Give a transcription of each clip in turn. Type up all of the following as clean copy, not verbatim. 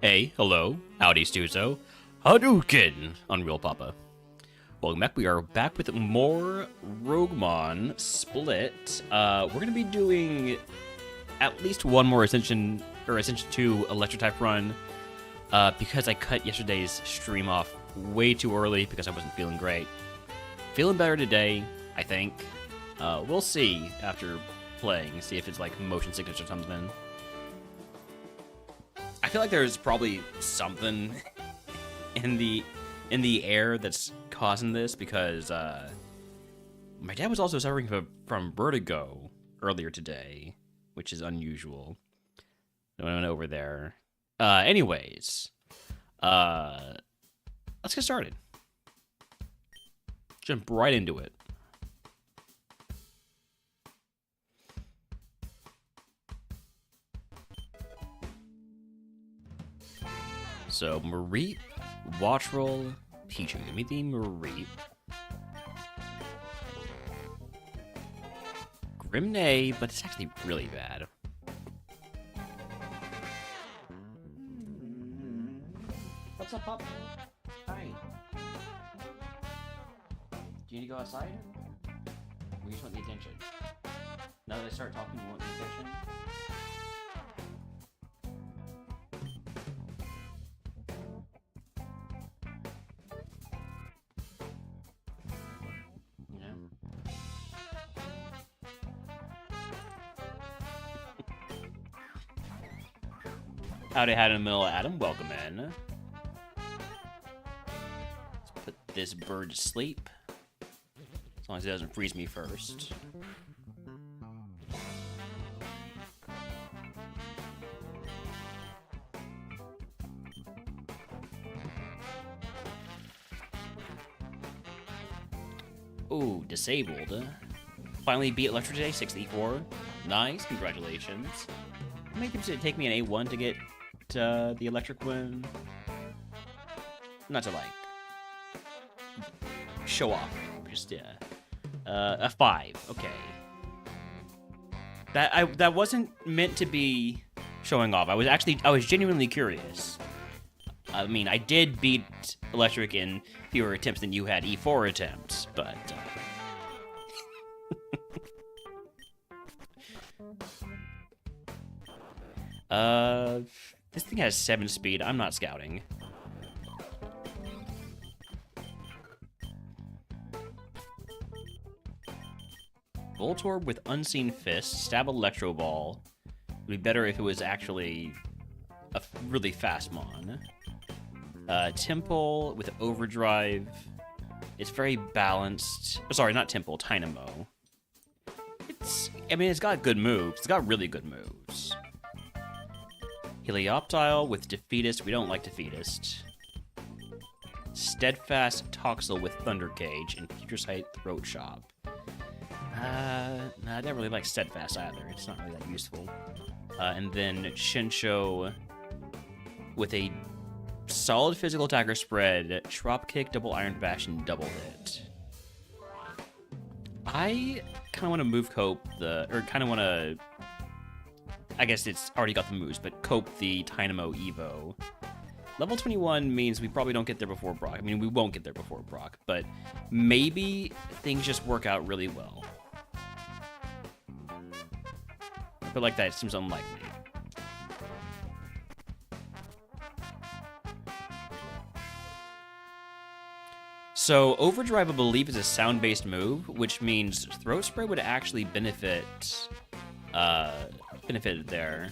Hey, hello, howdy Stuzo, Hadouken, Unreal Papa. Welcome back. We are back with more RogueMon Split. We're gonna be doing at least one more Ascension 2 Electro type run, because I cut yesterday's stream off way too early because I wasn't feeling great. Feeling better today, I think. We'll see after playing, see if it's like motion sickness or something. I feel like there's probably something in the air that's causing this because my dad was also suffering from vertigo earlier today, which is unusual. I went over there. Anyways, let's get started. Jump right into it. So, Mareep, Watch Roll, Pichu. Give me the Mareep. Grimnay, but it's actually really bad. What's up, Pop? Hi. Do you need to go outside? Or you just want the attention? Now that I start talking, you want the attention? Howdy, had in the middle, Adam. Welcome in. Let's put this bird to sleep. As long as it doesn't freeze me first. Ooh, disabled. Finally beat Electro today, 64. Nice, congratulations. How many times did it take me an A1 to get the electric win? Not to like show off, just a 5. Okay, that wasn't meant to be showing off. I was genuinely curious. I mean, I did beat electric in fewer attempts than you had E4 attempts, but this thing has 7 speed. I'm not scouting. Voltorb with Unseen Fist, stab Electro Ball. Would be better if it was actually a really fast mon. Temple with Overdrive. It's very balanced. Oh, sorry, not Temple, Tynamo. It's got good moves. It's got really good moves. Helioptile with Defeatist. We don't like Defeatist. Steadfast Toxel with Thunder Cage and Future Sight Throat Chop. I don't really like Steadfast either. It's not really that useful. And then Shinsho with a solid physical attacker spread, Drop Kick, Double Iron Bash, and Double Hit. I kind of want to move cope I guess it's already got the moves, but cope the Tynamo Evo. Level 21 means we probably don't get there before Brock. I mean, we won't get there before Brock, but maybe things just work out really well. But like that, it seems unlikely. So, Overdrive, I believe, is a sound-based move, which means Throat Spray would actually benefited there.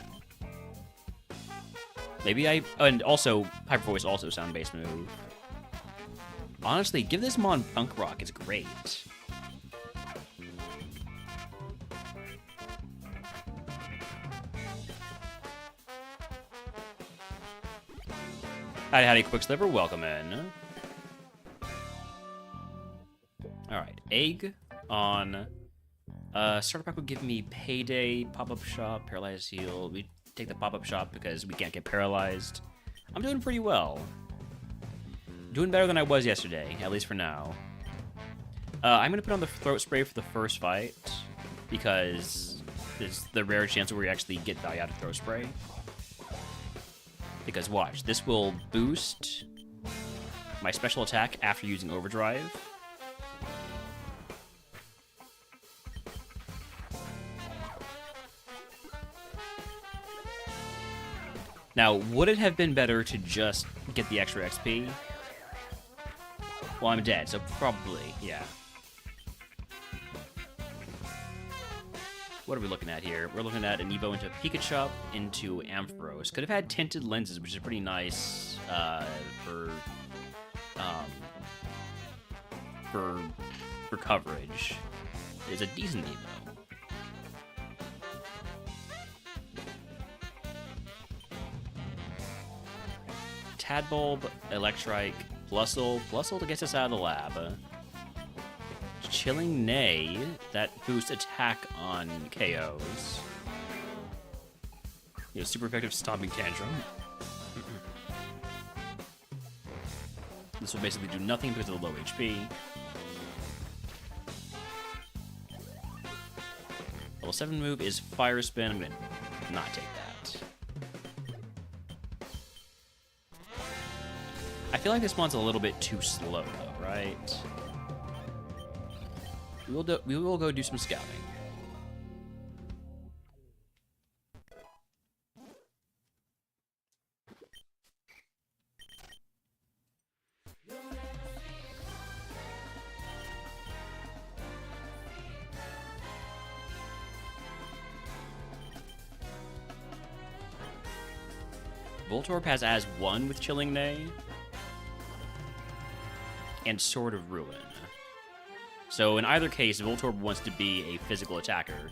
And also, Hyper Voice also sound-based move. Honestly, give this mon Punk Rock, it's great. Howdy, Quick Sliver, welcome in. Alright, Egg on... starter pack would give me Payday, Pop-Up Shop, Paralyzed Heal. We take the Pop-Up Shop because we can't get paralyzed. I'm doing pretty well. Doing better than I was yesterday, at least for now. I'm going to put on the Throat Spray for the first fight because there's the rare chance where we actually get value out of Throat Spray. Because watch, this will boost my special attack after using Overdrive. Now, would it have been better to just get the extra XP? Well, I'm dead, so probably, yeah. What are we looking at here? We're looking at an Evo into Pikachu into Ampharos. Could have had tinted lenses, which is pretty nice for coverage. It's a decent Evo. Tadbulb, Electrike, Plusle. Plusle to get us out of the lab. Chilling Neigh, that boosts attack on KOs. You know, super effective Stomping Tantrum. This will basically do nothing because of the low HP. Level 7 move is Fire Spin. I'm gonna not take that. I feel like this one's a little bit too slow though, right? We will go do some scouting. Voltorb has as 1 with Chilling Neigh and Sword of Ruin. So in either case, Voltorb wants to be a physical attacker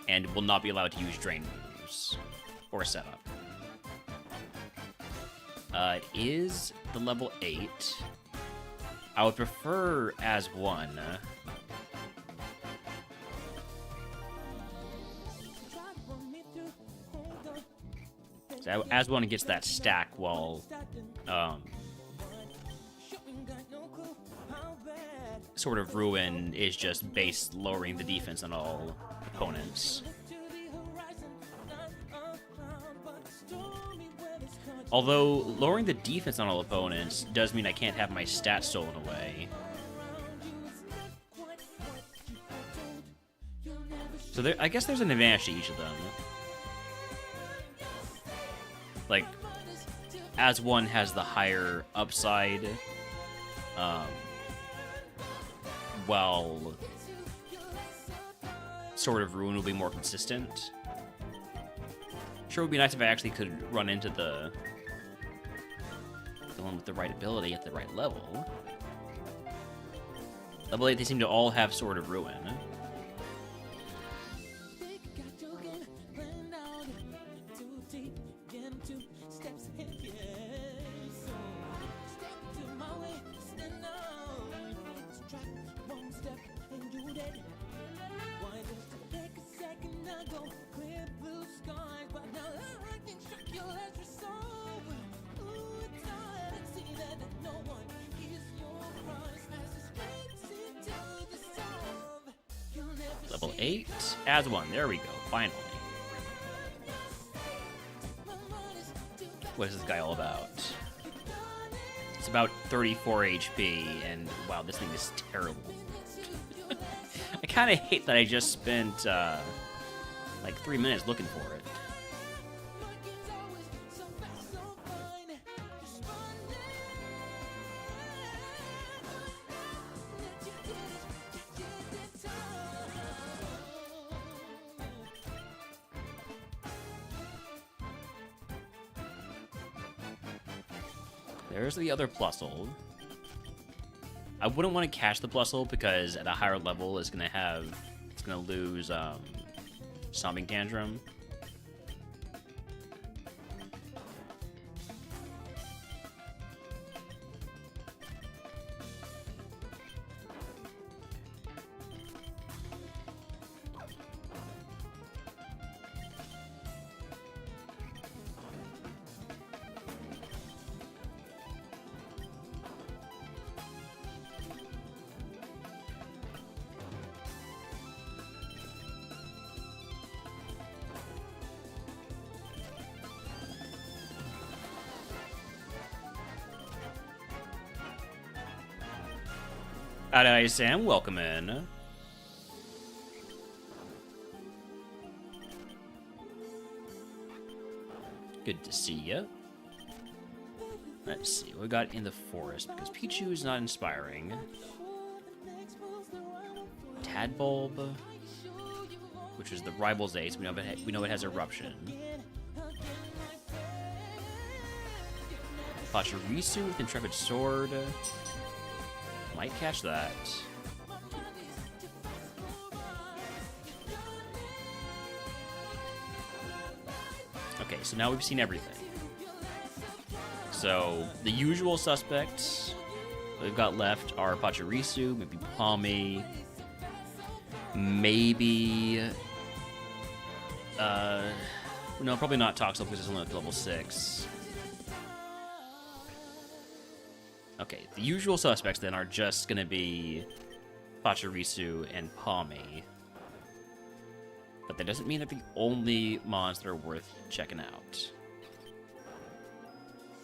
and will not be allowed to use Drain moves or setup. It is the level 8. I would prefer as 1. So as 1 gets that stack while Sort of Ruin is just base lowering the defense on all opponents. Although lowering the defense on all opponents does mean I can't have my stats stolen away. So I guess there's an advantage to each of them. Like, as 1 has the higher upside, while Sword of Ruin will be more consistent. Sure, it would be nice if I actually could run into the one with the right ability at the right level. Level 8, they seem to all have Sword of Ruin. Level 8, as 1. There we go, finally. What is this guy all about? It's about 34 HP, and wow, this thing is terrible. I kind of hate that I just spent, like 3 minutes looking for it. There's the other Plusle. I wouldn't want to catch the Plusle because at a higher level it's gonna lose Stomping Tantrum. Howdy, Sam. Welcome in. Good to see you. Let's see what we got in the forest, because Pichu is not inspiring. Tadbulb, which is the rival's ace. We know it has eruption. Pachirisu with Intrepid Sword. Might catch that. Okay, so now we've seen everything. So, the usual suspects we've got left are Pachirisu, maybe Palmy, maybe... no, probably not Toxel because it's only at level 6. Okay, the usual suspects then are just going to be Pachirisu and Palmy. But that doesn't mean they're the only mons that are worth checking out.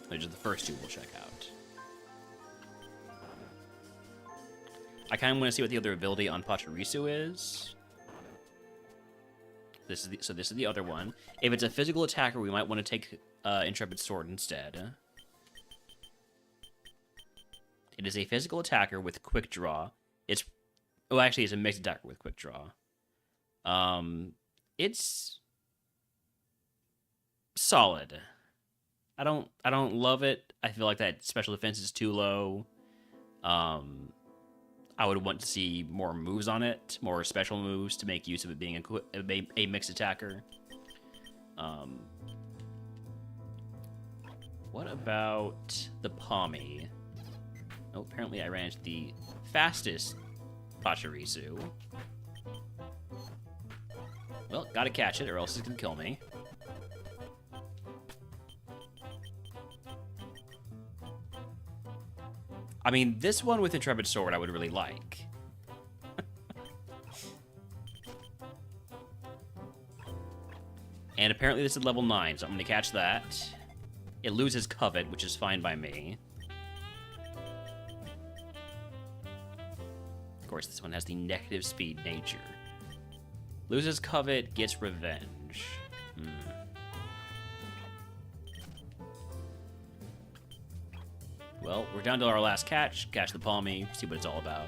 Which is the first two we'll check out. I kind of want to see what the other ability on Pachirisu is. This is the other one. If it's a physical attacker, we might want to take Intrepid Sword instead. It is a physical attacker with Quick Draw. It's a mixed attacker with Quick Draw. It's solid. I don't love it. I feel like that special defense is too low. I would want to see more moves on it, more special moves to make use of it being a mixed attacker. What about the Palmy? Oh, apparently I ran into the fastest Pachirisu. Well, gotta catch it or else it's gonna kill me. I mean, this one with Intrepid Sword I would really like. And apparently this is level 9, so I'm gonna catch that. It loses Covet, which is fine by me. Of course, this one has the negative speed nature. Loses Covet, gets Revenge. Well, we're down to our last catch the Palmy, see what it's all about.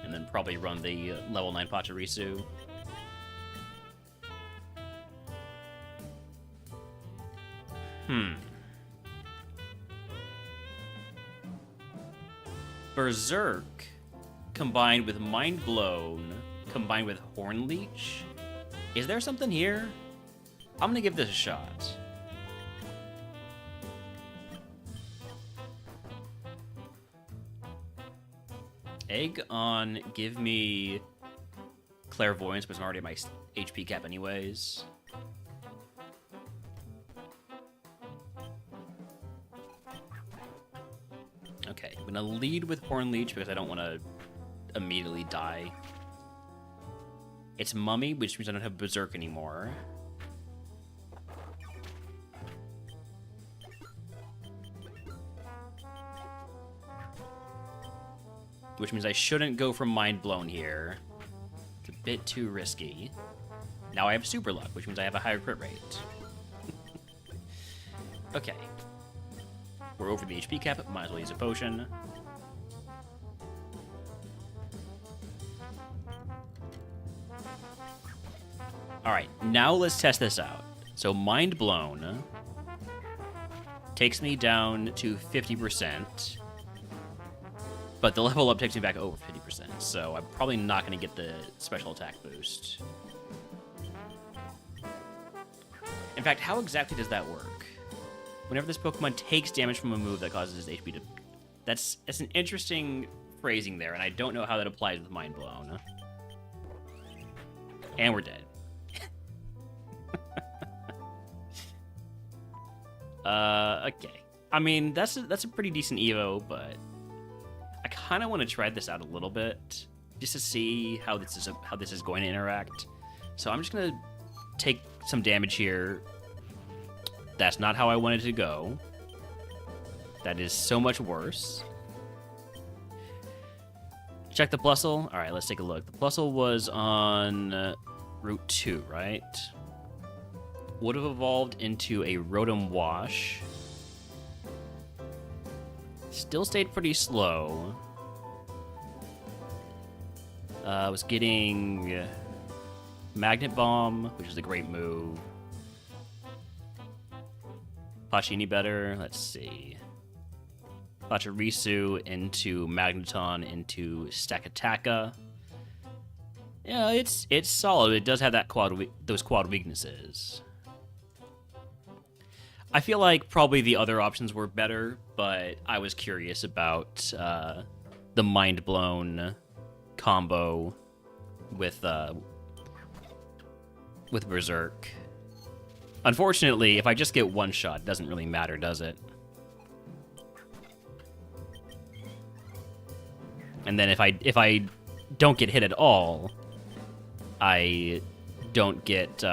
And then probably run the level 9 Pachirisu. Berserk combined with Mind Blown combined with Horn Leech? Is there something here? I'm gonna give this a shot. Egg on give me Clairvoyance, but it's already at my HP cap anyways. Okay, I'm gonna lead with Horn Leech because I don't want to immediately die. It's Mummy, which means I don't have Berserk anymore. Which means I shouldn't go for Mind Blown here. It's a bit too risky. Now I have Super Luck, which means I have a higher crit rate. Okay. We're over the HP cap, might as well use a potion. Alright, now let's test this out. So Mind Blown takes me down to 50%. But the level up takes me back over 50%, so I'm probably not going to get the special attack boost. In fact, how exactly does that work? Whenever this Pokemon takes damage from a move that causes its HP to... That's an interesting phrasing there, and I don't know how that applies with Mind Blown. And we're dead. Okay. I mean, that's a pretty decent Evo, but... I kind of want to try this out a little bit, just to see how this is going to interact. So I'm just going to take some damage here. That's not how I wanted to go. That is so much worse. Check the Plusle. All right, let's take a look. The Plusle was on Route 2, right? Would have evolved into a Rotom Wash. Still stayed pretty slow. Was getting Magnet Bomb, which is a great move. Pachini better. Let's see. Pachirisu into Magneton into Stakataka. Yeah, it's solid. It does have that those quad weaknesses. I feel like probably the other options were better, but I was curious about the Mind Blown combo with Berserk. Unfortunately, if I just get one shot, it doesn't really matter, does it? And then if I don't get hit at all, I don't get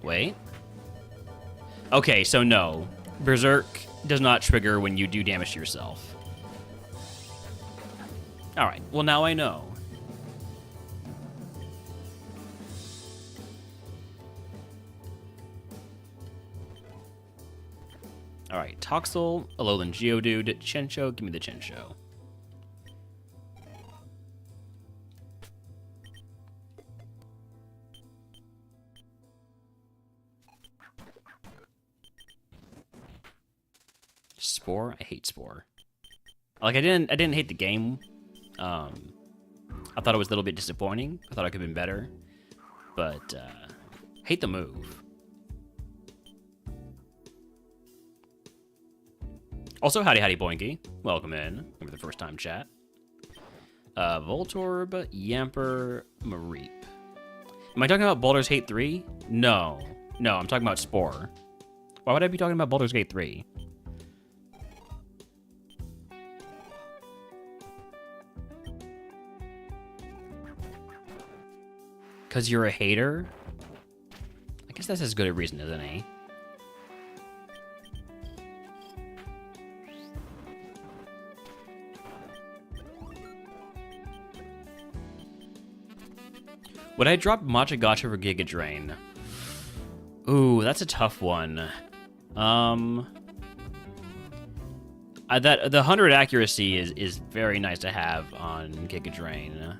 wait. Okay, so no. Berserk does not trigger when you do damage to yourself. Alright, well now I know. Alright, Toxel, Alolan Geodude, Chencho, give me the Chencho. Spore? I hate Spore. Like I didn't hate the game. I thought it was a little bit disappointing. I thought it could have been better. But hate the move. Also, howdy boinky. Welcome in. Remember the first time chat. Voltorb, Yamper, Mareep. Am I talking about Baldur's Gate 3? No. No, I'm talking about Spore. Why would I be talking about Baldur's Gate 3? Because you're a hater? I guess that's as good a reason as any. Would I drop Matcha Gotcha for Giga Drain? Ooh, that's a tough one. The 100 accuracy is very nice to have on Giga Drain.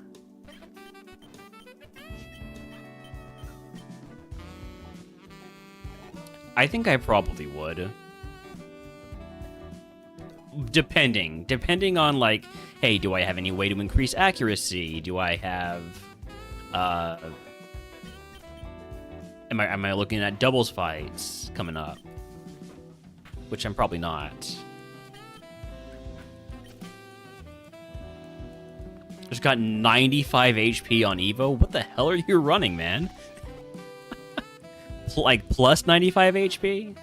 I think I probably would. Depending on like, hey, do I have any way to increase accuracy? Do I have am I looking at doubles fights coming up? Which I'm probably not. Just got 95 HP on Evo. What the hell are you running, man? Like plus 95 HP?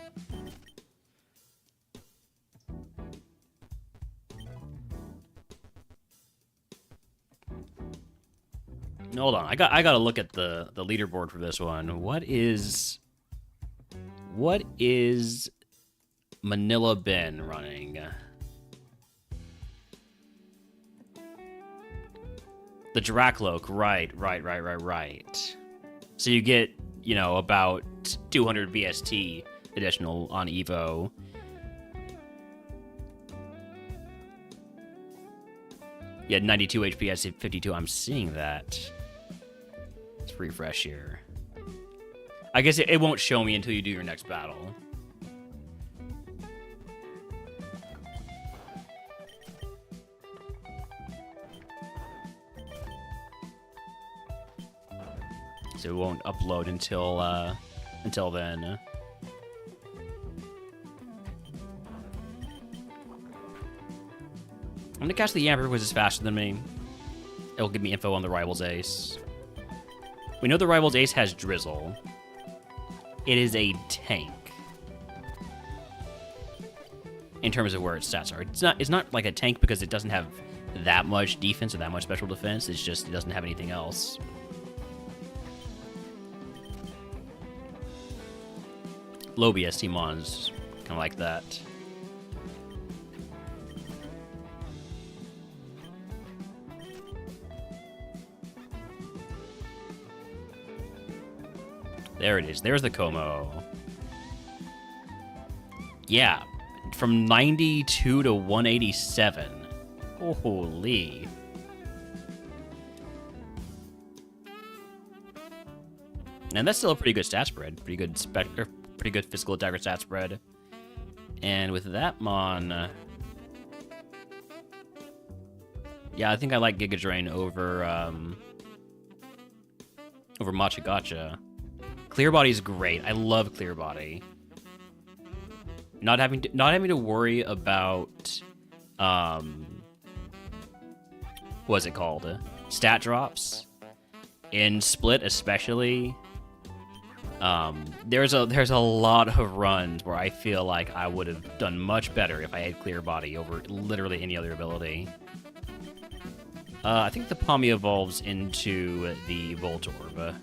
Hold on, I gotta look at the leaderboard for this one. What is Manila Ben running? The Dracloak, right. So you get, you know, about 200 BST additional on Evo. Yeah, 92 HP, I see 52. I'm seeing that. Let's refresh here. I guess it won't show me until you do your next battle. So it won't upload until then. I'm gonna catch the Yamper because it's faster than me. It'll give me info on the Rival's Ace. We know the Rival's Ace has Drizzle. It is a tank. In terms of where its stats are. It's not like a tank because it doesn't have that much defense or that much special defense. It's just it doesn't have anything else. Low BST Mons, kind of like that. There it is. There's the Como. Yeah, from 92 to 187. Holy. And that's still a pretty good stat spread. Pretty good physical attacker stat spread. And with that mon, yeah, I think I like Giga Drain over Matcha Gotcha. Clear Body's great. I love Clear Body. Not having to worry about what's it called? Stat drops in Split especially. There's a lot of runs where I feel like I would have done much better if I had Clear Body over literally any other ability. I think the Pawmi evolves into the Voltorb.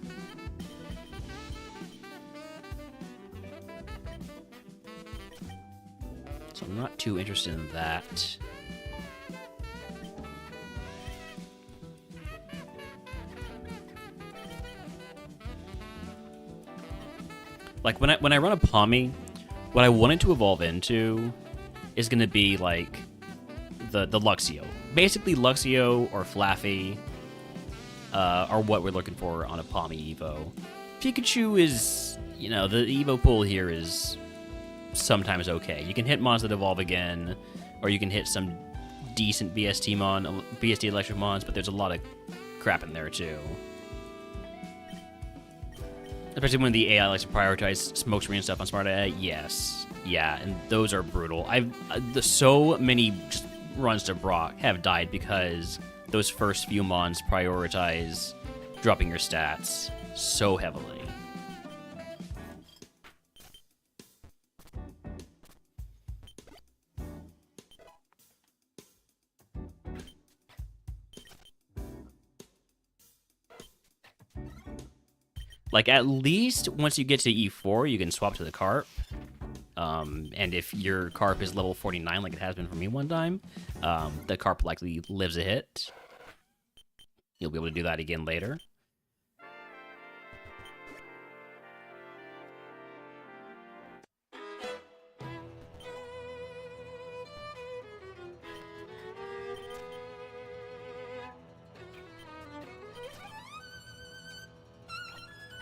So I'm not too interested in that. Like, when I run a Pawmi, what I want it to evolve into is going to be, like, the Luxio. Basically, Luxio or Flaffy are what we're looking for on a Pawmi Evo. Pikachu is, you know, the Evo pool here is sometimes okay. You can hit mons that evolve again, or you can hit some decent BST electric mons, but there's a lot of crap in there, too. Especially when the AI likes to prioritize smokescreen and stuff on Smart AI. Yes. Yeah, and those are brutal. So many just runs to Brock have died because those first few mons prioritize dropping your stats so heavily. Like, at least once you get to E4, you can swap to the Carp. And if your Carp is level 49, like it has been for me one time, the Carp likely lives a hit. You'll be able to do that again later.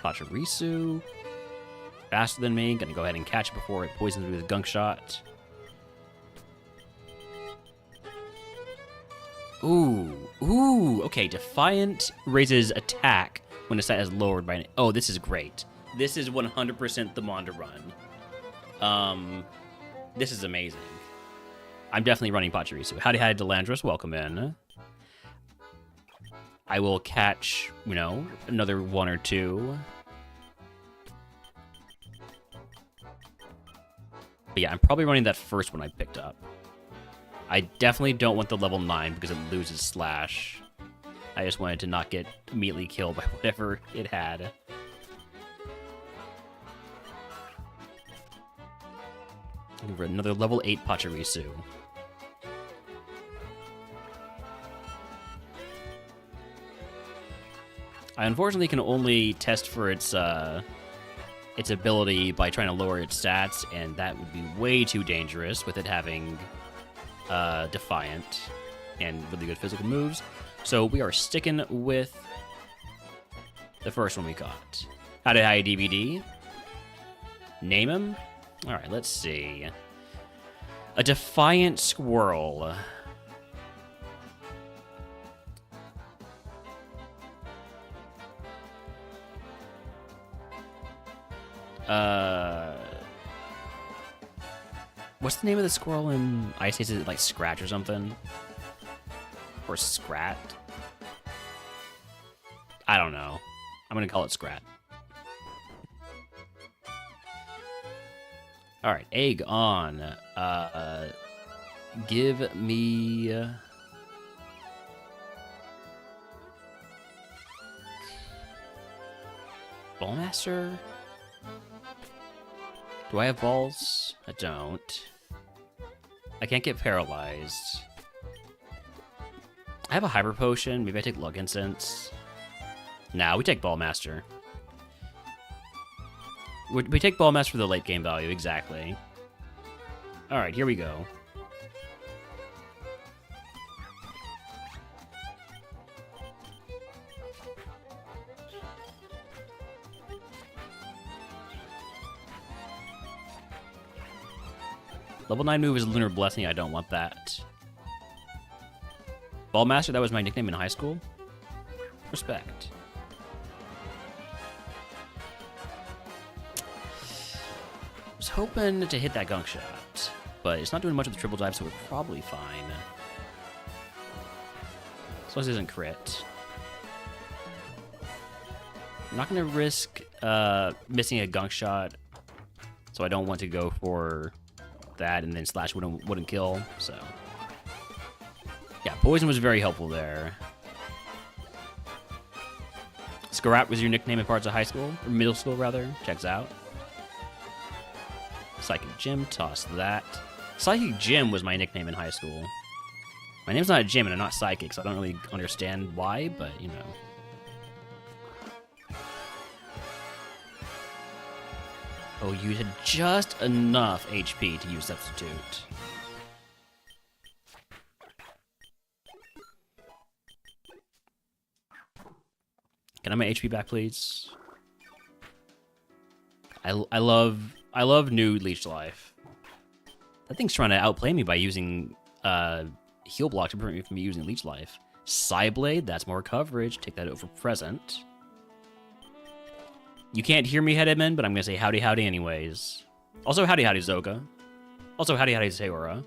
Pachirisu. Faster than me. Gonna go ahead and catch it before it poisons me with a gunk shot. Ooh. Okay, Defiant raises attack when the stat is lowered by an... Oh, this is great. This is 100% the mon to run. This is amazing. I'm definitely running Pachirisu. Howdy, Delandris. Welcome in. I will catch, you know, another one or two. But yeah, I'm probably running that first one I picked up. I definitely don't want the level 9 because it loses Slash. I just wanted to not get immediately killed by whatever it had. Looking for another level 8 Pachirisu. I unfortunately can only test for its ability by trying to lower its stats, and that would be way too dangerous with it having Defiant and really good physical moves. So we are sticking with the first one we caught. Howdy, DVD. Name him? All right, let's see. A Defiant Squirrel. What's the name of the squirrel in Ice Age? Is it like Scratch or something? Or Scrat? I don't know. I'm gonna call it Scrat. Alright, egg on. Give me... Ballmaster? Do I have balls? I don't. I can't get paralyzed. I have a Hyper Potion. Maybe I take Lug Incense. Nah, we take Ballmaster. We take Ball Master for the late game value, exactly. Alright, here we go. Level 9 move is Lunar Blessing. I don't want that. Ballmaster, that was my nickname in high school. Respect. I was hoping to hit that gunk shot, but it's not doing much of the triple dive, so we're probably fine. As long as it doesn't crit. I'm not going to risk missing a gunk shot, so I don't want to go for that, and then slash wouldn't kill, so yeah, poison was very helpful there. Scarap was your nickname in parts of high school, or middle school rather. Checks out. Psychic Gym, toss that. Psychic Gym was my nickname in high school. My name's not Jim and I'm not psychic, so I don't really understand why, but you know. Oh, you had just enough HP to use Substitute. Can I have my HP back, please? I love new Leech Life. That thing's trying to outplay me by using heal block to prevent me from using Leech Life. Psyblade, that's more coverage. Take that over present. You can't hear me, Headedman, but I'm gonna say howdy howdy anyways. Also howdy howdy Zoga. Also howdy howdy Seora.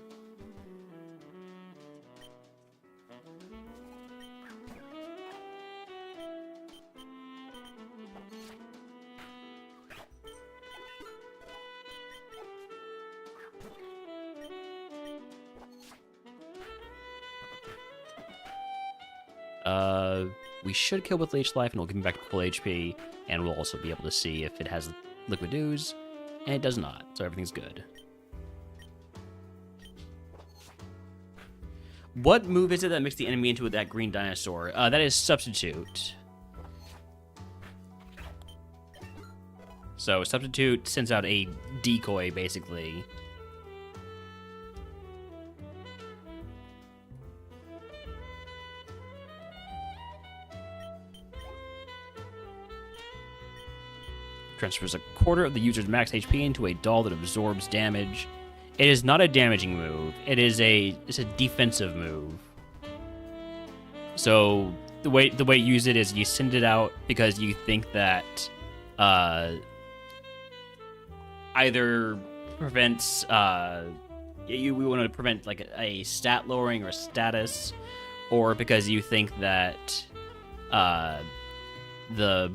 We should kill with Leech Life, and it'll give me back to full HP, and we'll also be able to see if it has Liquid Ooze, and it does not, so everything's good. What move is it that makes the enemy into that green dinosaur? That is Substitute. So Substitute sends out a decoy, basically. Transfers a quarter of the user's max HP into a doll that absorbs damage. It is not a damaging move. It's a defensive move. So the way you use it is you send it out because you think that either prevents we want to prevent like a stat lowering or status, or because you think that the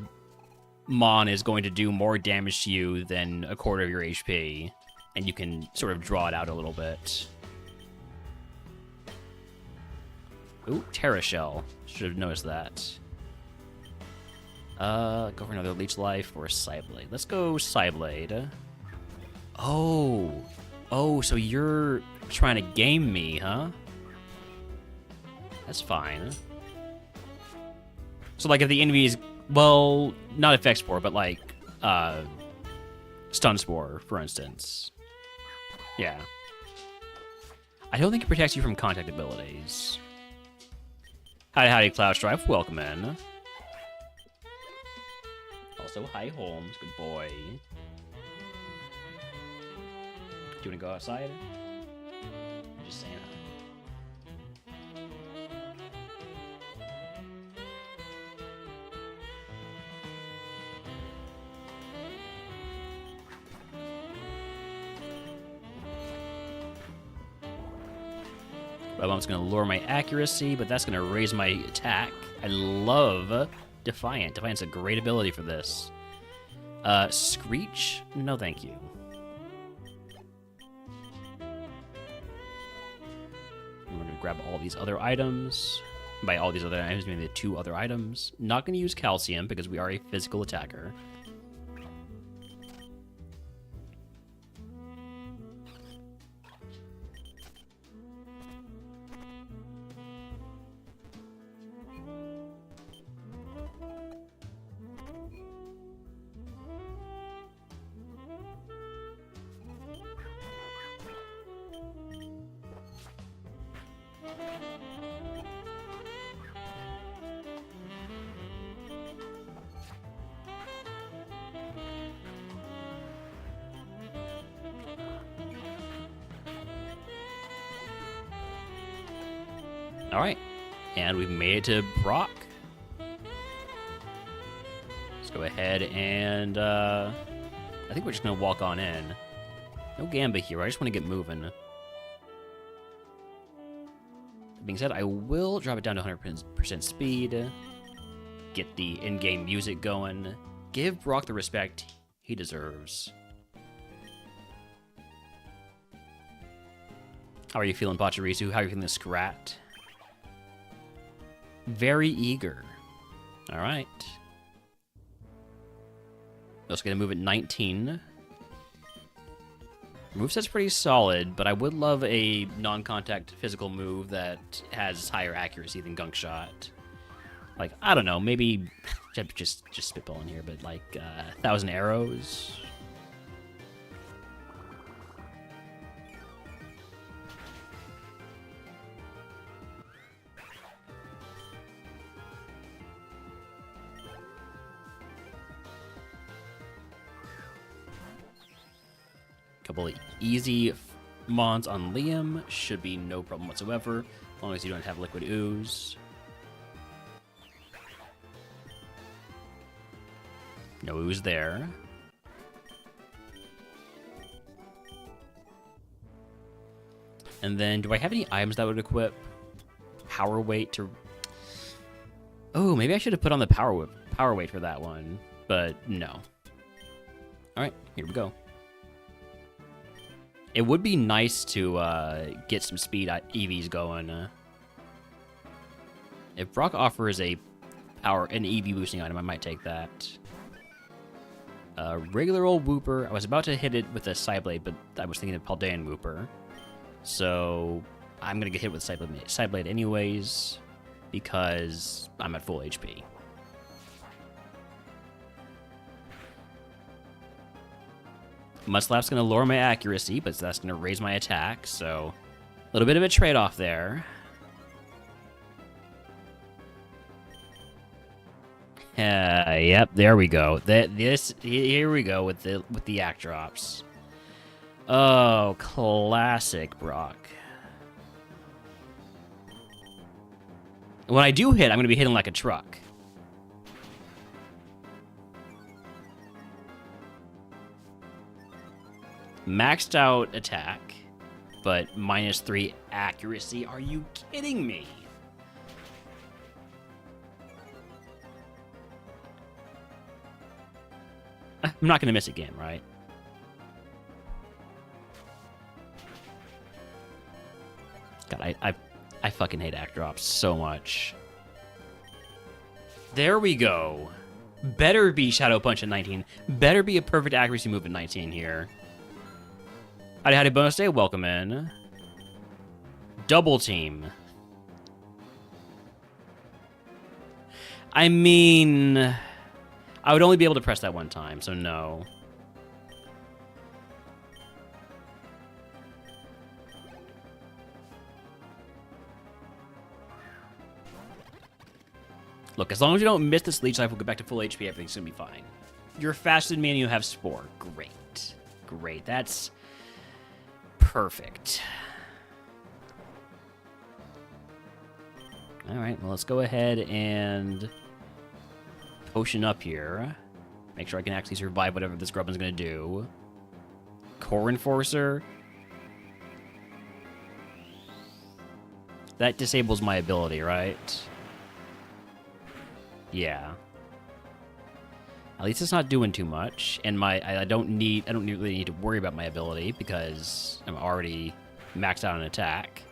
Mon is going to do more damage to you than a quarter of your HP, and you can sort of draw it out a little bit. Ooh, Terra Shell. Should have noticed that. Go for another Leech Life or Psyblade. Let's go Psyblade. Oh, so you're trying to game me, huh? That's fine. So, like, if the enemy is, well, not Effect Spore, but, like, Stun Spore, for instance. Yeah. I don't think it protects you from contact abilities. Howdy, Cloud Strife. Welcome in. Also, hi, Holmes. Good boy. Do you want to go outside? I'm just saying hi. RogueMon's going to lower my accuracy, but that's going to raise my attack. I love Defiant. Defiant's a great ability for this. Screech? No, thank you. We're going to grab all these other items. By all these other items, maybe the 2 other items. Not going to use Calcium because we are a physical attacker. All right, and we've made it to Brock. Let's go ahead and I think we're just gonna walk on in. No Gamba here. I just want to get moving. That being said, I will drop it down to 100% speed. Get the in-game music going. Give Brock the respect he deserves. How are you feeling, Pachirisu? How are you feeling, Scrat? Very eager. All right. Also gonna move at 19. Moveset's pretty solid, but I would love a non-contact physical move that has higher accuracy than Gunk Shot. Like, I don't know, maybe just spitballing here, but like 1,000 arrows. Couple of easy mons on Liam should be no problem whatsoever, as long as you don't have Liquid Ooze. No ooze there. And then, do I have any items that would equip power weight to... Oh, maybe I should have put on the power weight for that one, but no. All right, here we go. It would be nice to get some speed EVs going. If Brock offers an EV boosting item, I might take that. Regular old Wooper. I was about to hit it with a Psyblade, but I was thinking of Paldean Wooper. So I'm going to get hit with Psyblade anyways, because I'm at full HP. Mudslap's going to lower my accuracy, but that's going to raise my attack, so a little bit of a trade-off there. Yep, there we go. Here we go with the Act Drops. Oh, classic Brock. When I do hit, I'm going to be hitting like a truck. Maxed out attack, but -3 accuracy. Are you kidding me? I'm not going to miss a game, right? God, I fucking hate Act Drops so much. There we go. Better be Shadow Punch at 19. Better be a perfect accuracy move at 19 here. Howdy, bonus day. Welcome in. Double team. I mean, I would only be able to press that one time, so no. Look, as long as you don't miss this leech life, we'll get back to full HP, everything's gonna be fine. You're faster than me and you have Spore. Great. Great. That's perfect. Alright, well, let's go ahead and potion up here. Make sure I can actually survive whatever this Grubbin's gonna do. Core Enforcer. That disables my ability, right? Yeah. At least it's not doing too much, and I don't really need to worry about my ability because I'm already maxed out on attack.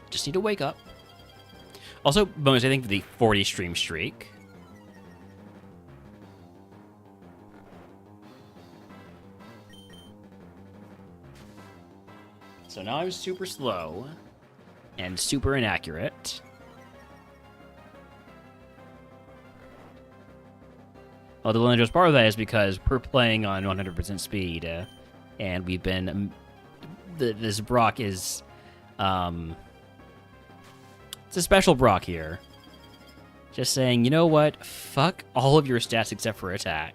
Just need to wake up. Also, bonus, I think, the 40 stream streak. So now I'm super slow and super inaccurate. Well, the dangerous part of that is because we're playing on 100% speed, and we've been... this Brock is... it's a special Brock here. Just saying, you know what? Fuck all of your stats except for attack.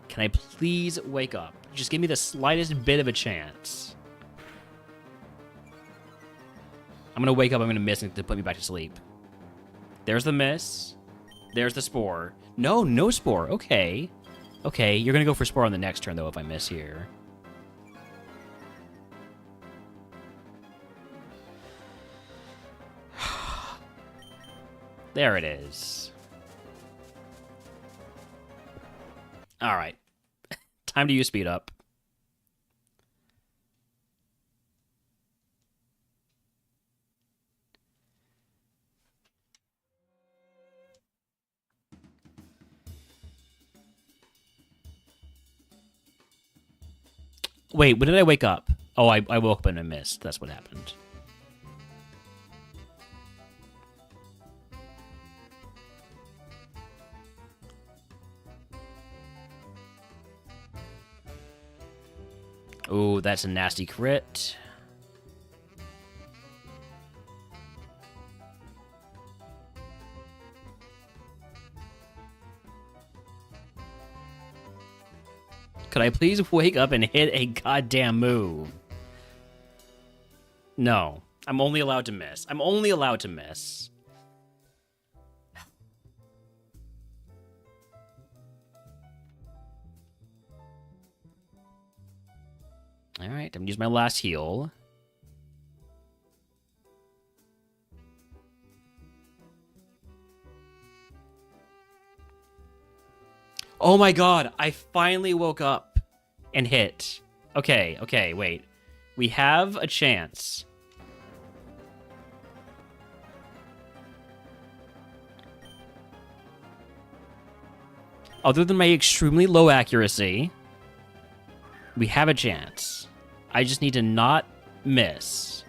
Can I please wake up? Just give me the slightest bit of a chance. I'm gonna wake up, I'm gonna miss and to put me back to sleep. There's the miss. There's the spore. No, no spore. Okay. Okay, you're gonna go for spore on the next turn, though, if I miss here. There it is. Alright. Time to use speed up. Wait, when did I wake up? Oh, I woke up and I missed. That's what happened. Ooh, that's a nasty crit. Could I please wake up and hit a goddamn move? No. I'm only allowed to miss. I'm only allowed to miss. Alright, I'm gonna use my last heal. Oh my god, I finally woke up and hit. Okay, okay, wait. We have a chance. Other than my extremely low accuracy, we have a chance. I just need to not miss.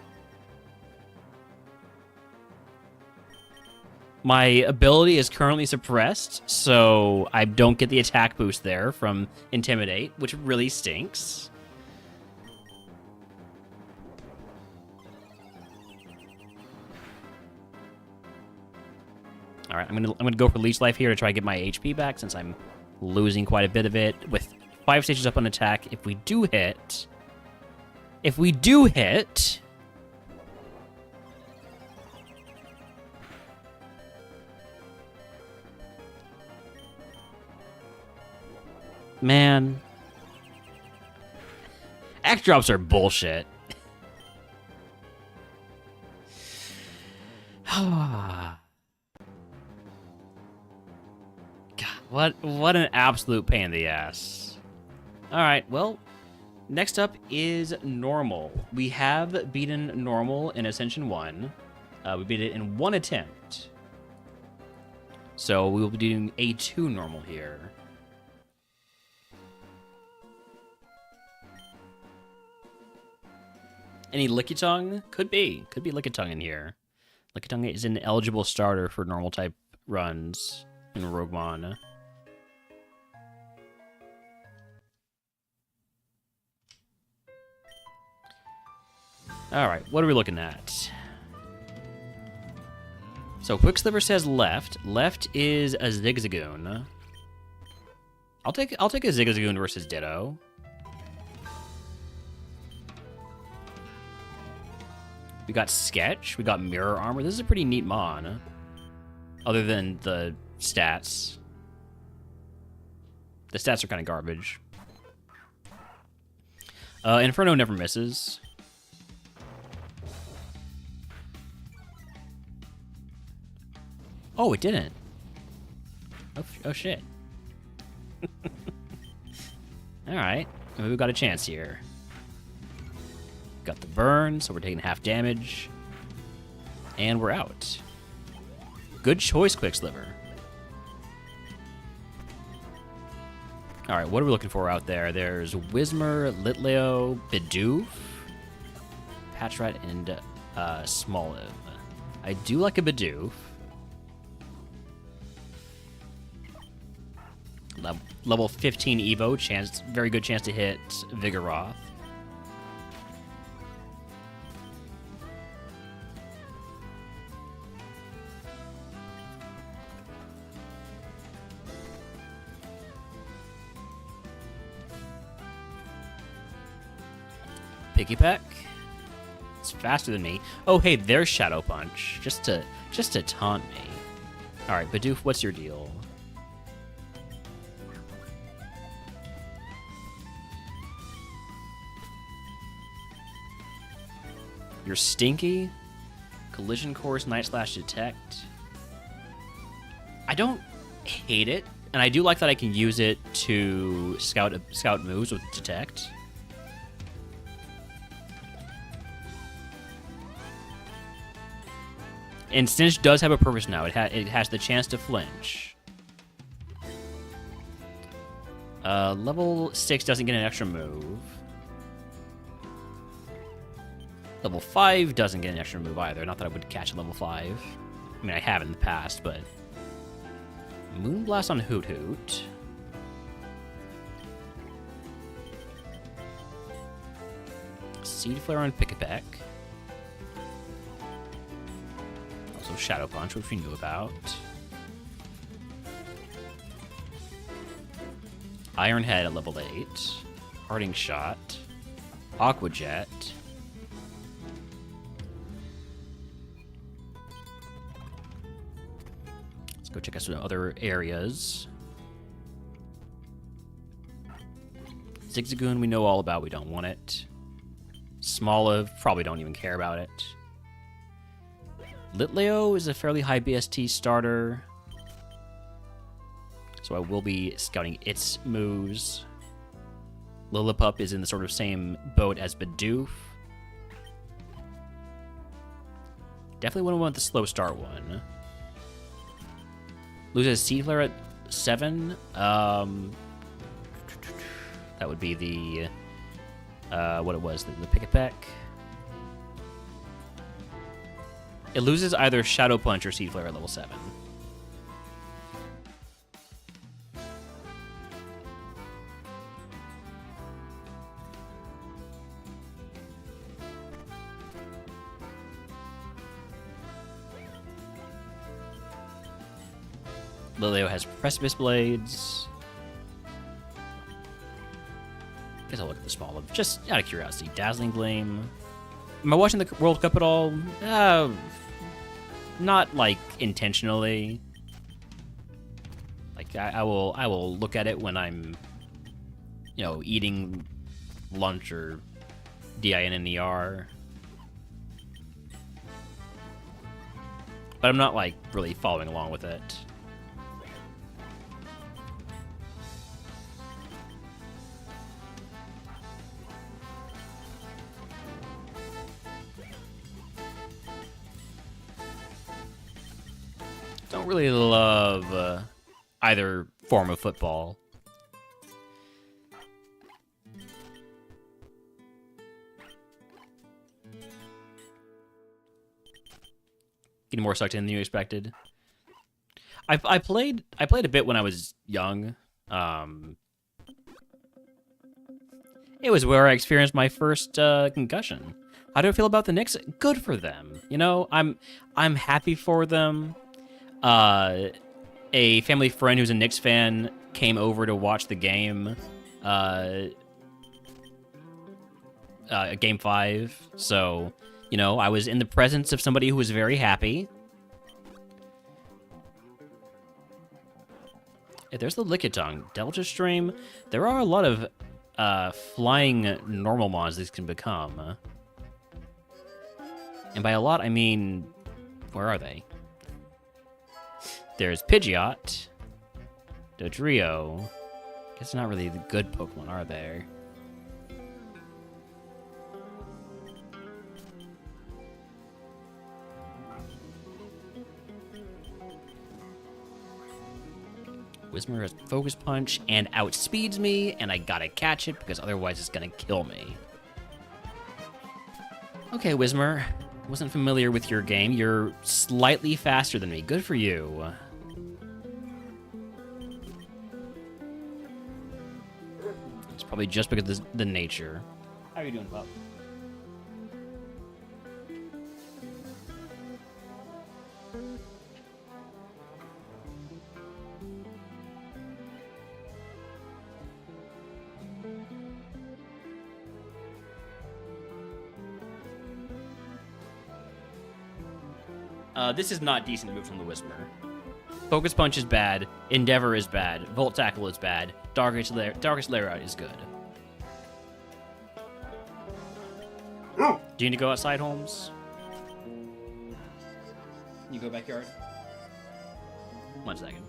My ability is currently suppressed, so I don't get the attack boost there from Intimidate, which really stinks. All right, I'm gonna go for Leech Life here to try to get my HP back since I'm losing quite a bit of it. With 5 stages up on attack, if we do hit, man, act drops are bullshit. God, what an absolute pain in the ass. All right, well, next up is normal. We have beaten normal in Ascension 1. We beat it in 1 attempt. So we will be doing A2 normal here. Any Lickitung? Could be. Could be Lickitung in here. Lickitung is an eligible starter for normal type runs in RogueMon. Alright, what are we looking at? So Quicksliver says left. Left is a Zigzagoon. I'll take a Zigzagoon versus Ditto. We got Sketch. We got Mirror Armor. This is a pretty neat mon. Other than the stats. The stats are kind of garbage. Inferno never misses. Oh, it didn't. Oh shit. Alright. Maybe we've got a chance here. Got the burn, so we're taking half damage. And we're out. Good choice, Quicksliver. Alright, what are we looking for out there? There's Whismer, Litleo, Bidoof, Patchrat, and Smoliv. I do like a Bidoof. Level 15 Evo, very good chance to hit Vigoroth. Piggyback. It's faster than me. Oh, hey, there's Shadow Punch, just to taunt me. All right, Bidoof, what's your deal? You're stinky. Collision Course, Night Slash, Detect. I don't hate it, and I do like that I can use it to scout moves with Detect. And Snitch does have a purpose now. It has the chance to flinch. Level 6 doesn't get an extra move. Level 5 doesn't get an extra move either. Not that I would catch a level 5. I mean, I have in the past, but... Moonblast on Hoot Hoot. Seed Flare on Pick-a-Peck. Also Shadow Punch, which we knew about. Iron Head at level 8. Parting Shot. Aqua Jet. Let's go check out some other areas. Zigzagoon we know all about, we don't want it. Smoliv, probably don't even care about it. Litleo is a fairly high BST starter, so I will be scouting its moves. Lillipup is in the sort of same boat as Bidoof. Definitely wouldn't want the slow start one. Loses Seed Flare at 7. That would be the what it was, the Pick-a-Peck. It loses either Shadow Punch or Seed Flare at level 7. Lileo has Precipice Blades. Guess I'll look at the small one, just out of curiosity. Dazzling Gleam. Am I watching the World Cup at all? Not like intentionally. Like I will look at it when I'm, eating lunch or DINNER. But I'm not like really following along with it. Don't really love either form of football. Getting more sucked in than you expected. I played a bit when I was young. It was where I experienced my first concussion. How do I feel about the Knicks? Good for them. I'm happy for them. A family friend who's a Knicks fan came over to watch the game, Game 5. So, I was in the presence of somebody who was very happy. Hey, there's the Lickitung. Delta Stream. There are a lot of flying normal mons these can become. And by a lot, I mean, where are they? There's Pidgeot, Dodrio. Guess not really the good Pokemon, are there? Whismur has Focus Punch and outspeeds me, and I gotta catch it because otherwise it's gonna kill me. Okay, Whismur. Wasn't familiar with your game. You're slightly faster than me. Good for you. probably just because of the nature. How are you doing, Bob? This is not decent move from the Whisper. Focus Punch is bad. Endeavor is bad. Volt Tackle is bad. Darkest Lair Out is good. Do you need to go outside, Holmes? You go backyard? 1 second.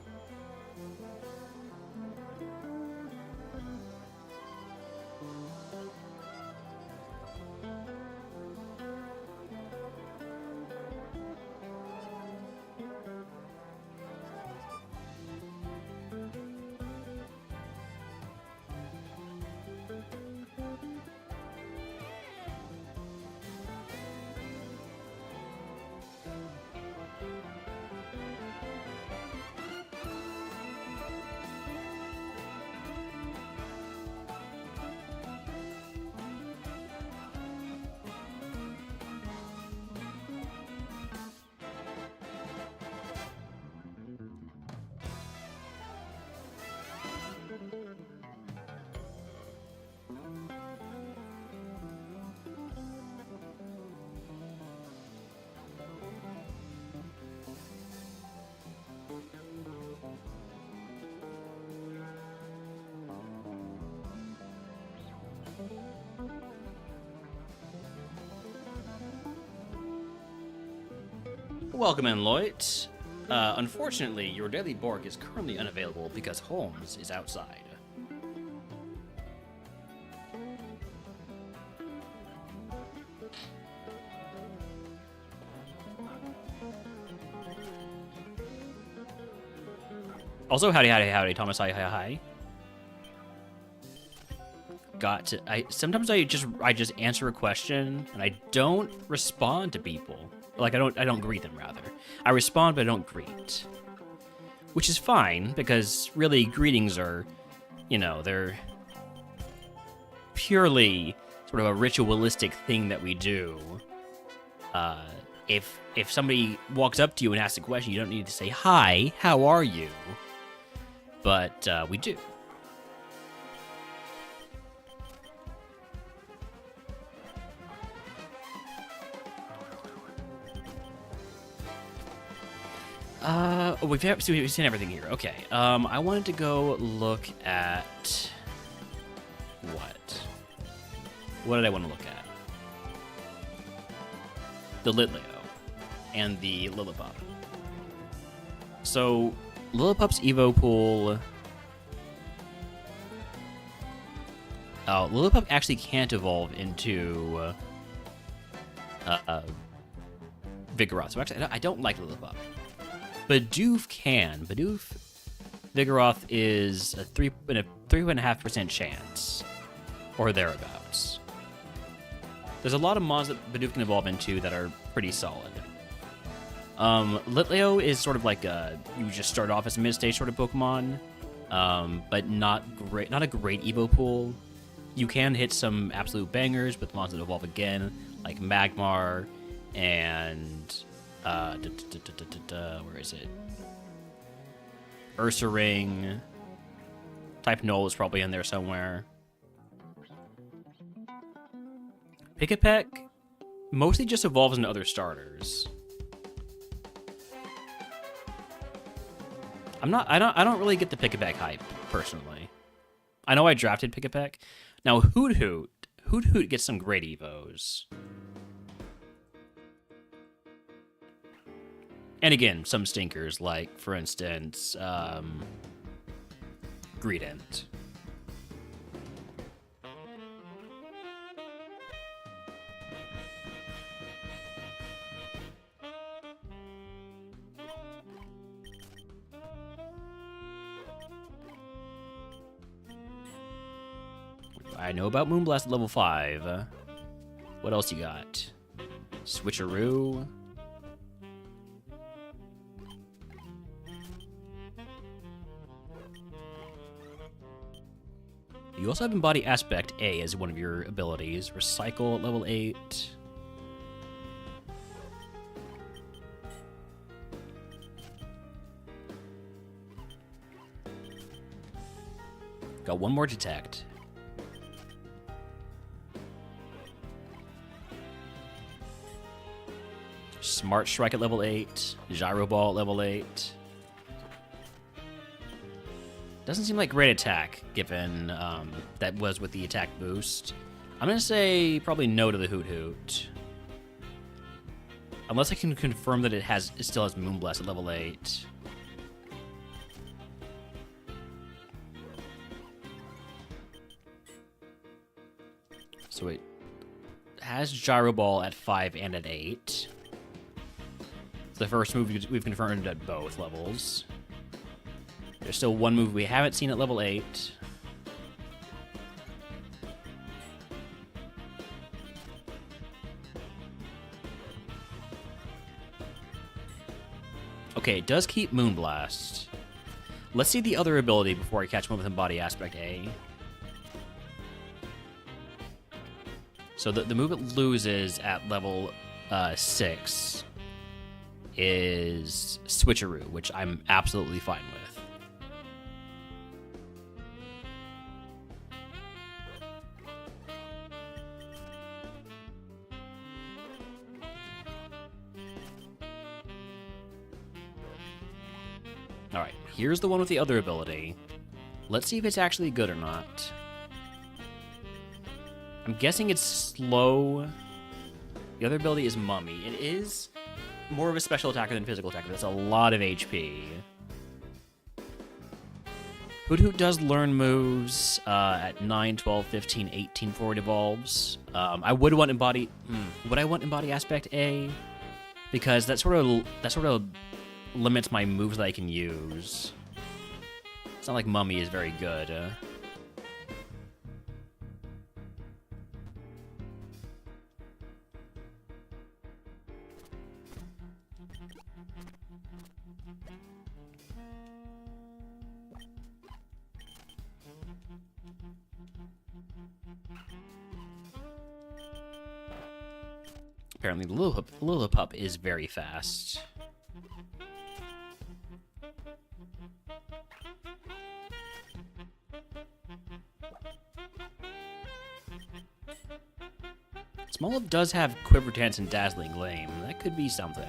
Welcome in, Lloyd. Unfortunately, your daily Borg is currently unavailable because Holmes is outside. Also, howdy, Thomas, hi. Sometimes I just answer a question and I don't respond to people. Like I don't greet them, rather. I respond, but I don't greet. Which is fine, because really greetings are, they're purely sort of a ritualistic thing that we do. If somebody walks up to you and asks a question, you don't need to say, "Hi, how are you?" But we do. We've seen everything here. Okay. I wanted to go look at what? What did I want to look at? The Litleo and the Lillipup. So, Lillipup's Evo pool. Oh, Lillipup actually can't evolve into Vigoroth. So actually, I don't like Lillipup. Bidoof can. Bidoof Vigoroth is a 3.5% chance, or thereabouts. There's a lot of mons that Bidoof can evolve into that are pretty solid. Litleo is sort of like you just start off as a mid-stage sort of Pokemon, but not a great Evo pool. You can hit some absolute bangers with mons that evolve again, like Magmar and where is it? Ursaring. Type Null is probably in there somewhere. Pikipek mostly just evolves into other starters. I don't really get the Pikipek hype personally. I know I drafted Pikipek. Now Hoot gets some great evos. And again, some stinkers, like, for instance, Greedent. I know about Moonblast at level 5. What else you got? Switcheroo. You also have Embody Aspect A as one of your abilities. Recycle at level 8. Got one more Detect. Smart Strike at level 8. Gyro Ball at level 8. Doesn't seem like great attack, given that was with the attack boost. I'm going to say probably no to the Hoot Hoot. Unless I can confirm that it still has Moonblast at level 8. So it has Gyro Ball at 5 and at 8. It's the first move we've confirmed at both levels. There's still one move we haven't seen at level 8. Okay, it does keep Moonblast. Let's see the other ability before I catch him up with Embody Aspect A. So the move it loses at level 6 is Switcheroo, which I'm absolutely fine with. Alright, here's the one with the other ability. Let's see if it's actually good or not. I'm guessing it's slow. The other ability is Mummy. It is more of a special attacker than physical attacker. That's a lot of HP. Hoot Hoot does learn moves at 9, 12, 15, 18 before it evolves. I would want Embody... would I want Embody Aspect A? Because that sort of limits my moves that I can use. It's not like Mummy is very good. Apparently, the Lillipup is very fast. Smoliv does have Quiver Dance and Dazzling Gleam. That could be something.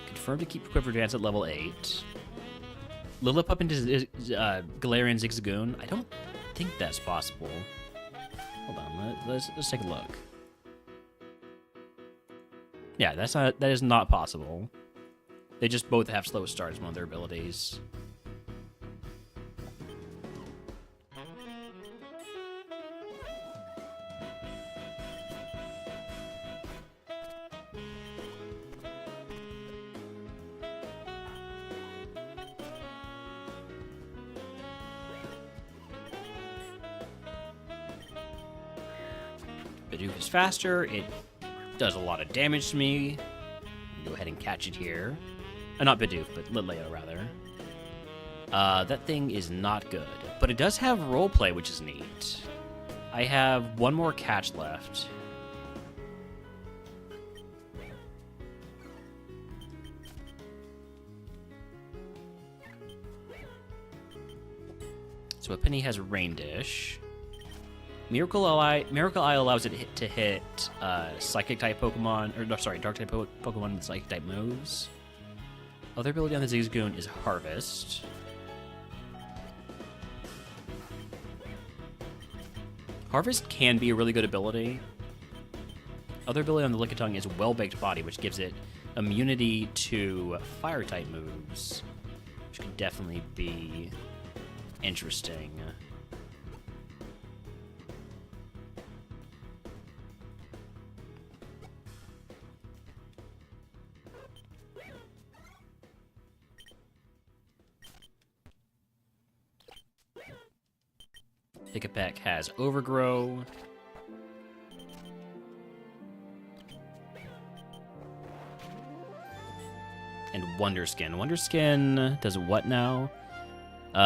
Confirmed to keep Quiver Dance at level 8. Lillipup into Galarian Zigzagoon? I don't think that's possible. Hold on, let's take a look. Yeah, that is not possible. They just both have slow starts, one of their abilities. Bidoof is faster, it does a lot of damage to me. Go ahead and catch it here. Not Bidoof, but Litleo, rather. That thing is not good. But it does have roleplay, which is neat. I have one more catch left. So a Penny has Rain Dish. Miracle Eye allows it to hit Psychic-type Pokemon, or no, sorry, Dark-type Pokemon with Psychic-type moves. Other ability on the Zigzagoon is Harvest. Harvest can be a really good ability. Other ability on the Lickitung is Well-Baked Body, which gives it immunity to Fire-type moves, which could definitely be interesting. Hickapek has Overgrow. And Wonderskin. Wonderskin does what now?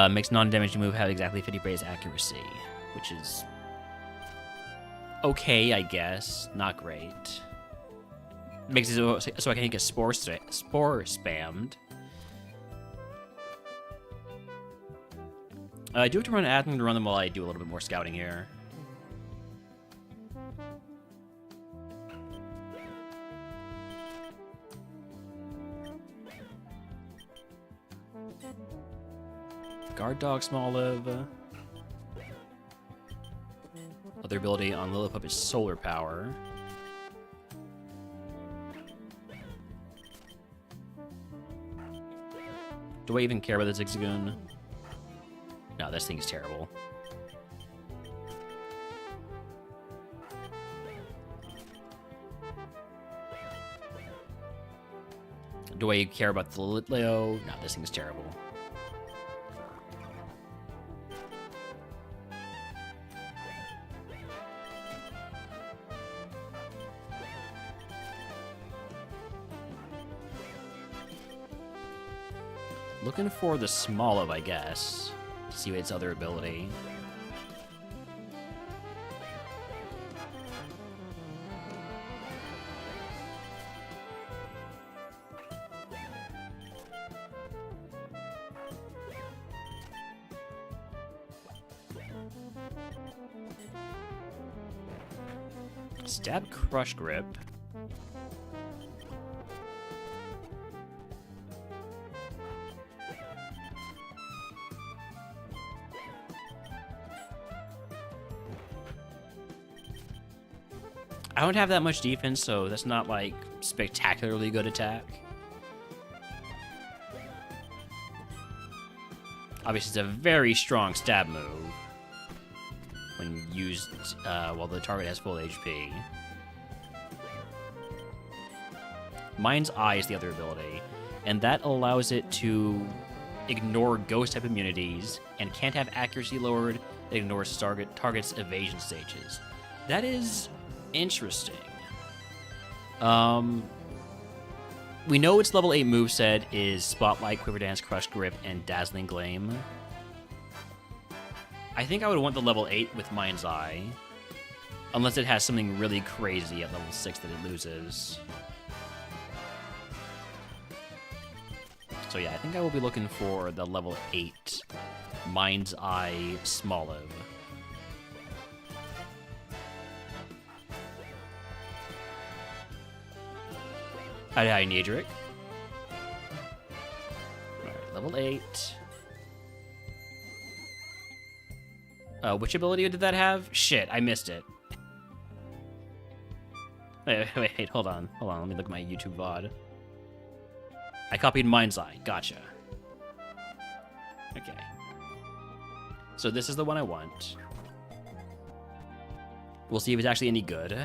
Makes non-damaging move have exactly 50 base accuracy, which is okay, I guess. Not great. Makes it so I can get spore spammed. I do have to run admin to run them while I do a little bit more scouting here. Guard Dog, Smoliv. Other ability on Lillipup is Solar Power. Do I even care about the Zigzagoon? No, this thing's terrible. Do I care about the Litleo? No, this thing's terrible. Looking for the Smoliv, I guess, to see its other ability. Stab Crush Grip. I don't have that much defense, so that's not, like, spectacularly good attack. Obviously, it's a very strong stab move when used while the target has full HP. Mind's Eye is the other ability, and that allows it to ignore ghost-type immunities and can't have accuracy lowered. It ignores target's evasion stages. That is interesting. We know its level 8 moveset is Spotlight, Quiver Dance, Crush Grip, and Dazzling Gleam. I think I would want the level 8 with Mind's Eye. Unless it has something really crazy at level 6 that it loses. So yeah, I think I will be looking for the level 8 Mind's Eye Smoliv. Hi, Niedric. Alright, level 8. Which ability did that have? Shit, I missed it. Wait, hold on. Let me look at my YouTube VOD. I copied Mind's Eye. Gotcha. Okay. So this is the one I want. We'll see if it's actually any good.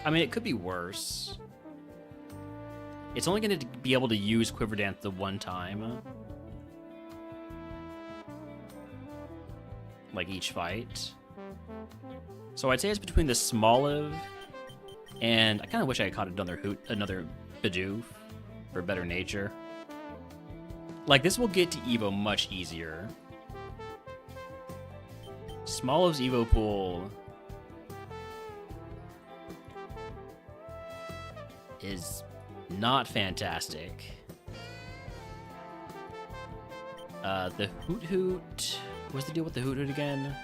I mean, it could be worse. It's only going to be able to use Quiver Dance the one time. Like each fight. So I'd say it's between the Smoliv and I kind of wish I caught another Bidoof for better nature. Like, this will get to Evo much easier. Smoliv's Evo pool is not fantastic. The Hoot Hoot. What's the deal with the Hoot Hoot again?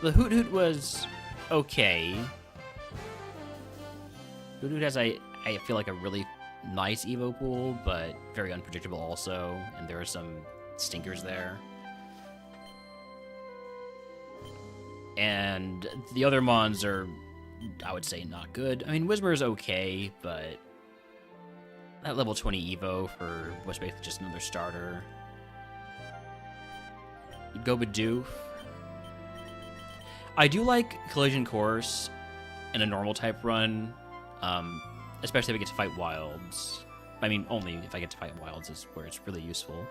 The Hoot Hoot was okay. Hoot Hoot has, I feel like, a really nice Evo pool, but very unpredictable also, and there are some stinkers there. And the other Mons are, I would say, not good. I mean, Whismer's okay, but that level 20 Evo for what's basically just another starter. You'd go Bidoof. I do like Collision Course in a normal type run. especially if I get to fight wilds. I mean, only if I get to fight wilds is where it's really useful.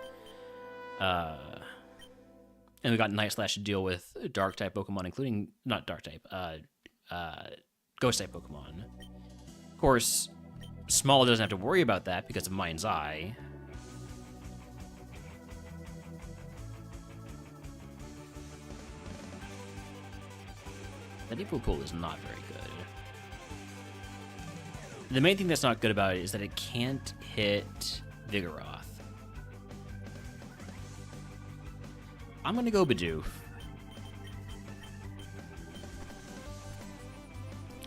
And we got Night Slash to deal with dark type Pokemon, including not dark type, ghost type Pokemon. Of course, Small doesn't have to worry about that because of Mind's Eye. That Evo Pool is not very good. The main thing that's not good about it is that it can't hit Vigoroth. I'm gonna go Bidoof.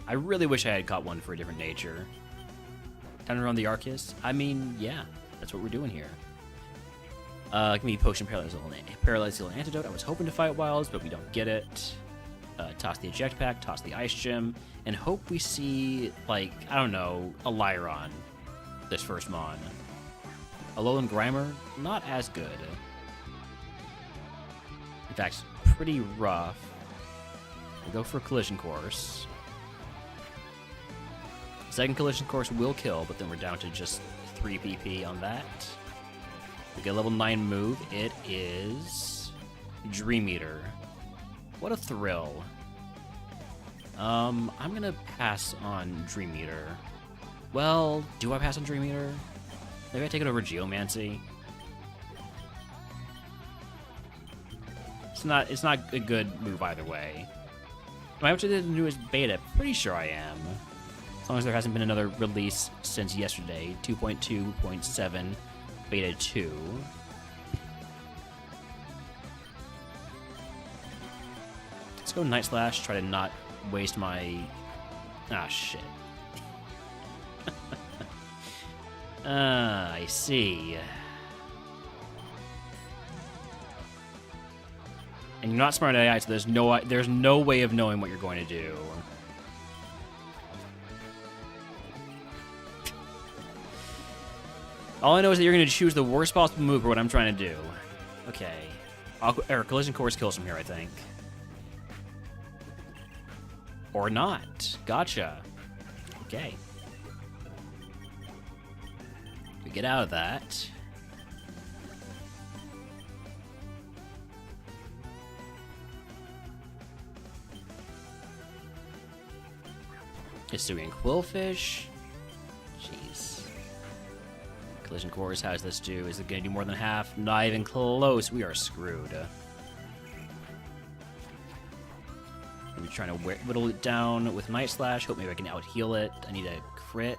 I really wish I had caught one for a different nature. Time to run the Arceus? I mean, yeah, that's what we're doing here. Give me Potion Paralyzing Antidote. I was hoping to fight Wilds, but we don't get it. Toss the Eject Pack, toss the Ice Gem, and hope we see, like, I don't know, a Lyron this first Mon. Alolan Grimer, not as good. In fact, pretty rough. We'll go for Collision Course. Second Collision Course will kill, but then we're down to just 3 PP on that. We get a level 9 move. It is Dream Eater. What a thrill. I'm gonna pass on Dream Eater. Well, do I pass on Dream Eater? Maybe I take it over Geomancy. It's not a good move either way. Am I up to the newest beta? Pretty sure I am. As long as there hasn't been another release since yesterday, 2.2.7 beta 2. Let's go Night Slash, try to not waste my... Ah, shit. I see. And you're not smart AI, so there's no way of knowing what you're going to do. All I know is that you're going to choose the worst possible move for what I'm trying to do. Okay. Collision Course kills him here, I think. Or not. Gotcha. Okay. We get out of that. Hisuian Quillfish. Jeez. Collision Course, how does this do? Is it going to do more than half? Not even close. We are screwed. I'm trying to whittle it down with Night Slash. Hope maybe I can out-heal it. I need a crit.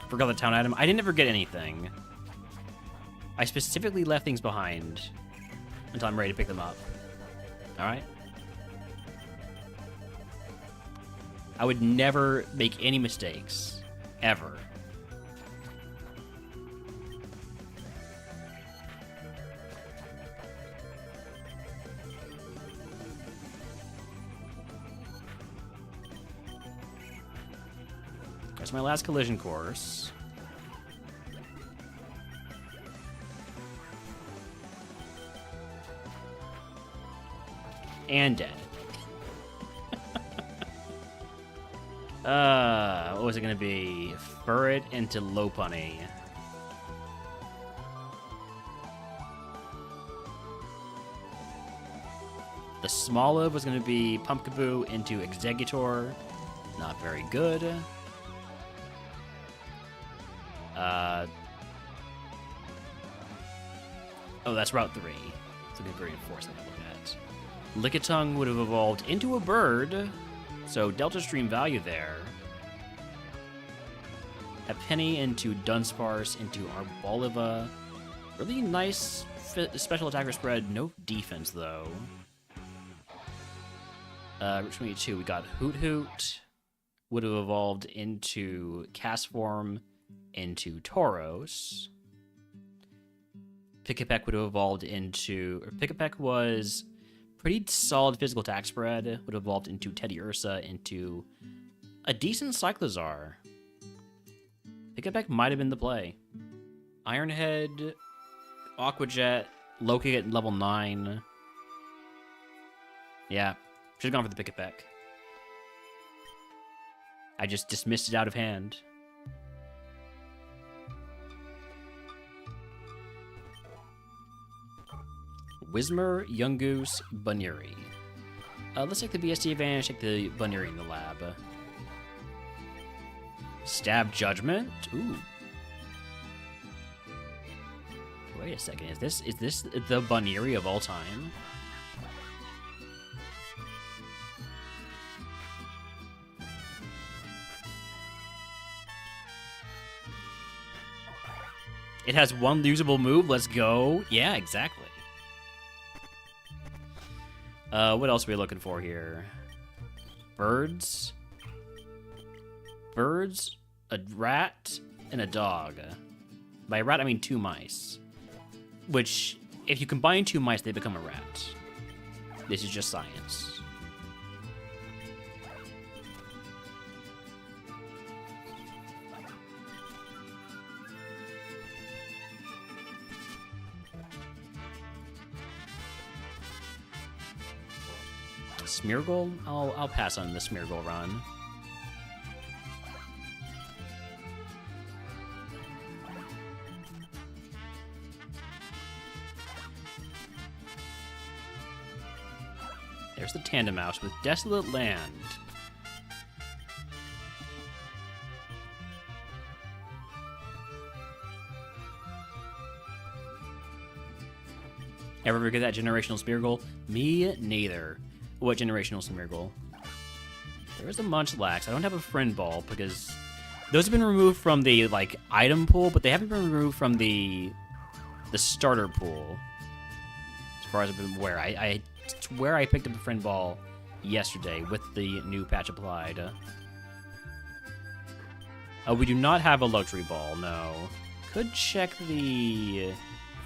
Forgot the town item. I didn't ever get anything. I specifically left things behind until I'm ready to pick them up. Alright? I would never make any mistakes. Ever. That's my last Collision Course. And dead. What was it gonna be? Furret into Lopunny. The Smoliv was gonna be Pumpkaboo into Exeggutor. Not very good. Oh, that's Route 3. It's a good reinforcement to look at. Lickitung would have evolved into a bird, so Delta Stream value there. A Penny into Dunsparce into Arboliva. Really nice special attacker spread, no defense though. Route 22, we got Hoot Hoot. Would have evolved into Castform into Tauros. Pikipek would have evolved into... Pikipek was pretty solid physical attack spread. Would have evolved into Teddy Ursa into a decent Cyclozar. Pikipek might have been the play. Ironhead, Aqua Jet, Loki at level 9. Yeah, should have gone for the pick it back. I just dismissed it out of hand. Whismer, Yungoos, Bunuri. Let's take the BSD advantage, take the Bunuri in the lab. Stab Judgment? Ooh. Wait a second, is this the Bunuri of all time? It has one usable move, let's go. Yeah, exactly. What else are we looking for here? Birds? Birds, a rat, and a dog. By rat, I mean 2 mice. Which, if you combine 2 mice, they become a rat. This is just science. Smeargle? I'll pass on the Smeargle run. There's the Tandem Mouse with Desolate Land. Ever get that generational Smeargle? Me neither. What generational Smeargle? There's a Munchlax. I don't have a Friend Ball because those have been removed from the like item pool, but they haven't been removed from the starter pool. As far as I've been aware, I swear I picked up a Friend Ball yesterday with the new patch applied. We do not have a Luxury Ball, no. Could check the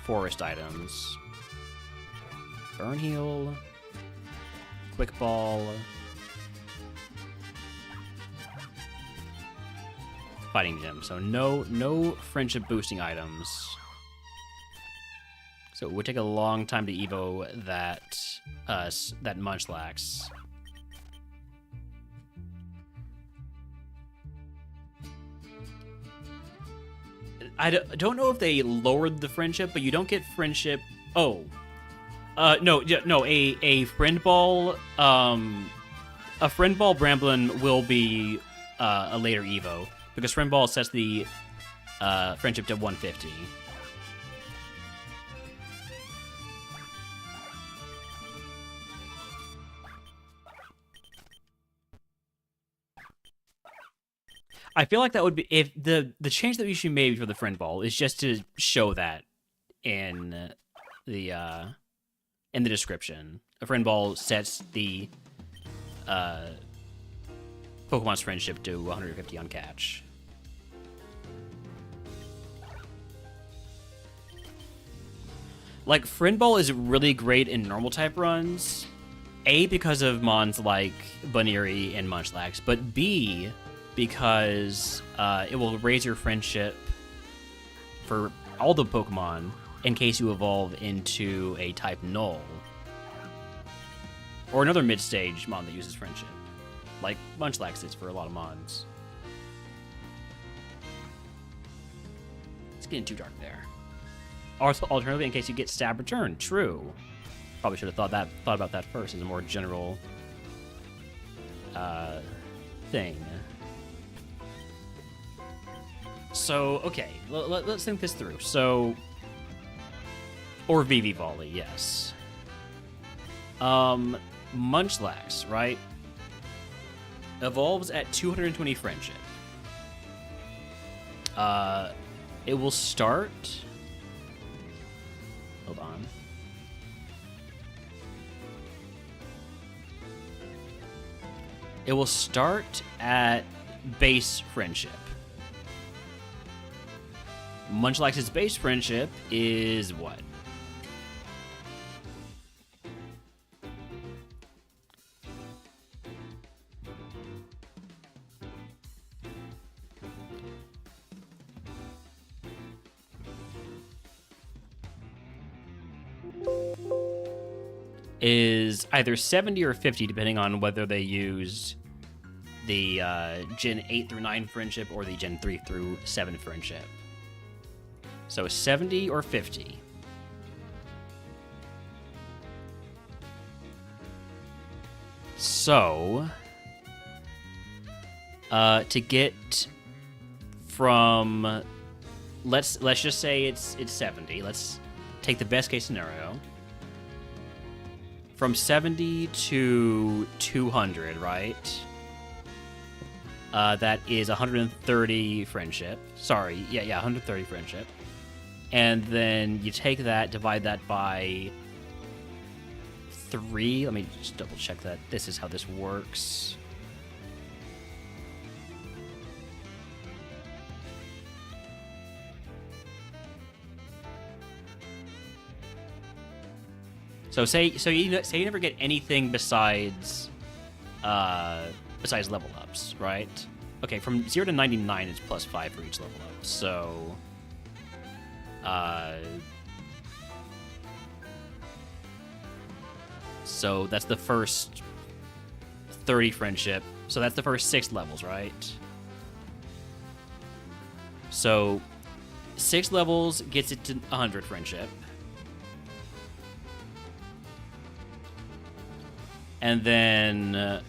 forest items. Burn Heal. Quick Ball. Fighting Gym. So no friendship boosting items. So it would take a long time to evo that Munchlax. I don't know if they lowered the friendship, but you don't get friendship. Oh. No, a Friend Ball, a Friend Ball Bramblin will be a later evo because Friend Ball sets the friendship to 150. I feel like that would be if the change that we should make for the Friend Ball is just to show that in the description. A Friend Ball sets the Pokemon's friendship to 150 on catch. Like, Friend Ball is really great in normal type runs. A, because of mons like Bunuri and Munchlax, but B, because it will raise your friendship for all the Pokemon in case you evolve into a type Null. Or another mid-stage mon that uses friendship. Like Munchlax is for a lot of mons. It's getting too dark there. Alternatively, in case you get Stab Return. True. Probably should have thought about that first as a more general thing. So, okay, let's think this through. So, or VV Volley, yes. Munchlax, right? Evolves at 220 friendship. It will start. Hold on. It will start at base friendship. Munchlax's base friendship is what? is either 70 or 50, depending on whether they use the Gen 8 through 9 friendship or the Gen 3 through 7 friendship. So 70 or 50. So, to get from, let's just say it's 70. Let's take the best case scenario. From 70 to 200, right? That is 130 friendship. Sorry, yeah, 130 friendship. And then you take that, divide that by 3. Let me just double check that this is how this works. So you never get anything besides level ups, right? Okay, from 0 to 99 is +5 for each level up. So that's the first 30 friendship. So that's the first 6 levels, right? So 6 levels gets it to 100 friendship. And then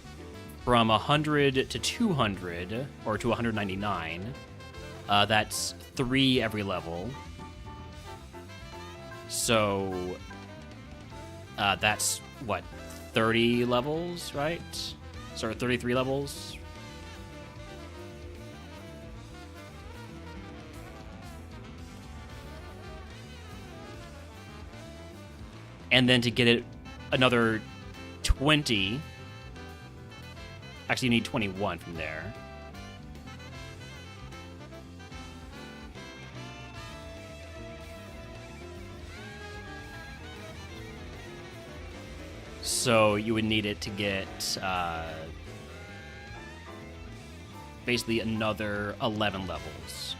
from 100 to 200, or to 199, that's 3 every level. So that's, what, 30 levels, right? Sorry, 33 levels? And then to get it another 20... Actually, you need 21 from there. So you would need it to get basically another 11 levels.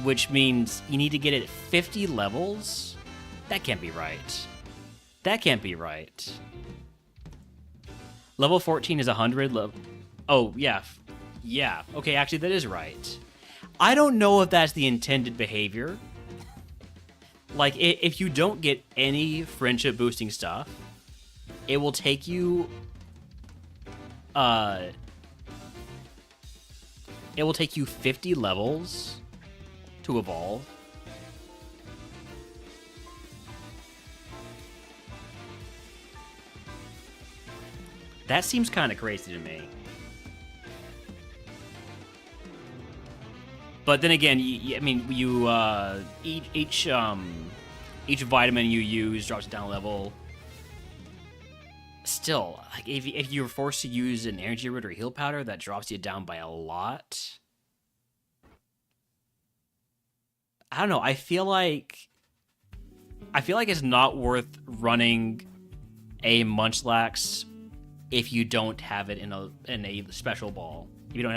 Which means you need to get it 50 levels? That can't be right. That can't be right. Level 14 is 100. Oh, yeah. Yeah. Okay, actually, that is right. I don't know if that's the intended behavior. Like, if you don't get any friendship boosting stuff, it will take you... it will take you 50 levels to evolve. That seems kind of crazy to me. But then again, I mean, each vitamin you use drops it down a level. Still, like if you're forced to use an energy root or heal powder, that drops you down by a lot. I don't know. I feel like it's not worth running a Munchlax if you don't have it in a special ball. If you don't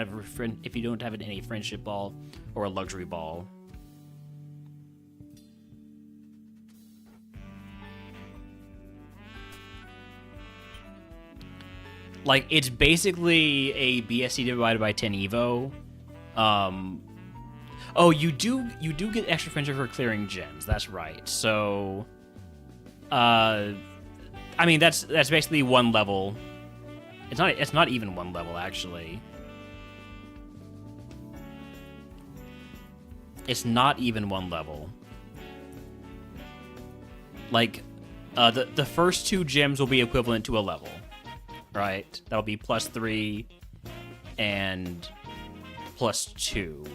have it in a friendship ball or a luxury ball. Like, it's basically a BSC divided by 10 Evo. Oh, you do get extra friendship for clearing gems. That's right. So, I mean, that's basically one level. It's not even one level, actually. It's not even one level. Like, the first 2 gems will be equivalent to a level, right? That'll be +3 and +2.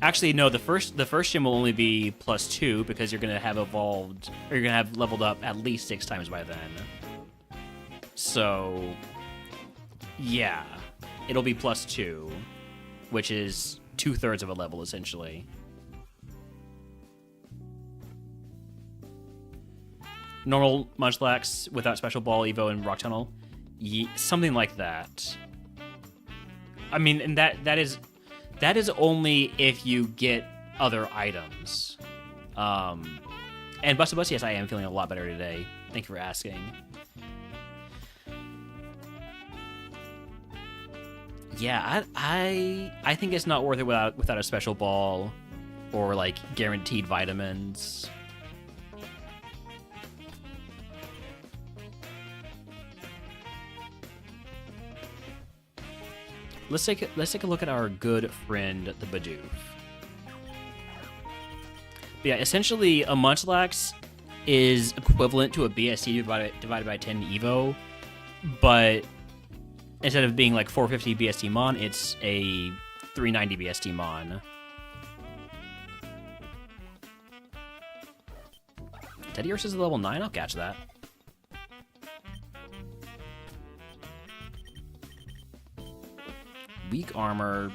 Actually, no. The first gem will only be +2 because you're gonna have evolved, or you're gonna have leveled up at least 6 times by then. So, yeah, it'll be +2, which is 2/3 of a level, essentially. Normal Munchlax without Special Ball, Evo, and Rock Tunnel. Something like that. I mean, and that is only if you get other items. And Busta Bus, yes, I am feeling a lot better today. Thank you for asking. Yeah, I think it's not worth it without a special ball or like guaranteed vitamins. Let's take a look at our good friend the Bidoof. But yeah, essentially a Munchlax is equivalent to a BST divided by 10 Evo, but instead of being like 450 BST Mon, it's a 390 BST Mon. Teddiurse is level 9? I'll catch that. Weak armor.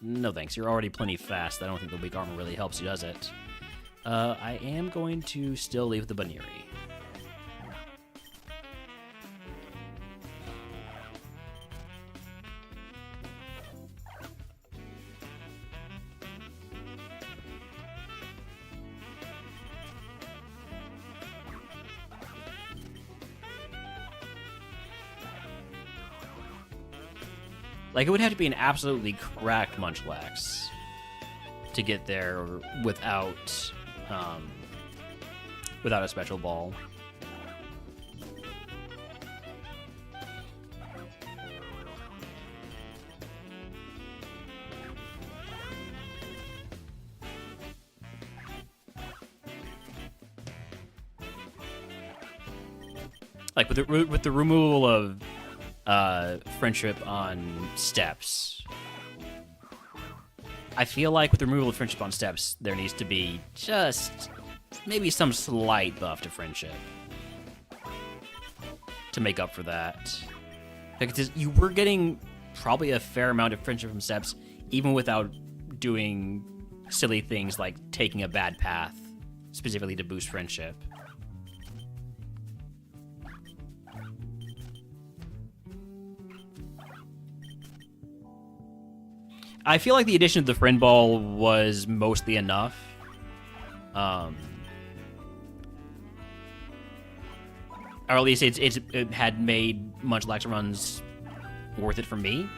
No thanks. You're already plenty fast. I don't think the weak armor really helps you, does it? I am going to still leave the Baniri. Like, it would have to be an absolutely cracked Munchlax to get there without a special ball. Like, with the removal of friendship on steps, I feel like with the removal of friendship on steps, there needs to be just maybe some slight buff to friendship to make up for that. Because you were getting probably a fair amount of friendship from steps, even without doing silly things like taking a bad path specifically to boost friendship. I feel like the addition of the friend ball was mostly enough. Or at least it had made Munchlax runs worth it for me.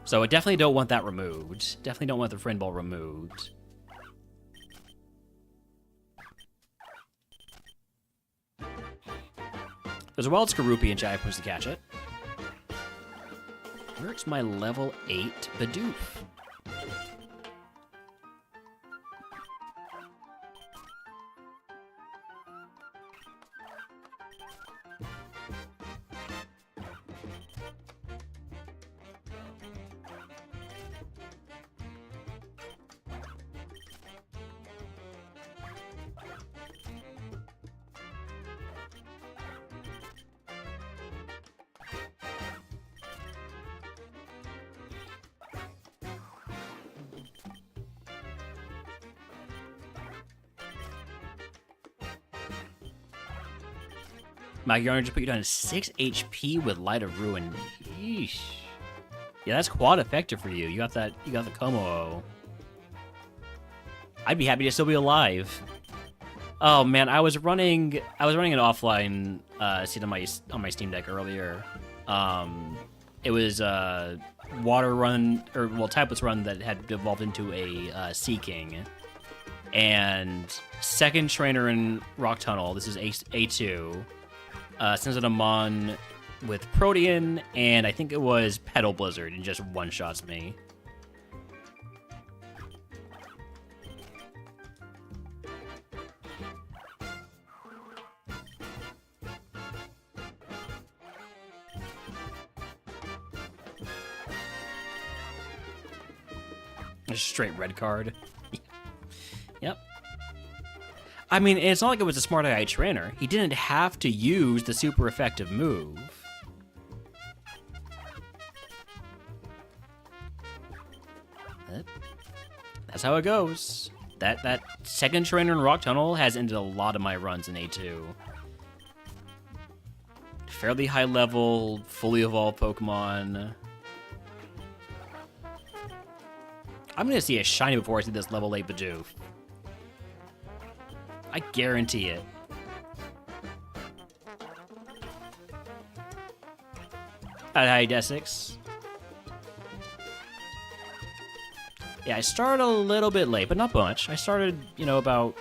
So I definitely don't want that removed. Definitely don't want the friend ball removed. There's a wild Skorupi in chat. I'm supposed to catch it. Where's my level 8 Bidoof? My Yarn just put you down to 6 HP with Light of Ruin. Yeesh. Yeah, that's quad effective for you. You got the Como. I'd be happy to still be alive. Oh man, I was running an offline seed on my Steam Deck earlier. It was water run, or well, Typeless run that had evolved into a Sea King. And second trainer in Rock Tunnel. This is A2. Sends it a Mon with Protean, and I think it was Petal Blizzard, and just one-shots me. Just straight red card. Yep. I mean, it's not like it was a smart AI trainer. He didn't have to use the super effective move. That's how it goes. That second trainer in Rock Tunnel has ended a lot of my runs in A2. Fairly high level, fully evolved Pokemon. I'm gonna see a shiny before I see this level 8 Bidoof. I guarantee it. Hi, Desix. Yeah, I started a little bit late, but not much. I started, you know, about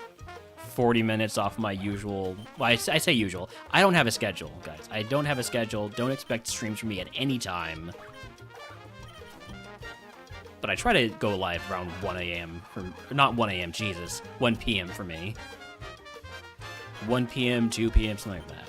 40 minutes off my usual... Well, I say usual. I don't have a schedule, guys. I don't have a schedule. Don't expect streams from me at any time. But I try to go live around 1 a.m. Not 1 a.m., Jesus. 1 p.m. for me. 1 p.m., 2 p.m., something like that.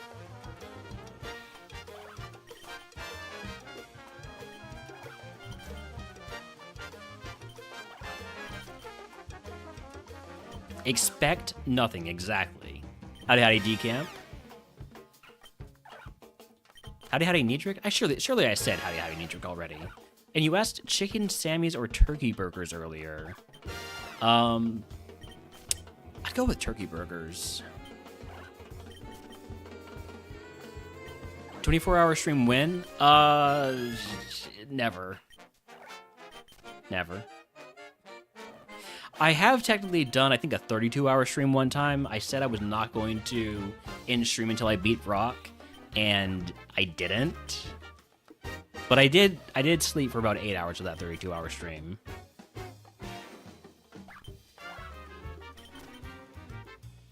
Expect nothing, exactly. Howdy howdy decamp. Howdy howdy Nidric? Surely I said howdy howdy Nidric already. And you asked chicken Sammys or turkey burgers earlier. I'd go with turkey burgers. 24-hour stream win? Never. Never. I have technically done, I think, a 32-hour stream one time. I said I was not going to end stream until I beat Brock, and I didn't. But I did sleep for about 8 hours of that 32-hour stream.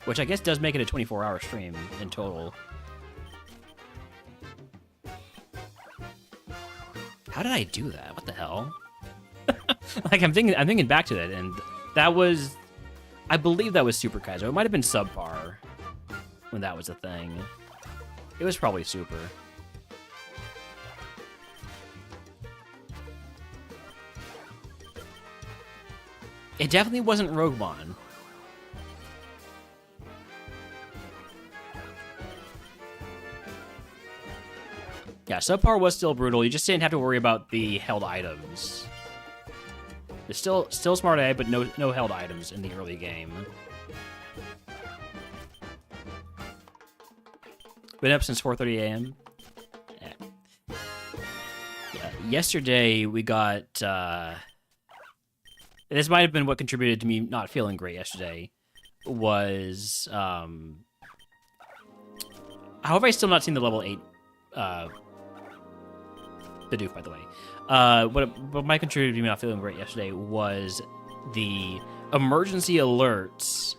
Which I guess does make it a 24-hour stream in total. How did I do that? What the hell? Like, I'm thinking back to that, and that was, I believe that was Super Kaizo. It might have been subpar when that was a thing. It was probably Super. It definitely wasn't RogueMon. Yeah, subpar was still brutal. You just didn't have to worry about the held items. There's still smart AI, but no held items in the early game. Been up since 4:30 a.m. Yeah, yesterday we got. This might have been what contributed to me not feeling great yesterday. Was how have I still not seen the level 8 Bidoof, by the way? What might contribute to me not feeling great yesterday was the emergency alerts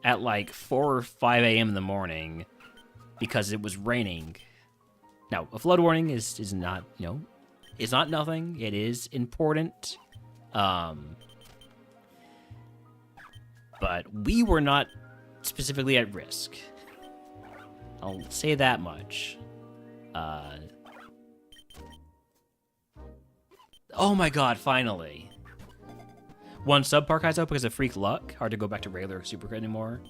at like 4 or 5 a.m. in the morning because it was raining. Now, a flood warning is not, you know, it's not nothing. It is important. But we were not specifically at risk. I'll say that much. Oh my god, finally. One subpar Kaizo because of freak luck. Hard to go back to regular super anymore.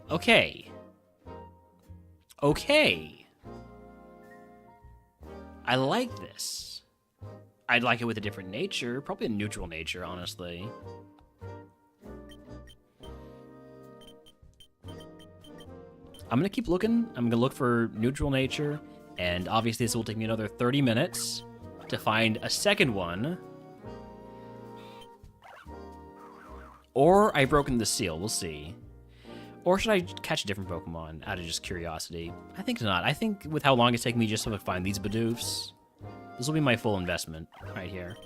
Okay. Okay. I like this. I'd like it with a different nature. Probably a neutral nature, honestly. I'm gonna keep looking. I'm gonna look for neutral nature. And obviously this will take me another 30 minutes to find a second one. Or I've broken the seal, we'll see. Or should I catch a different Pokemon out of just curiosity? I think not. I think with how long it's taken me just to find these Bidoofs, this will be my full investment right here.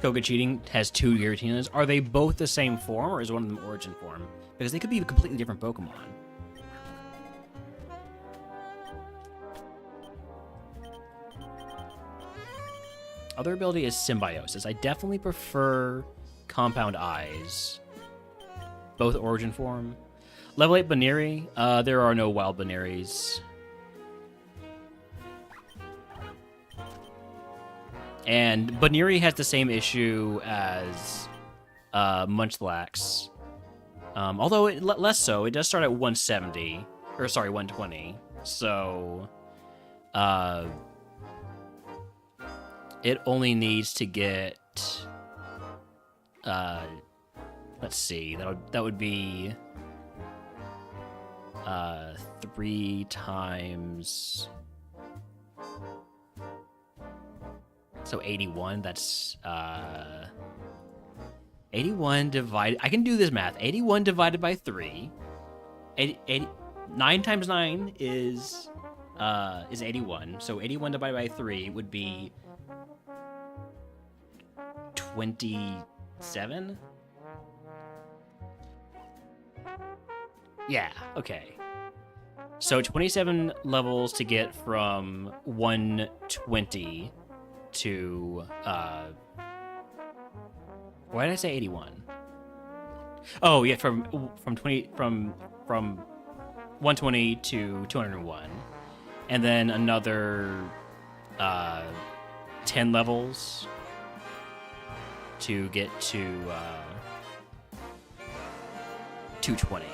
Koga Cheating has 2 Giratinas. Are they both the same form, or is one of them origin form? Because they could be completely different Pokemon. Other ability is Symbiosis. I definitely prefer Compound Eyes. Both origin form. Level 8 Baneri. There are no wild Baneris. And Baniri has the same issue as Munchlax. Although less so. It does start at 170. Or sorry, 120. So it only needs to get let's see. That would be 3 times, so 81. That's 81 divided. I can do this math. 81 divided by 3. 9 times 9 is 81. So 81 divided by 3 would be 27. Yeah. Okay. So 27 levels to get from 120 to why did I say 81? Oh yeah, from 120 to 201, and then another 10 levels to get to 220.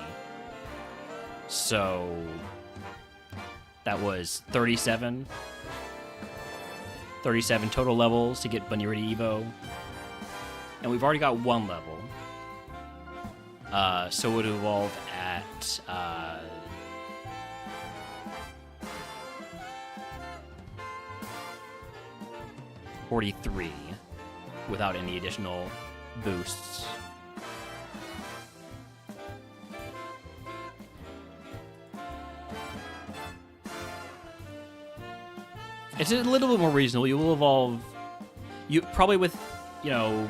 So that was 37 total levels to get Baniri Evo. And we've already got 1 level. So it would evolve at 43 without any additional boosts. It's a little bit more reasonable. You will evolve, you probably with, you know,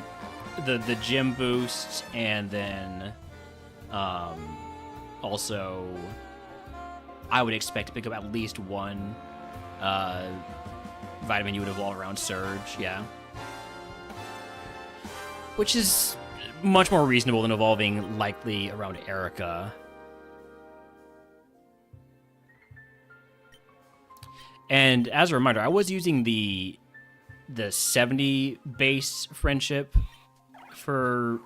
the gym boost, and then also I would expect to pick up at least 1 vitamin you would evolve around Surge, yeah. Which is much more reasonable than evolving likely around Erica. And as a reminder, I was using the 70 base friendship for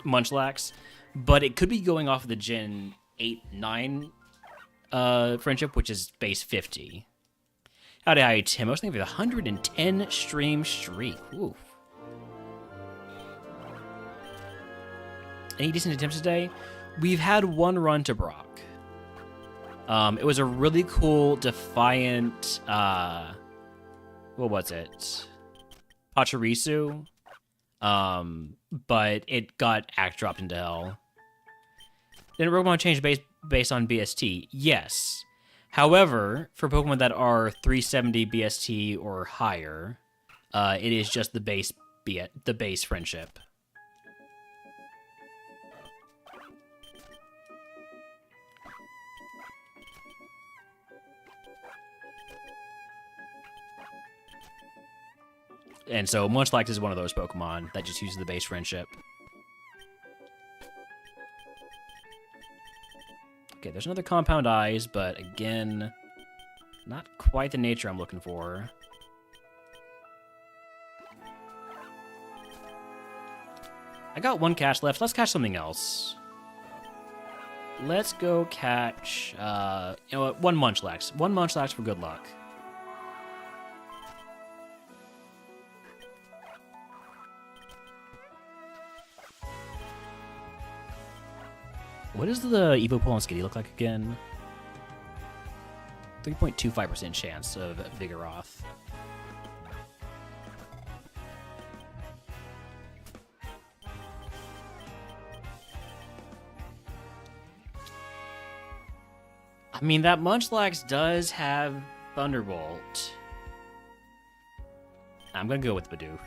Munchlax, but it could be going off of the Gen 8-9 friendship, which is base 50. Howdy, Tim. I was thinking of a 110 stream streak. Oof. Any decent attempts today? We've had 1 run to Brock. It was a really cool Defiant, what was it? Pachirisu. But it got act dropped into hell. Didn't RogueMon change based on BST? Yes. However, for Pokemon that are 370 BST or higher, it is just the base friendship. And so Munchlax is one of those Pokemon that just uses the base friendship. Okay, there's another Compound Eyes, but again, not quite the nature I'm looking for. I got 1 catch left. Let's catch something else. Let's go catch, you know what, 1 Munchlax. 1 Munchlax for good luck. What does the Evo Pull on Skitty look like again? 3.25% chance of Vigoroth. I mean, that Munchlax does have Thunderbolt. I'm gonna go with Bidoof.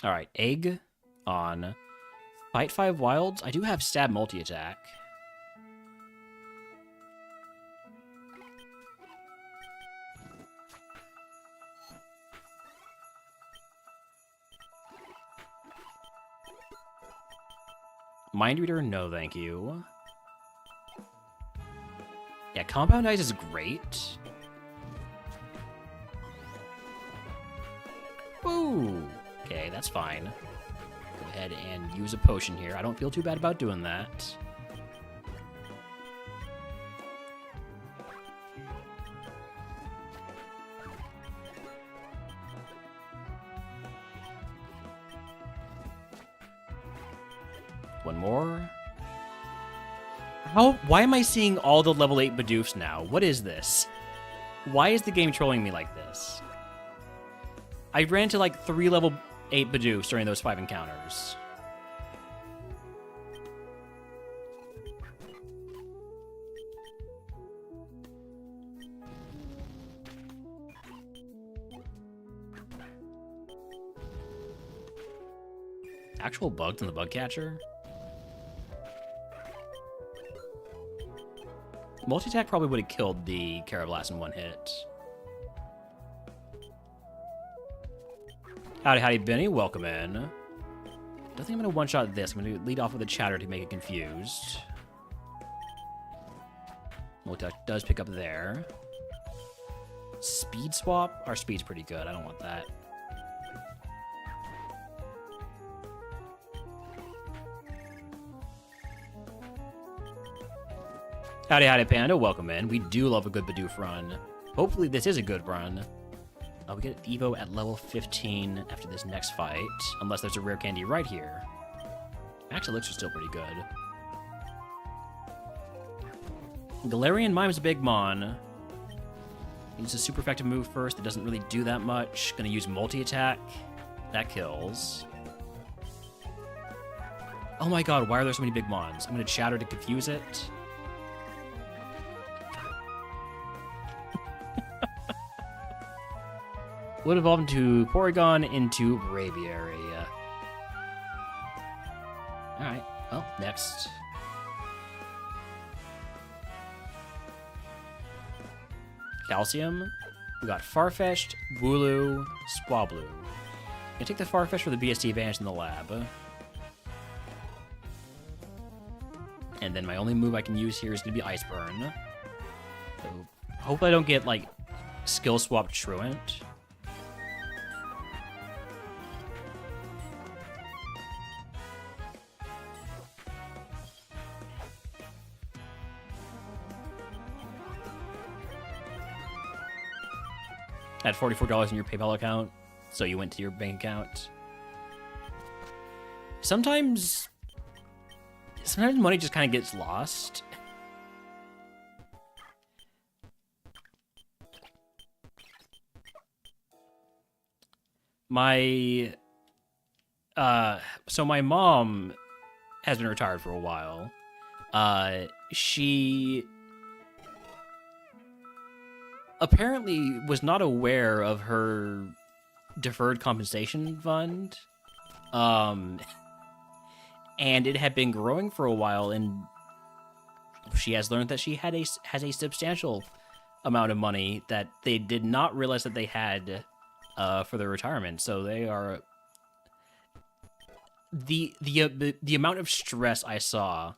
Alright, Egg on Fight 5 Wilds. I do have Stab Multi-Attack. Mind Reader, no thank you. Yeah, Compound Eyes is great. Woo! Okay, that's fine. Go ahead and use a potion here. I don't feel too bad about doing that. One more. Why am I seeing all the level 8 Bidoofs now? What is this? Why is the game trolling me like this? I ran to like 3 level 8 Bidoofs during those 5 encounters. Actual bugs in the bug catcher? Multi-attack probably would have killed the Carablast in one hit. Howdy, howdy, Benny. Welcome in. Don't think I'm going to one-shot this. I'm going to lead off with a chatter to make it confused. Multi-attack does pick up there. Speed swap? Our speed's pretty good. I don't want that. Howdy, howdy, Panda. Welcome in. We do love a good Bidoof run. Hopefully this is a good run. We get Evo at level 15 after this next fight, unless there's a rare candy right here. Max Elixir's still pretty good. Galarian Mime's a big mon. Use a super effective move first. It doesn't really do that much. Gonna use multi-attack. That kills. Oh my god, why are there so many big mons? I'm gonna chatter to confuse it. Would evolve into Porygon into Braviary. Alright, well, next. Calcium. We got Farfetch'd, Wooloo, Swablu. Gonna take the Farfetch'd for the BST advantage in the lab. And then my only move I can use here is gonna be Ice Burn. So, hopefully I don't get, like, skill swap Truant. Had $44 in your PayPal account, so you went to your bank account. Sometimes money just kind of gets lost. So my mom has been retired for a while. She apparently was not aware of her deferred compensation fund. And it had been growing for a while, and she has learned that she has a substantial amount of money that they did not realize that they had for their retirement. So they are the amount of stress I saw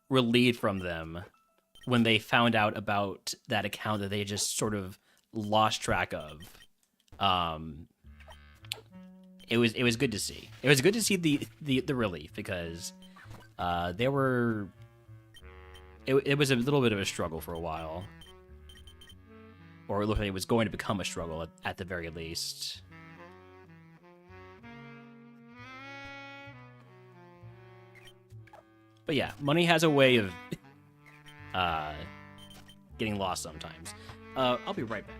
relieved from them when they found out about that account that they just sort of lost track of. It was good to see. It was good to see the relief, because it was a little bit of a struggle for a while. Or it looked like it was going to become a struggle at the very least. But yeah, money has a way of getting lost sometimes. I'll be right back.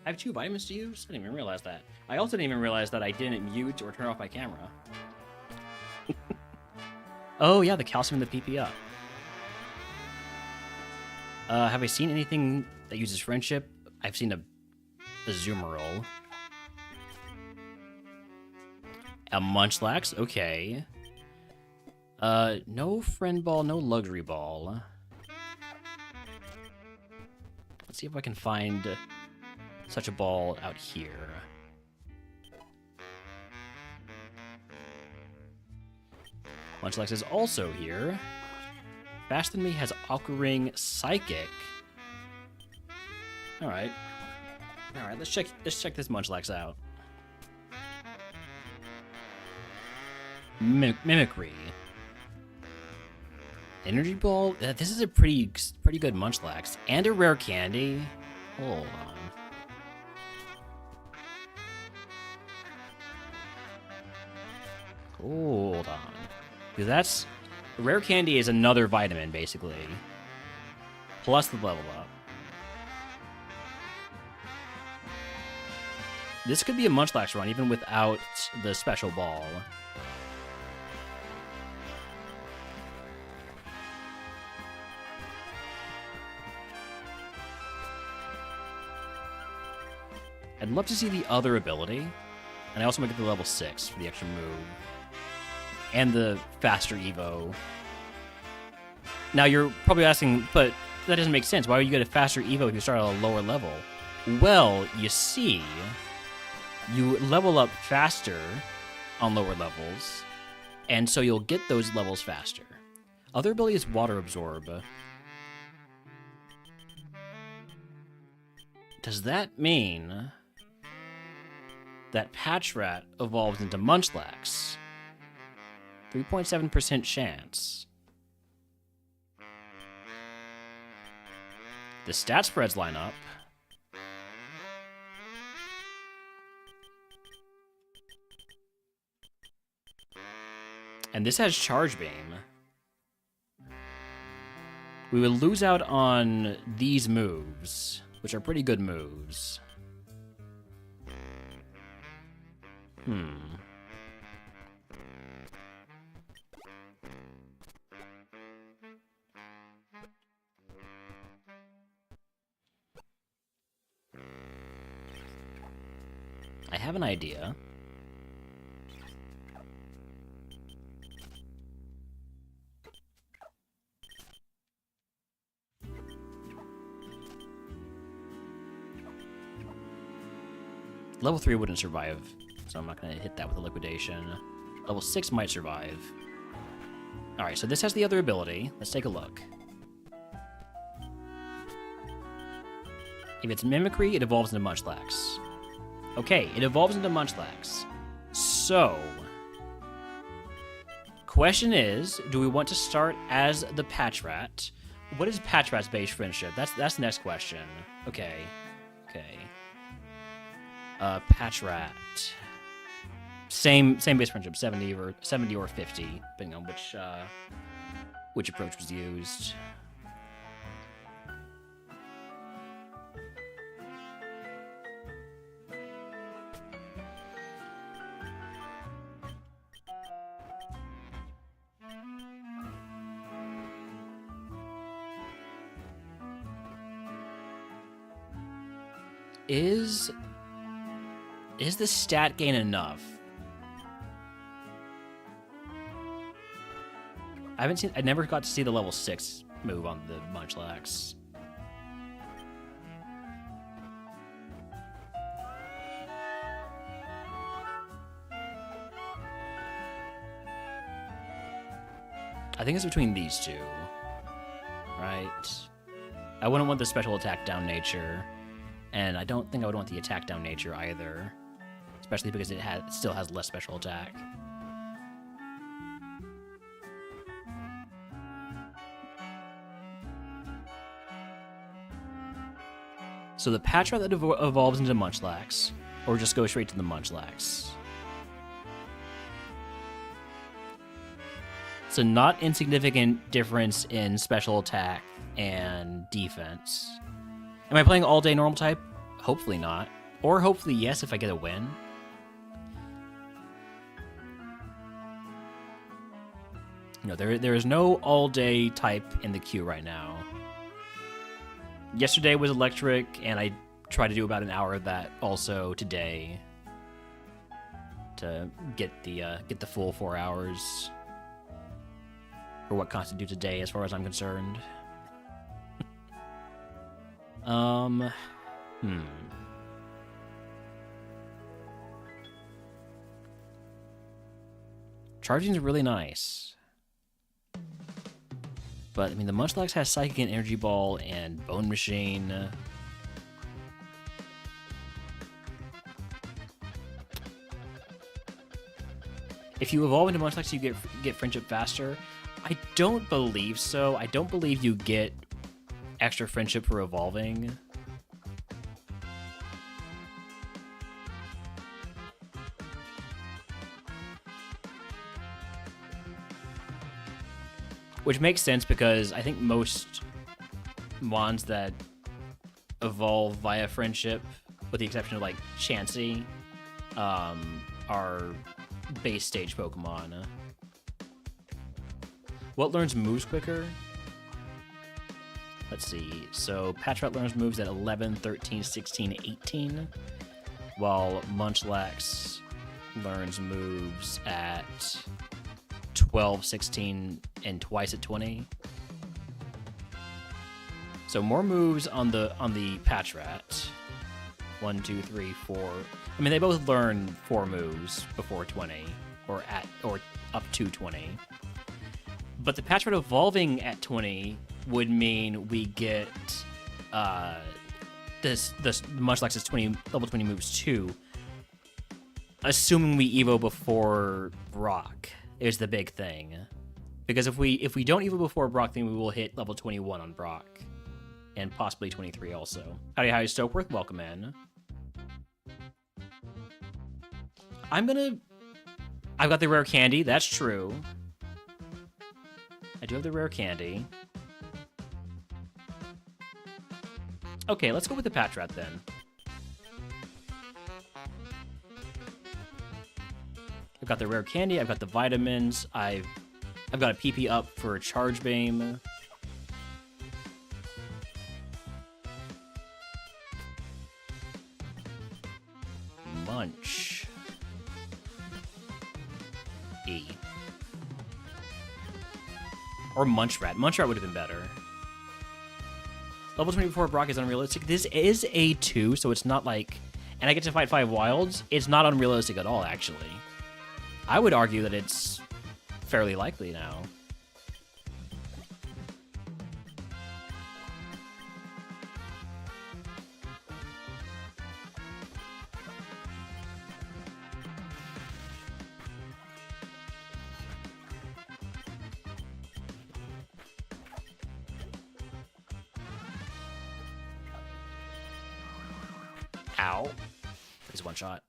I have 2 vitamins to use? I didn't even realize that. I also didn't even realize that I didn't mute or turn off my camera. Oh, yeah, the calcium and the PP up. Have I seen anything that uses friendship? I've seen a Zoomerol. A Munchlax, okay. No friend ball, no luxury ball. Let's see if I can find such a ball out here. Munchlax is also here. Faster Than Me has Aqua Ring, Psychic. Alright. Alright, let's check this Munchlax out. Mimicry. Energy Ball? This is a pretty good Munchlax. And a rare candy. Hold on. Hold on. Because that's... Rare candy is another vitamin, basically. Plus the level up. This could be a Munchlax run, even without the special ball. I'd love to see the other ability. And I also might get the level 6 for the extra move. And the faster Evo. Now you're probably asking, but that doesn't make sense. Why would you get a faster Evo if you start at a lower level? Well, you see, you level up faster on lower levels, and so you'll get those levels faster. Other ability is Water Absorb. Does that mean that Patchrat evolves into Munchlax? 3.7% chance. The stat spreads line up. And this has Charge Beam. We would lose out on these moves, which are pretty good moves. I have an idea. Level 3 wouldn't survive, so I'm not going to hit that with a liquidation. Level 6 might survive. Alright, so this has the other ability. Let's take a look. If it's Mimicry, it evolves into Munchlax. Okay, it evolves into Munchlax. So, question is, do we want to start as the Patchrat? What is Patchrat's base friendship? That's the next question. Okay. Patchrat. Same base friendship, 70 or 50, depending on which approach was used. Is the stat gain enough? I never got to see the level 6 move on the Munchlax. I think it's between these two. Right? I wouldn't want the special attack down nature. And I don't think I would want the attack down nature either. Especially because it still has less special attack. So the Patchrat that evolves into Munchlax, or just go straight to the Munchlax. It's a not insignificant difference in special attack and defense. Am I playing all day normal type? Hopefully not. Or hopefully yes if I get a win. You know, there is no all-day type in the queue right now. Yesterday was electric, and I tried to do about an hour of that also today to get the full 4 hours for what constitutes a day as far as I'm concerned. Charging's really nice. But, I mean, the Munchlax has Psychic and Energy Ball and Bone Machine. If you evolve into Munchlax, you get Friendship faster. I don't believe so. I don't believe you get extra Friendship for evolving. Which makes sense because I think most Mons that evolve via Friendship, with the exception of like Chansey, are base stage Pokemon. What learns moves quicker? Let's see. So Patrat learns moves at 11, 13, 16, 18, while Munchlax learns moves at 12, 16, and twice at 20. So more moves on the Patrat. 1, 2, 3, 4. I mean, they both learn 4 moves before 20, or up to 20. But the Patrat evolving at 20 would mean we get this Munchlax's level 20 moves too, assuming we evo before Brock is the big thing. Because if we don't evo before Brock, then we will hit level 21 on Brock. And possibly 23 also. Howdy, Stokeworth, welcome in. I've got the rare candy, that's true. I do have the rare candy. Okay, let's go with the Patrat then. I've got the rare candy, I've got the vitamins, I've got a PP up for a Charge Beam. Munch. E. Or Munchrat. Munchrat would have been better. Level 24 Brock is unrealistic. This is A2, so it's not like... And I get to fight 5 wilds. It's not unrealistic at all, actually. I would argue that it's fairly likely now. Ow. It's one shot.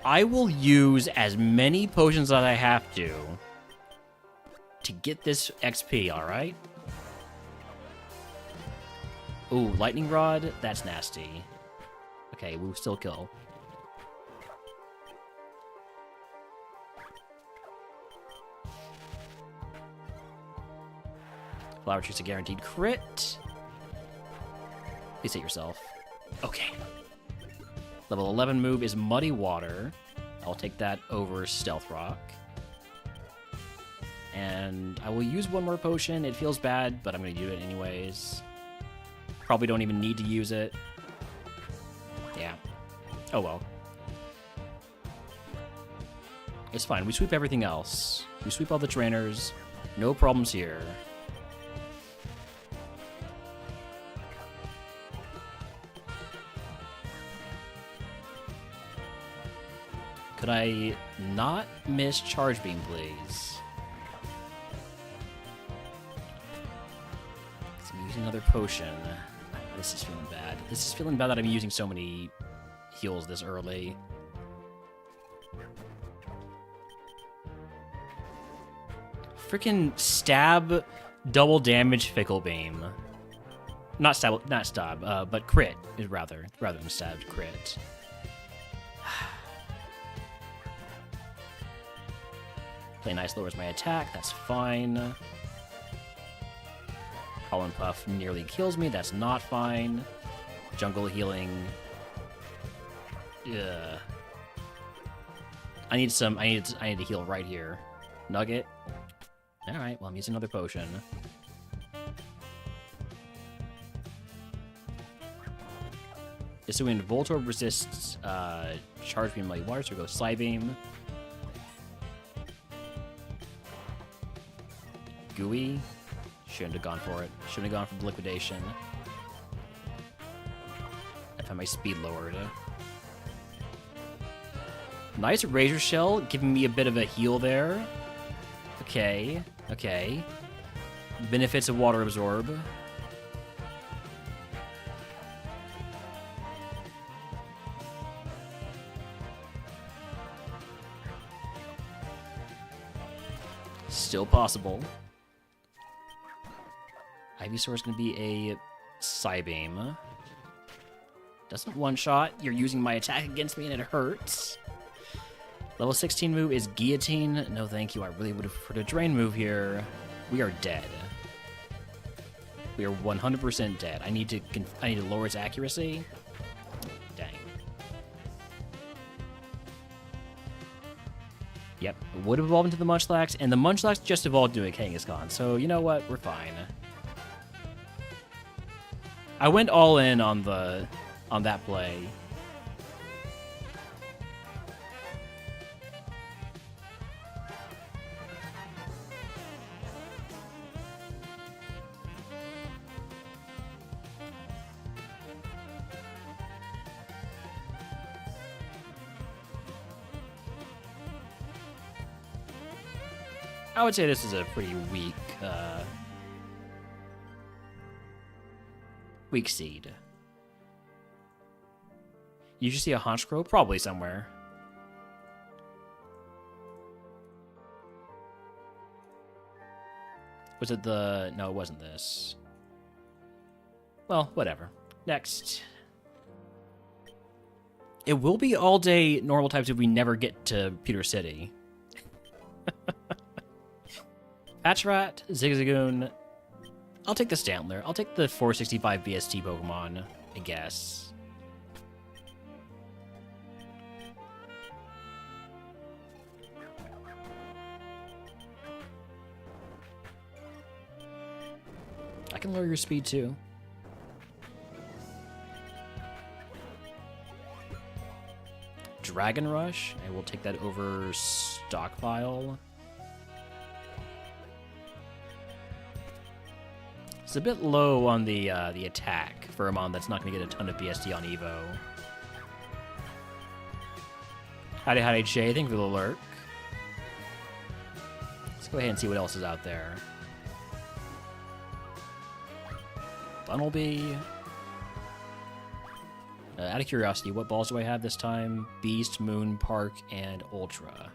I will use as many potions as I have to get this XP, alright? Ooh, Lightning Rod? That's nasty. Okay, we'll still kill. Flower Tree's a guaranteed crit. Please hit yourself. Okay. Level 11 move is Muddy Water. I'll take that over Stealth Rock. And I will use one more potion. It feels bad, but I'm going to do it anyways. Probably don't even need to use it. Yeah. Oh well. It's fine. We sweep everything else. We sweep all the trainers. No problems here. Could I not miss Charge Beam, please? I'm using another potion. This is feeling bad. This is feeling bad that I'm using so many heals this early. freaking stab, double damage, fickle beam. Not stab, but crit is rather than stabbed, crit. Play nice lowers my attack, that's fine. Holland Puff nearly kills me, that's not fine. Jungle healing. Yeah. I need to heal right here. Nugget. Alright, well I'm using another potion. Assuming Voltorb resists Charge Beam like water, so go Psybeam. Gooey. Shouldn't have gone for it. Shouldn't have gone for Liquidation. I found my speed lowered. Nice Razor Shell, giving me a bit of a heal there. Okay, okay. Benefits of Water Absorb. Still possible. Ivysaur is going to be a Psybeam. Doesn't one-shot. You're using my attack against me and it hurts. Level 16 move is Guillotine. No thank you. I really would have preferred a Drain move here. We are dead. We are 100% dead. I need to lower its accuracy. Dang. Yep, it would have evolved into the Munchlax, and the Munchlax just evolved into a Kangaskhan, so you know what? We're fine. I went all in on that play. I would say this is a pretty weak, weak seed. You should see a Honchkrow? Probably somewhere. Was it the... No, it wasn't this. Well, whatever. Next. It will be all day normal types if we never get to Pewter City. Patchrat, Zigzagoon. I'll take the Stantler. I'll take the 465 BST Pokemon, I guess. I can lower your speed too. Dragon Rush. I will take that over Stockpile. It's a bit low on the attack for a mon that's not going to get a ton of BST on Evo. Howdy Jay, thank you for the lurk. Let's go ahead and see what else is out there. Bunnelby. Out of curiosity, what balls do I have this time? Beast, Moon, Park, and Ultra.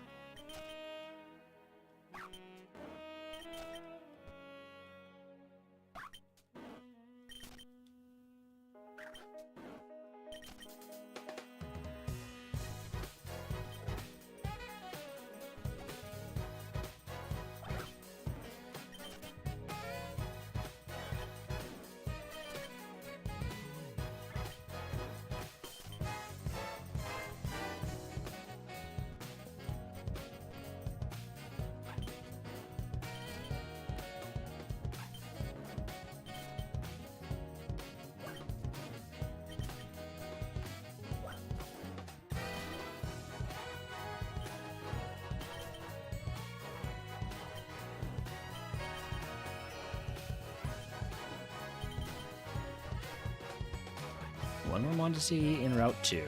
One more mon to see in Route 2.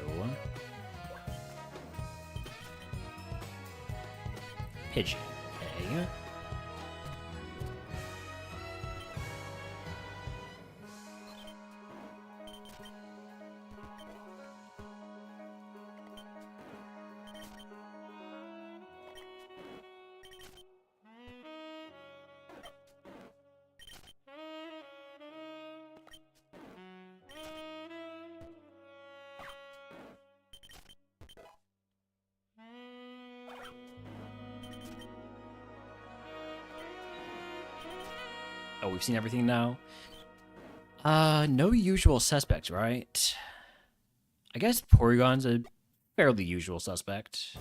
Pigeon. Okay. Oh, we've seen everything now? No usual suspects, right? I guess Porygon's a fairly usual suspect.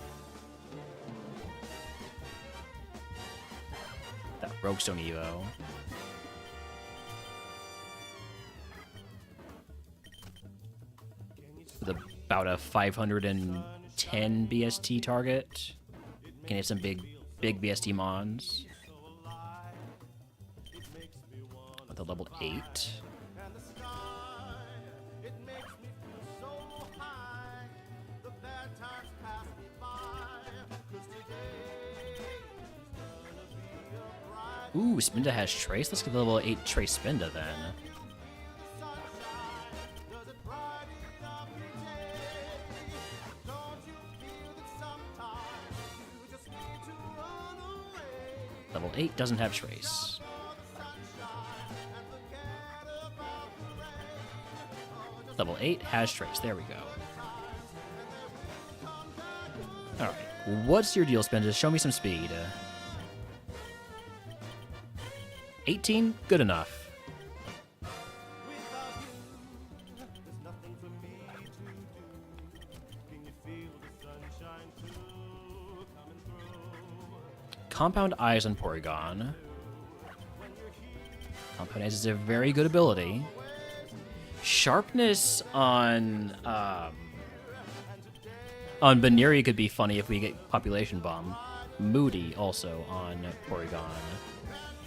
That Roguestone Evo. With about a 510 BST target. Can hit some big BST mons. With a level 8. Ooh, Spinda has Trace. Let's get the level 8 Trace Spinda then. Level 8 doesn't have Trace. Level 8 has Trace. There we go. Alright. What's your deal, Spinda? Show me some speed. 18? Good enough. Compound Eyes on Porygon. Compound Eyes is a very good ability. Sharpness on Baneri could be funny if we get Population Bomb. Moody also on Porygon.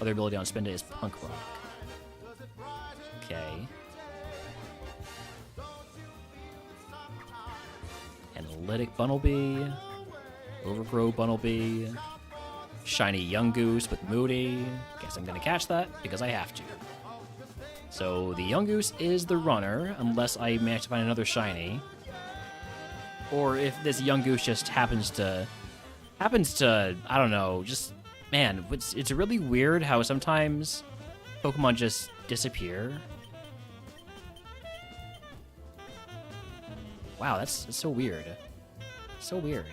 Other ability on Spinda is Punk Rock. Okay. Analytic Bunnelby. Overgrow Bunnelby. Shiny Young Goose with Moody. Guess I'm gonna catch that because I have to. So the Young Goose is the runner, unless I manage to find another shiny. Or if this Young Goose just happens to, I don't know, just, man, it's really weird how sometimes Pokemon just disappear. Wow, that's so weird. So weird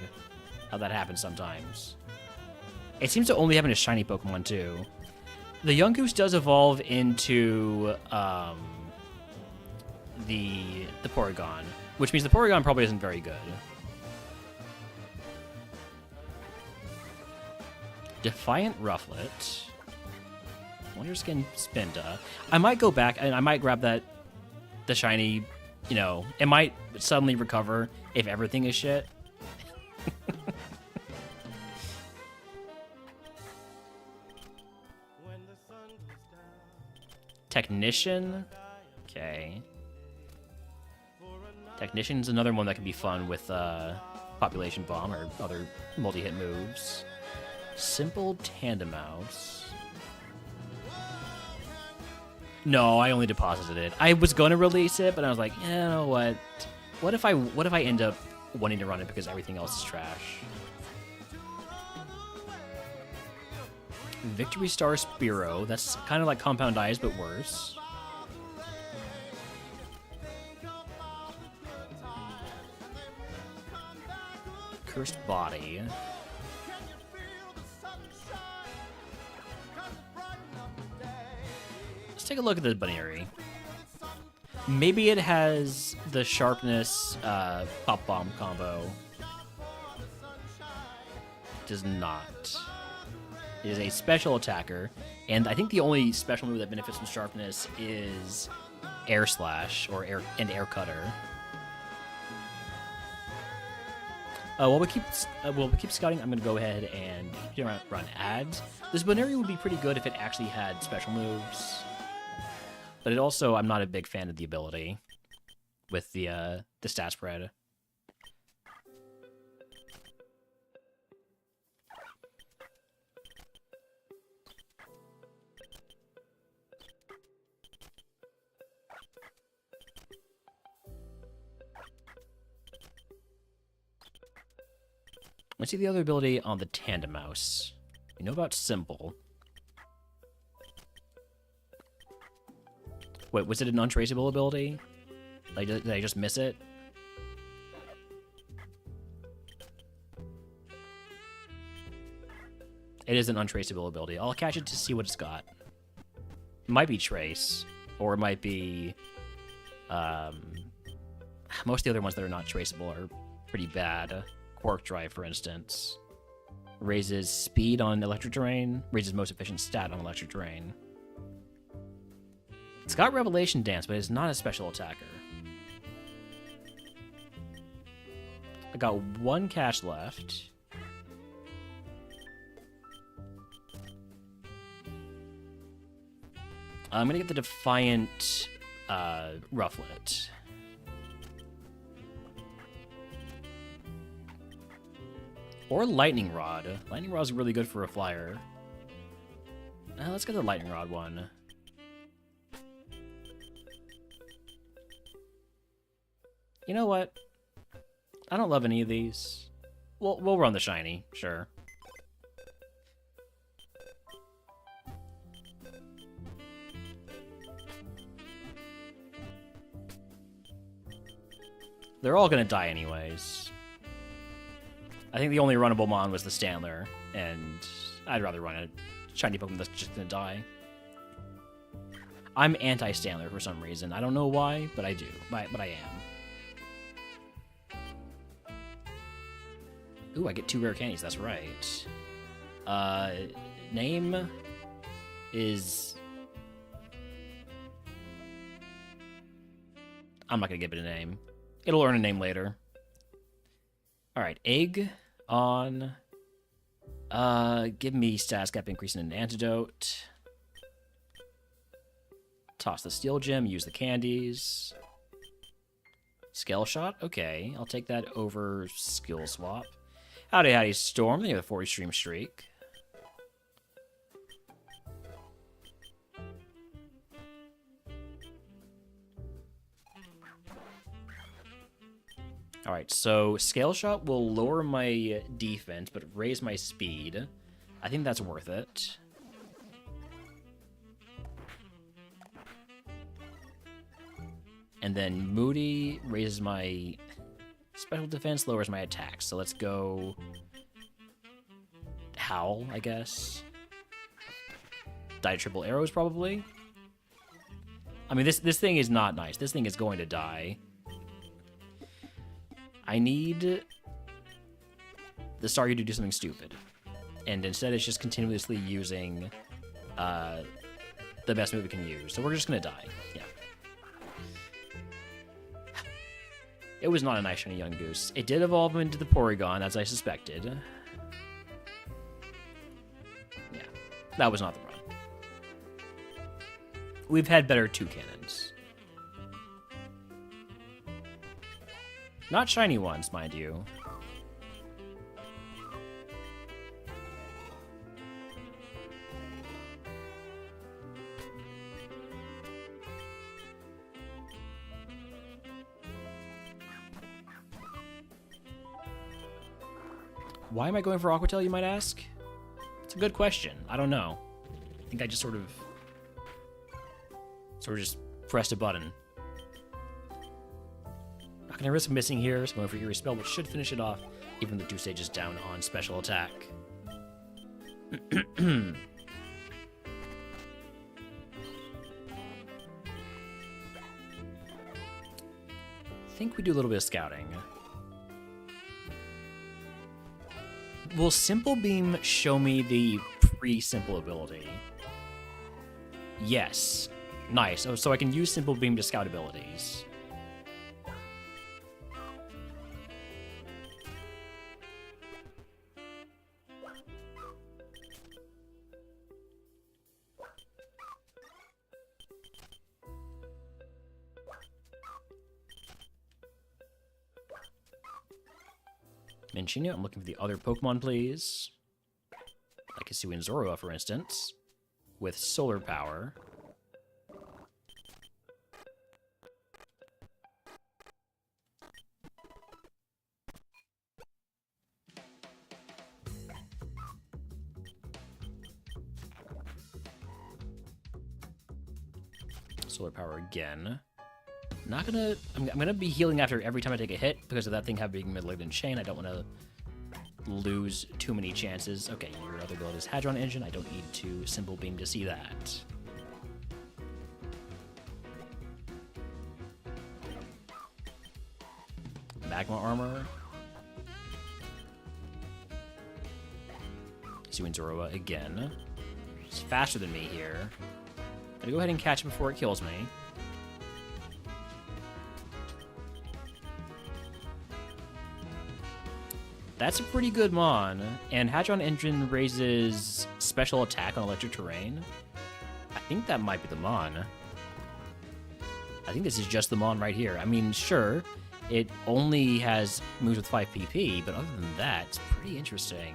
how that happens sometimes. It seems to only happen to shiny Pokemon too. The Young Goose does evolve into the Porygon, which means the Porygon probably isn't very good. Defiant Rufflet. Wonder Skin Spinda. I might go back and I might grab the shiny, you know, it might suddenly recover if everything is shit. Technician. Okay. Technician's another one that can be fun with Population Bomb or other multi-hit moves. Simple Tandemouse. No, I only deposited it. I was going to release it, but I was like, you know what? What if I end up wanting to run it because everything else is trash? Victory Star Spearow. That's kind of like Compound Eyes, but worse. Cursed Body. Let's take a look at the Baneri. Maybe it has the Sharpness Pop Bomb combo. Does not. It is a special attacker, and I think the only special move that benefits from Sharpness is Air Slash or Air Cutter. While we keep scouting, I'm gonna go ahead and run ads. This Baneri would be pretty good if it actually had special moves, but it also I'm not a big fan of the ability with the stat spread. Let's see the other ability on the Tandemouse. We know about Simple. Wait, was it an untraceable ability? Did I just miss it? It is an untraceable ability. I'll catch it to see what it's got. might be Trace, or it might be... most of the other ones that are not traceable are pretty bad. Quark Drive, for instance. Raises speed on electric terrain, raises most efficient stat on electric terrain. It's got Revelation Dance, but it's not a special attacker. I got 1 cash left. I'm gonna get the Defiant Rufflet. Or Lightning Rod. Lightning Rod's really good for a flyer. Let's get the Lightning Rod one. You know what? I don't love any of these. We'll run the shiny, sure. They're all gonna die anyways. I think the only runnable mon was the Standler, and I'd rather run a shiny Pokemon that's just gonna die. I'm anti-Standler for some reason. I don't know why, but I do. But I am. Ooh, I get 2 rare candies, that's right. Name is... I'm not gonna give it a name. It'll earn a name later. Alright, egg on... give me status cap increase in an antidote. Toss the steel gem, use the candies. Scale shot? Okay, I'll take that over skill swap. Howdy Storm, then you have a 40 stream streak. Alright, so Scale Shot will lower my defense, but raise my speed. I think that's worth it. And then Moody raises my special defense, lowers my attack. So let's go... Howl, I guess. Die triple arrows, probably. I mean, this thing is not nice. This thing is going to die. I need the Staryu to do something stupid. And instead it's just continuously using the best move it can use. So we're just going to die. Yeah. It was not a nice shiny young goose. It did evolve into the Porygon, as I suspected. Yeah. That was not the run. We've had better Toucannons. Not shiny ones, mind you. Why am I going for Aqua Tail, you might ask? It's a good question. I don't know. I think I just sort of just pressed a button. Not gonna risk missing here, so I'm going for Eerie Spell, which should finish it off, even with 2 stages down on special attack. I think we do a little bit of scouting. Will Simple Beam show me the pre-simple ability? Yes. Nice. Oh, so I can use Simple Beam to scout abilities. Minchino, I'm looking for the other Pokemon, please. Like Hisui and Zorua, for instance, with solar power. Solar power again. Not gonna... I'm gonna be healing after every time I take a hit because of that thing having Malignant Chain. I don't want to lose too many chances. Okay, your other build is Hadron Engine. I don't need to Simple Beam to see that. magma armor. He's doing Zorua again. He's faster than me here. Gotta go ahead and catch him before it kills me. That's a pretty good Mon. And Hadron Engine raises special attack on electric terrain. I think that might be the Mon. I think this is just the Mon right here. I mean, sure, it only has moves with 5 PP, but other than that, it's pretty interesting.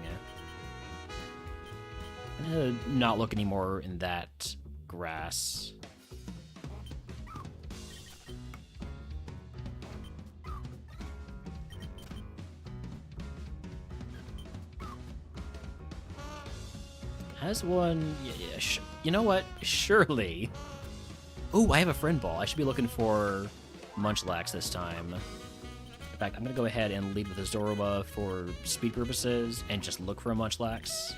I'm gonna not look anymore in that grass. Has one... Yeah, you know what? Surely. Oh, I have a friend ball. I should be looking for Munchlax this time. In fact, I'm going to go ahead and lead with a Zorua for speed purposes and just look for a Munchlax.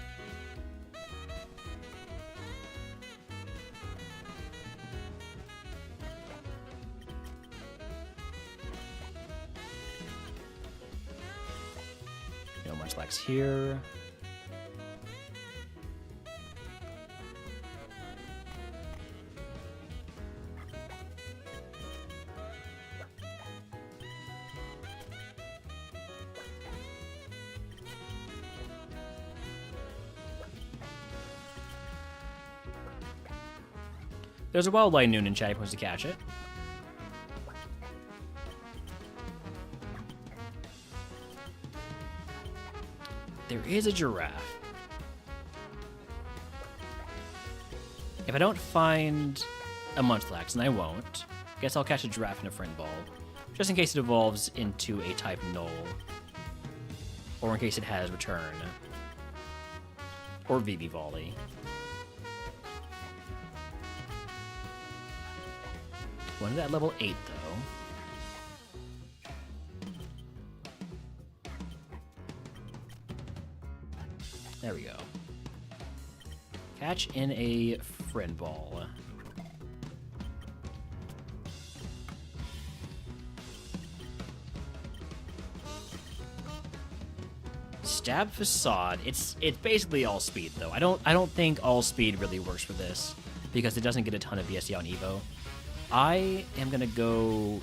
No Munchlax here. There's a Wildlife Noon in chat if he wants to catch it. There is a giraffe. If I don't find a Munchlax, and I won't, guess I'll catch a giraffe in a friend ball. Just in case it evolves into a type null. Or in case it has return. Or VV Volley. One at level 8, though. There we go. Catch in a friend ball. Stab Facade. It's basically all speed, though. I don't think all speed really works for this because it doesn't get a ton of BSD on Evo. I am gonna go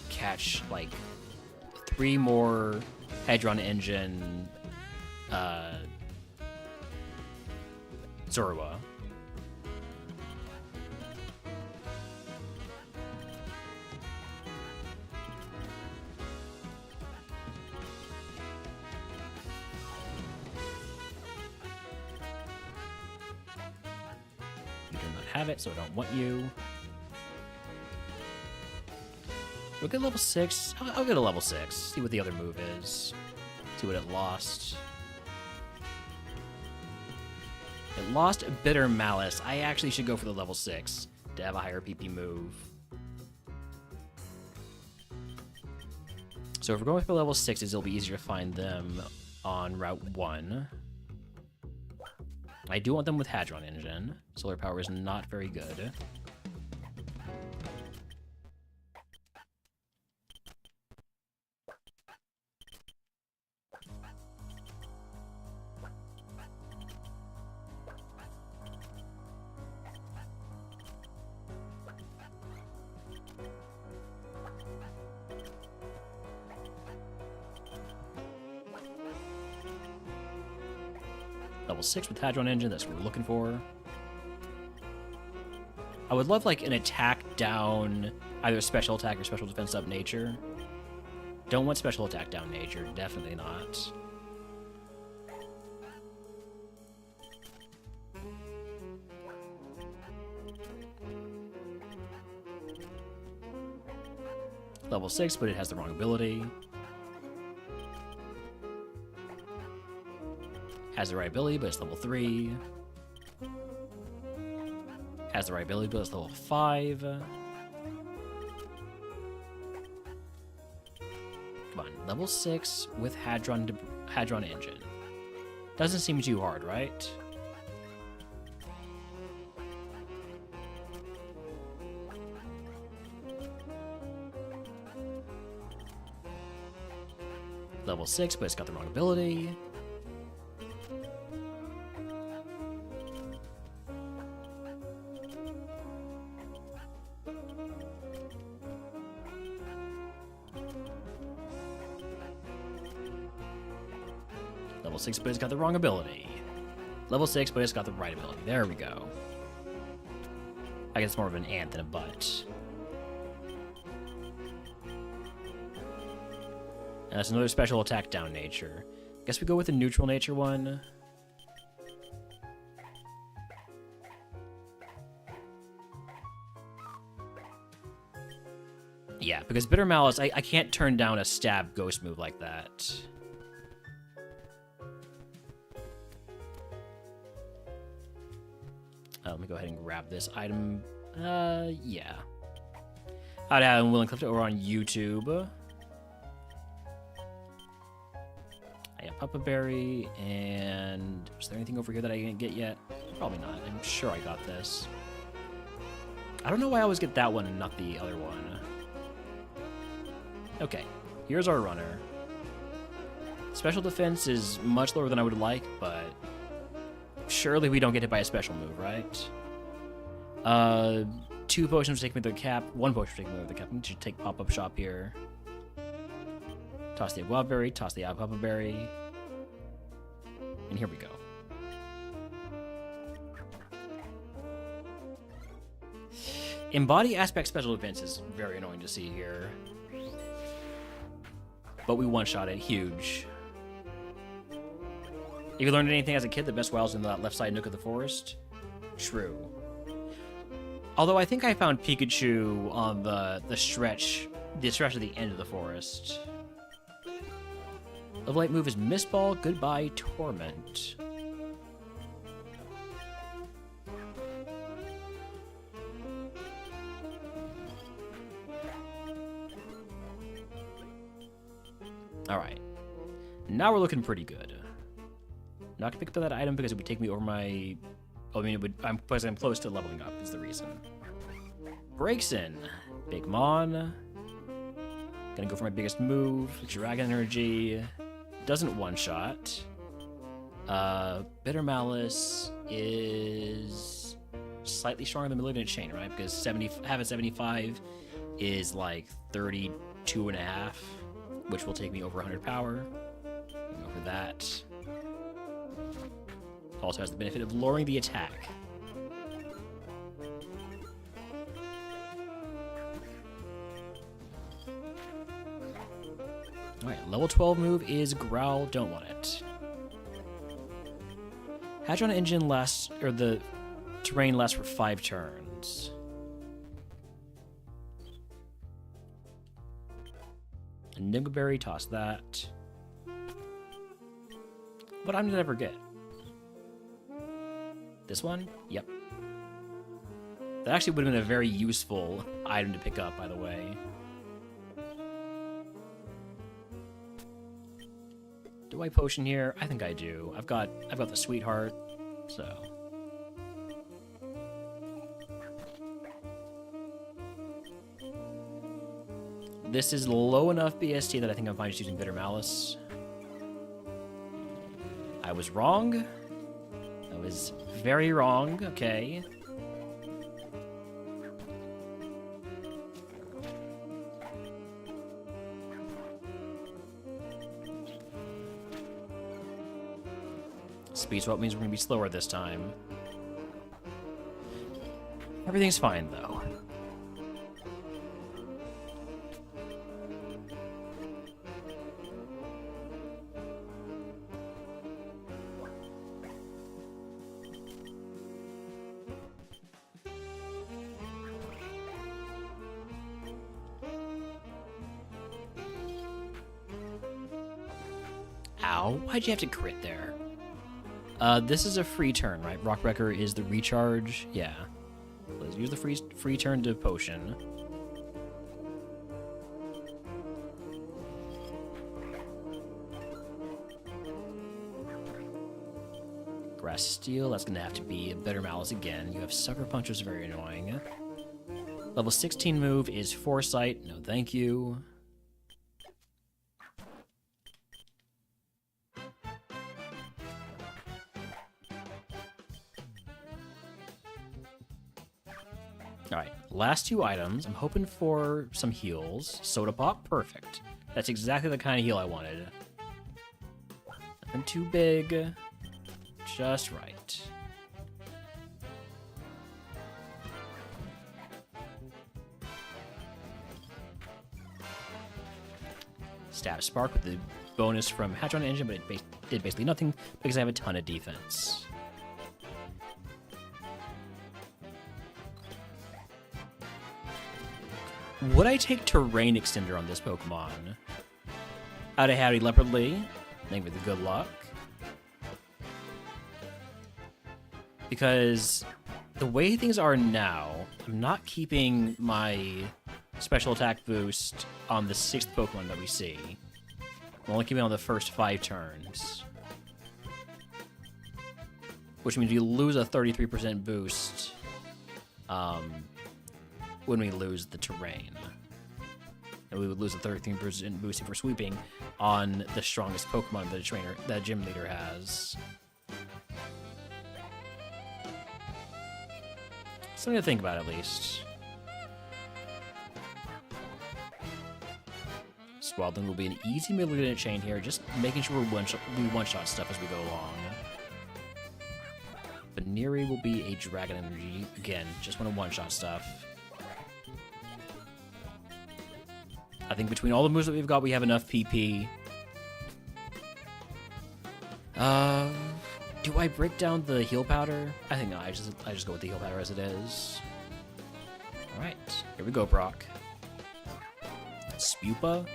catch like 3 more Hadron Engine Zorua. Have it, so I don't want you. We'll get level 6. I'll get a level 6. See what the other move is. See what it lost. It lost Bitter Malice. I actually should go for the level 6 to have a higher PP move. So if we're going for level 6s, it'll be easier to find them on Route 1. I do want them with Hadron Engine. Solar Power is not very good. Level 6 with Hadron Engine, that's what we're looking for. I would love like an attack down, either special attack or special defense up nature. Don't want special attack down nature, definitely not. Level 6, but it has the wrong ability. Has the right ability, but it's level 3. Has the right ability, but it's level 5. Come on, level 6 with Hadron Engine. Doesn't seem too hard, right? Level 6, but it's got the wrong ability. Level 6, but it's got the wrong ability. Level 6, but it's got the right ability. There we go. I guess it's more of an ant than a butt. And that's another special attack down nature. Guess we go with the neutral nature one. Yeah, because Bitter Malice, I can't turn down a stab ghost move like that. Let me go ahead and grab this item. Yeah. I'd have Will and Cliff over on YouTube. I have Papa Berry, and is there anything over here that I didn't get yet? Probably not. I'm sure I got this. I don't know why I always get that one and not the other one. Okay, here's our runner. Special defense is much lower than I would like, but surely we don't get hit by a special move, right? 2 potions take me to the cap. 1 potion take me to the cap. I should take pop-up shop here. Toss the Guava Berry, toss the Papa Berry. And here we go. Embody aspect special defense is very annoying to see here. But we one-shot it. Huge. If you learned anything as a kid, the best wild's in that left side nook of the forest. True. Although I think I found Pikachu on the stretch at the end of the forest. Level 8 move is Mist Ball. Goodbye, Torment. Alright. Now we're looking pretty good. Not gonna pick up that item because it would take me over my... Oh, I mean, because I'm close to leveling up is the reason. Breaks in. Big Mon. Gonna go for my biggest move. Dragon Energy. Doesn't one-shot. Bitter Malice is slightly stronger than Malignant Chain, right? Because having 75 is like 32.5, which will take me over 100 power. Go for that. Also has the benefit of lowering the attack. Alright, level 12 move is Growl, don't want it. Hadron Engine lasts, or the terrain lasts for 5 turns. Nimgaberry, toss that. What item did I ever get? This one? Yep. That actually would have been a very useful item to pick up, by the way. Do I potion here? I think I do. I've got the Sweetheart, so. This is low enough BST that I think I'm fine just using Bitter Malice. I was wrong. I was very wrong, okay. Speed swap means we're gonna be slower this time. Everything's fine, though. Ow, why'd you have to crit there? This is a free turn, right? Rockbreaker is the recharge. Yeah. Let's use the free turn to potion. Grass Steel, that's gonna have to be a Bitter Malice again. You have Sucker Punch, which is very annoying. Level 16 move is Foresight. No, thank you. Last 2 items. I'm hoping for some heals. Soda pop, perfect. That's exactly the kind of heal I wanted. Nothing too big, just right. Stab Spark with the bonus from Hatch on Engine, but it did basically nothing because I have a ton of defense. Would I take Terrain Extender on this Pokemon? Howdy howdy, Leopardly. Thank you for the good luck. Because the way things are now, I'm not keeping my special attack boost on the 6th Pokemon that we see. I'm only keeping it on the first 5 turns. Which means we lose a 33% boost when we lose the terrain. And we would lose a 13% boost if we're sweeping on the strongest Pokemon that the gym leader has. Something to think about, at least. Swaddling will be an easy middle unit chain here, just making sure we one-shot stuff as we go along. Baneri will be a Dragon Energy. Again, just want to one-shot stuff. I think between all the moves that we've got, we have enough PP. Do I break down the heal powder? I think no, I just go with the heal powder as it is. Alright, here we go, Brock. Spupa.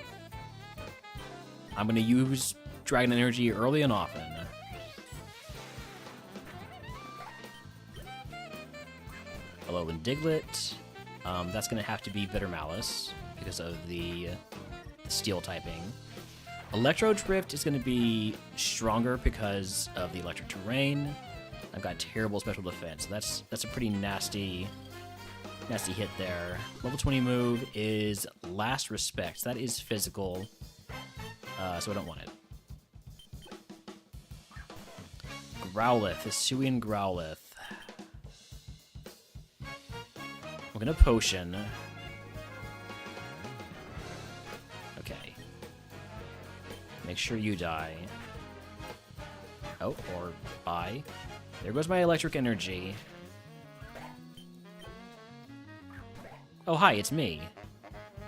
I'm gonna use Dragon Energy early and often. Hello, and Diglett. That's gonna have to be Bitter Malice because of the steel typing. Electro Drift is going to be stronger because of the electric terrain. I've got terrible special defense, so that's a pretty nasty hit there. Level 20 move is Last Respect. That is physical, so I don't want it. Growlithe, Hisuian Growlithe. We're going to Potion. Okay. Make sure you die. Oh, or bye. There goes my electric energy. Oh, hi, it's me.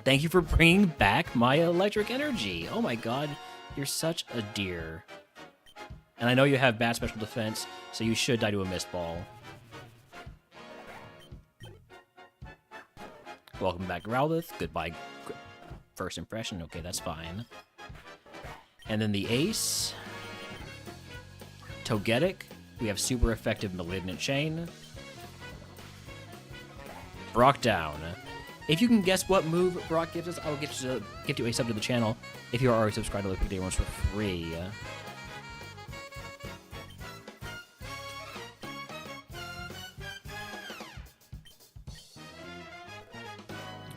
Thank you for bringing back my electric energy. Oh my god, you're such a dear. And I know you have bad special defense, so you should die to a mist ball. Welcome back, Growlithe. Goodbye. First impression. Okay, that's fine. And then the Ace. Togetic. We have super effective Malignant Chain. Brock down. If you can guess what move Brock gives us, I'll get you a sub to the channel if you are already subscribed to Liquid Day Runs for free.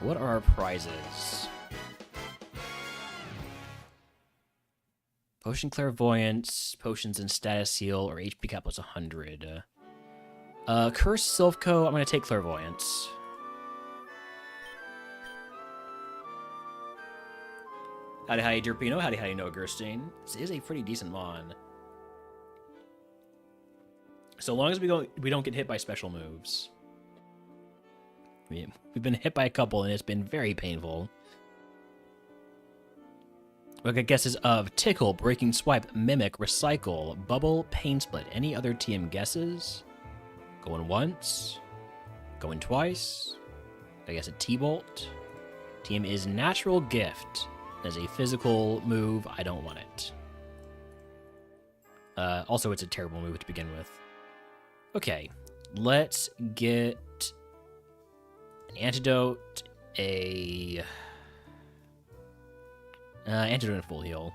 What are our prizes? Potion Clairvoyance, Potions in Status Heal, or HP cap plus 100. Curse Silphco, I'm going to take Clairvoyance. Howdy howdy Derpino, howdy howdy Noah Gerstein. This is a pretty decent mon. So long as we don't get hit by special moves. We've been hit by a couple and it's been very painful. We got guesses of Tickle, Breaking Swipe, Mimic, Recycle, Bubble, Pain Split. Any other TM guesses? Going once. Going twice. I guess a T-Bolt. TM is Natural Gift. As a physical move, I don't want it. Also, it's a terrible move to begin with. Okay, let's get an Antidote, Antidote and Full Heal.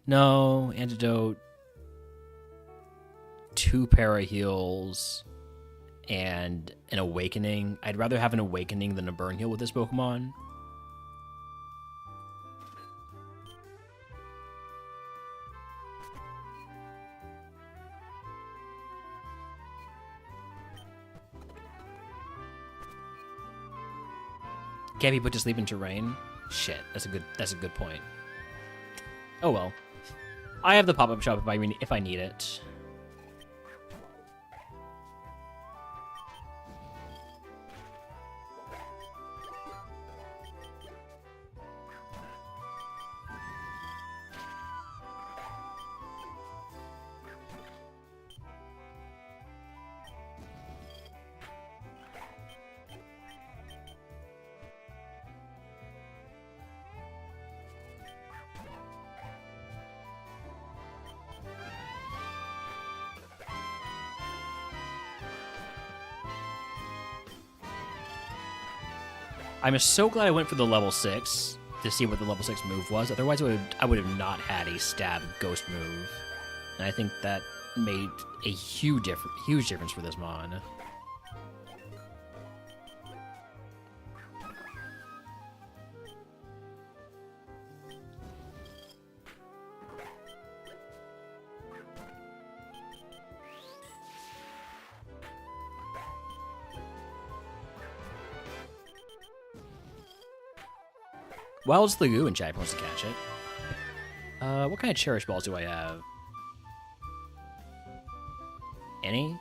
No, Antidote, 2 Para Heals, and an Awakening. I'd rather have an Awakening than a Burn Heal with this Pokemon. Can't be put to sleep in terrain? Shit, that's a good point. Oh well. I have the pop-up shop if I need it. I'm so glad I went for the level 6 to see what the level 6 move was. Otherwise, I would have not had a stab ghost move. And I think that made a huge difference for this mon. Wild's the goo in chat wants to catch it. What kind of cherish balls do I have? Any?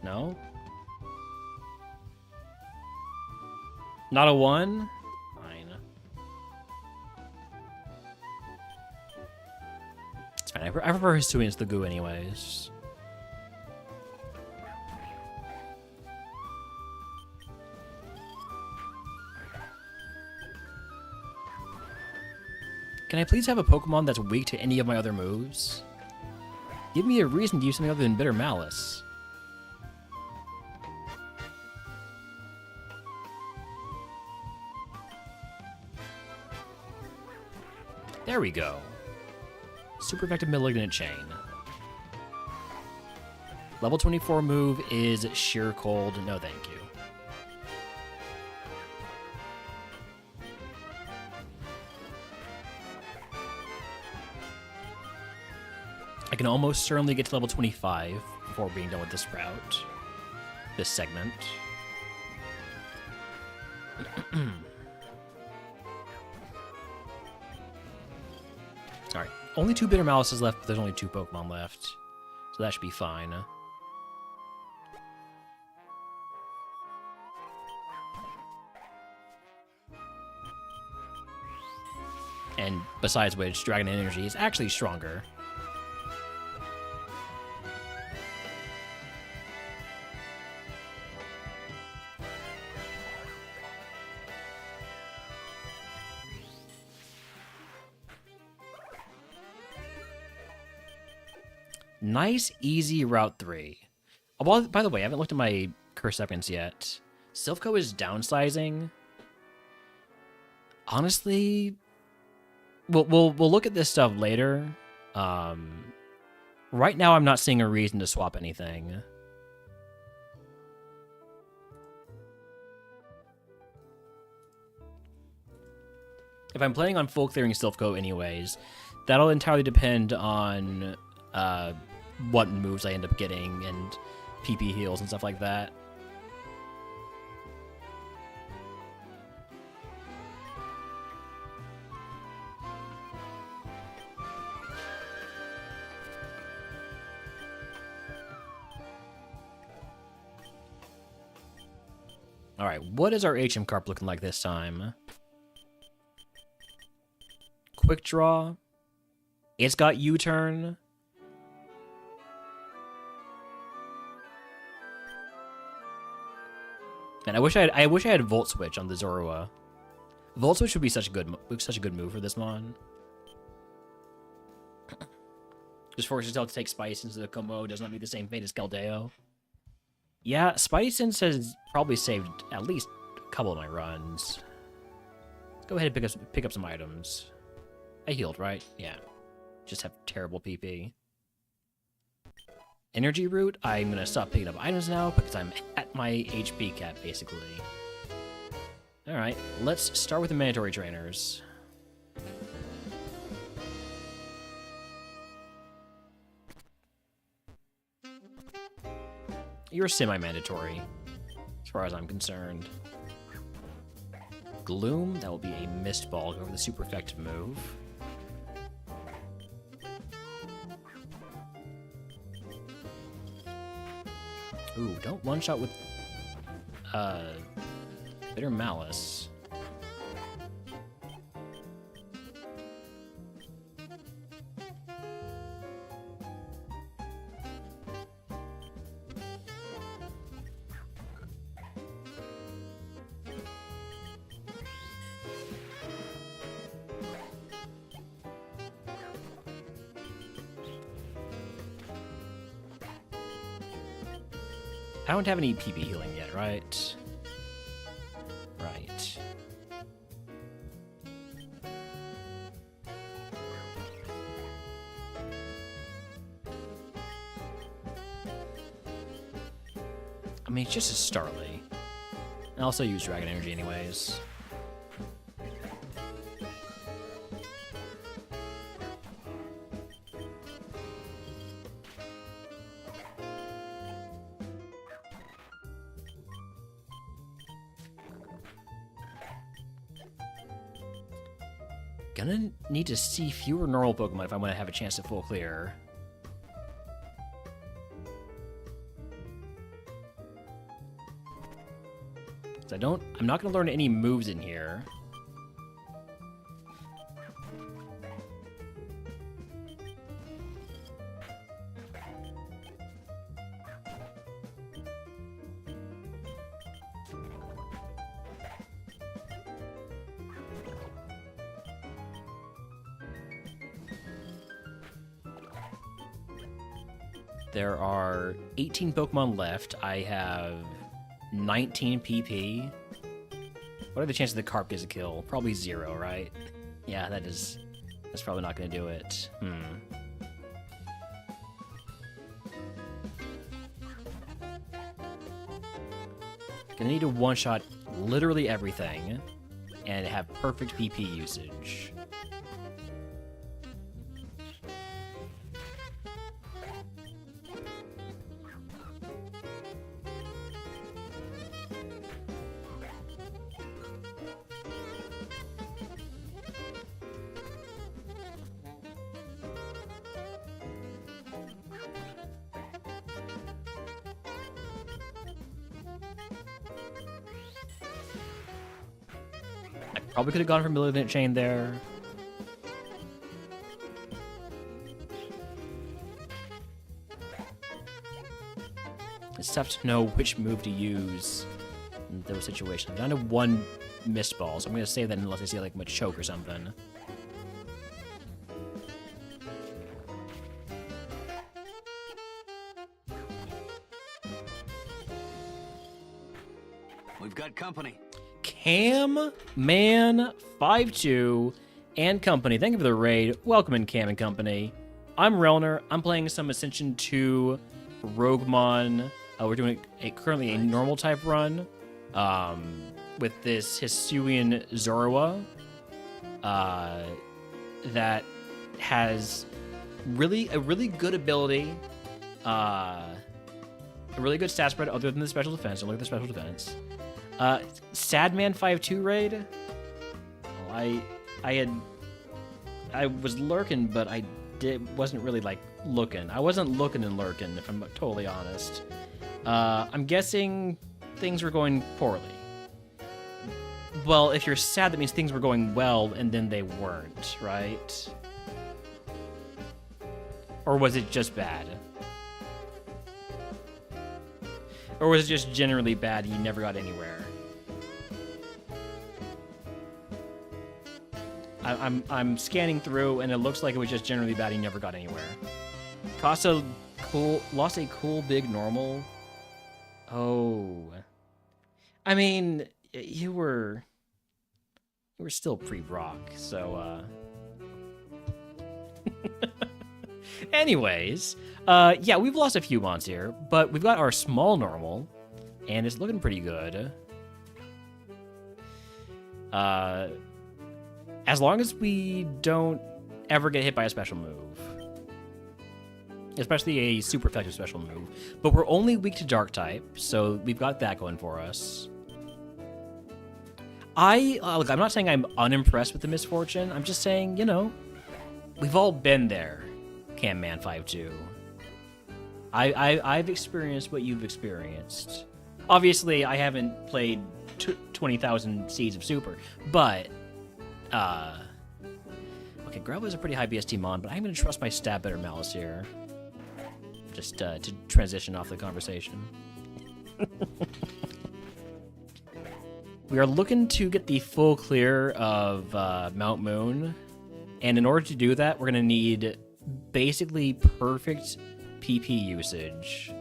No? Not a 1? Fine. It's fine. I prefer his 2 against the goo anyways. Can I please have a Pokemon that's weak to any of my other moves? Give me a reason to use something other than Bitter Malice. There we go. Super effective Malignant Chain. Level 24 move is Sheer Cold. No, thank you. I can almost certainly get to level 25 before being done with this route. This segment. Alright, only 2 Bitter Malices left, but there's only 2 Pokemon left. So that should be fine. And besides which, Dragon Energy is actually stronger. Nice, easy Route 3. Oh, well, by the way, I haven't looked at my curse seconds yet. Silphco is downsizing. Honestly, we'll look at this stuff later. Right now, I'm not seeing a reason to swap anything. If I'm planning on full clearing Silphco anyways, that'll entirely depend on what moves I end up getting and PP heals and stuff like that. Alright, what is our HM Carp looking like this time? Quick Draw. It's got U-Turn. And I wish I had Volt Switch on the Zorua. Volt Switch would be such a good move for this mon. Just forces itself to take Spice into the combo, does not meet the same fate as Keldeo. Yeah, Spidey Sense has probably saved at least a couple of my runs. Let's go ahead and pick up some items. I healed, right? Yeah. Just have terrible PP. Energy Root, I'm gonna stop picking up items now because I'm at my HP cap, basically. Alright, let's start with the mandatory trainers. You're semi-mandatory, as far as I'm concerned. Gloom, that will be a mist ball. Go for the super effective move. Ooh, don't one-shot with Bitter Malice. I don't have any PP healing yet, right? Right. I mean, it's just a Starly. I also use Dragon Energy anyways. Gonna need to see fewer normal Pokemon if I want to have a chance to full clear. I'm not gonna learn any moves in here. There are 18 Pokemon left. I have 19 PP. What are the chances the Carp gets a kill? Probably 0, right? Yeah, that's probably not going to do it. Gonna need to one-shot literally everything and have perfect PP usage. Probably could have gone for Malignant Chain there. It's tough to know which move to use in those situations. I'm down to 1 Mist Ball, so I'm going to save that unless I see like a choke or something. We've got company. Cam Man 52 and company. Thank you for the raid. Welcome in, Cam and company. I'm Relner. I'm playing some Ascension 2 RogueMon. We're doing currently a normal type run with this Hisuian Zorua that has a really good ability, a really good stat spread other than the special defense. Don't look at the special defense. Sadman 5-2 raid. Oh, I was lurking, but I wasn't really like looking. I wasn't looking and lurking, if I'm totally honest. I'm guessing things were going poorly. Well, if you're sad, that means things were going well and then they weren't, right? Or was it just bad? Or was it just generally bad and you never got anywhere? I'm scanning through and it looks like it was just generally bad and you never got anywhere. Lost a cool big normal. Oh. I mean, you were still pre-rock, so anyways, yeah, we've lost a few mons here, but we've got our small normal, and it's looking pretty good. As long as we don't ever get hit by a special move. especially a super effective special move. But we're only weak to dark type, so we've got that going for us. Look, I'm not saying I'm unimpressed with the misfortune. I'm just saying, you know, we've all been there, CamMan52. I've experienced what you've experienced. Obviously, I haven't played 20,000 Seeds of Super, but okay, Gravel is a pretty high BST mon, but I'm going to trust my stab better Malice here. Just to transition off the conversation. We are looking to get the full clear of Mount Moon, and in order to do that, we're going to need basically perfect PP usage.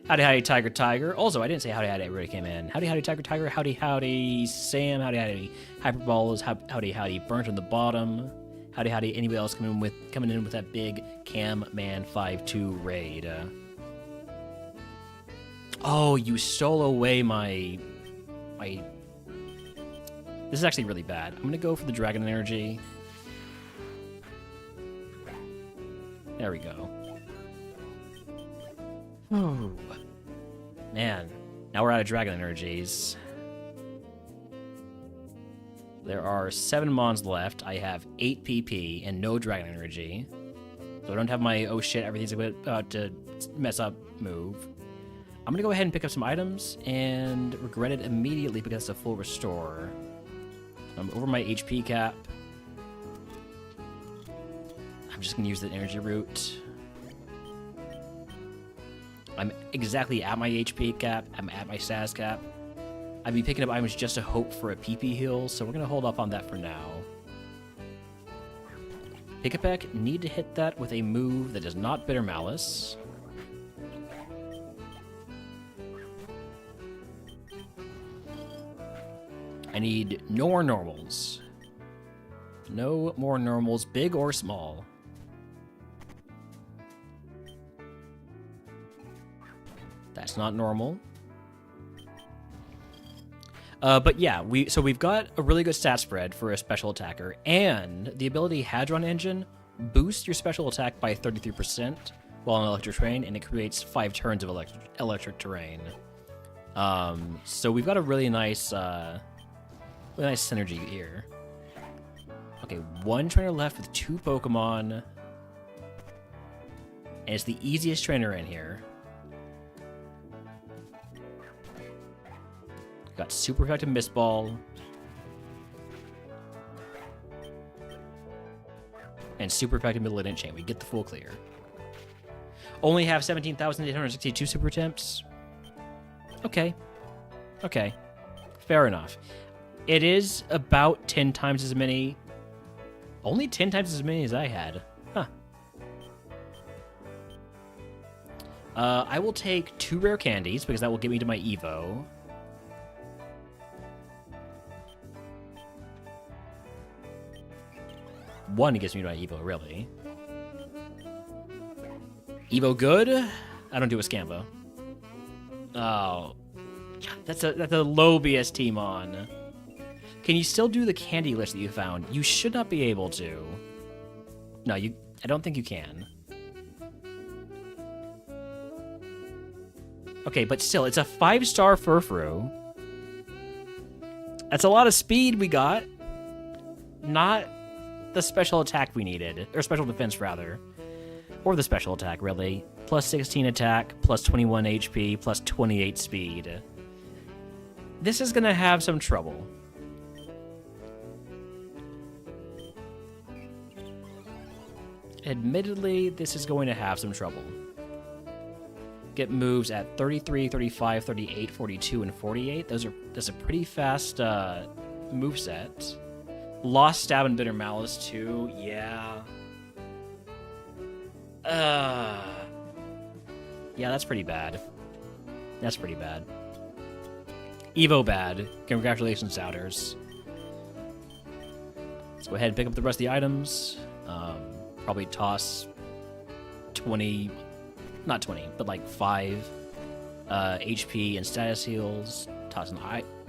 Howdy howdy tiger tiger. Also, I didn't say howdy howdy everybody came in. Howdy howdy tiger tiger. Howdy howdy Sam. Howdy howdy Hyperballs. Howdy howdy Burnt on the bottom. Howdy howdy anybody else coming in with that big CamMan52 raid. Oh, you stole away my. This is actually really bad. I'm gonna go for the dragon energy. There we go. Oh, man. Now we're out of dragon energies. There are 7 mons left. I have 8 PP and no dragon energy. So I don't have my oh shit, everything's about to mess up move. I'm gonna go ahead and pick up some items and regret it immediately because it's a full restore. I'm over my HP cap. I'm just gonna use the energy root. I'm exactly at my HP cap. I'm at my status cap. I'd be picking up items just to hope for a PP heal, so we're gonna hold off on that for now. Pick-a-peck, need to hit that with a move that is not Bitter Malice. I need no more normals. No more normals, big or small. That's not normal. But yeah, we've got a really good stat spread for a special attacker, and the ability Hadron Engine boosts your special attack by 33% while on electric terrain, and it creates 5 turns of electric terrain. So we've got a really nice synergy here. Okay, 1 trainer left with 2 Pokemon, and it's the easiest trainer in here. Got super effective Mist Ball. And super effective Midland Chain. We get the full clear. Only have 17,862 super attempts. Okay. Okay. Fair enough. It is about 10 times as many. Only 10 times as many as I had. Huh. I will take 2 rare candies because that will get me to my Evo. One gets me to my Evo, really. Evo good? I don't do a Scambo. Oh. That's a low BST mon. Can you still do the candy list that you found? You should not be able to. No, I don't think you can. Okay, but still, it's a 5-star Furfru. That's a lot of speed we got. Not the special attack we needed. Or special defense, rather. Or the special attack, really. Plus 16 attack, plus 21 HP, plus 28 speed. This is gonna have some trouble. Admittedly, this is going to have some trouble. Get moves at 33, 35, 38, 42, and 48. That's a pretty fast moveset. Lost Stab and Bitter Malice too, yeah. Yeah, that's pretty bad. That's pretty bad. Evo bad. Congratulations, Doubters. Let's go ahead and pick up the rest of the items. Probably toss 20, not 20, but like 5 HP and status heals. Toss an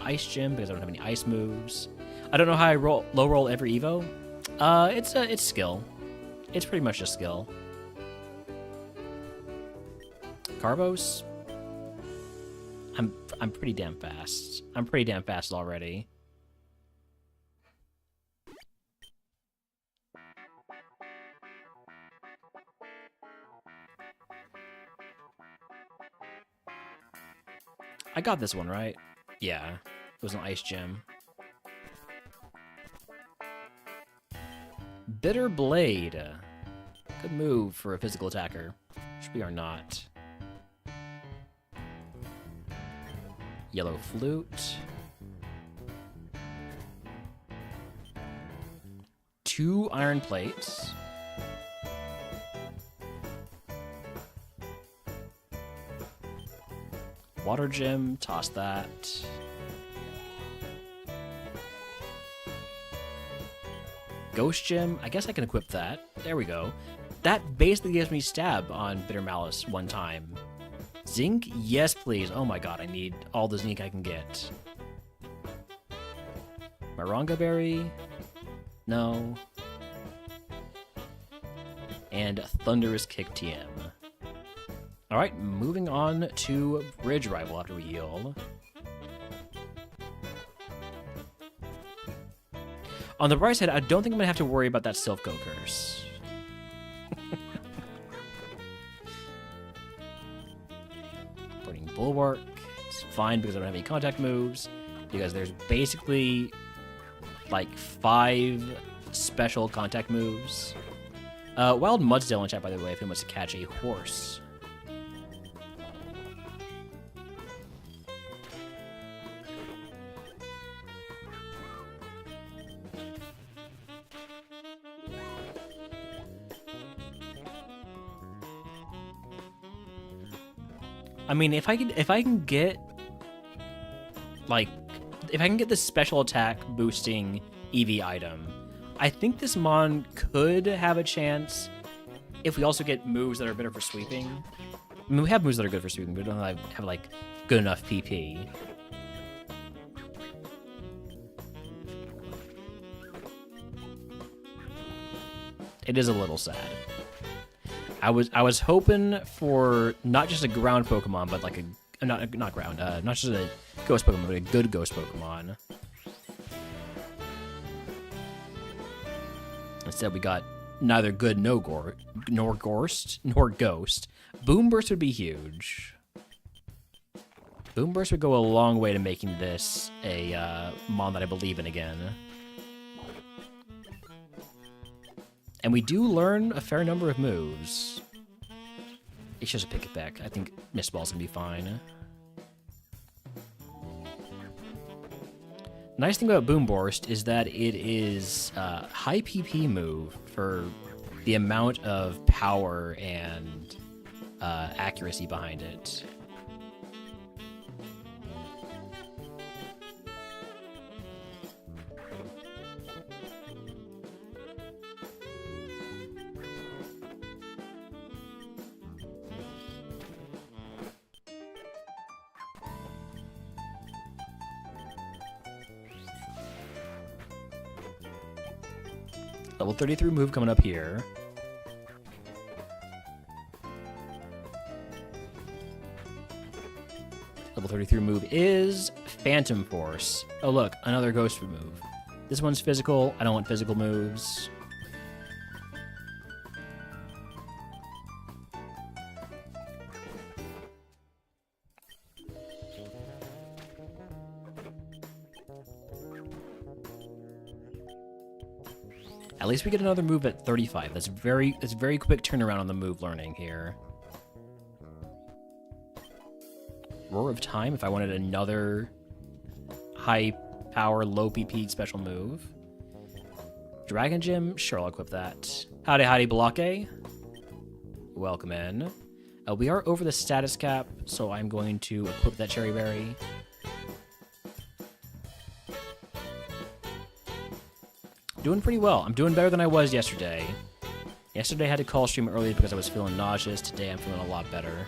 Ice Gem because I don't have any ice moves. I don't know how I low roll every Evo. It's skill. It's pretty much just skill. Carvos? I'm pretty damn fast. I'm pretty damn fast already. I got this one, right? Yeah. It was an ice gym. Bitter Blade. Good move for a physical attacker. Which we are not. Yellow Flute. 2 iron plates. Water gem, toss that. Ghost gem, I guess I can equip that. There we go. That basically gives me stab on Bitter Malice one time. Zinc? Yes, please. Oh my god, I need all the zinc I can get. Moronga Berry? No. And Thunderous Kick TM. Alright, moving on to Bridge Rival after we heal. On the bright side, I don't think I'm going to have to worry about that Silph-Go curse. Burning Bulwark. It's fine because I don't have any contact moves. Because there's basically like 5 special contact moves. Wild Mudsdale in chat, by the way, if he wants to catch a horse. I mean, if I can get this special attack boosting EV item, I think this Mon could have a chance if we also get moves that are better for sweeping. I mean, we have moves that are good for sweeping, but we don't have like good enough PP. It is a little sad. I was hoping for not just a ground Pokemon, but like a not ground, not just a ghost Pokemon, but a good ghost Pokemon. Instead, we got neither good nor ghost. Boomburst would be huge. Boomburst would go a long way to making this a Mon that I believe in again. And we do learn a fair number of moves. It's just a pick it back. I think Mist Ball's gonna be fine. Nice thing about Boomburst is that it is a high PP move for the amount of power and accuracy behind it. Level 33 move coming up here. Level 33 move is Phantom Force. Oh look, another ghost move. This one's physical. I don't want physical moves. At least we get another move at 35. That's very quick turnaround on the move learning here. Roar of Time if I wanted another high power, low PP special move. Dragon Gym, sure, I'll equip that. Howdy, Blockade. Welcome in. We are over the status cap, so I'm going to equip that Cherry Berry. Doing pretty well. I'm doing better than I was yesterday. Yesterday I had to call stream early because I was feeling nauseous. Today I'm feeling a lot better.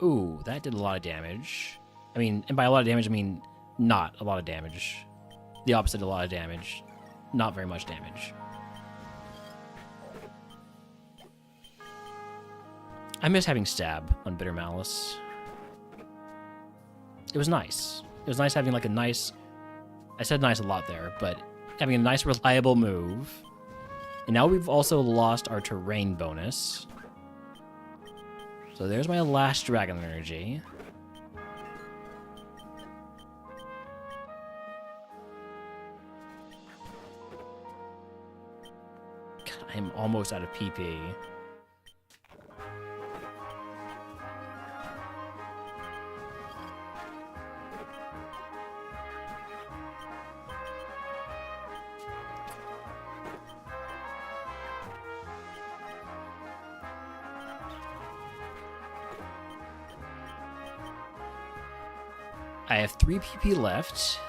Ooh, that did a lot of damage. I mean, and by a lot of damage, I mean not a lot of damage. The opposite of a lot of damage. Not very much damage. I miss having stab on Bitter Malice. It was nice. It was nice having like a nice... I said nice a lot there, but having a nice reliable move. And now we've also lost our terrain bonus. So there's my last dragon energy. God, I'm almost out of PP. I have 3 PP left.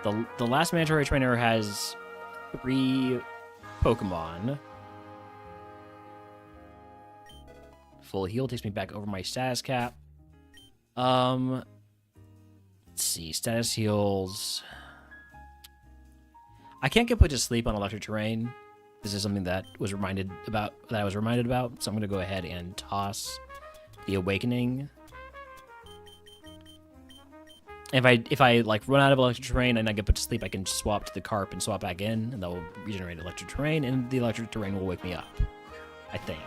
The last mandatory trainer has 3 Pokemon. Full heal takes me back over my status cap. Let's see, status heals. I can't get put to sleep on electric terrain. This is something that was reminded about I was reminded about, so I'm gonna go ahead and toss the awakening. If I like run out of electric terrain and I get put to sleep, I can swap to the carp and swap back in, and that will regenerate electric terrain, and the electric terrain will wake me up, I think.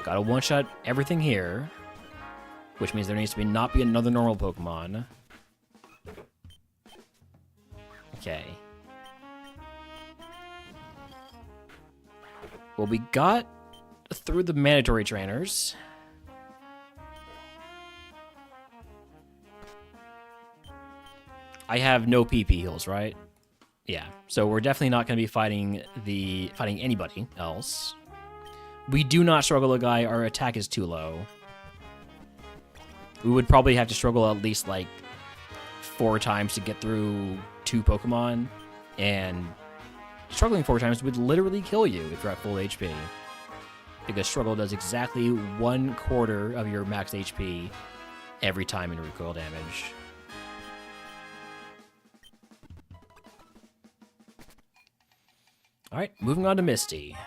Gotta one-shot everything here, which means there needs to not be another normal Pokemon. Okay. Well, we got through the mandatory trainers. I have no PP heals, right? Yeah. So we're definitely not going to be fighting anybody else. We do not struggle a guy. Our attack is too low. We would probably have to struggle at least like 4 times to get through 2 Pokemon, and struggling 4 times would literally kill you if you're at full HP. Because struggle does exactly 1/4 of your max HP every time in recoil damage. Alright, moving on to Misty.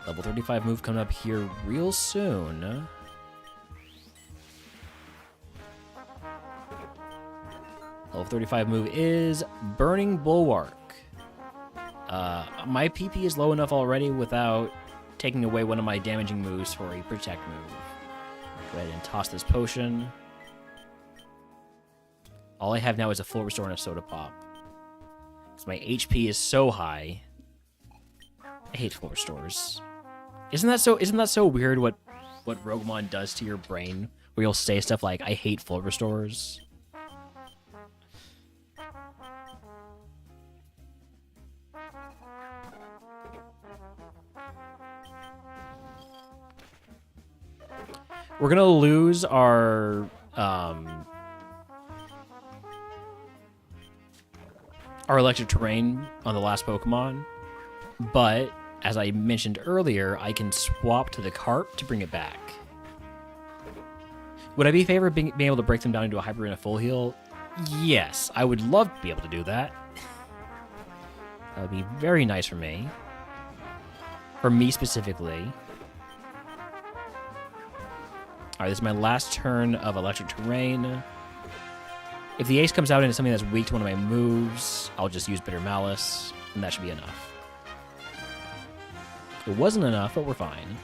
Level 35 move coming up here real soon. Level 35 move is Burning Bulwark. My PP is low enough already without taking away one of my damaging moves for a protect move. Go ahead and toss this potion. All I have now is a full restore and a soda pop. Because my HP is so high. I hate full restores. Isn't that so weird what RogueMon does to your brain? Where you'll say stuff like, I hate full restores. We're gonna lose our electric terrain on the last Pokemon, but as I mentioned earlier, I can swap to the carp to bring it back. Would I be in favor of being able to break them down into a hyper and a full heal? Yes, I would love to be able to do that. That would be very nice for me. For me specifically. Alright, this is my last turn of electric terrain. If the ace comes out into something that's weak to one of my moves, I'll just use Bitter Malice, and that should be enough. It wasn't enough, but we're fine.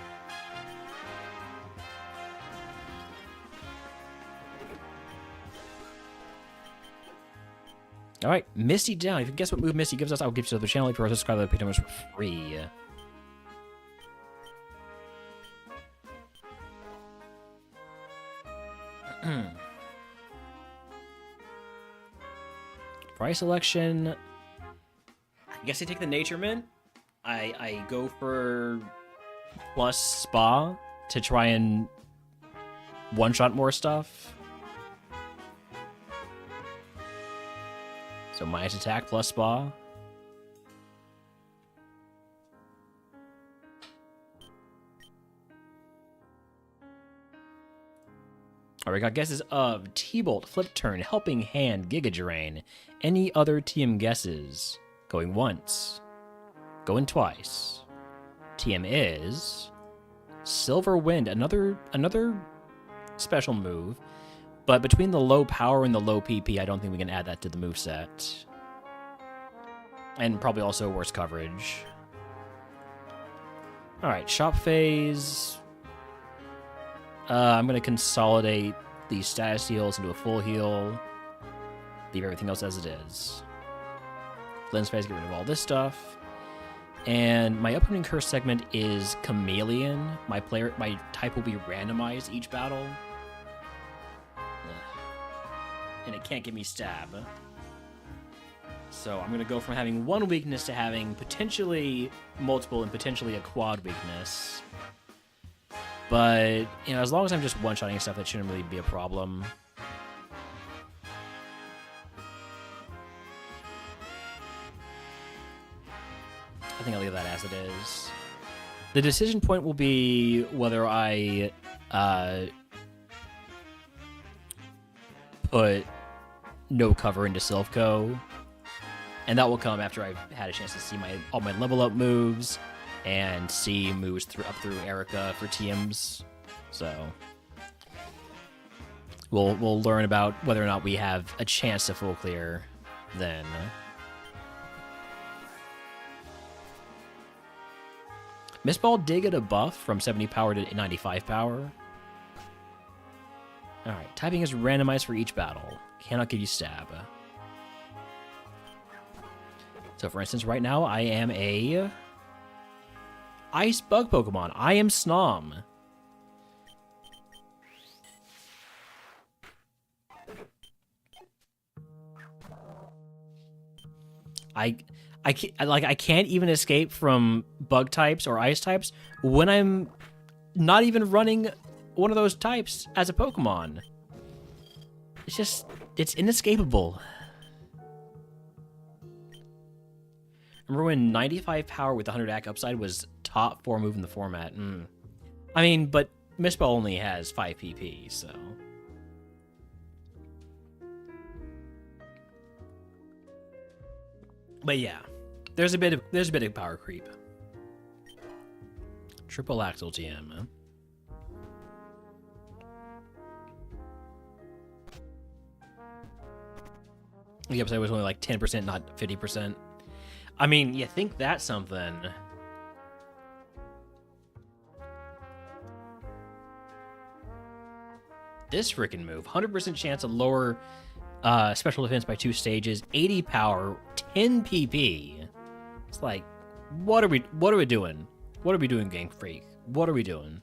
Alright, Misty down. If you can guess what move Misty gives us, I'll give you the channel. If you're a subscriber, the Patreon for free. Price selection. I guess I take the Nature Mint. I go for plus Spa to try and one-shot more stuff. So minus attack plus spa. Alright, we got guesses of T-Bolt, Flip Turn, Helping Hand, Giga Drain. Any other TM guesses? Going once. Going twice. TM is Silver Wind, another special move. But between the low power and the low PP, I don't think we can add that to the moveset. And probably also worse coverage. Alright, Shop Phase. I'm going to consolidate these status heals into a full heal. Leave everything else as it is. Lens Phase, get rid of all this stuff. And my upcoming curse segment is Chameleon. My type will be randomized each battle. And it can't give me stab. So I'm going to go from having one weakness to having potentially multiple and potentially a quad weakness. But, you know, as long as I'm just one-shotting stuff, that shouldn't really be a problem. I think I'll leave that as it is. The decision point will be whether I put no cover into Silphco, and that will come after I've had a chance to see all my level up moves and see moves up through Erica for TMs. So we'll learn about whether or not we have a chance to full clear then. Mistball did get a buff from 70 power to 95 power. Alright, typing is randomized for each battle. Cannot give you stab. So for instance, right now I am a Ice Bug Pokemon. I am Snom. I can't even escape from bug types or ice types when I'm not even running one of those types as a Pokemon. It's inescapable. Remember when 95 power with 100 AC upside was top 4 move in the format? I mean, but Mistball only has 5 PP, so. But yeah, there's a bit of power creep. Triple Axle TM, huh? The upside was only like 10%, not 50%. I mean, you think that's something. This freaking move. 100% chance to lower special defense by 2 stages. 80 power, 10 PP. It's like, what are we doing? What are we doing, Game Freak? What are we doing?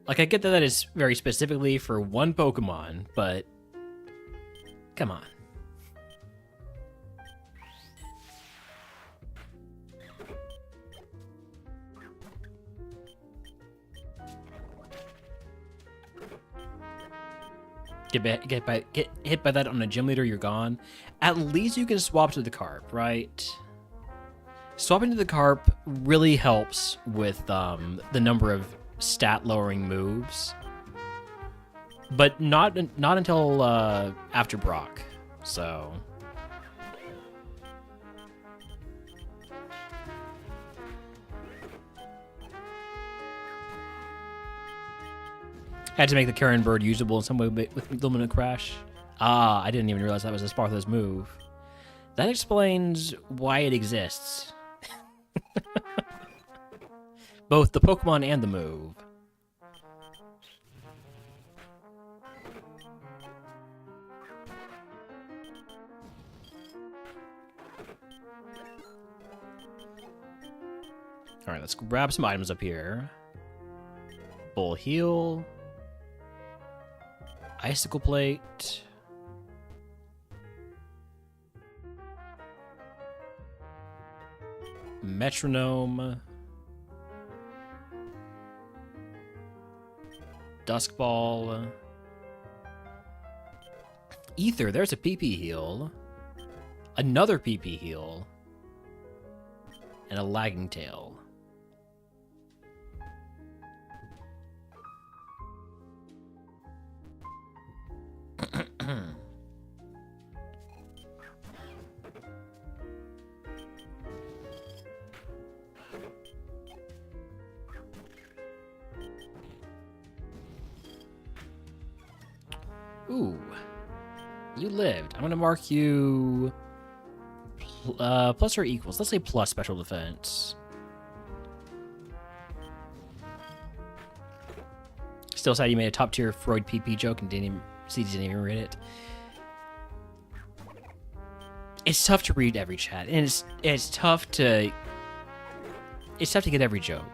Like, I get that is very specifically for one Pokemon, but come on. Get hit by that on a gym leader, you're gone. At least you can swap to the Carp, right? Swapping to the Carp really helps with the number of stat lowering moves, but not until after Brock. So had to make the Karen Bird usable in some way with Luminant Crash. I didn't even realize that was a Sparthos move. That explains why it exists. Both the Pokemon and the move. Alright, let's grab some items up here. Full heal. Icicle Plate. Metronome. Dusk Ball. Ether, there's a PP heal. Another PP heal. And a Lagging Tail. Ooh. You lived. I'm going to mark you plus or equals. Let's say plus special defense. Still sad you made a top tier Freud PP joke and didn't even read it. It's tough to read every chat, and it's tough to get every joke.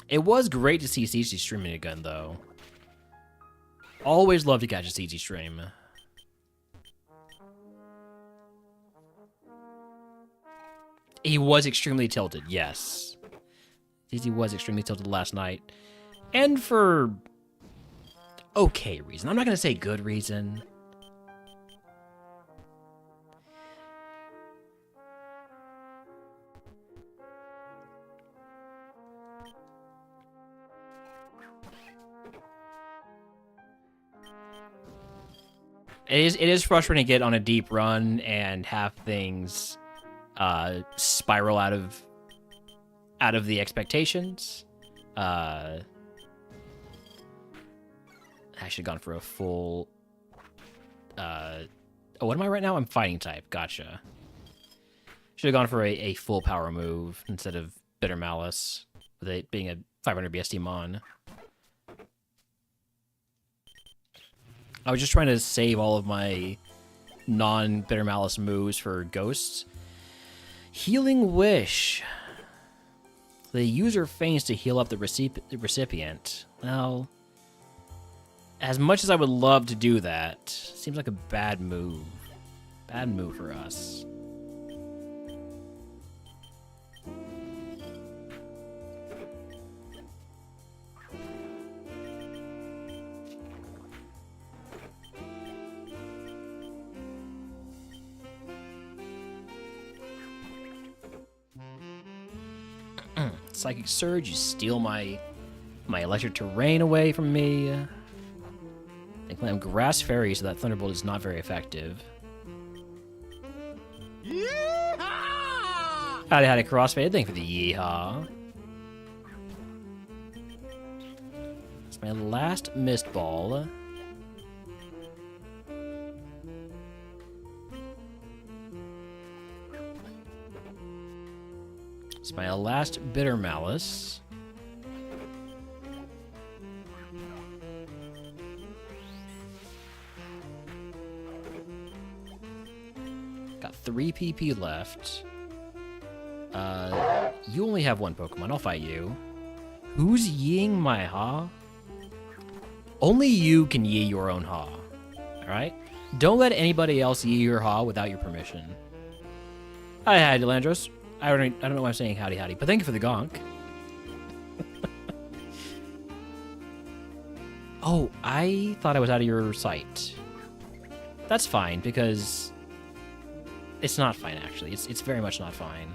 It was great to see CC streaming again, though. Always love to catch a CC stream. He was extremely tilted, yes. CC was extremely tilted last night. And for okay reason. I'm not going to say good reason. It is frustrating to get on a deep run and have things spiral out of the expectations. I should have gone for a full. Oh, what am I right now? I'm fighting type. Gotcha. Should have gone for a full power move instead of Bitter Malice, with it being a 500 BSD mon. I was just trying to save all of my non-Bitter Malice moves for Ghosts. Healing Wish. The user feigns to heal up the recipient. Well, as much as I would love to do that, seems like a bad move. Bad move for us. Psychic Surge, you steal my electric terrain away from me. They claim Grass Fairy, so that Thunderbolt is not very effective. Yeehaw! Howdy, Crossfade. Thank you for the yeehaw. It's my last Mist Ball. It's my last Bitter Malice. Got 3 PP left. You only have 1 Pokemon. I'll fight you. Who's yeeing my Ha? Only you can yee your own Ha. Alright? Don't let anybody else yee your Ha without your permission. Hi, Delandros. I don't know why I'm saying howdy, but thank you for the gonk. Oh, I thought I was out of your sight. That's fine, because it's not fine, actually. It's very much not fine.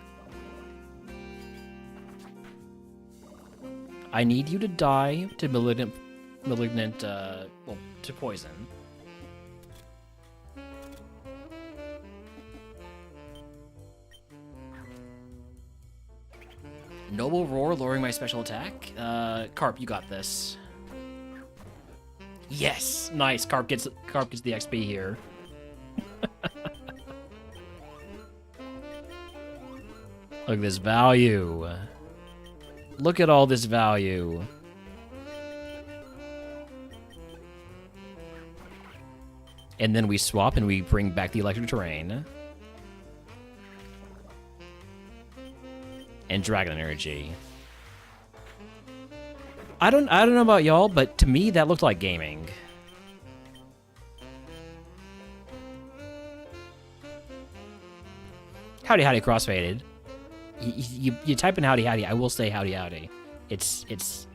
I need you to die to malignant, well, to poison. Noble Roar, lowering my special attack. Carp, you got this. Yes, nice. Carp gets the XP here. Look at this value. Look at all this value. And then we swap and we bring back the electric terrain. And Dragon Energy. I don't know about y'all, but to me that looked like gaming. Howdy howdy crossfaded. You type in howdy howdy, I will say howdy howdy. It's just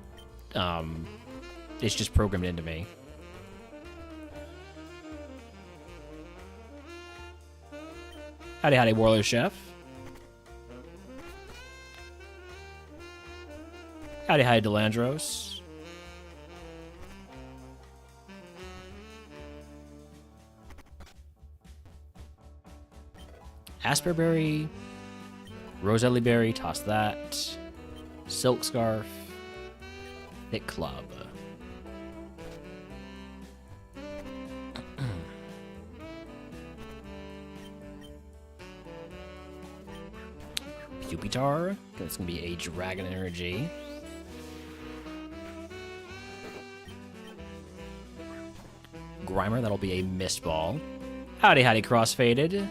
programmed into me. Howdy howdy Warlord Chef. Howdy howdy Delandros. Asperberry. Roselli berry, toss that. Silk scarf. Thick club. Pupitar. That's gonna be a dragon energy. Grimer, that'll be a mist ball. Howdy howdy crossfaded.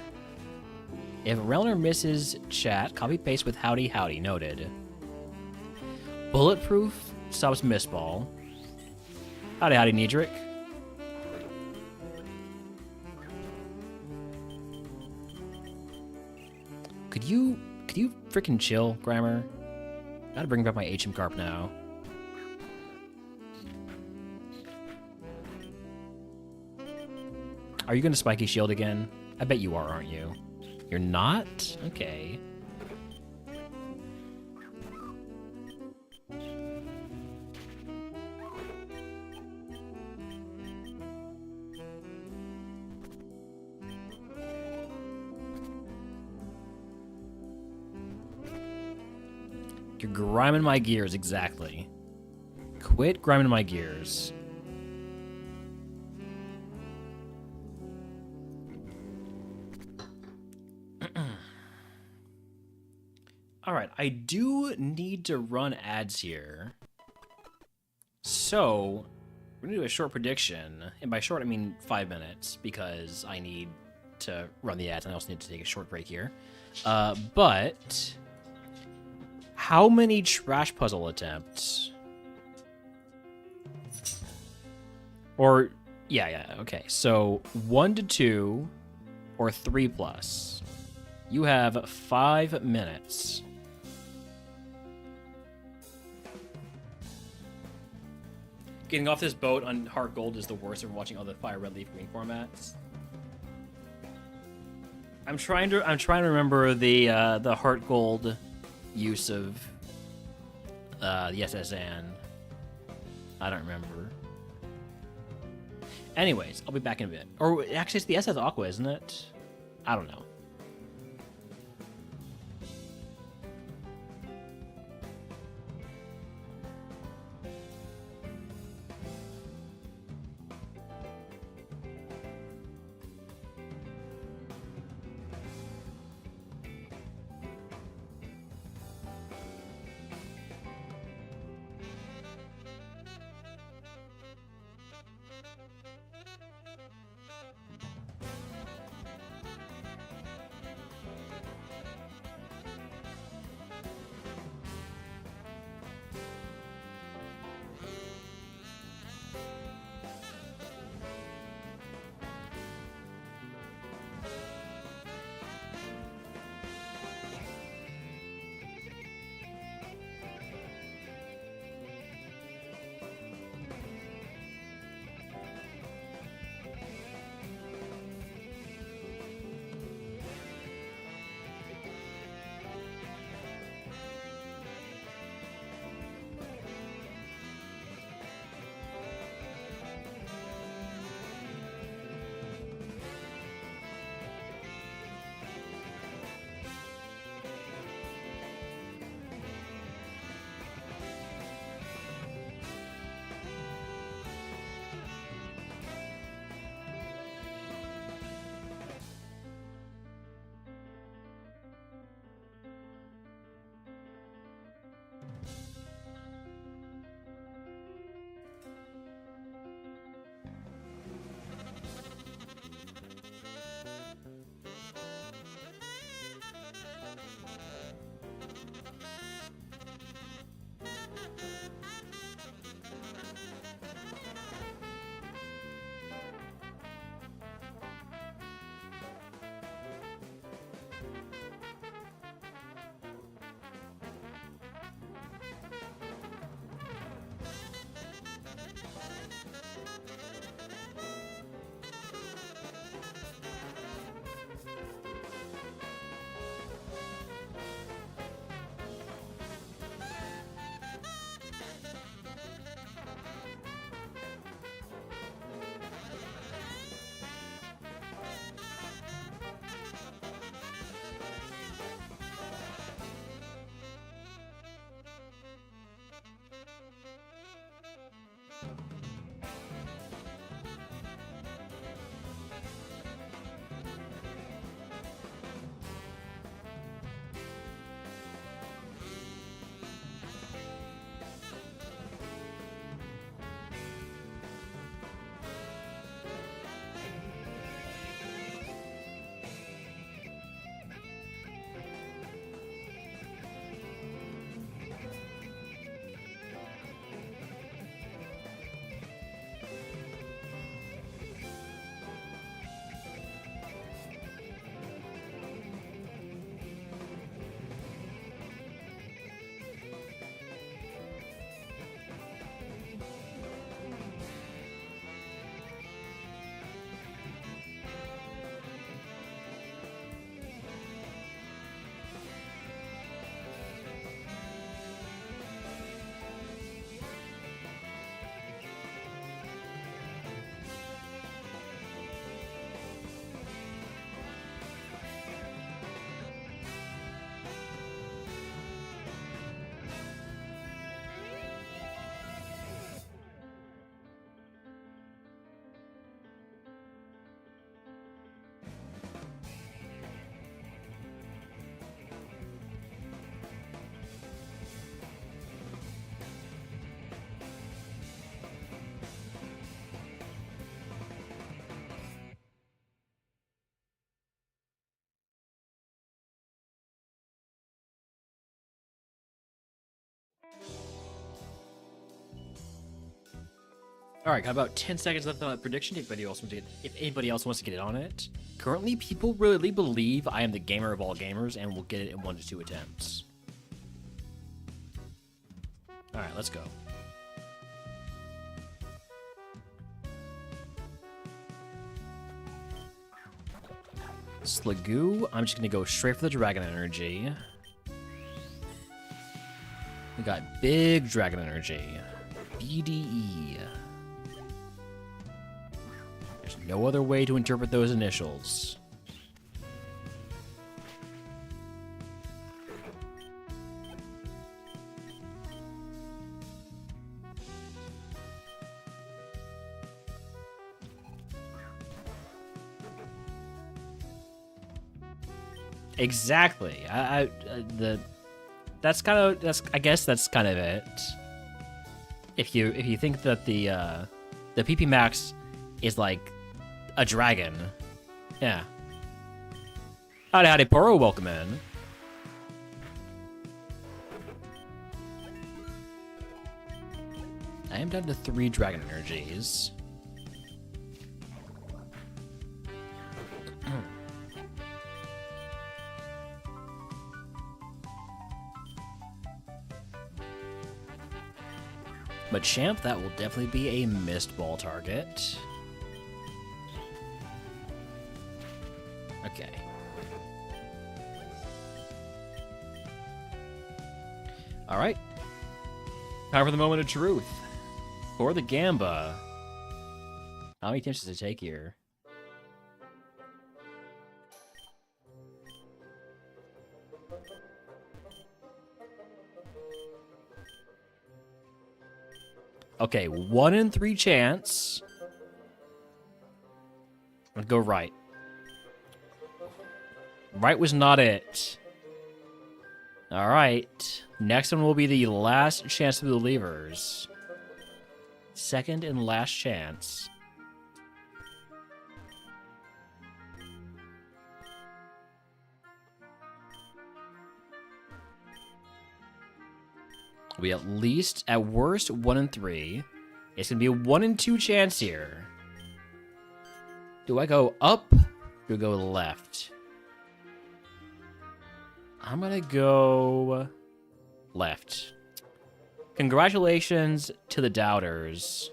If Relner misses chat, copy paste with howdy howdy. Noted. Bulletproof stops mistball. Howdy howdy Niedric. Could you freaking chill, Grimer? Gotta bring back my HM Carp now. Are you gonna spiky shield again? I bet you are, aren't you? You're not? Okay. You're grinding my gears, exactly. Quit grinding my gears. Alright, I do need to run ads here. So, we're gonna do a short prediction. And by short, I mean 5 minutes, because I need to run the ads, and I also need to take a short break here. But how many trash puzzle attempts? Or, yeah, okay. So, 1 to 2, or 3 plus. You have 5 minutes. Getting off this boat on Heart Gold is the worst of watching all the Fire Red Leaf Green formats. I'm trying to remember the Heart Gold use of the SSN. I don't remember. Anyways, I'll be back in a bit. Or actually, it's the SS Aqua, isn't it? I don't know. All right, got about 10 seconds left on that prediction. If anybody else wants to get in on it. Currently, people really believe I am the gamer of all gamers and will get it in 1 to 2 attempts. All right, let's go. Sligoo, I'm just gonna go straight for the dragon energy. We got big dragon energy. BDE. There's no other way to interpret those initials. Exactly. I guess that's kind of it. If you think that the PP Max is like a dragon, yeah. Howdy, Poro, welcome in. I am down to 3 dragon energies. But Champ, that will definitely be a missed ball target. Okay. All right. Time for the moment of truth. For the Gamba. How many attempts does it take here? Okay, 1 in 3 chance. I'm gonna go right. Right was not it. All right. Next one will be the last chance of the levers. Second and last chance. We at least, at worst, 1 in 3. It's gonna be a 1 in 2 chance here. Do I go up? Or go left? I'm gonna go left. Congratulations to the doubters.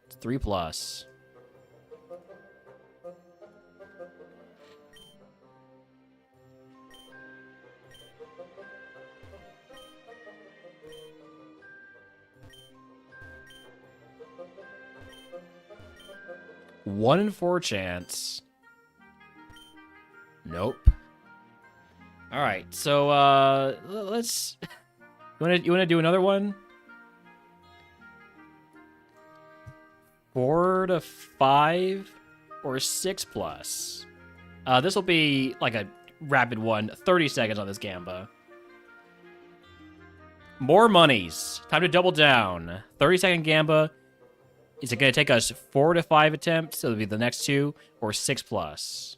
It's 3+. One in 4 chance. Nope. All right, so let's. You wanna do another one? 4 to 5 or 6+. This will be like a rapid one. 30 seconds on this Gamba. More monies. Time to double down. 30-second Gamba. Is it going to take us 4 to 5 attempts? So it'll be the next 2 or 6+.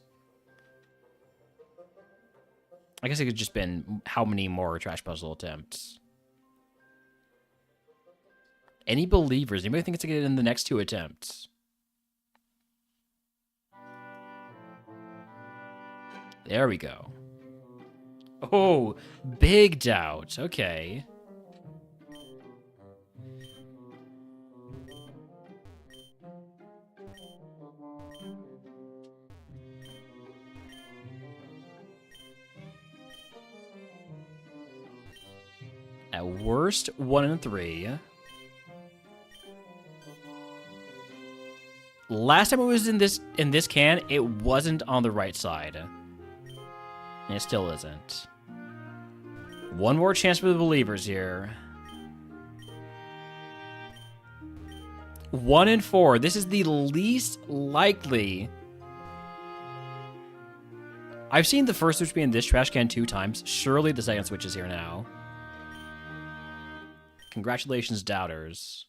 I guess it could just been how many more trash puzzle attempts. Any believers? Anybody think it's going to get in the next 2 attempts? There we go. Oh, big doubt. Okay. At worst, 1 in 3. Last time it was in this can, it wasn't on the right side. And it still isn't. 1 more chance for the believers here. 1 in 4. This is the least likely. I've seen the first switch be in this trash can 2 times. Surely the second switch is here now. Congratulations, doubters.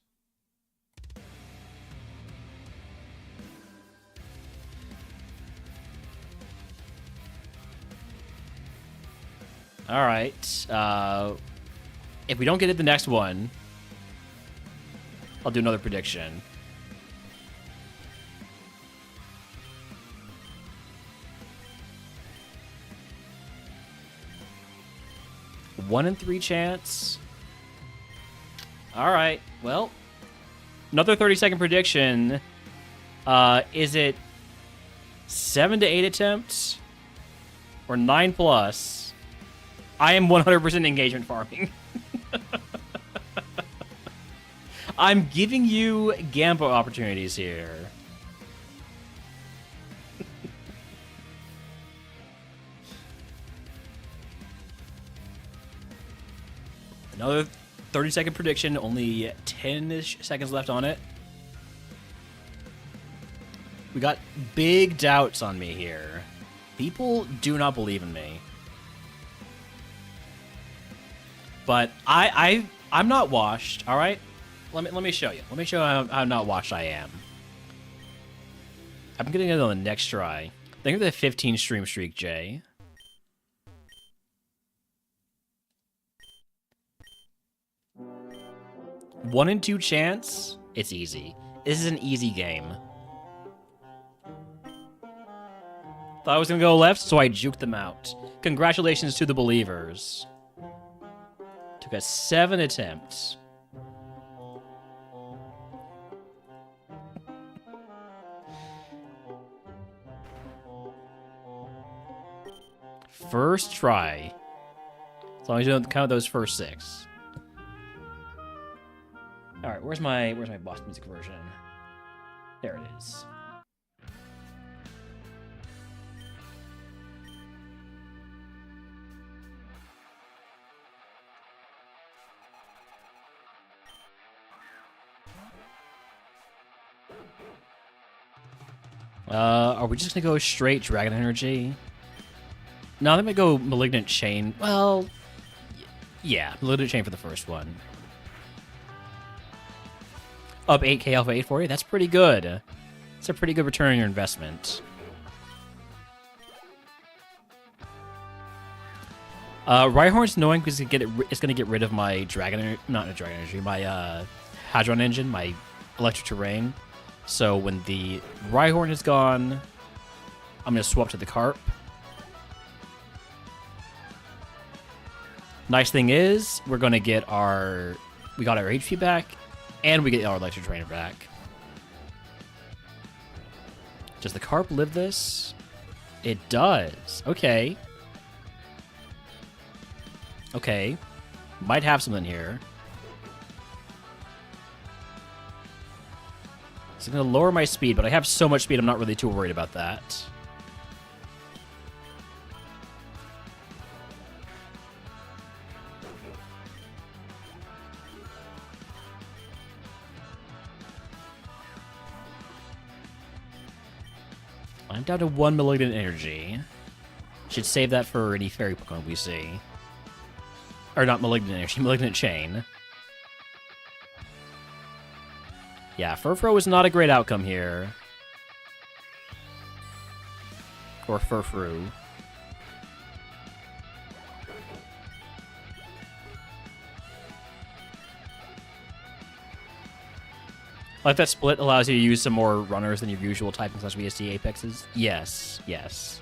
All right. If we don't get it the next one, I'll do another prediction. One in 3 chance. All right. Well, another 30-second prediction. Is it 7 to 8 attempts or 9 plus? I am 100% engagement farming. I'm giving you gamble opportunities here. Another 30-second prediction, only 10-ish seconds left on it. We got big doubts on me here. People do not believe in me. But I'm not washed, all right? Let me show you. Let me show you how not washed I am. I'm getting it on the next try. Thank you for the 15 stream streak, Jay. One in 2 chance? It's easy. This is an easy game. Thought I was gonna go left, so I juked them out. Congratulations to the believers. Took us 7 attempts. First try. As long as you don't count those first 6. All right, where's my boss music version? There it is. Are we just gonna go straight Dragon Energy? No, let me go Malignant Chain. Well, yeah, Malignant Chain for the first one. Up 8k alpha 8 for you. That's pretty good. It's a pretty good return on your investment. Rhyhorn's annoying because it's gonna get rid of my not Dragon Energy, my Hadron Engine, my Electric Terrain. So when the Rhyhorn is gone, I'm gonna swap to the Carp. Nice thing is, we got our HP back, and we get our Electric Terrain back. Does the Carp live this? It does. Okay. Okay. Might have something here. So I'm going to lower my speed, but I have so much speed I'm not really too worried about that. I'm down to 1 Malignant Energy. Should save that for any fairy Pokemon we see. Or not Malignant Energy, Malignant Chain. Yeah, Furfrou is not a great outcome here. Or Furfrou. Like that split allows you to use some more runners than your usual typing / VST apexes? Yes, yes.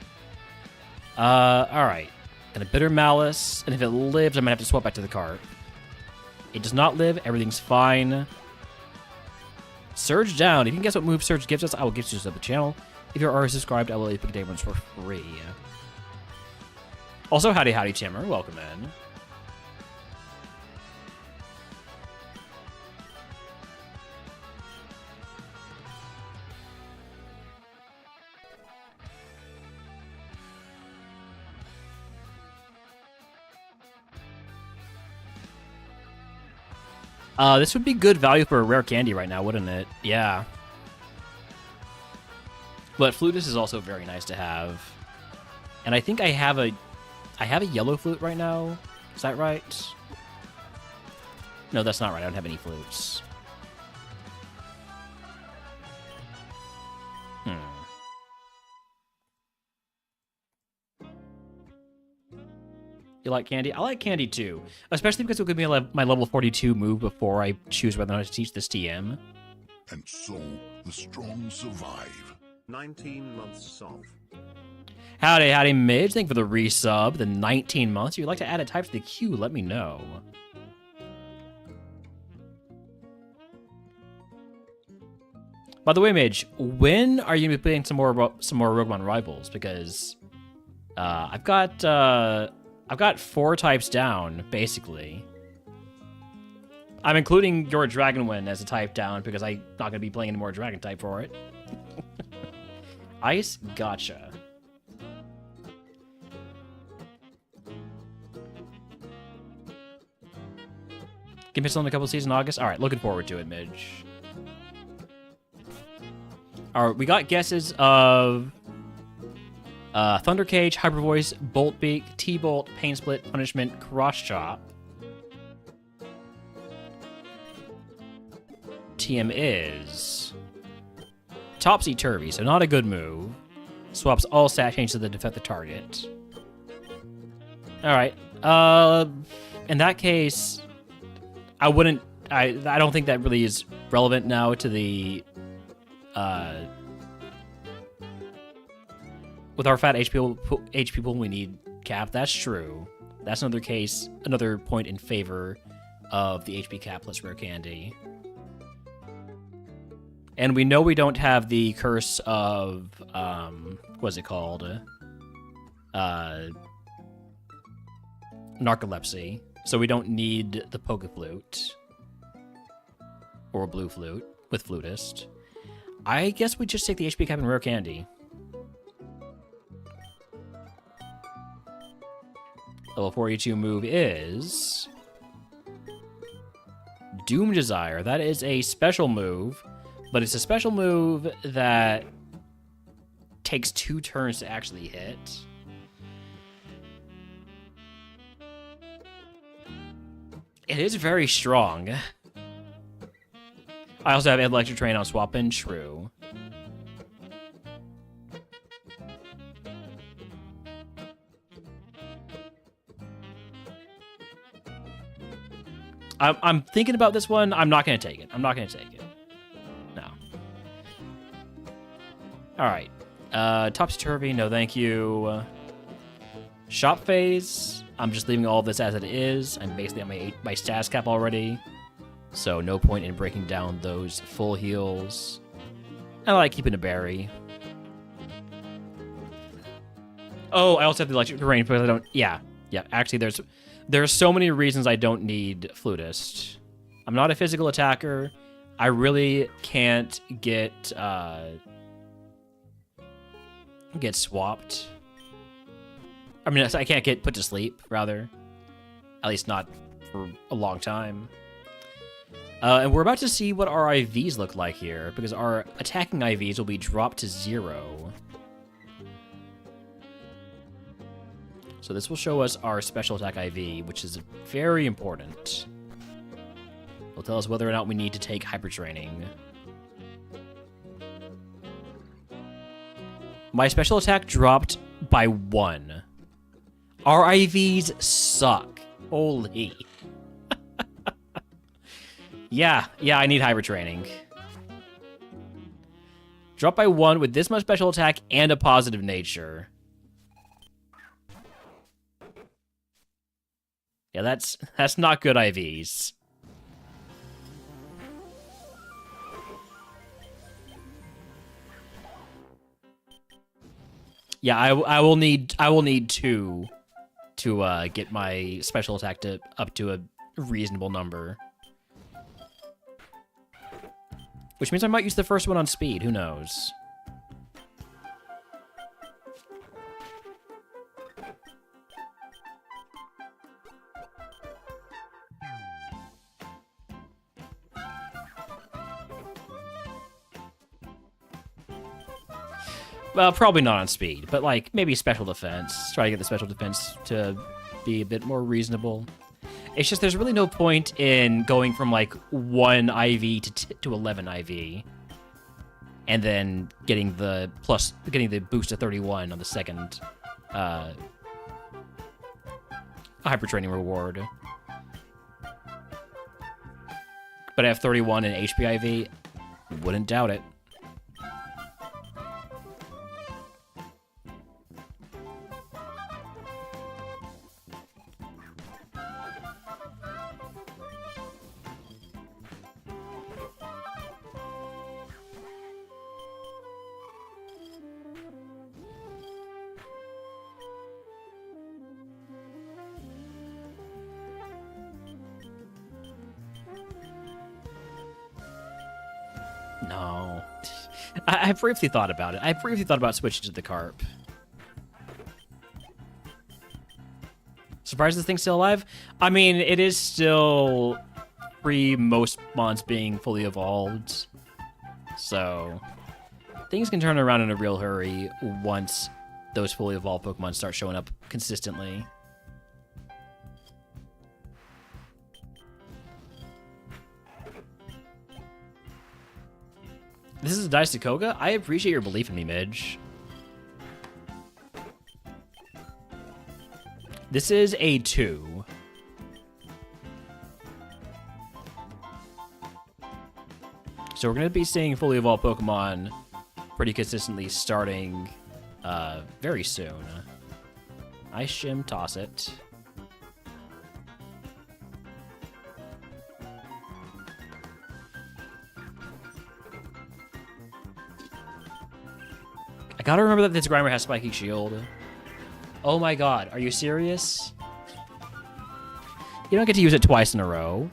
Alright. And a Bitter Malice, and if it lives, I'm gonna have to swap back to the Carp. It does not live, everything's fine. Surge down. If you can guess what move Surge gives us, I will give you to the channel. If you're already subscribed, I will leave Day ones for free. Also, howdy Timmer, welcome in. This would be good value for a rare candy right now, wouldn't it? Yeah. But Flutus is also very nice to have. And I think I have a yellow flute right now. Is that right? No, that's not right. I don't have any flutes. You like candy? I like candy too, especially because it'll give me my level 42 move before I choose whether or not to teach this TM. And so the strong survive. 19 months off. Howdy, Midge. Thank you for the resub, the 19 months. If you'd like to add a type to the queue, let me know. By the way, Midge, when are you going to be playing some more RogueMon Rivals? Because I've got 4 types down, basically. I'm including your Dragonwind as a type down because I'm not going to be playing any more Dragon type for it. Ice, gotcha. Can pistol in a couple of seasons in August? Alright, looking forward to it, Midge. Alright, we got guesses of Thunder Cage, Hyper Voice, Bolt Beak, T-Bolt, Pain Split, Punishment, Cross Chop. TM is Topsy Turvy, so not a good move. Swaps all stat changes to the defective target. Alright, in that case, I don't think that really is relevant now to the with our fat HP pool, we need cap. That's true. That's another point in favor of the HP capless rare candy. And we know we don't have the curse of what's it called? Narcolepsy. So we don't need the Poke Flute or Blue Flute with Flutist. I guess we just take the HP cap and rare candy. Level 42 move is Doom Desire. That is a special move, but it's a special move that takes 2 turns to actually hit. It is very strong. I also have Electric Train on swap in, true. I'm thinking about this one. I'm not going to take it. I'm not going to take it. No. All right. Topsy-Turvy, no thank you. Shop Phase, I'm just leaving all this as it is. I'm basically on my status cap already. So no point in breaking down those full heals. I like keeping a berry. Oh, I also have the Electric Terrain because I don't... Yeah. Actually, there's so many reasons I don't need Flutist. I'm not a physical attacker. I really can't get swapped. I mean, I can't get put to sleep, rather. At least not for a long time. And we're about to see what our IVs look like here, because our attacking IVs will be dropped to 0. So this will show us our special attack IV, which is very important. It'll tell us whether or not we need to take hyper training. My special attack dropped by 1. Our IVs suck. Holy. Yeah, I need hyper training. Drop by 1 with this much special attack and a positive nature. Yeah, that's not good IVs. Yeah, I will need 2 to get my special attack up to a reasonable number. Which means I might use the first one on speed, who knows? Well, probably not on speed, but like maybe special defense. Try to get the special defense to be a bit more reasonable. It's just there's really no point in going from like 1 IV to 11 IV, and then getting the boost to 31 on the second a hyper training reward. But I have 31 in HPIV. Wouldn't doubt it. No. I briefly thought about it. I briefly thought about switching to the carp. Surprised this thing's still alive? I mean, it is still pre most mons being fully evolved. So things can turn around in a real hurry once those fully evolved Pokemon start showing up consistently. This is a Dice-Koga? I appreciate your belief in me, Midge. This is a 2. So we're going to be seeing fully evolved Pokemon pretty consistently starting very soon. Ice Shim, toss it. I gotta remember that this Grimer has Spiky Shield. Oh my god, are you serious? You don't get to use it twice in a row.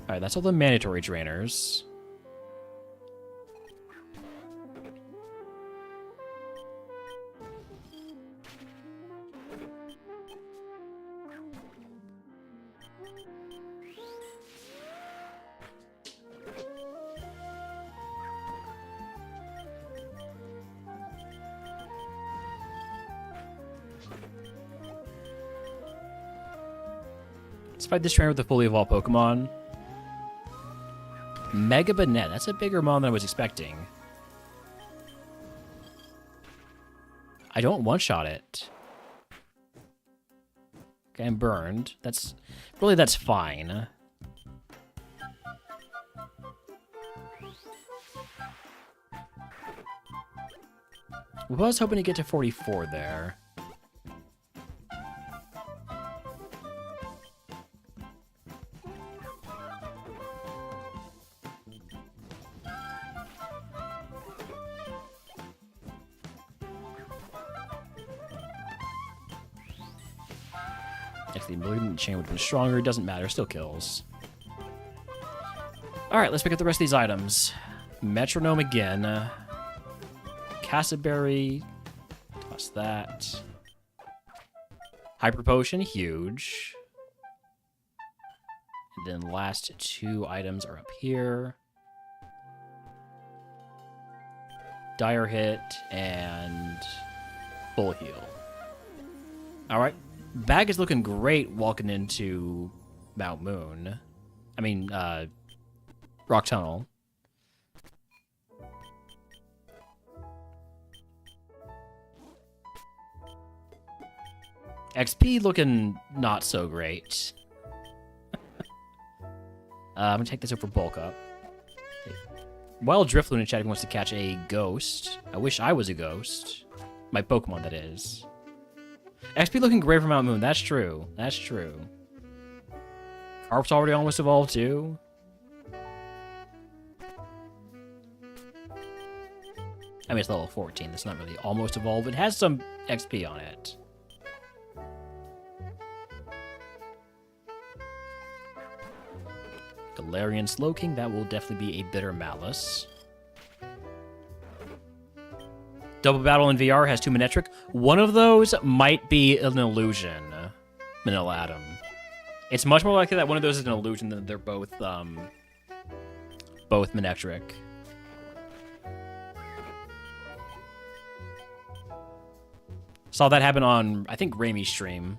Alright, that's all the mandatory trainers. Let's fight this trainer with the fully evolved Pokemon. Mega Banette. That's a bigger mon than I was expecting. I don't one-shot it. Okay, I'm burned. That's fine. I was hoping to get to 44 there. If the Malignant Chain would have been stronger, it doesn't matter, still kills. Alright, let's pick up the rest of these items. Metronome again. Cassberry. Toss that. Hyper Potion, huge. And then last two items are up here. Dire Hit and Full Heal. Alright. Bag is looking great walking into Mount Moon. I mean, Rock Tunnel. XP looking not so great. I'm gonna take this over bulk up. While Drifloon in chat wants to catch a ghost. I wish I was a ghost. My Pokemon, that is. XP looking great for Mount Moon. That's true. That's true. Carp's already almost evolved too. I mean, it's level 14. That's not really almost evolved. It has some XP on it. Galarian Slowking. That will definitely be a Bitter Malice. Double Battle in VR has 2 Manectric. One of those might be an illusion. Manila Atom. It's much more likely that one of those is an illusion than they're both Manectric. Saw that happen on, I think, Raimi's stream.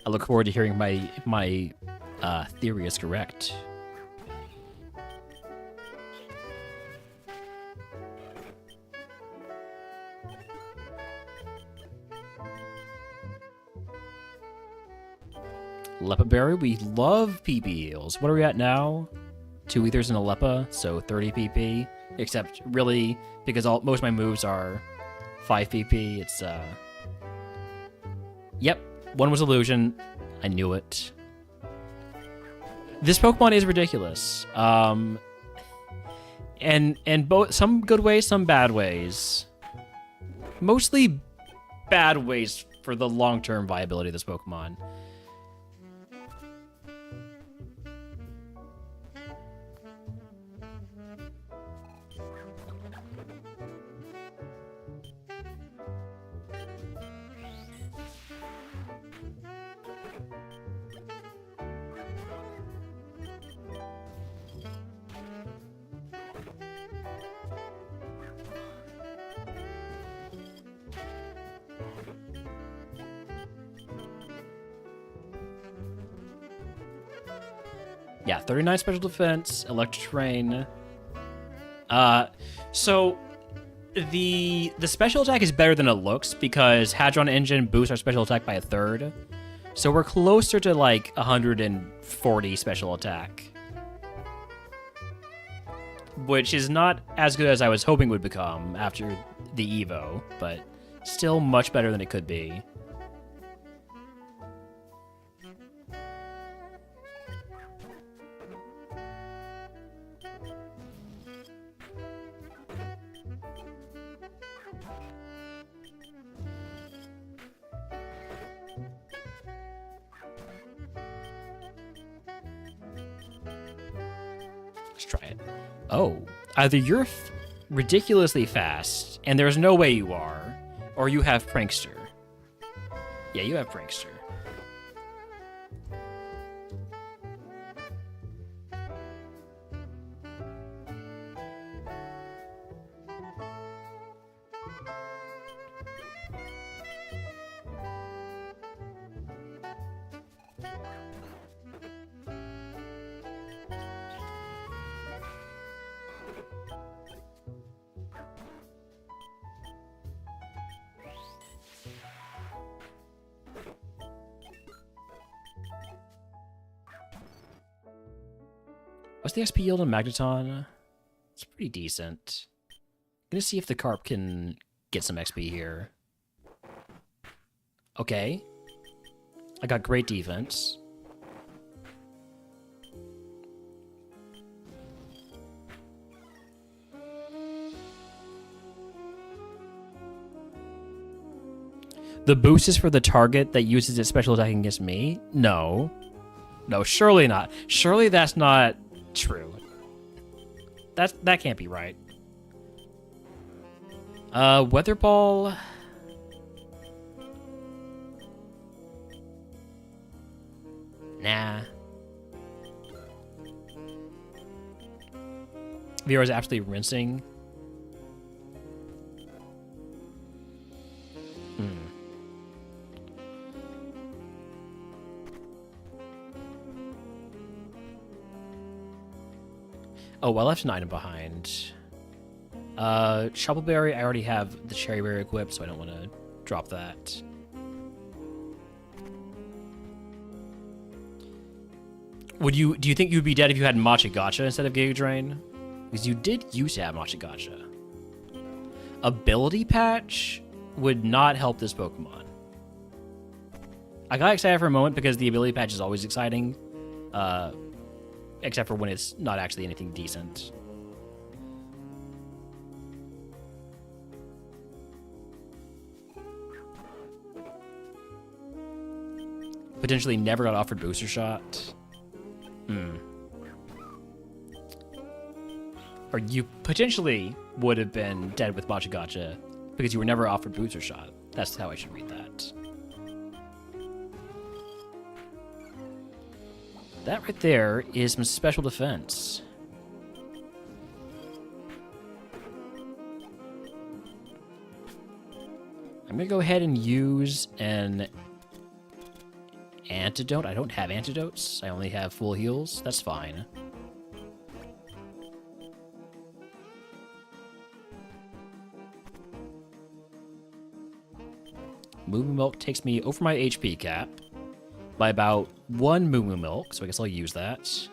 I look forward to hearing my theory is correct. Leppa berry, we love PP heals. What are we at now? 2 ethers and a Leppa, so 30 PP. Except really, because most of my moves are 5 PP, it's Yep, one was illusion. I knew it. This Pokemon is ridiculous. And both some good ways, some bad ways. Mostly bad ways for the long-term viability of this Pokemon. Yeah, 39 special defense, electric rain. So the special attack is better than it looks because Hadron Engine boosts our special attack by 1/3. So we're closer to like 140 special attack. Which is not as good as I was hoping would become after the Evo, but still much better than it could be. Let's try it. Oh, either you're ridiculously fast, and there's no way you are, or you have Prankster. Yeah, you have Prankster. What's the XP yield on Magneton? It's pretty decent. I'm gonna see if the Carp can get some XP here. Okay. I got great defense. The boost is for the target that uses its special attack against me? No. No, surely not. Surely that's not true. That can't be right. Weather Ball. Nah. Vieira's absolutely rinsing. Oh, well, I left an item behind. Shovelberry, I already have the Cherry Berry equipped, so I don't want to drop that. Do you think you'd be dead if you had Matcha Gotcha instead of Giga Drain? Because you did used to have Matcha Gotcha. Ability Patch would not help this Pokemon. I got excited for a moment because the Ability Patch is always exciting. Except for when it's not actually anything decent. Potentially never got offered Booster Shot. Or you potentially would have been dead with Matcha Gotcha because you were never offered Booster Shot. That's how I should read that. That right there is some special defense. I'm gonna go ahead and use an antidote. I don't have antidotes. I only have full heals. That's fine. Moo Moo Milk takes me over my HP cap by about 1 Moo Moo Milk, so I guess I'll use that.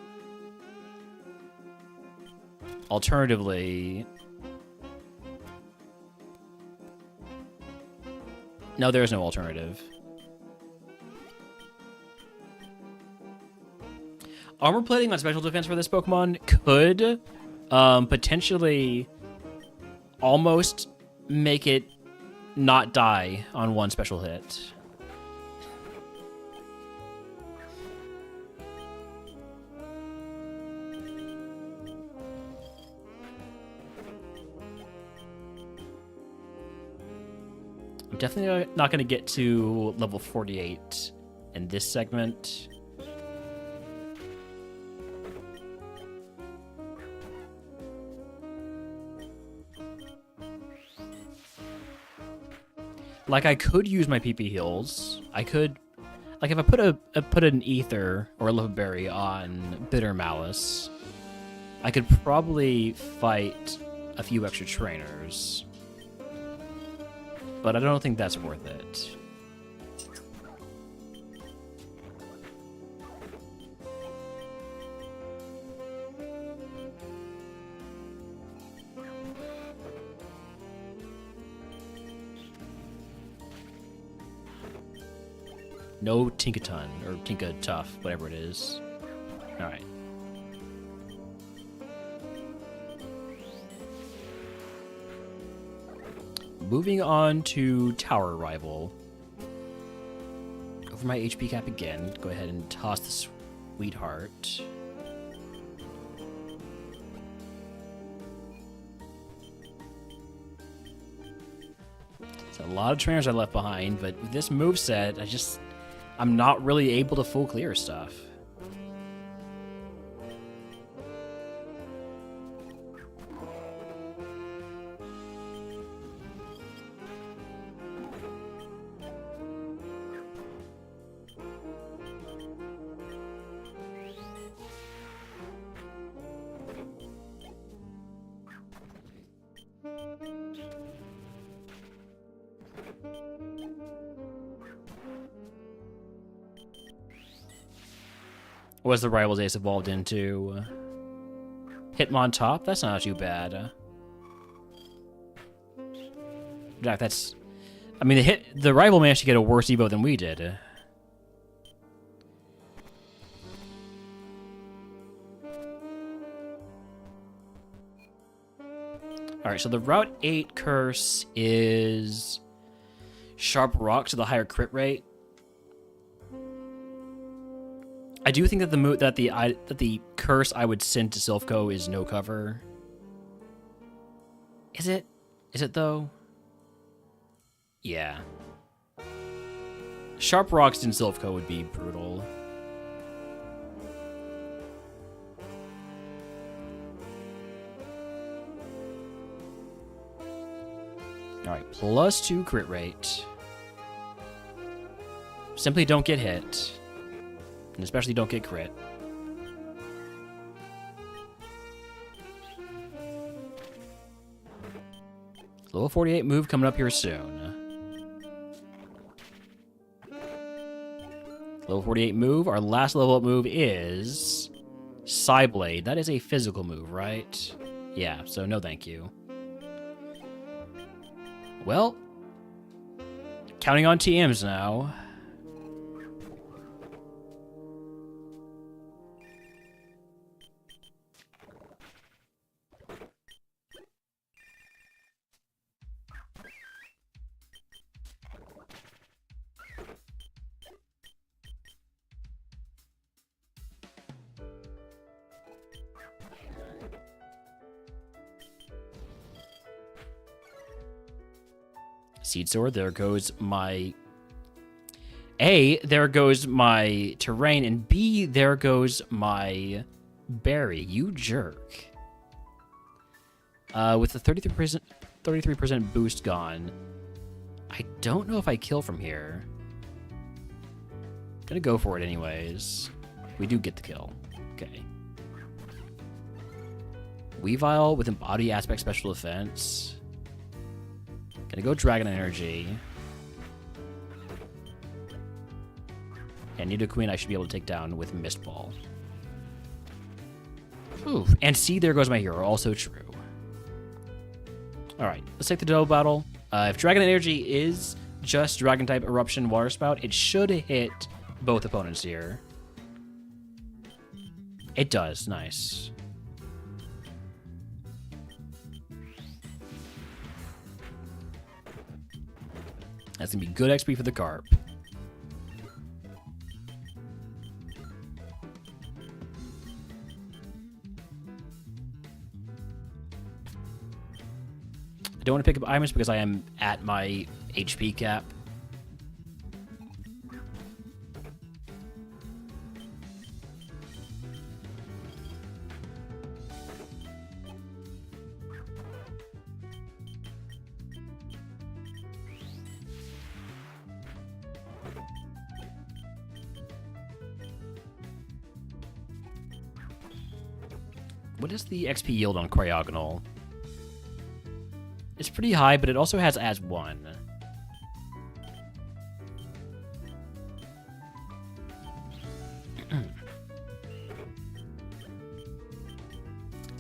Alternatively... No, there is no alternative. Armor plating on special defense for this Pokemon could potentially almost make it not die on one special hit. I'm definitely not going to get to level 48 in this segment. Like, I could use my PP heals. I could, like, if I put an ether or a life berry on Bitter Malice, I could probably fight a few extra trainers. But I don't think that's worth it. No Tinkaton, or Tinka Tough, whatever it is. Alright. Moving on to Tower Rival. Over my HP cap again. Go ahead and toss the Sweetheart. It's a lot of trainers I left behind, but with this moveset, I'm not really able to full clear stuff. What's the Rivals Ace evolved into? Hitmontop? That's not too bad. Jack, that's... I mean, the rival managed to get a worse evo than we did. Alright, so the Route 8 curse is... Sharp Rock to the higher crit rate. I do think that the curse I would send to Silphco is no cover. Is it? Is it though? Yeah. Sharp Rocks in Silphco would be brutal. Alright, +2 crit rate. Simply don't get hit. And especially don't get crit. Level 48 move coming up here soon. Level 48 move. Our last level up move is... Psyblade. That is a physical move, right? Yeah, so no thank you. Well, counting on TMs now. Seed Sword, there goes my... A, there goes my Terrain, and B, there goes my Berry. You jerk. With the 33% boost gone, I don't know if I kill from here. Gonna go for it anyways. We do get the kill. Okay. Weavile with Embody Aspect Special Defense. Gonna go Dragon Energy. And Nidoqueen I should be able to take down with Mist Ball. Ooh, and see, there goes my hero. Also true. Alright, let's take the double battle. If Dragon Energy is just Dragon-type Eruption Water Spout, it should hit both opponents here. It does. Nice. That's going to be good XP for the Carp. I don't want to pick up items because I am at my HP cap. What is the XP yield on Cryogonal? It's pretty high, but it also has as 1.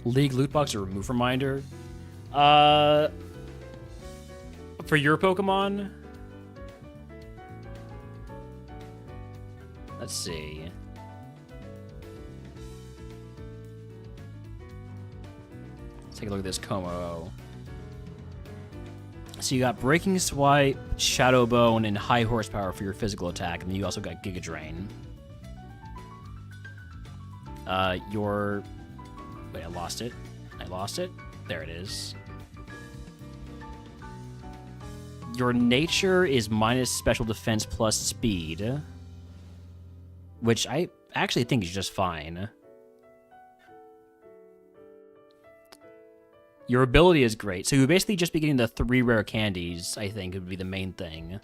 League loot box or remove reminder. For your Pokemon? Let's see. Let's take a look at this Como. So you got Breaking Swipe, Shadow Bone, and High Horsepower for your physical attack, and then you also got Giga Drain. Wait, I lost it. There it is. Your nature is minus special defense plus speed, which I actually think is just fine. Your ability is great, so you basically just be getting the 3 rare candies, I think, would be the main thing.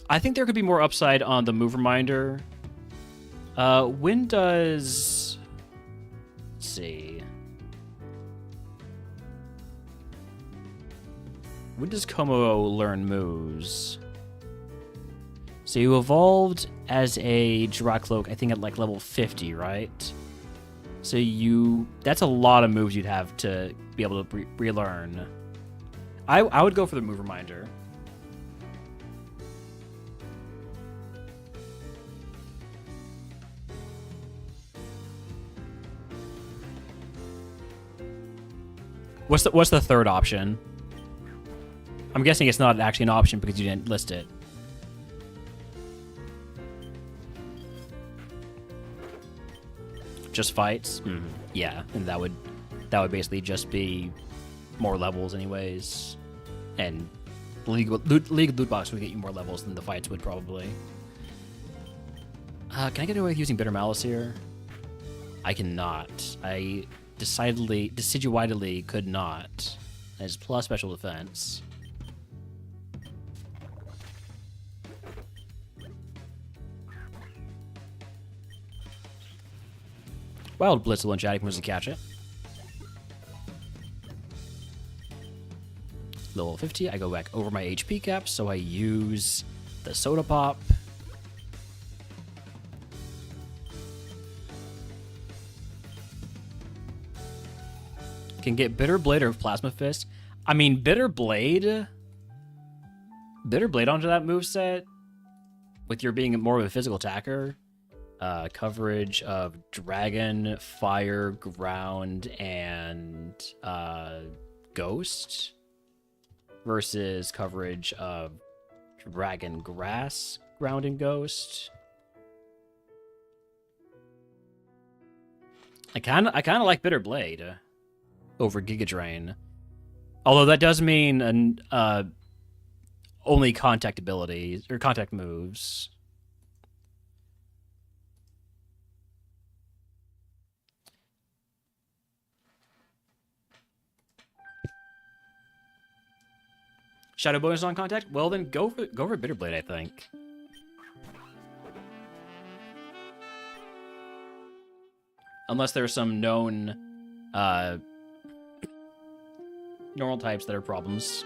I think there could be more upside on the move reminder. When does... Let's see. When does Como learn moves? So you evolved as a Dracloak, I think at like level 50, right? So that's a lot of moves you'd have to be able to relearn. I would go for the move reminder. What's the third option? I'm guessing it's not actually an option because you didn't list it. Just fights? Mm-hmm. Yeah, and that would basically just be more levels anyways. And League loot box would get you more levels than the fights would probably. Can I get away with using Bitter Malice here? I cannot. I decidedly could not. As plus special defense. Wild Blitzel and Chatty moves to catch it. Level 50, I go back over my HP cap, so I use the Soda Pop. Can get Bitter Blade or Plasma Fist. I mean, Bitter Blade onto that moveset, with your being more of a physical attacker. Coverage of Dragon, Fire, Ground, and Ghost versus coverage of Dragon, Grass, Ground, and Ghost. I kind of like Bitter Blade over Giga Drain, although that does mean only contact abilities or contact moves. Shadow bonus on contact? Well, then go for Bitterblade, I think. Unless there's some known normal types that are problems.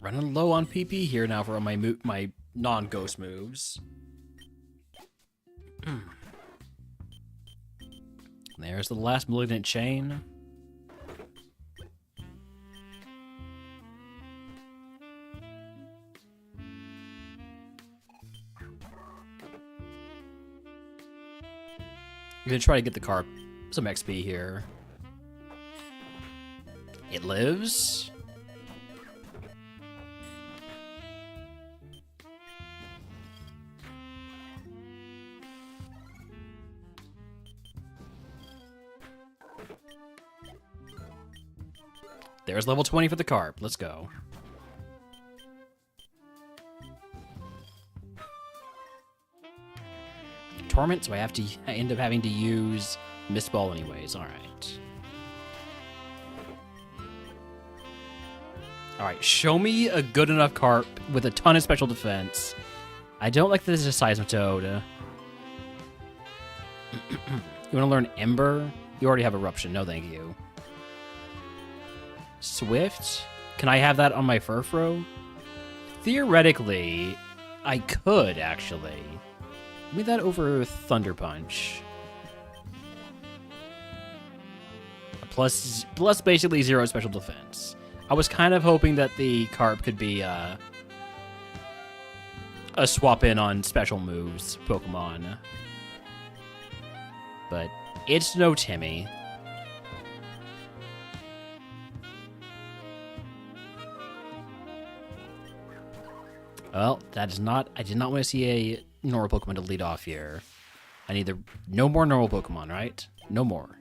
Running low on PP here now for my my non-ghost moves. There's the last Malignant Chain. I'm gonna try to get the carp some XP here. It lives. There's level 20 for the carp. Let's go. Torment, so I end up having to use Mist Ball anyways. Alright. Alright, show me a good enough carp with a ton of special defense. I don't like that this is a Seismitoad. You want to learn Ember? You already have Eruption. No, thank you. Swift? Can I have that on my Furfro? Theoretically, I could, actually. Give me that over Thunder Punch. Plus basically 0 special defense. I was kind of hoping that the carp could be a swap in on special moves Pokemon. But it's no Timmy. Well, that is not... I did not want to see a normal Pokemon to lead off here. I need no more normal Pokemon, right? No more.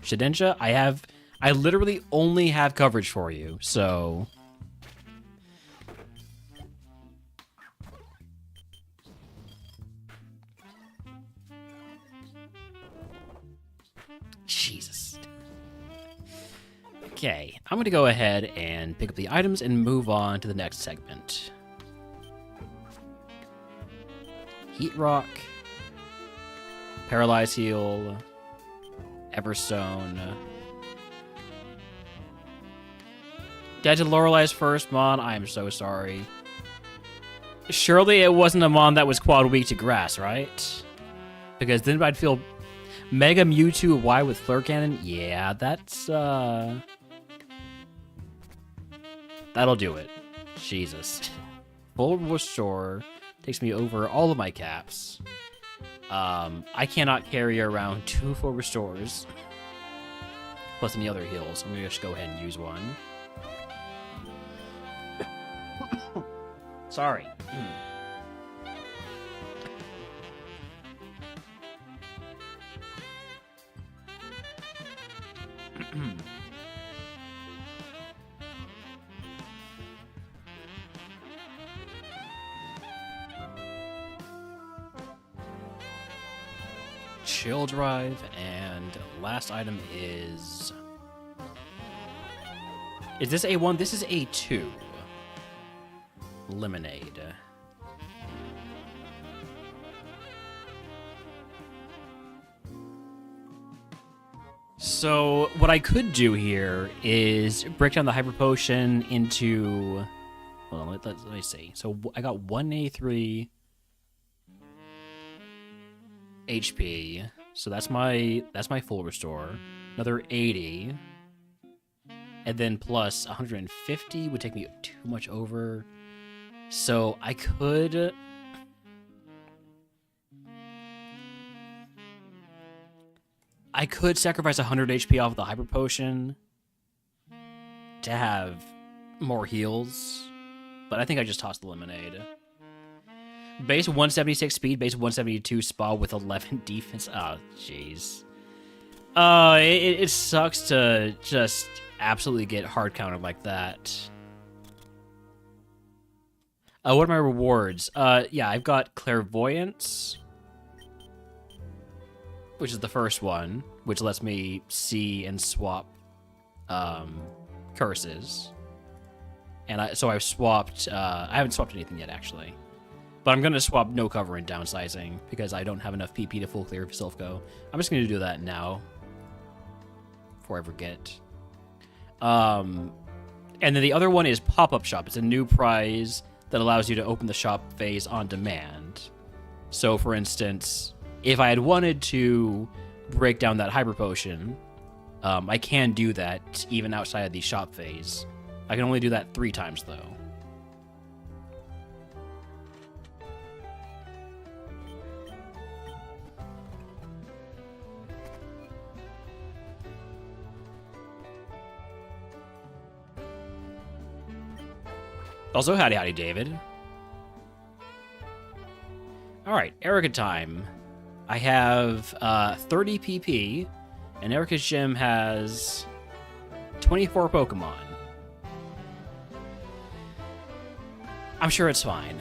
Shedinja, I literally only have coverage for you, so... Jesus. Okay, I'm going to go ahead and pick up the items and move on to the next segment. Heat Rock, Paralyze Heal, Everstone. Dead to Lorelei's first Mon. I am so sorry. Surely it wasn't a Mon that was quad weak to grass, right? Because then I'd feel Mega Mewtwo Y with Flare Cannon. Yeah, that's that'll do it. Jesus. Full Restore. Takes me over all of my caps. I cannot carry around 2 full restores. Plus any other heals. I'm going to just go ahead and use one. Sorry. Chill Drive, and last item is this A1? This is A2. Lemonade. So what I could do here is break down the Hyper Potion into... Hold on, let me see. So I got 1A3 HP, so that's my full restore. Another 80, and then plus 150 would take me too much over. So I could sacrifice 100 HP off of the Hyper Potion to have more heals. but I think I just tossed the lemonade. Base 176 speed, base 172 spa with 11 defense. Oh, jeez. It sucks to just absolutely get hard countered like that. What are my rewards? Yeah, I've got Clairvoyance, which is the first one, which lets me see and swap curses. And so I've swapped, I haven't swapped anything yet, actually. But I'm going to swap No Cover and Downsizing, because I don't have enough PP to full clear Self Go. I'm just going to do that now, before I forget. And then the other one is Pop-Up Shop. It's a new prize that allows you to open the shop phase on demand. So, for instance, if I had wanted to break down that Hyper Potion, I can do that even outside of the shop phase. I can only do that 3 times, though. Also, howdy, David. All right, Erica time. I have 30 PP, and Erica's gym has 24 Pokemon. I'm sure it's fine.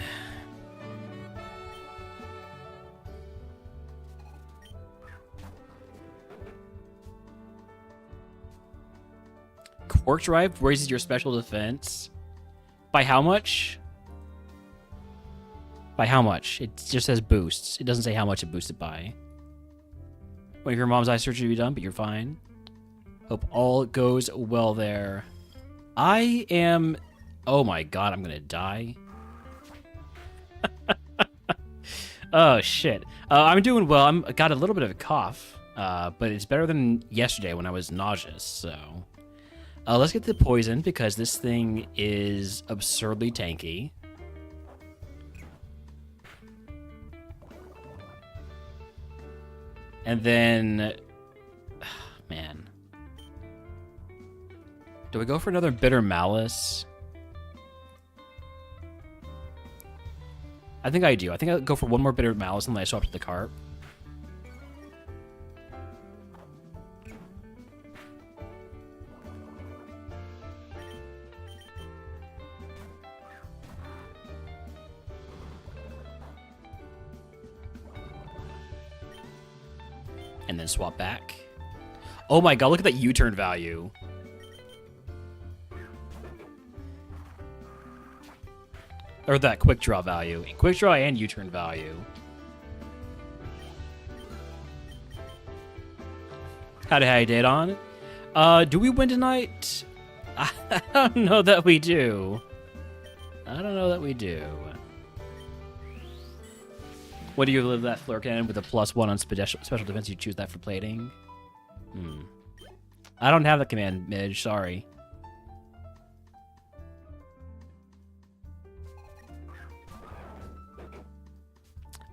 Quark Drive raises your special defense. By how much? By how much? It just says boosts. It doesn't say how much it boosted by. One of your mom's eye surgery to be done, but you're fine. Hope all goes well there. I am... Oh my god, I'm gonna die. Oh, shit. I'm doing well. I got a little bit of a cough, but it's better than yesterday when I was nauseous, so... let's get the poison, because this thing is absurdly tanky. And then... man. Do we go for another Bitter Malice? I think I do. I think I'll go for one more Bitter Malice and then I swap to the Carp. And then swap back. Oh my god, look at that U-turn value. Or that quick draw value. Quick draw and U-turn value. How you did on? Do we win tonight? I don't know that we do. I don't know that we do. What do you live that Flare Cannon with a +1 on special defense? You choose that for plating? I don't have the command, Midge. Sorry.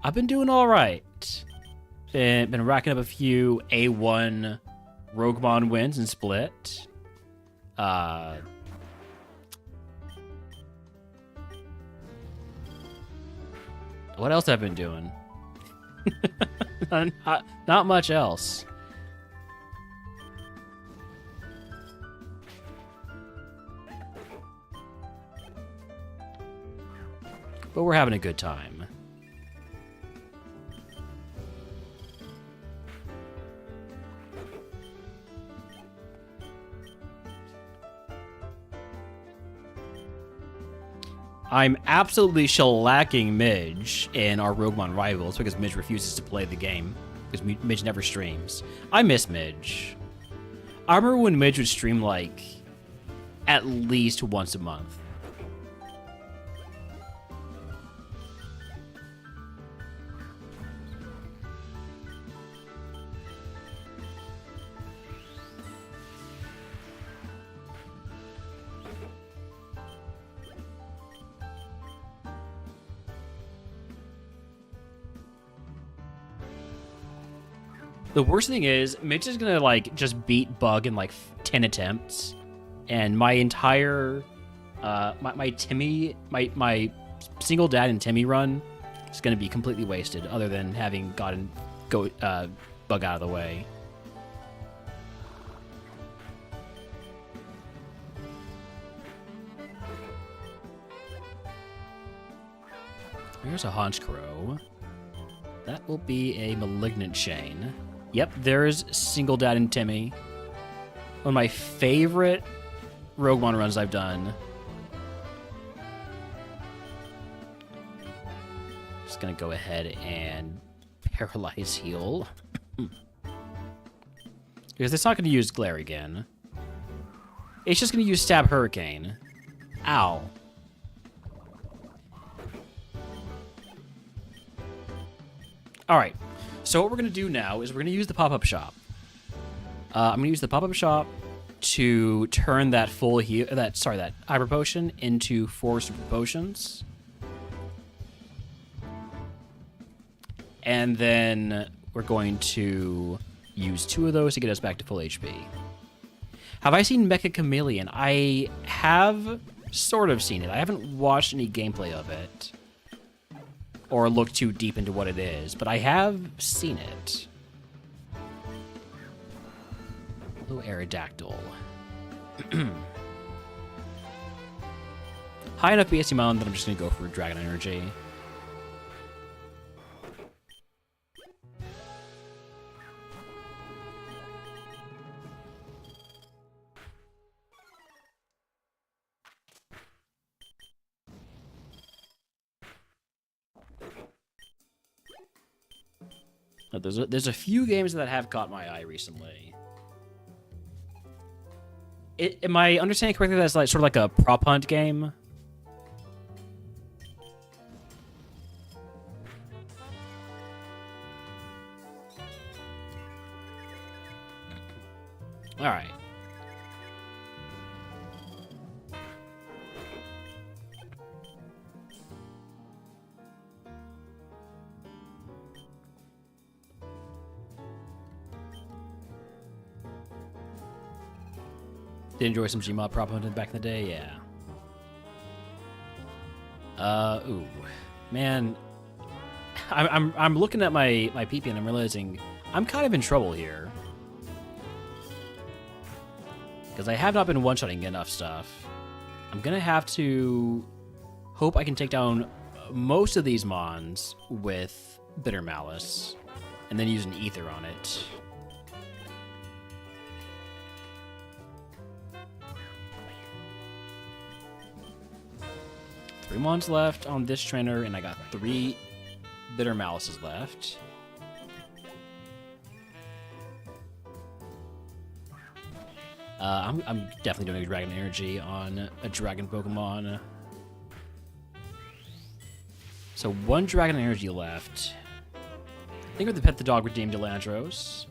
I've been doing all right. Been racking up a few A1 RogueMon wins and Split. What else have I been doing? Not much else. But we're having a good time. I'm absolutely shellacking Midge in our RogueMon Rivals because Midge refuses to play the game because Midge never streams. I miss Midge. I remember when Midge would stream like at least once a month. The worst thing is, Mitch is gonna like just beat Bug in like 10 attempts, and my entire my Timmy, my single dad and Timmy run is going to be completely wasted, other than having gotten bug out of the way. Here's a Haunch Crow. That will be a Malignant Chain. Yep, there's Single Dad and Timmy. One of my favorite RogueMon runs I've done. Just gonna go ahead and Paralyze Heal. Because it's not gonna use Glare again. It's just gonna use Stab Hurricane. Ow. Alright, so what we're going to do now is we're going to use the pop-up shop. I'm going to use the pop-up shop to turn that that Hyper Potion into 4 Super Potions. And then we're going to use 2 of those to get us back to full HP. Have I seen Mecha Chameleon? I have sort of seen it. I haven't watched any gameplay of it or look too deep into what it is, but I have seen it. Hello, Aerodactyl. High enough BSC amount that I'm just gonna go for Dragon Energy. There's a few games that have caught my eye recently. Am I understanding correctly that's like sort of like a prop hunt game? All right. Did enjoy some Gmod prop hunting back in the day, yeah. Ooh, man, I'm looking at my PP and I'm realizing I'm kind of in trouble here because I have not been one-shotting enough stuff. I'm gonna have to hope I can take down most of these mons with Bitter Malice and then use an Ether on it. 3 mons left on this trainer, and I got 3 Bitter Malices left. I'm definitely doing a Dragon Energy on a Dragon Pokemon. So 1 Dragon Energy left. I think we're the Pet the Dog redeemed Delandros.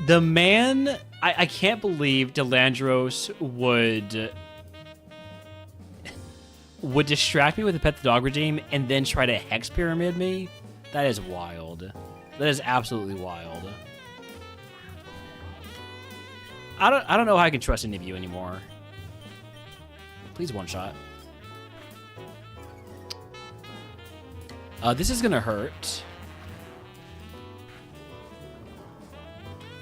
The man, I can't believe Delandros would distract me with a Pet the Dog redeem and then try to Hex Pyramid me. That is wild. That is absolutely wild. I don't know how I can trust any of you anymore. Please one shot. This is gonna hurt.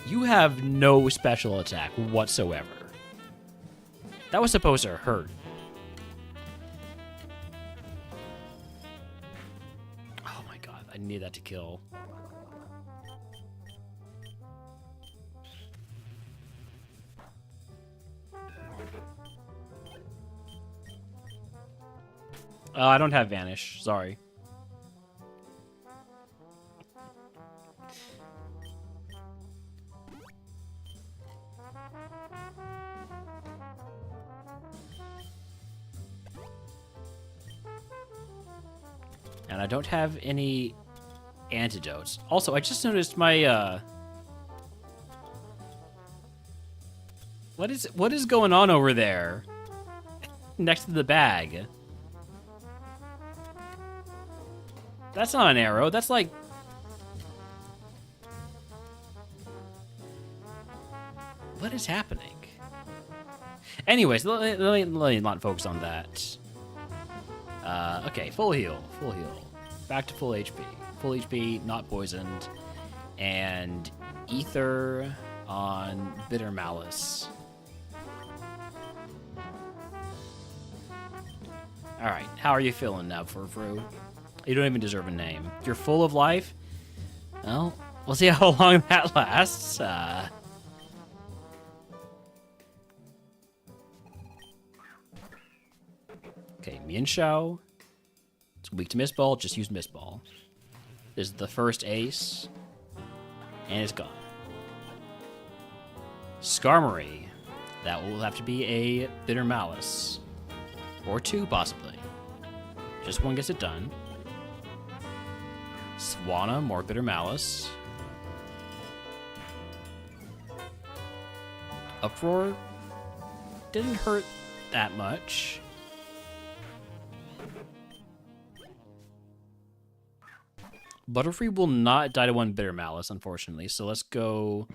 You have no special attack whatsoever. That was supposed to hurt. Oh my god, I need that to kill. I don't have Vanish, sorry. And I don't have any antidotes. Also, I just noticed my What is going on over there? Next to the bag. That's not an arrow. That's like... What is happening? Anyways, let me not focus on that. Okay, full heal. Full heal. Back to full HP. Full HP, not poisoned. And ether on Bitter Malice. Alright, how are you feeling now, Furfru? You don't even deserve a name. You're full of life? Well, we'll see how long that lasts. Okay, Mianshao. It's weak to Mistball, just use Mistball. This is the first ace. And it's gone. Skarmory. That will have to be a Bitter Malice. Or two, possibly. Just one gets it done. Swanna, more Bitter Malice. Uproar didn't hurt that much. Butterfree will not die to one Bitter Malice, unfortunately, so let's go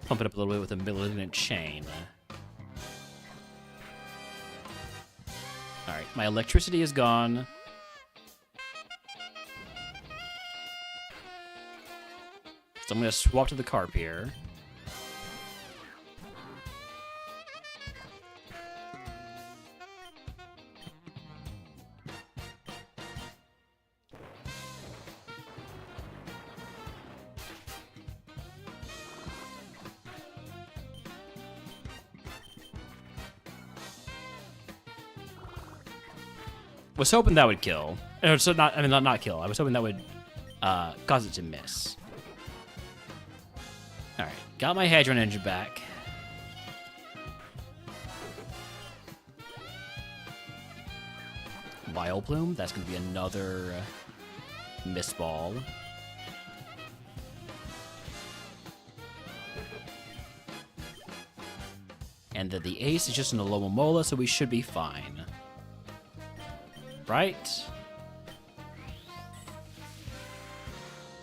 pump it up a little bit with a Malignant Chain. Alright, my electricity is gone. So I'm going to swap to the Carp here. Was hoping that would kill. So not kill. I was hoping that would cause it to miss. All right, got my Hadron Engine back. Vileplume. That's going to be another Mistball. And then the ace is just an Alomomola, so we should be fine. Right?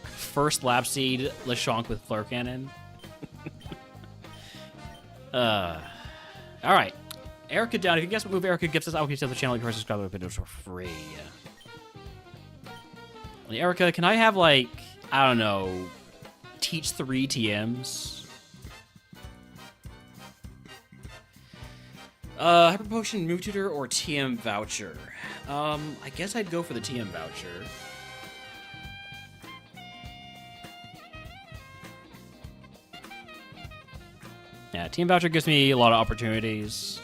First Lab Seed, Lechonk with Flare Cannon. Alright. Erica down. If you guess what move Erica gives us, I'll give you the channel you subscribe to for free. Erica, can I have, like, I don't know, teach 3 TMs? Hyper Potion, Move Tutor, or TM Voucher? I guess I'd go for the TM Voucher. Yeah, TM Voucher gives me a lot of opportunities.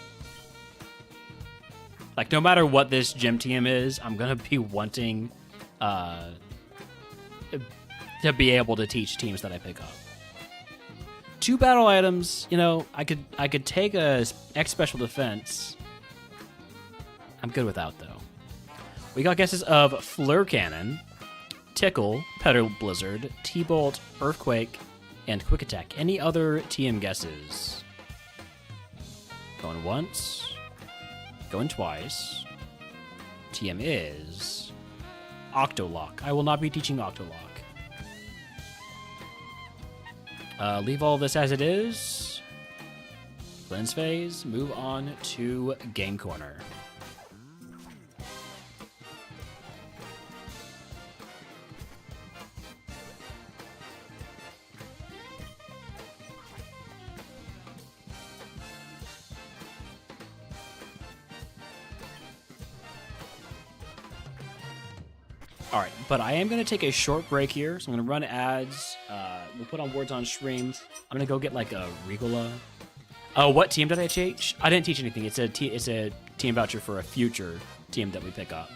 Like, no matter what this gym TM is, I'm gonna be wanting to be able to teach teams that I pick up. 2 battle items, you know, I could take a X Special Defense. I'm good without, though. We got guesses of Flare Cannon, Tickle, Petal Blizzard, T-Bolt, Earthquake, and Quick Attack. Any other TM guesses? Going once. Going twice. TM is Octolock. I will not be teaching Octolock. Leave all this as it is. Cleanse phase. Move on to Game Corner. All right, but I am going to take a short break here, so I'm going to run ads. We'll put on words on stream. I'm going to go get, like, a Regula. Oh, what team did I teach? I didn't teach anything. It's a team voucher for a future team that we pick up.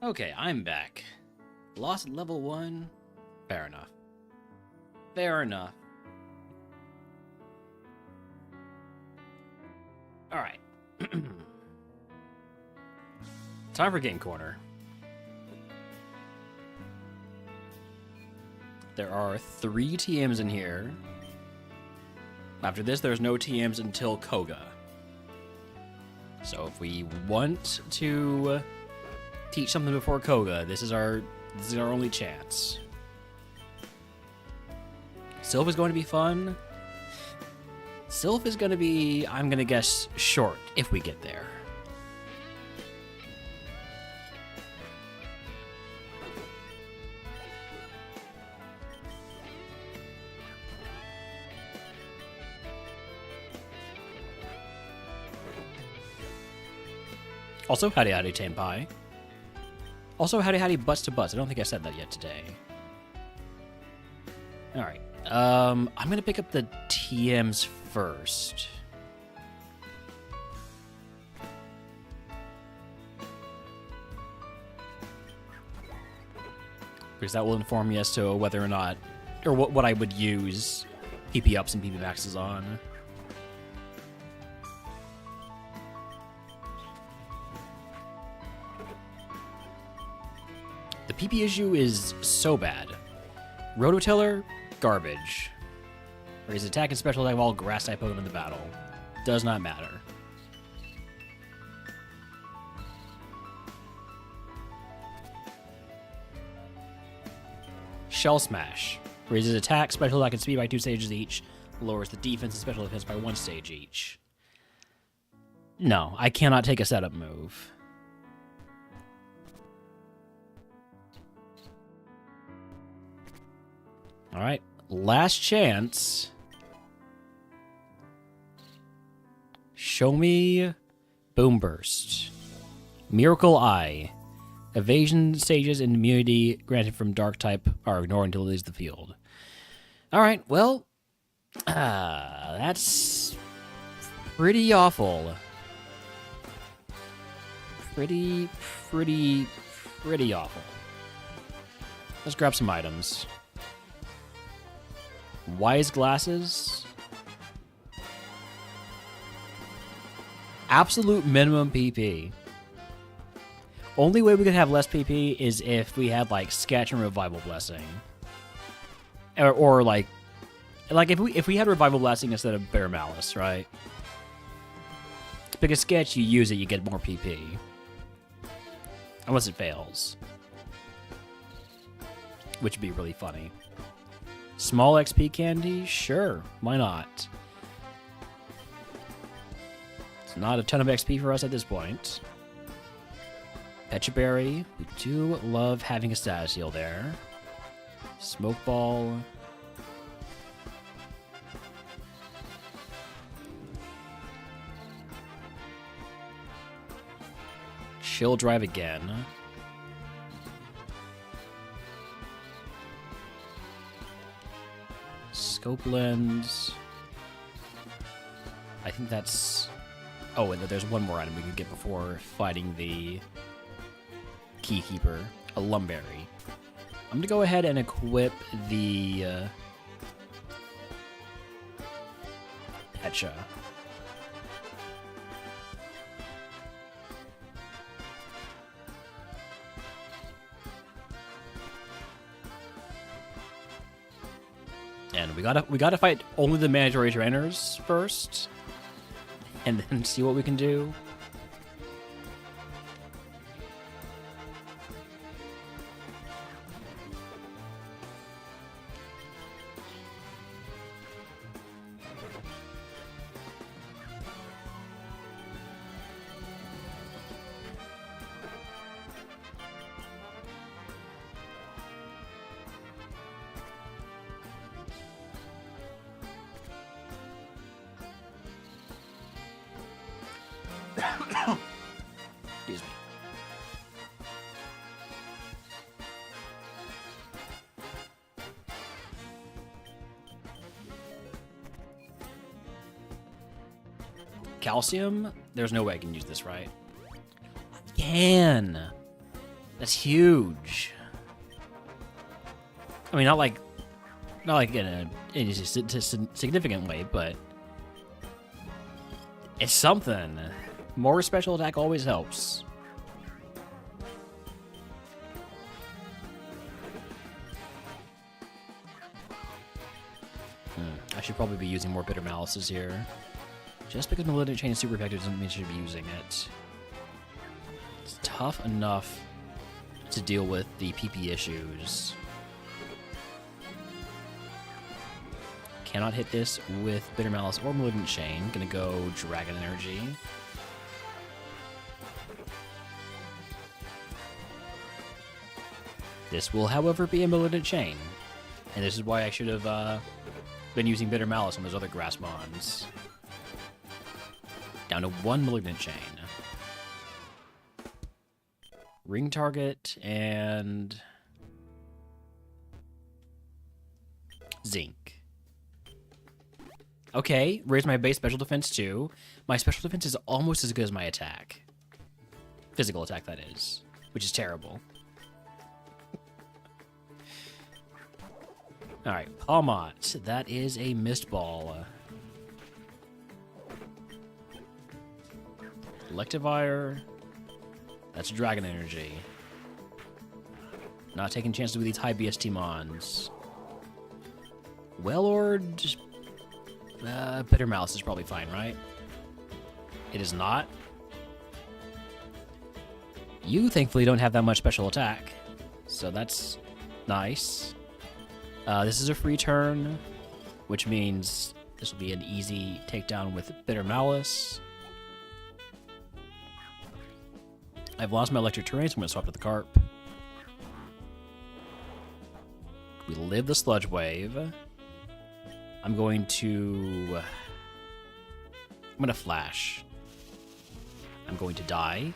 Okay, I'm back. Lost at level 1? Fair enough. Fair enough. Alright. Time for Game Corner. There are 3 TMs in here. After this, there's no TMs until Koga. So if we want to teach something before Koga, this is our only chance. Sylph is going to be fun. Sylph is going to be, I'm going to guess, short if we get there. Also, howdy howdy Tenpai. Also, howdy howdy butts to butts. I don't think I said that yet today. Alright. I'm gonna pick up the TMs first. Because that will inform me as to whether or not, or what I would use PP ups and PP maxes on. The PP issue is so bad. Rototiller, garbage. Raise attack and special attack of all grass type Pokemon in the battle. Does not matter. Shell Smash. Raises attack, special attack, and speed by 2 stages each. Lowers the defense and special defense by 1 stage each. No, I cannot take a setup move. Alright, last chance. Show me Boom Burst. Miracle Eye. Evasion stages and immunity granted from dark type are ignored until it leaves the field. Alright, well, that's pretty awful. Pretty awful. Let's grab some items. Wise glasses. Absolute minimum PP. Only way we could have less PP is if we had like Sketch and Revival Blessing, or like if we had Revival Blessing instead of Bare Malice, right? Because Sketch, you use it, you get more PP, unless it fails, which would be really funny. Small XP candy, sure, why not? It's not a ton of XP for us at this point. Pecha Berry, we do love having a status heal there. Smoke Ball. Chill Drive again. Scope Lens. I think that's... Oh, and there's one more item we can get before fighting the Keykeeper, a Lumberry. I'm gonna go ahead and equip the Pecha. And we gotta fight only the mandatory trainers first, and then see what we can do. Excuse me. Calcium? There's no way I can use this, right? I can. That's huge. I mean, not like in a significant way, but it's something. More special attack always helps. I should probably be using more Bitter Malices here. Just because Malignant Chain is super effective doesn't mean I should be using it. It's tough enough to deal with the PP issues. Cannot hit this with Bitter Malice or Malignant Chain. Gonna go Dragon Energy. This will, however, be a Malignant Chain. And this is why I should have been using Bitter Malice on those other grass mons. Down to 1 Malignant Chain. Ring target and Zinc. Okay, raise my base special defense too. My special defense is almost as good as my attack. Physical attack, that is. Which is terrible. Alright, Palmot. That is a Mist Ball. Electivire. That's Dragon Energy. Not taking chances with these high BST mons. Wellord. Bitter Malice is probably fine, right? It is not. You, thankfully, don't have that much special attack. So that's nice. This is a free turn, which means this will be an easy takedown with Bitter Malice. I've lost my electric terrain, so I'm going to swap to the Carp. We live the Sludge Wave. I'm going to flash. I'm going to die.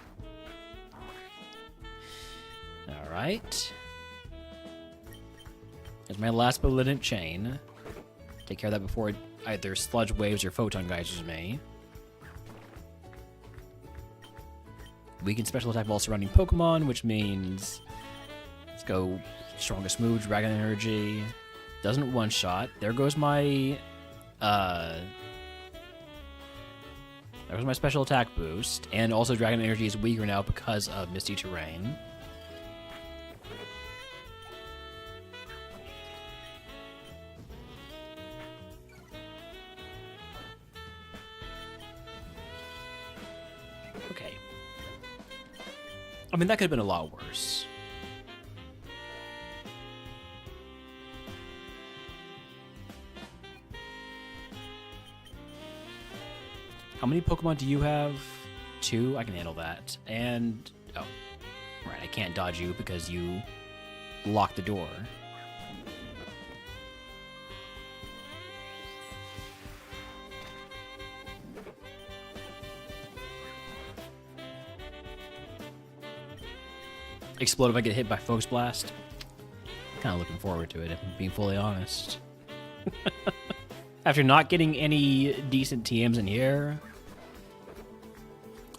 Alright. There's my last Malignant Chain. Take care of that before it either Sludge Waves or Photon Geysers me. We can special attack while surrounding Pokemon, which means let's go strongest move, Dragon Energy. Doesn't one-shot. There goes my special attack boost, and also Dragon Energy is weaker now because of Misty Terrain. Okay. I mean, that could have been a lot worse. How many Pokemon do you have? 2? I can handle that. And, oh, right, I can't dodge you because you locked the door. Explode if I get hit by Focus Blast. Kind of looking forward to it, if I'm being fully honest. After not getting any decent TMs in here,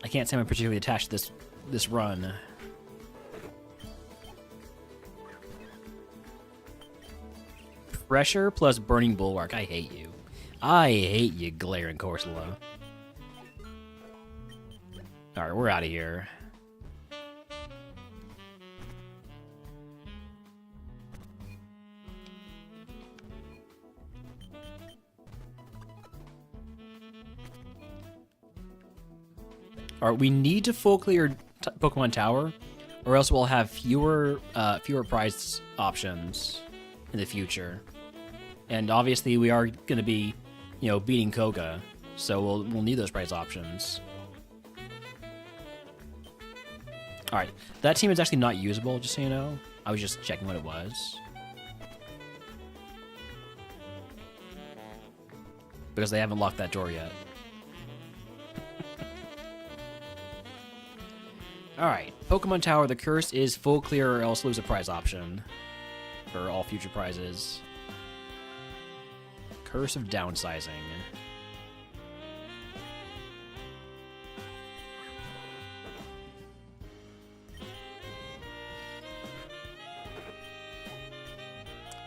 I can't say I'm particularly attached to this run. Pressure plus Burning Bulwark. I hate you. I hate you, Glaring Corsola. Alright, we're out of here. Alright, we need to full clear Pokemon Tower, or else we'll have fewer prize options in the future. And obviously, we are going to be, beating Koga, so we'll need those prize options. Alright, that team is actually not usable, just so you know. I was just checking what it was. Because they haven't locked that door yet. Alright, Pokemon Tower, the curse is full clear or else lose a prize option for all future prizes. Curse of downsizing.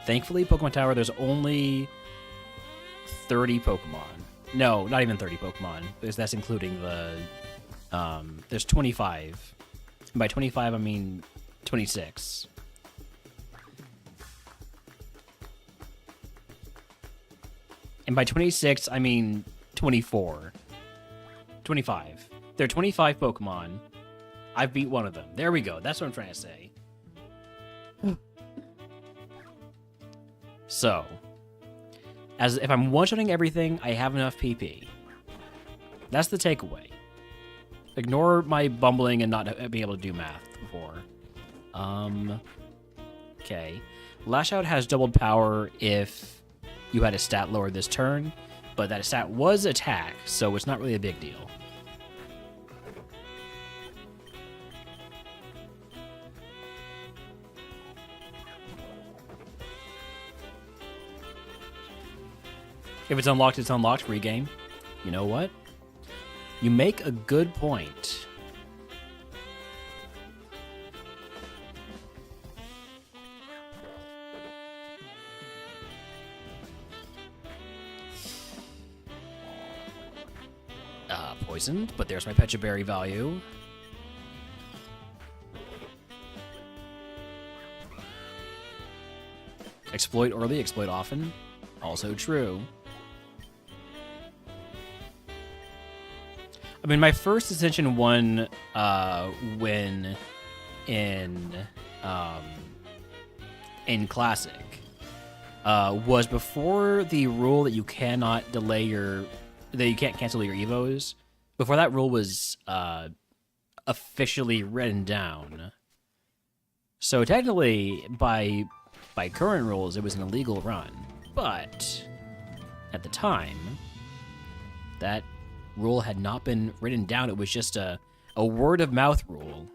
Thankfully, Pokemon Tower, there's only 30 Pokemon. No, not even 30 Pokemon, because that's including the... there's 25. And by 25, I mean 26. And by 26, I mean 24. 25. There are 25 Pokemon. I've beat one of them. There we go. That's what I'm trying to say. So, as if I'm one-shotting everything, I have enough PP. That's the takeaway. Ignore my bumbling and not being able to do math before. Okay. Lash Out has doubled power if you had a stat lower this turn, but that stat was attack, so it's not really a big deal. If it's unlocked, it's unlocked. Free game. You know what? You make a good point. Poisoned, but there's my Pecha Berry value. Exploit early, exploit often. Also true. I mean, my first Ascension 1 win in Classic was before the rule that you cannot delay that you can't cancel your Evos. Before that rule was officially written down. So technically, by current rules, it was an illegal run. But at the time, that rule had not been written down. It was just a word of mouth rule.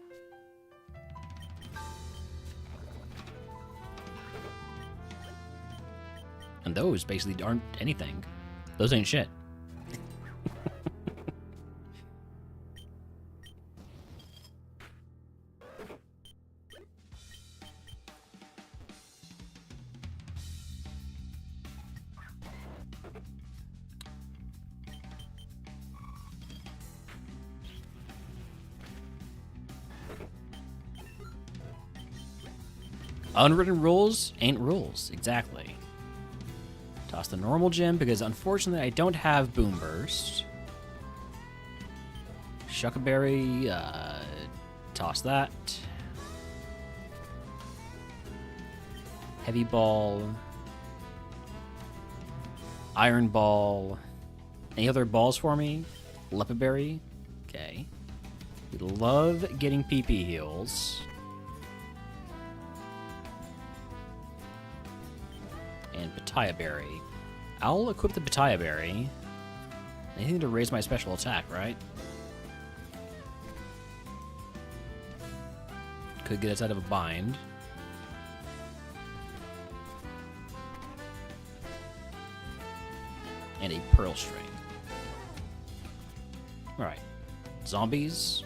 And those basically aren't anything. Those ain't shit. Unwritten rules ain't rules, exactly. Toss the normal gym because unfortunately I don't have Boom Burst. Shuckaberry, toss that. Heavy Ball. Iron Ball. Any other balls for me? Lepiberry. Okay. We love getting PP heals. And Pitaya Berry. I'll equip the Pitaya Berry. Anything to raise my special attack, right? Could get us out of a bind. And a Pearl String. Alright. Zombies.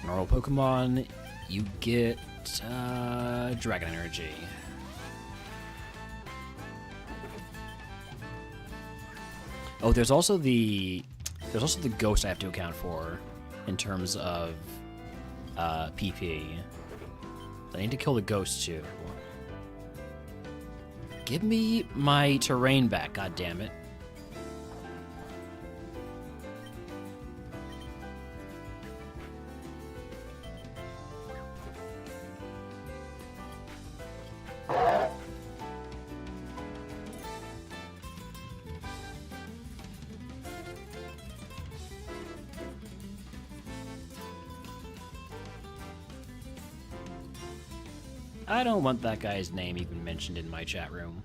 Normal Pokemon, you get Dragon Energy. Oh, there's also the ghost I have to account for in terms of PP. I need to kill the ghost too. Give me my terrain back, god damn it. I don't want that guy's name even mentioned in my chat room.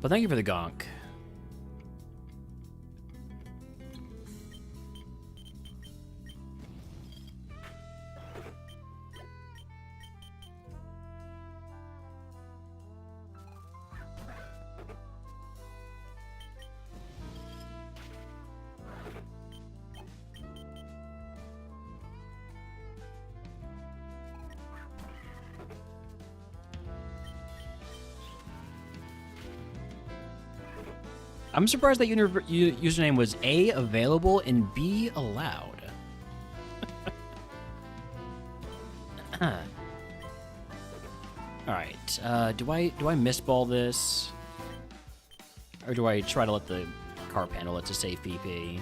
But thank you for the gonk. I'm surprised that username was A, available, and B, allowed. Alright, do I misball this? Or do I try to let the carp handle it to save PP?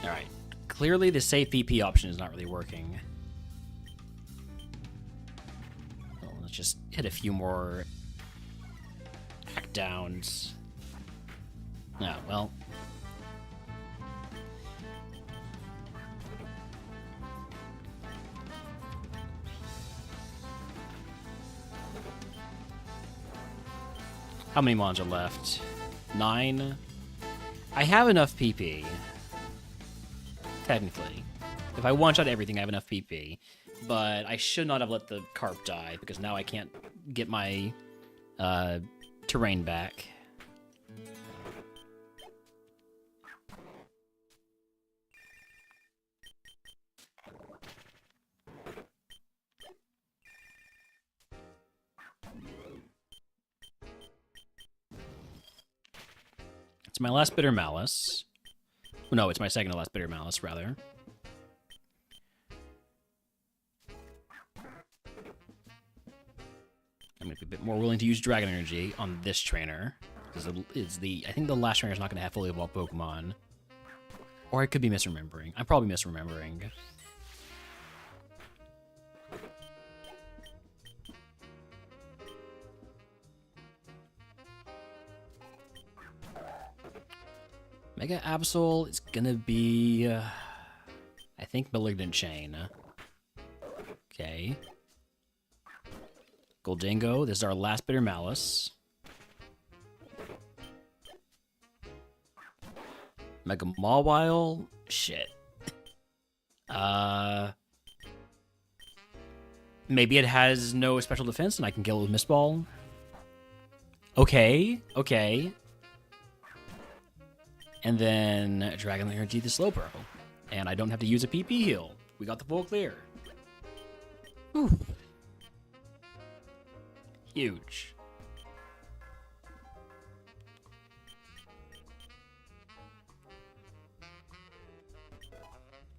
Alright, clearly the save PP option is not really working. Well, let's just hit a few more hack downs. Oh, well. How many mons are left? 9. I have enough PP. Technically. If I one-shot everything, I have enough PP. But I should not have let the carp die, because now I can't get my terrain back. It's my last Bitter Malice. No, it's my second to last Bitter Malice, rather. I'm going to be a bit more willing to use Dragon Energy on this trainer. Because I think the last trainer is not going to have fully evolved Pokemon. Or I could be misremembering. I'm probably misremembering. Mega Absol is gonna be, I think, Malignant Chain. Okay. Goldingo, this is our last Bitter Malice. Mega Mawile, shit. Maybe it has no special defense and I can kill it with Mist Ball. Okay, okay. And then Dragon Energy the Slowbro. And I don't have to use a PP heal. We got the full clear. Whew. Huge.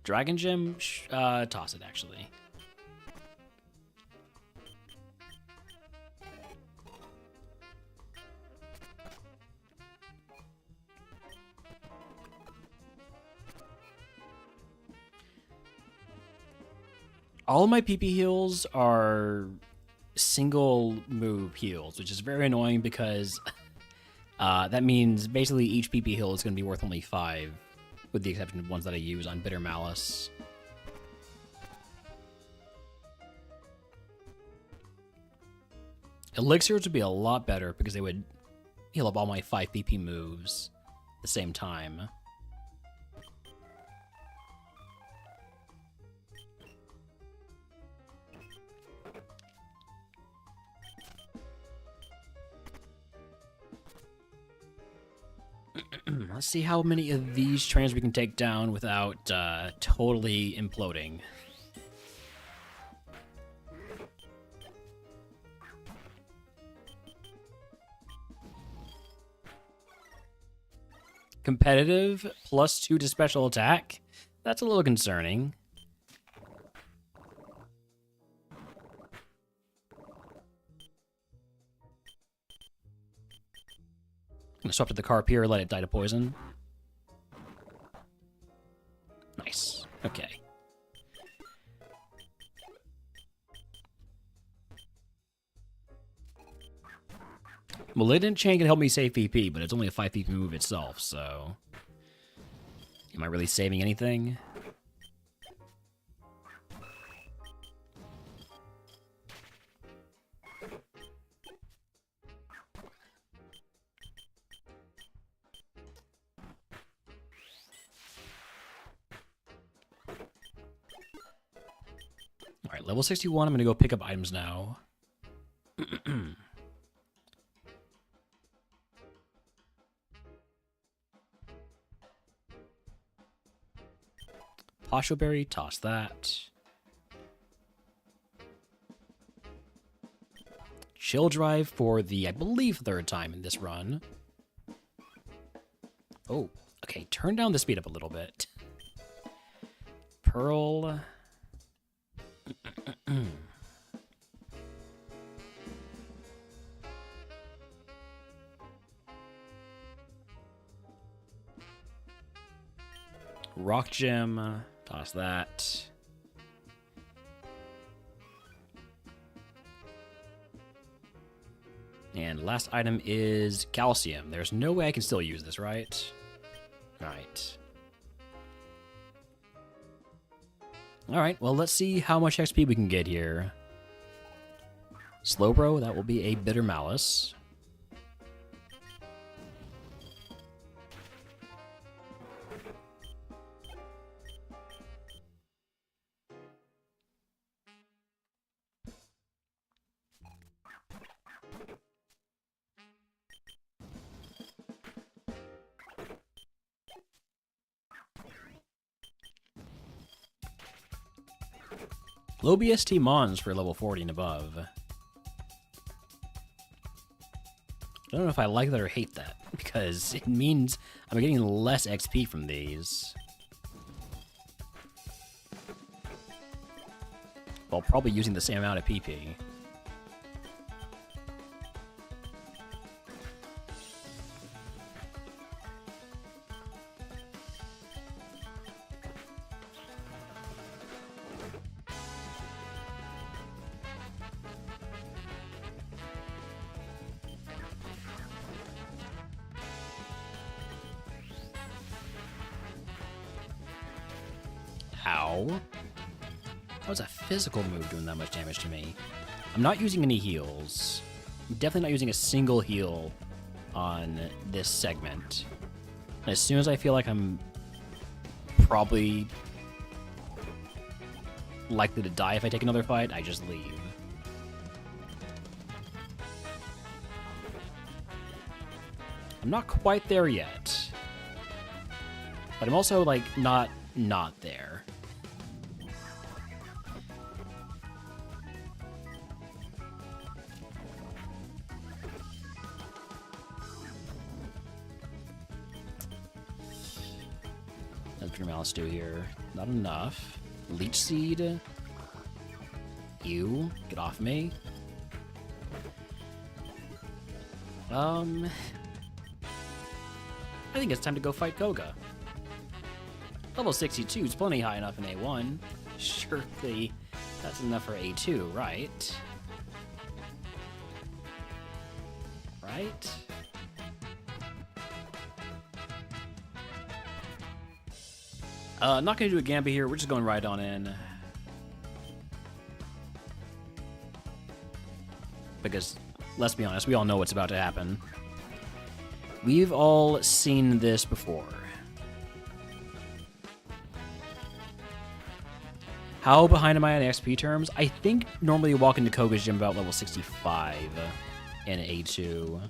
Dragon Gem? Toss it, actually. All of my PP heals are single move heals, which is very annoying because that means basically each PP heal is going to be worth only 5, with the exception of ones that I use on Bitter Malice. Elixirs would be a lot better because they would heal up all my 5 PP moves at the same time. Let's see how many of these trains we can take down without totally imploding. Competitive, +2 to special attack? That's a little concerning. I'm gonna swap to the carp here, let it die to poison. Nice. Okay. Malignant Chain can help me save PP, but it's only a 5 PP move itself, so... Am I really saving anything? Alright, level 61, I'm gonna go pick up items now. Posho berry, toss that. Chill drive for the, I believe, third time in this run. Oh, okay, turn down the speed up a little bit. Pearl. Rock gem, toss that. And last item is calcium. There's no way I can still use this, right? Alright. Alright, well, let's see how much XP we can get here. Slowbro, that will be a Bitter Malice. Low BST Mons for level 40 and above. I don't know if I like that or hate that, because it means I'm getting less XP from these. While probably using the same amount of PP. Ow. That was a physical move doing that much damage to me. I'm not using any heals. I'm definitely not using a single heal on this segment. And as soon as I feel like I'm probably likely to die if I take another fight, I just leave. I'm not quite there yet. But I'm also, like, not there. That's what Malice do here. Not enough. Leech Seed. You. Get off me. I think it's time to go fight Koga. Level 62 is plenty high enough in A1. Surely that's enough for A2, right? Right? Not gonna do a Gambit here, we're just going right on in. Because, let's be honest, we all know what's about to happen. We've all seen this before. How behind am I on XP terms? I think normally you walk into Koga's gym about level 65 in A2.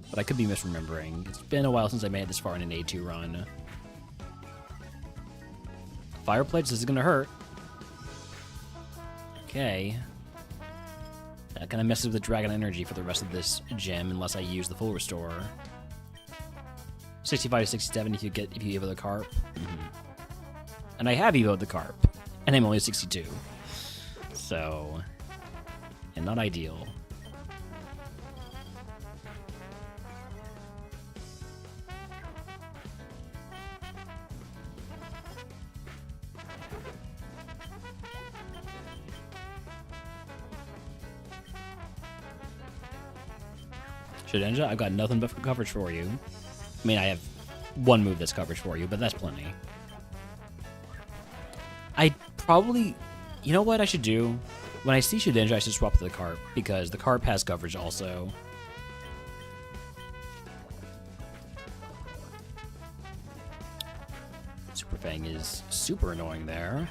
But I could be misremembering. It's been a while since I made it this far in an A2 run. Fire Pledge, this is gonna hurt. Okay. That kind of messes with the Dragon Energy for the rest of this gym unless I use the full restore. 65 to 67 if you evo the Carp. And I have evoed the Carp. And I'm only 62. So, and not ideal. Shedinja, I've got nothing but coverage for you. I mean, I have one move that's coverage for you, but that's plenty. I probably... You know what I should do? When I see Shedinja, I should swap to the Carp, because the Carp has coverage also. Super Fang is super annoying there.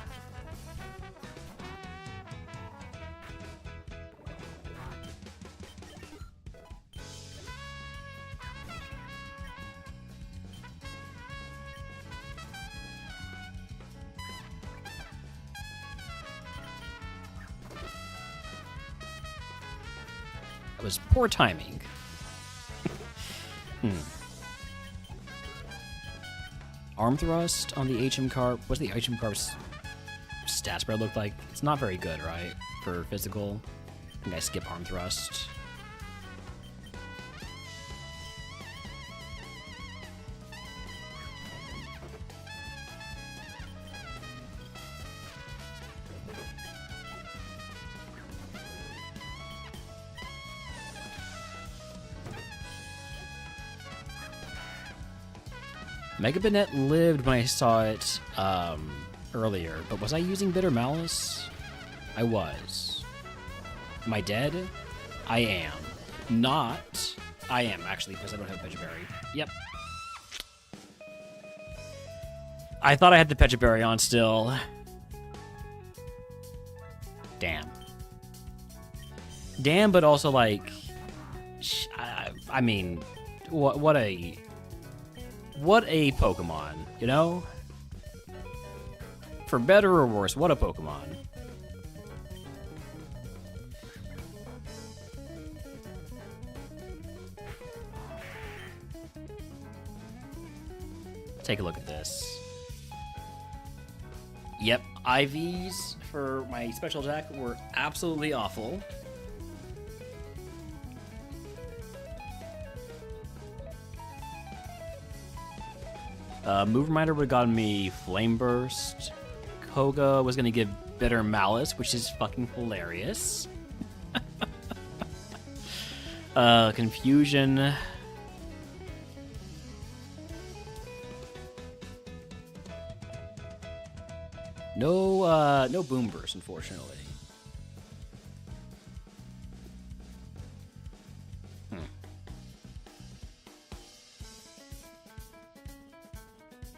was poor timing. Arm thrust on the HM Carp. What's the HM Carp's stat spread look like? It's not very good, right? For physical. I think I skip arm thrust. Mega Banette lived when I saw it earlier, but was I using Bitter Malice? I was. Am I dead? I am. Not. I am, actually, because I don't have Pecha Berry. Yep. I thought I had the Pecha Berry on still. Damn. Damn, but also, like... I mean, what a Pokemon, you know? For better or worse, what a Pokemon. Take a look at this. Yep, IVs for my special attack were absolutely awful. Move Reminder would have gotten me Flame Burst. Koga was going to give Bitter Malice, which is fucking hilarious. Confusion. No Boom Burst, unfortunately.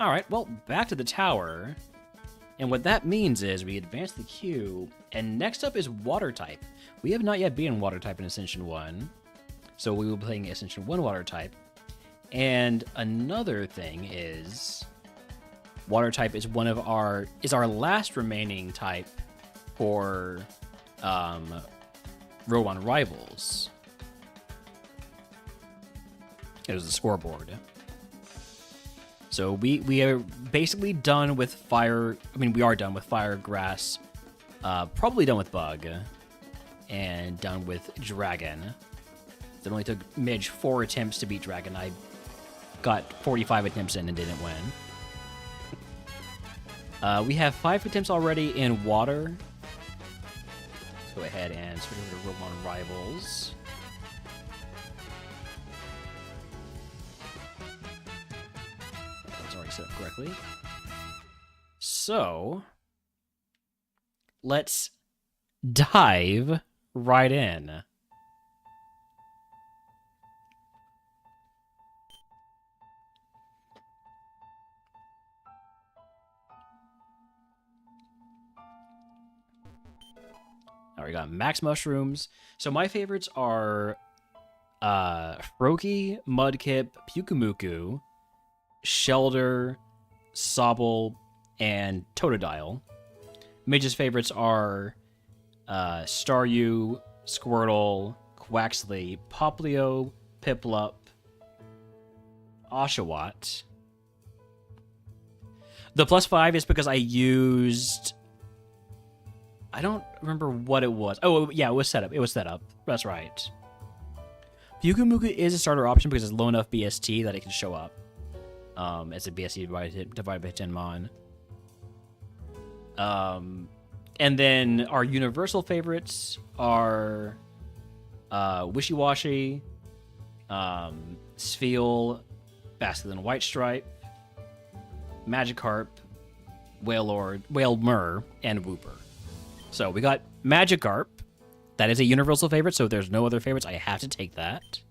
All right, well, back to the tower. And what that means is we advance the queue, and next up is Water type. We have not yet been Water type in Ascension 1, so we will be playing Ascension 1 Water type. And another thing is Water type is our last remaining type for RogueMon Rivals. It was the scoreboard. So we are basically done with fire. I mean, we are done with fire, grass, probably done with bug, and done with dragon. It only took Midge 4 attempts to beat dragon. I got 45 attempts in and didn't win. We have 5 attempts already in water. Let's go ahead and switch over to RogueMon Rivals. Set up correctly. So let's dive right in. Now we got max mushrooms. So my favorites are Froakie, Mudkip, Pukumuku, Shelder, Sobble, and Totodile. Midge's favorites are Staryu, Squirtle, Quaxley, Poplio, Piplup, Oshawott. The +5 is because I used... I don't remember what it was. Oh, yeah, it was set up. It was set up. That's right. Pukumuku is a starter option because it's low enough BST that it can show up. As a BST divided by 10 mon. And then our universal favorites are Wishy-Washy, Spheal, Basculin White Stripe, Magikarp, Wailmer, and Wooper. So we got Magikarp. That is a universal favorite, so if there's no other favorites, I have to take that.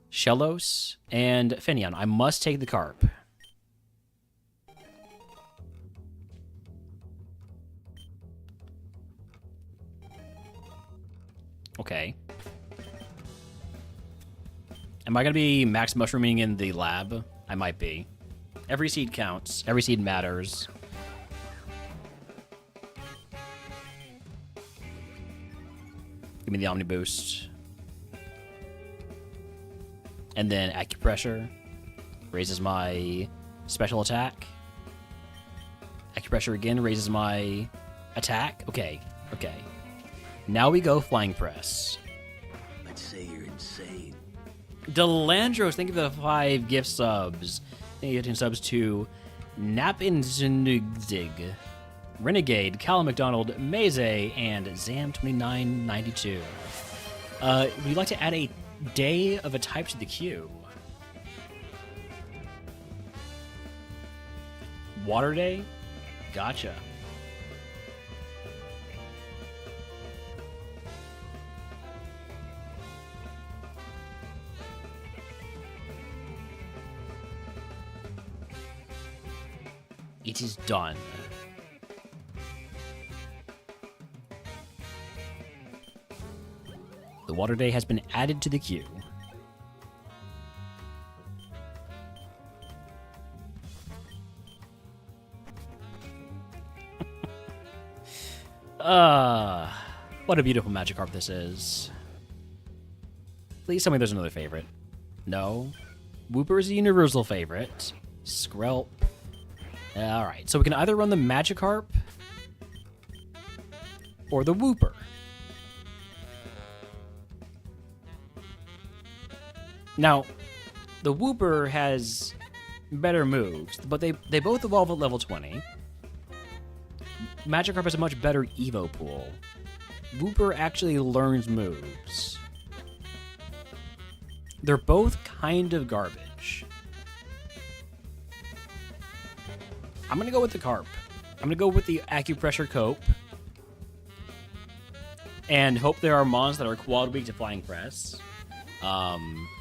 Shellos, and Finneon. I must take the Carp. Okay. Am I going to be max mushrooming in the lab? I might be. Every seed counts. Every seed matters. Give me the Omni Boost. And then acupressure raises my special attack. Acupressure again raises my attack. Okay. Now we go flying press. I'd say you're insane. Delandros, thank you for the 5 gift subs. Thank you for subs to Napinzig, Renegade, Callum McDonald, Maze, and Zam2992. Would you like to add a day of a type to the queue? Water day? Gotcha. It is done. The water day has been added to the queue. What a beautiful Magikarp this is. Please tell me there's another favorite. No. Wooper is a universal favorite. Skrelp. Alright, so we can either run the Magikarp or the Wooper. Now, the Wooper has better moves, but they both evolve at level 20. Magikarp has a much better Evo pool. Wooper actually learns moves. They're both kind of garbage. I'm gonna go with the Carp. I'm gonna go with the Acupressure Cope. And hope there are mons that are quad weak to Flying Press.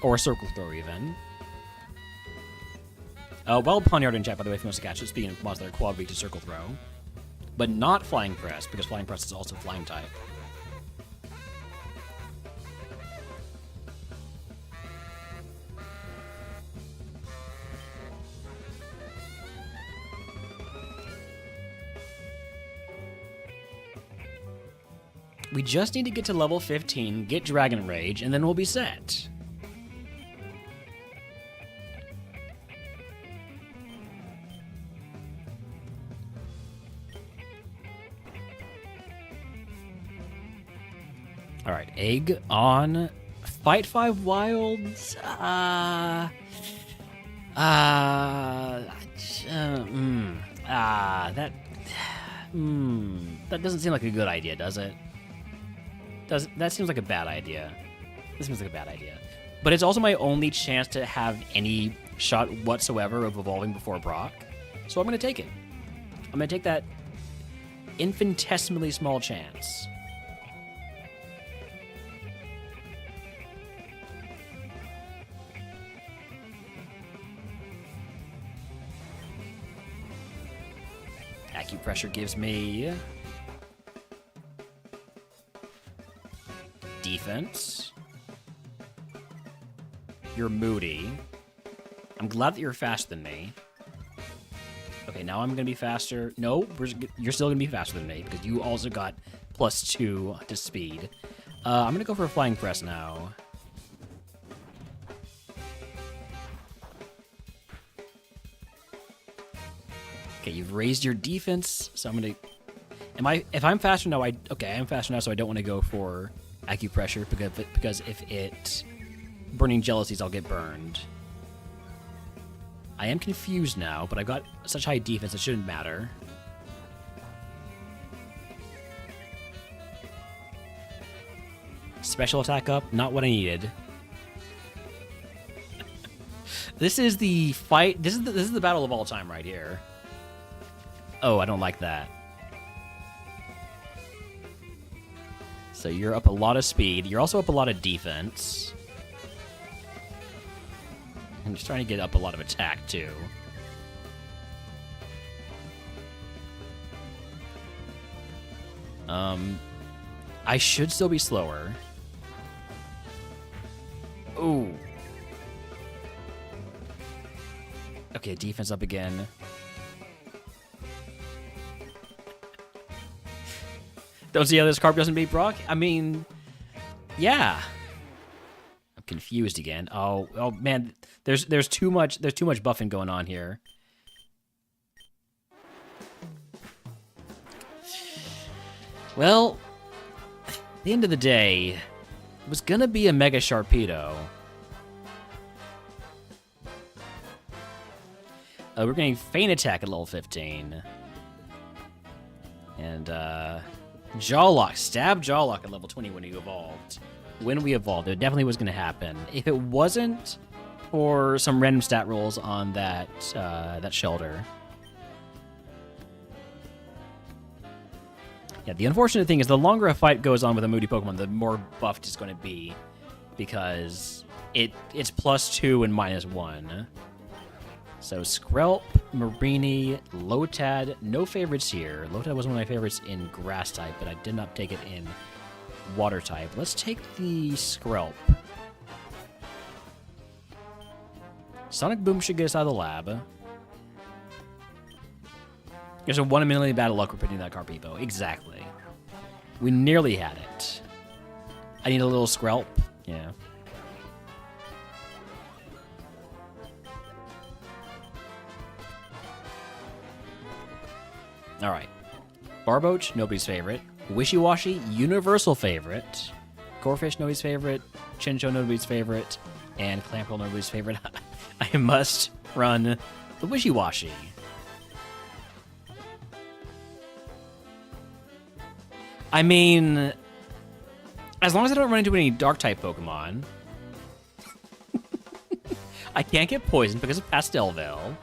Or Circle Throw even. Well, Poniard in chat, by the way, if you want to catch it, speaking of mons that are quad weak to Circle Throw. But not Flying Press, because Flying Press is also Flying type. We just need to get to level 15, get Dragon Rage, and then we'll be set. Alright, egg on Fight 5 Wilds. That doesn't seem like a good idea, does it? That seems like a bad idea. This seems like a bad idea. But it's also my only chance to have any shot whatsoever of evolving before Brock. So I'm going to take it. I'm going to take that infinitesimally small chance. Acupressure gives me defense. You're moody. I'm glad that you're faster than me. Okay, now I'm gonna be faster. No, you're still gonna be faster than me because you also got +2 to speed. I'm gonna go for a Flying Press now. Okay, you've raised your defense, so I'm gonna. If I'm faster now, okay, I'm faster now, so I don't want to go for Acupressure because if it burning jealousies, I'll get burned. I am confused now, but I've got such high defense it shouldn't matter. Special attack up, not what I needed. This is the fight. This is the battle of all time right here. Oh, I don't like that. So you're up a lot of speed. You're also up a lot of defense. I'm just trying to get up a lot of attack, too. I should still be slower. Ooh. Okay, defense up again. Don't see how this carp doesn't beat Brock? I mean, yeah. confused again. Oh man, there's too much buffing going on here. Well, at the end of the day, it was gonna be a Mega Sharpedo. We're getting Feint Attack at level 15. And, Jawlock, Stab Jawlock at level 20 when he evolved. When we evolved, it definitely was going to happen. If it wasn't for some random stat rolls on that, that shelter. Yeah, the unfortunate thing is the longer a fight goes on with a moody Pokemon, the more buffed it's going to be. Because it's +2 and -1. So Skrelp, Marini, Lotad, no favorites here. Lotad was one of my favorites in Grass type, but I did not take it in Water type. Let's take the Skrelp. Sonic Boom should get us out of the lab. There's a 1 in a million bad luck we're putting that Carpipo. Exactly. We nearly had it. I need a little Skrelp. Yeah. All right. Barboach, nobody's favorite. Wishy-Washy, universal favorite. Gorefish, nobody's favorite. Chinchou, nobody's favorite. And Clamperl, nobody's favorite. I must run the Wishy-Washy. I mean, as long as I don't run into any Dark-type Pokemon, I can't get poisoned because of Pastelville.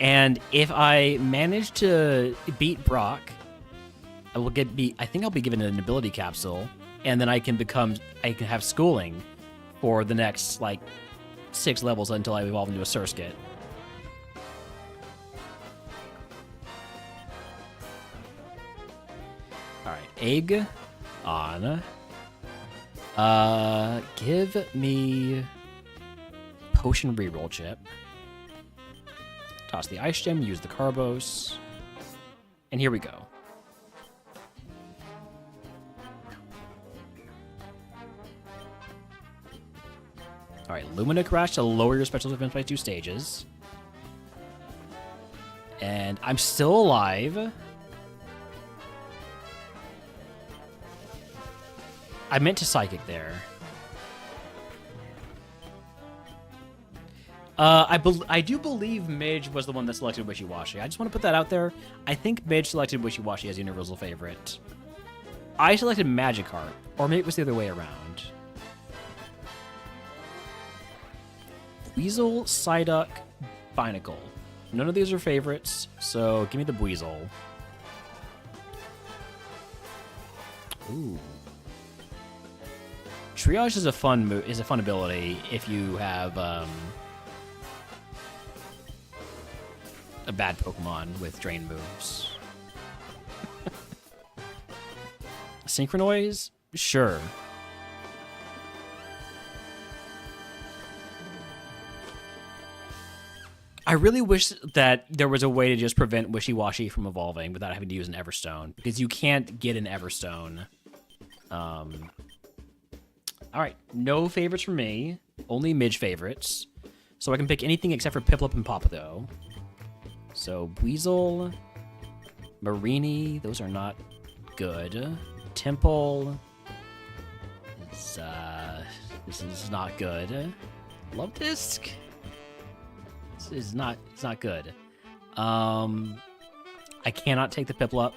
And if I manage to beat Brock, I think I'll be given an ability capsule, and then I can have schooling for the next, 6 levels until I evolve into a Surskit. Alright, Egg on. Give me Potion Reroll Chip. Toss the Ice Gem, use the Carbos. And here we go. Alright, Lumina Crash to lower your special defense by 2 stages. And I'm still alive. I meant to Psychic there. I do believe Midge was the one that selected Wishy-Washy. I just want to put that out there. I think Midge selected Wishy-Washy as universal favorite. I selected Magikarp, or maybe it was the other way around. Weasel, Psyduck, Binacle. None of these are favorites, so give me the Weasel. Ooh. Triage is a fun ability if you have a bad Pokemon with Drain moves. Synchronoise? Sure. I really wish that there was a way to just prevent Wishy-Washy from evolving without having to use an Everstone, because you can't get an Everstone. Alright, no favorites for me. Only Midge favorites. So I can pick anything except for Piplup and Papado. So, Weasel, Marini, those are not good. Temple is, this is not good. Love Disc? This is not, it's not good. I cannot take the Piplup,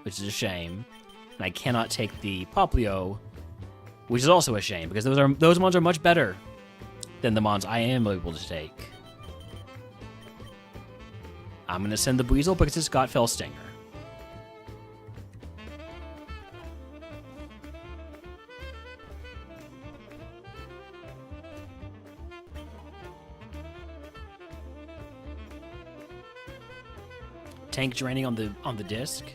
which is a shame. And I cannot take the Popplio, which is also a shame, because those mons are much better than the mons I am able to take. I'm going to send the Weasel because it's got Fell Stinger. Tank draining on the disc.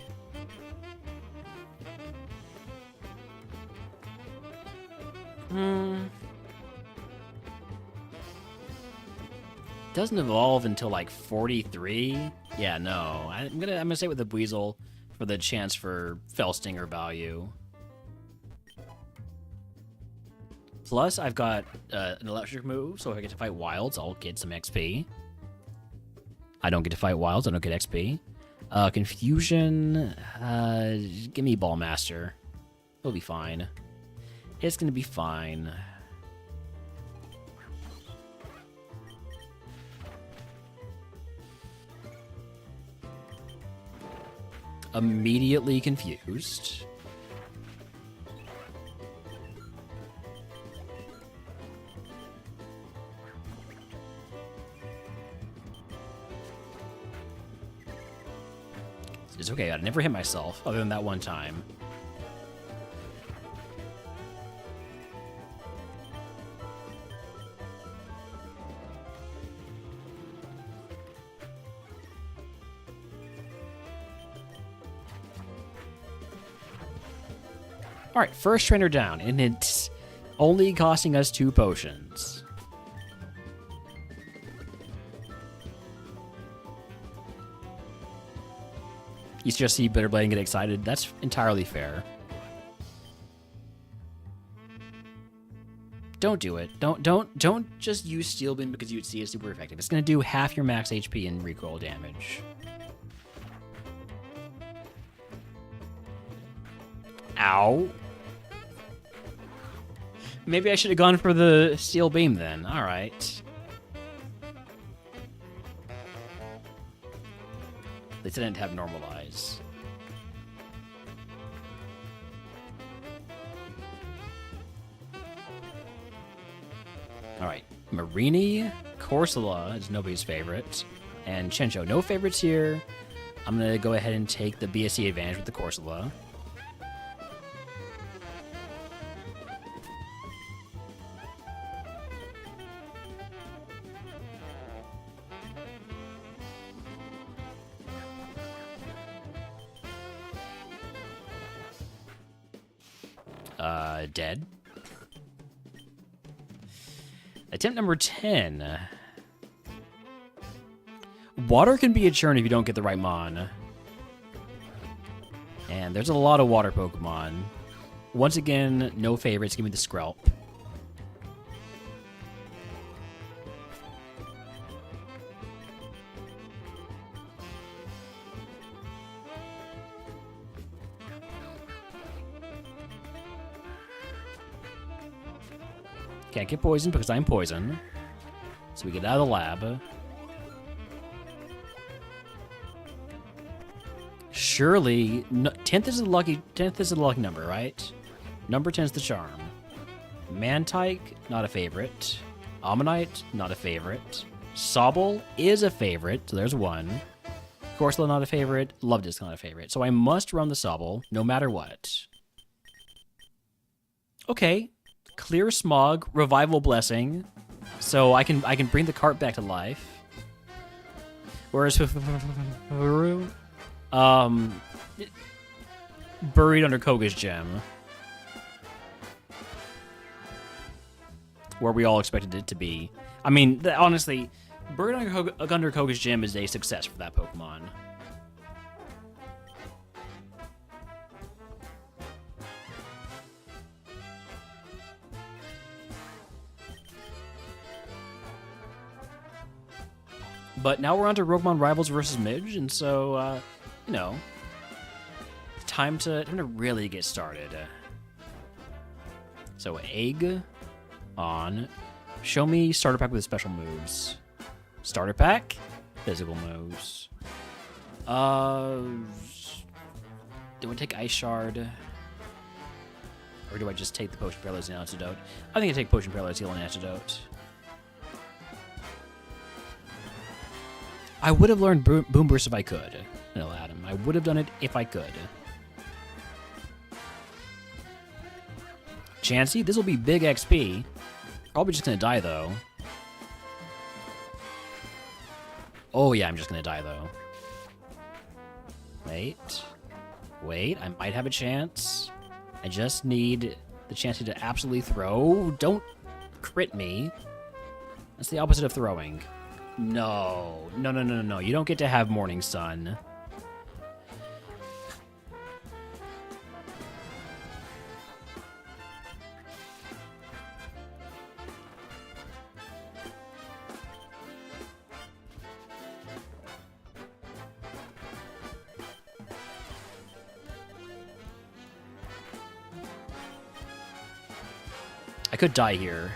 Doesn't evolve until 43. Yeah, no. I'm gonna stay with the Weasel for for the chance for Fell Stinger value. Plus, I've got an electric move, so if I get to fight wilds, I'll get some XP. I don't get to fight wilds, I don't get XP. Confusion, give me Ballmaster. It'll be fine. It's gonna be fine. Immediately confused. It's okay, I never hit myself, other than that one time. Alright, first trainer down, and it's only costing us 2 potions. You just see Bitterblade and get excited. That's entirely fair. Don't do it. Don't just use Steel Beam because you'd see it super effective. It's gonna do half your max HP and recoil damage. Ow. Maybe I should have gone for the Steel Beam then. Alright. They didn't have normalize. Alright. Marini, Corsola is nobody's favorite. And Chencho, no favorites here. I'm going to go ahead and take the BSC advantage with the Corsola. Dead. Attempt number 10. Water can be a churn if you don't get the right mon. And there's a lot of water Pokemon. Once again, no favorites. Give me the Skrelp. Can't get poisoned because I'm poison. So we get out of the lab. Surely, 10th is the lucky number, right? Number 10 is the charm. Mantike, not a favorite. Ammonite, not a favorite. Sobble is a favorite, so there's one. Corsola, not a favorite. Lovedisk, not a favorite. So I must run the Sobble, no matter what. Okay. Clear Smog, Revival Blessing, so I can bring the cart back to life. Whereas buried under Koga's gem, where we all expected it to be. I mean, honestly, buried under Koga's gem is a success for that Pokemon. But now we're on to RogueMon Rivals versus Midge, and so, you know, time to really get started. So, egg on. Show me starter pack with special moves. Starter pack, physical moves. Do I take Ice Shard? Or do I just take the Potion Paralysis and Antidote? I think I take Potion Paralysis, Heal, and Antidote. I would have learned Boom Burst if I could. No, Adam. I would have done it if I could. Chansey, this will be big XP. Probably just gonna die, though. Oh, yeah, I'm just gonna die, though. Wait. I might have a chance. I just need the chance to absolutely throw. Don't crit me. That's the opposite of throwing. No. You don't get to have Morning Sun. I could die here.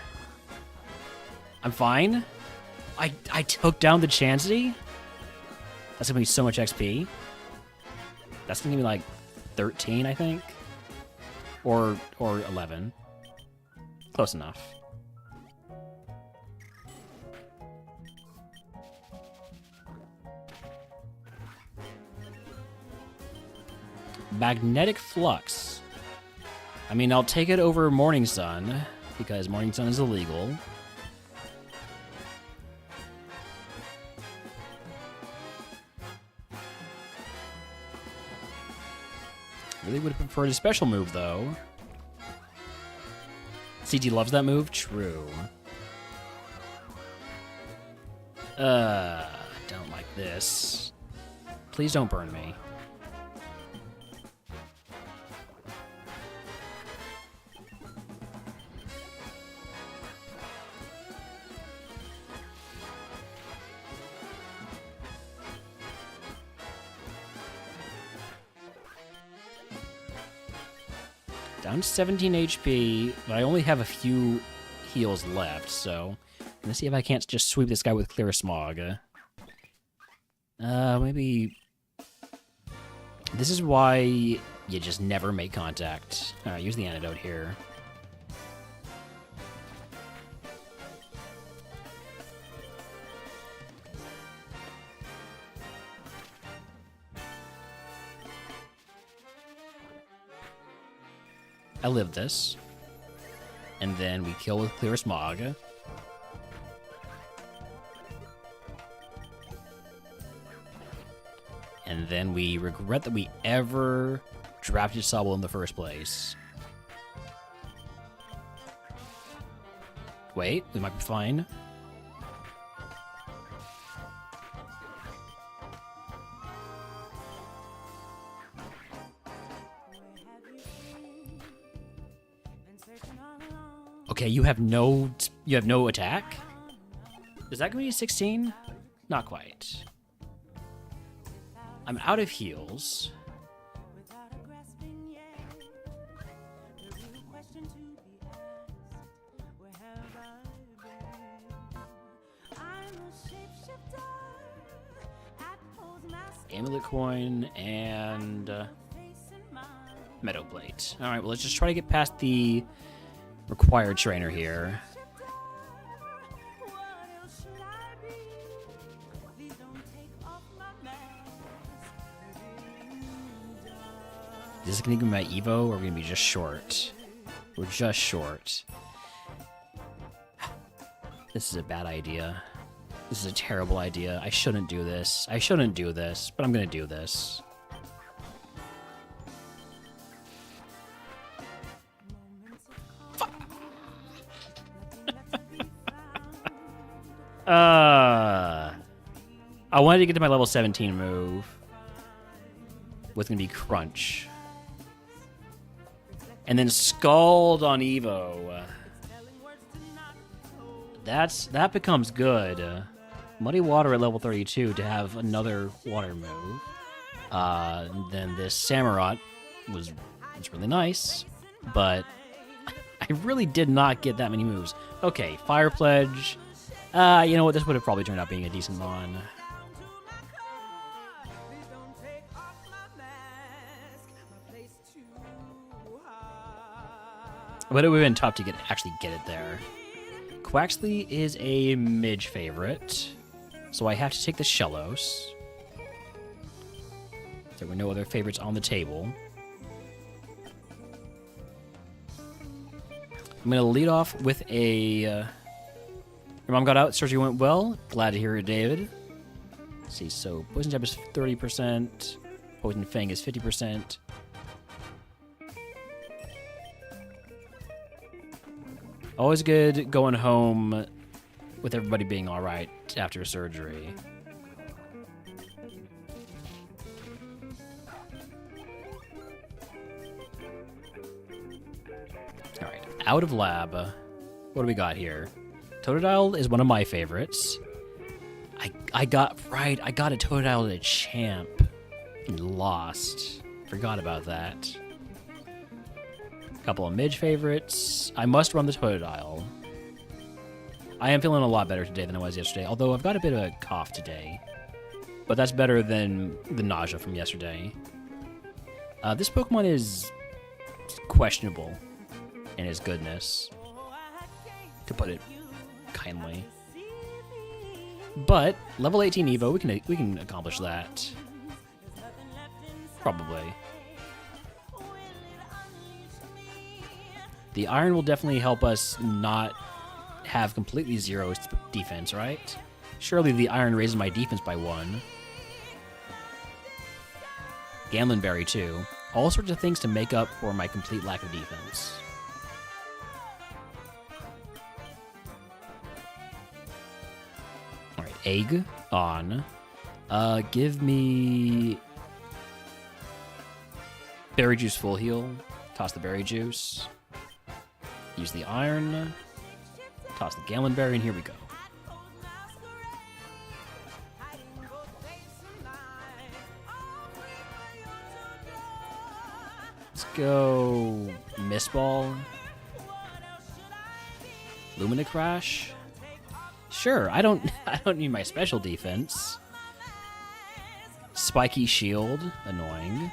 I'm fine. I took down the Chansey? That's gonna be so much XP. That's gonna give me like 13, I think. Or 11. Close enough. Magnetic Flux. I mean, I'll take it over Morning Sun, because Morning Sun is illegal. Really would have preferred a special move, though. CG loves that move? True. I don't like this. Please don't burn me. Down to 17 HP, but I only have a few heals left, so I'm gonna see if I can't just sweep this guy with Clear Smog. Maybe... This is why you just never make contact. Alright, use the antidote here. I live this. And then we kill with Clear Smog. And then we regret that we ever drafted Sobble in the first place. Wait, we might be fine. Okay, you have no attack? Is that gonna be 16? Not quite. I'm out of heals. Amulet coin and meadow plate. All right, well, let's just try to get past the required trainer here. Is this gonna give me my Evo, or are we gonna be just short? We're just short. This is a bad idea. This is a terrible idea. I shouldn't do this. I shouldn't do this, but I'm gonna do this. I wanted to get to my level 17 move. What's gonna be Crunch. And then Scald on Evo. That becomes good. Muddy Water at level 32 to have another water move. Then this Samurott was really nice, but I really did not get that many moves. Okay, Fire Pledge. You know what? This would have probably turned out being a decent Mon. But it would have been tough to actually get it there. Quaxley is a Midge favorite, so I have to take the Shellos. There were no other favorites on the table. I'm going to lead off with a... Your mom got out, surgery went well. Glad to hear it, David. Let's see, so Poison Jab is 30%, Poison Fang is 50%. Always good going home with everybody being all right after surgery. All right, out of lab. What do we got here? Totodile is one of my favorites. I got a Totodile at Champ and lost. Forgot about that. Couple of Midge favorites. I must run the Totodile. I am feeling a lot better today than I was yesterday, although I've got a bit of a cough today. But that's better than the nausea from yesterday. This Pokemon is questionable in his goodness, to put it kindly. But level 18 Evo, we can accomplish that. Probably. The Iron will definitely help us not have completely zero defense, right? Surely the Iron raises my defense by 1. Gamblin Berry too. All sorts of things to make up for my complete lack of defense. Alright, Egg on. Give me Berry Juice full heal. Toss the Berry Juice. Use the Iron. Toss the Gamblin Berry, and here we go. Let's go Mist Ball. Lumina Crash. Sure, I don't need my special defense. Spiky Shield, annoying.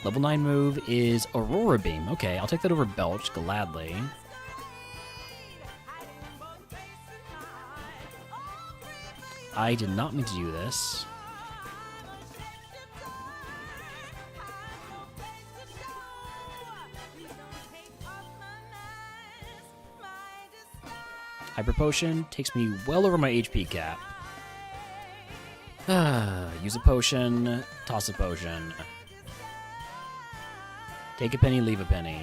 Level 9 move is Aurora Beam. Okay, I'll take that over Belch gladly. I did not mean to do this. Hyper Potion takes me well over my HP cap. Use a potion, toss a potion. Take a penny, leave a penny.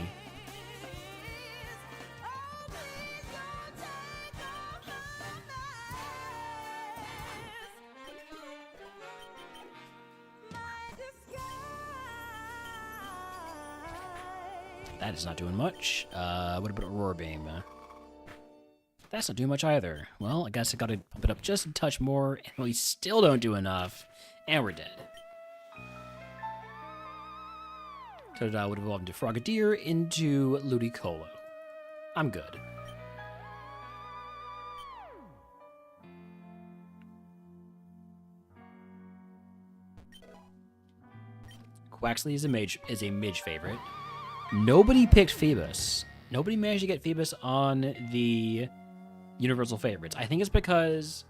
That is not doing much. What about Aurora Beam? That's not doing much either. Well, I guess I gotta pump it up just a touch more, and we still don't do enough, and we're dead. Totodile would evolve into Frogadier into Ludicolo. I'm good. Quaxley is a Midge favorite. Nobody picked Phoebus. Nobody managed to get Phoebus on the Universal favorites. I think it's because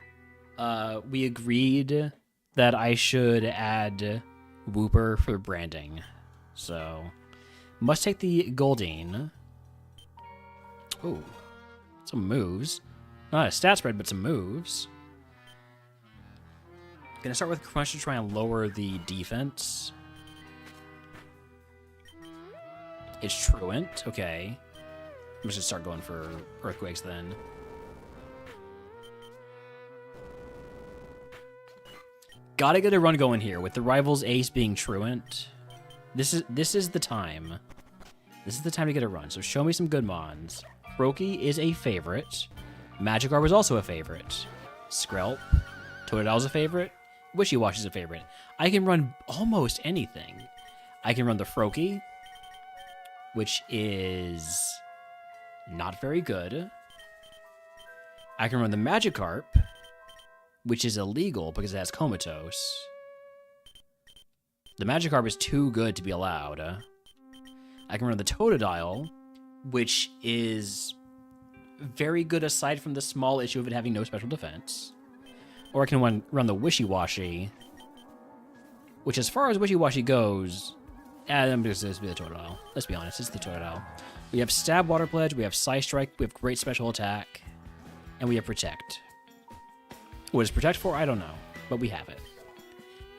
we agreed that I should add Wooper for branding. So, must take the Goldeen. Ooh, some moves. Not a stat spread, but some moves. Gonna start with Crunch to try and lower the defense. It's Truant, okay. I'm just gonna start going for Earthquakes then. Gotta get a run going here with the rival's ace being Truant. This is the time. This is the time to get a run. So show me some good mons. Froakie is a favorite. Magikarp is also a favorite. Skrelp. Totodile's a favorite. Wishy-Washy's a favorite. I can run almost anything. I can run the Froakie, which is not very good. I can run the Magikarp, which is illegal because it has Comatose. The Magikarp is too good to be allowed. I can run the Totodile, which is very good aside from the small issue of it having no special defense. Or I can run the Wishy-Washy, which as far as Wishy-Washy goes, I'm just going to be the Totodile. Let's be honest, it's the Totodile. We have Stab, Water Pledge, we have Psy Strike, we have great special attack, and we have Protect. What is Protect for? I don't know, but we have it.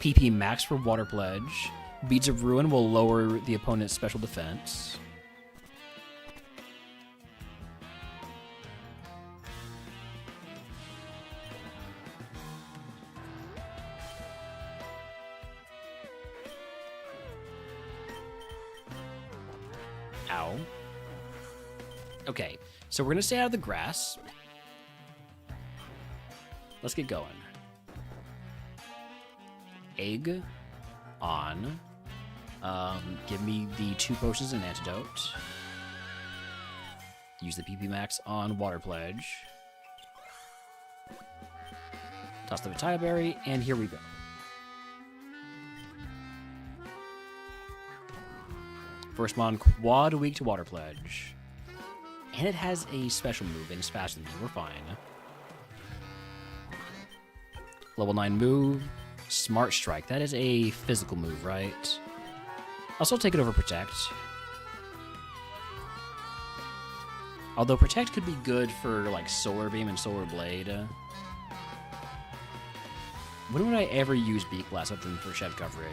PP Max for Water Pledge. Beads of Ruin will lower the opponent's special defense. Ow. Okay, so we're going to stay out of the grass. Let's get going. Egg on. Give me the 2 potions and antidote. Use the PP max on Water Pledge. Toss the Vitaya Berry, and here we go. First mon, quad weak to Water Pledge. And it has a special move, and it's faster than me. We're fine. Level 9 move, Smart Strike. That is a physical move, right? I'll still take it over Protect. Although Protect could be good for, like, Solar Beam and Solar Blade. When would I ever use Beak Blast other than for shed coverage?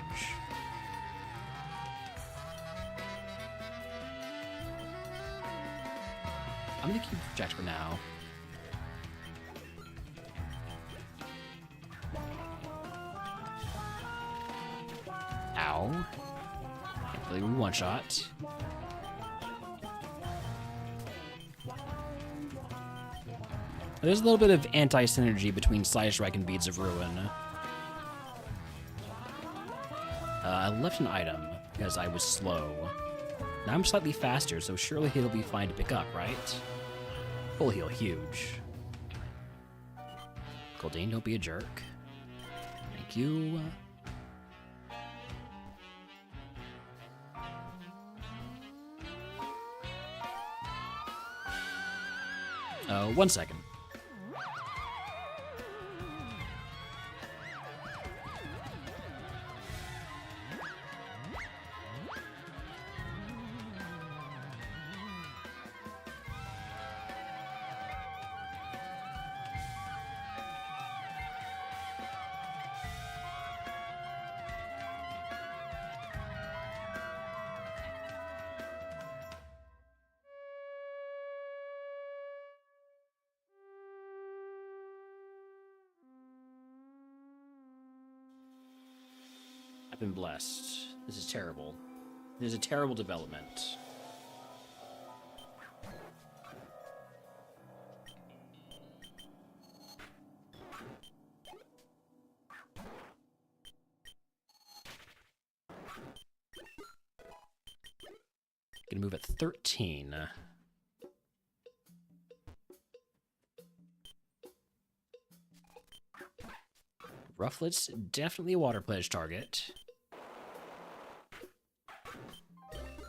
I'm gonna keep Protect for now. Ow. Can't believe we one-shot. There's a little bit of anti-synergy between Side Strike and Beads of Ruin. I left an item because I was slow. Now I'm slightly faster, so surely he'll be fine to pick up, right? Full heal, huge. Goldane, don't be a jerk. Thank you. 1 second. I've been blessed. This is terrible. This is a terrible development. Gonna move at 13. Rufflet's definitely a Water Pledge target.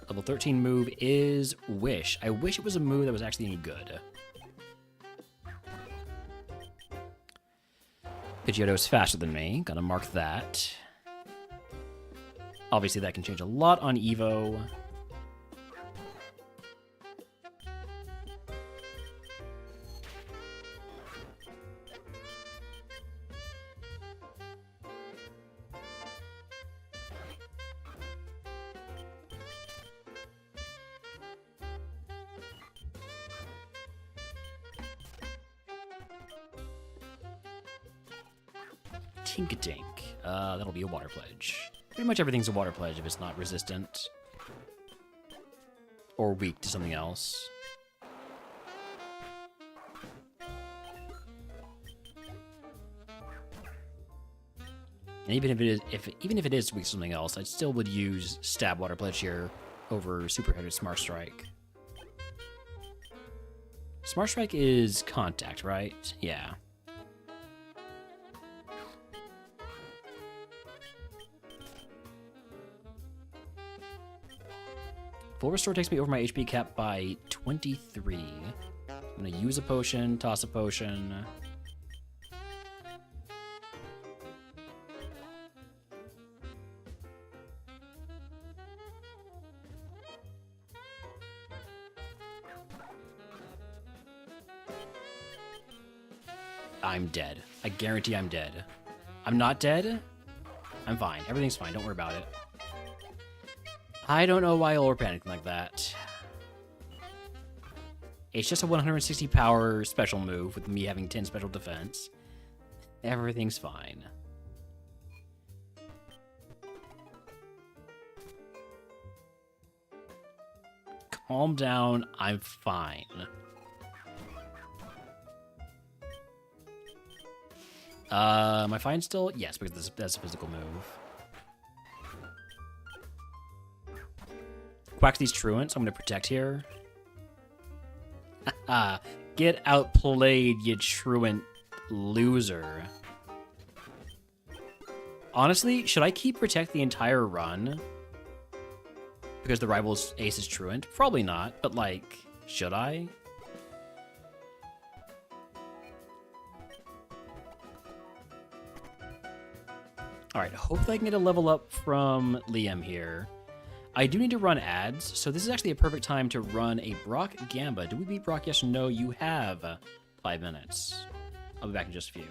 Level 13 move is Wish. I wish it was a move that was actually any good. Pidgeotto's faster than me. Gotta mark that. Obviously, that can change a lot on Evo. Tinkadink. That'll be a Water Pledge. Pretty much everything's a Water Pledge if it's not resistant. Or weak to something else. And even if it is weak to something else, I still would use Stab Water Pledge here over Super Headed Smart Strike. Smart Strike is contact, right? Yeah. Full Restore takes me over my HP cap by 23. I'm gonna use a potion, toss a potion. I'm dead. I guarantee I'm dead. I'm not dead. I'm fine. Everything's fine. Don't worry about it. I don't know why you're panicking like that. It's just a 160 power special move with me having 10 special defense. Everything's fine. Calm down. I'm fine. Am I fine still? Yes, because that's a physical move. Quack these truants. I'm going to protect here. Get outplayed, you truant loser. Honestly, should I keep protect the entire run? Because the rival's ace is truant? Probably not, but like, should I? Alright, hopefully I can get a level up from Liam here. I do need to run ads, so this is actually a perfect time to run a Brock Gamba. Do we beat Brock? Yes or no? You have 5 minutes. I'll be back in just a few.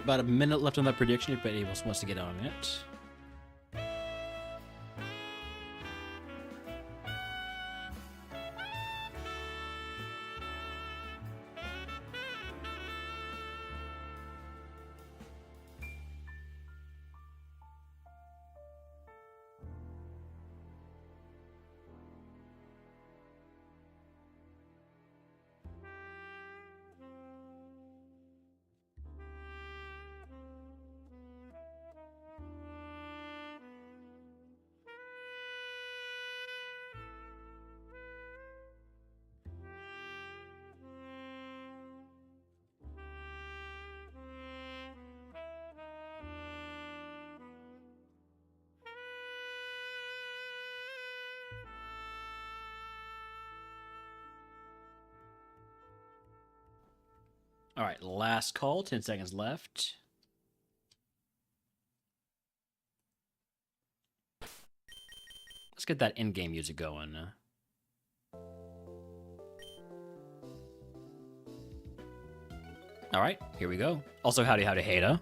About a minute left on that prediction if anybody else wants to get on it. All right, last call. 10 seconds left. Let's get that in-game music going. All right, here we go. Also, howdy, Hada.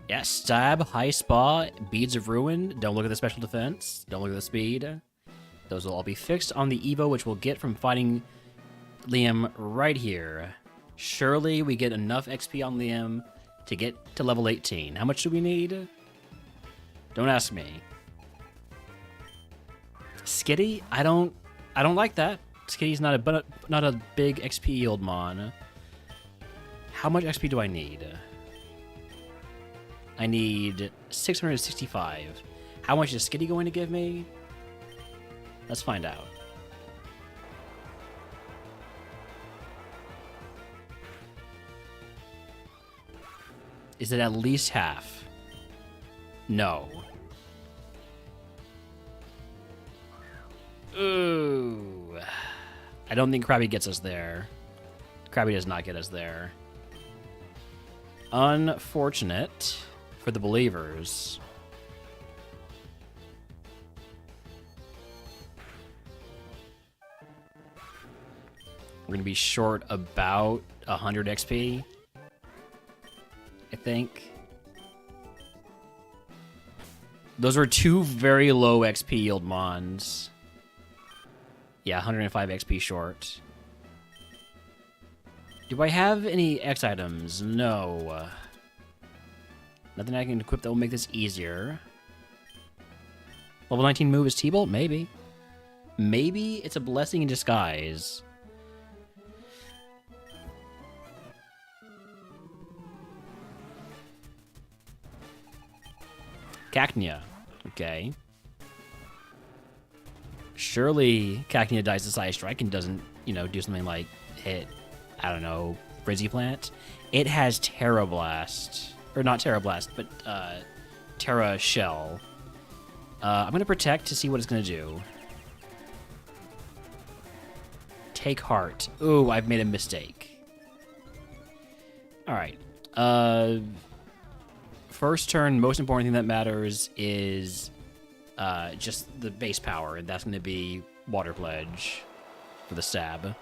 Yeah, stab, high spa, beads of ruin. Don't look at the special defense. Don't look at the speed. Those will all be fixed on the Evo, which we'll get from fighting Liam right here. Surely we get enough XP on Liam to get to level 18. How much do we need? Don't ask me. Skitty? I don't like that. Skitty's not a big XP yield mon. How much XP do I need? I need 665. How much is Skitty going to give me? Let's find out. Is it at least half? No. Ooh. I don't think Krabby gets us there. Krabby does not get us there. Unfortunate for the believers. We're going to be short about 100 XP, I think. Those were two very low XP yield mons. Yeah, 105 XP short. Do I have any X items? No. Nothing I can equip that will make this easier. Level 19 move is T-Bolt? Maybe. Maybe it's a blessing in disguise. Cacnea. Okay. Surely Cacnea dies to Side Strike and doesn't, do something like hit, I don't know, Frizzy Plant. It has Terra Blast. Or not Terra Blast, but Terra Shell. I'm going to Protect to see what it's going to do. Take Heart. Ooh, I've made a mistake. Alright. First turn, most important thing that matters is just the base power, and that's going to be Water Pledge for the stab.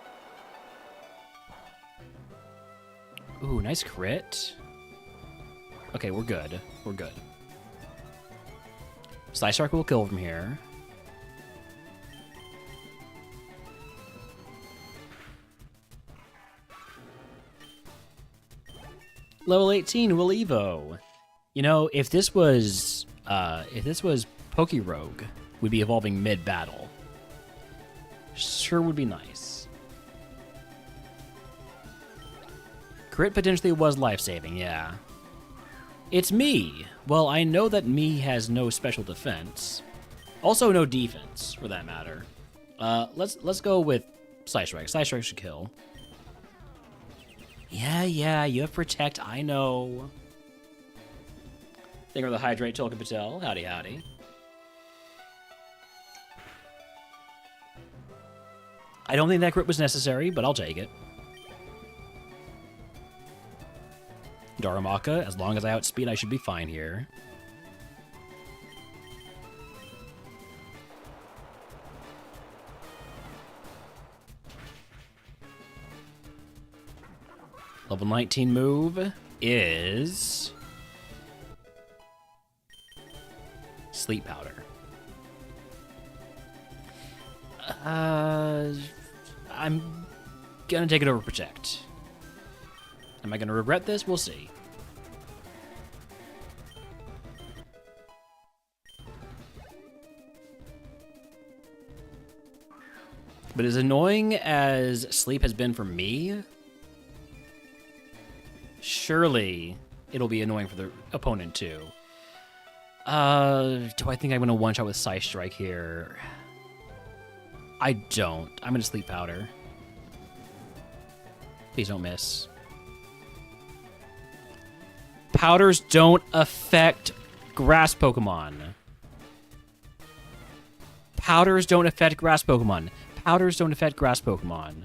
Ooh, nice crit. Okay, we're good. We're good. Side Shark will kill from here. Level 18 will Evo. If this was Pokerogue, we'd be evolving mid-battle. Sure would be nice. Crit potentially was life-saving, yeah. It's me. Well, I know that me has no special defense. Also no defense, for that matter. Let's go with Side Strike. Side Strike should kill. Yeah, you have Protect, I know. Thank you for the Hydrate, Tolkien Patel. Howdy. I don't think that crit was necessary, but I'll take it. Darumaka, as long as I outspeed, I should be fine here. Level 19 move is Sleep Powder. I'm gonna take it over Protect. Am I gonna regret this? We'll see. But as annoying as Sleep has been for me, surely it'll be annoying for the opponent too. Do I think I'm gonna one-shot with Side Strike here? I don't. I'm gonna Sleep Powder. Please don't miss. Powders don't affect grass Pokemon. Powders don't affect grass Pokemon. Powders don't affect grass Pokemon.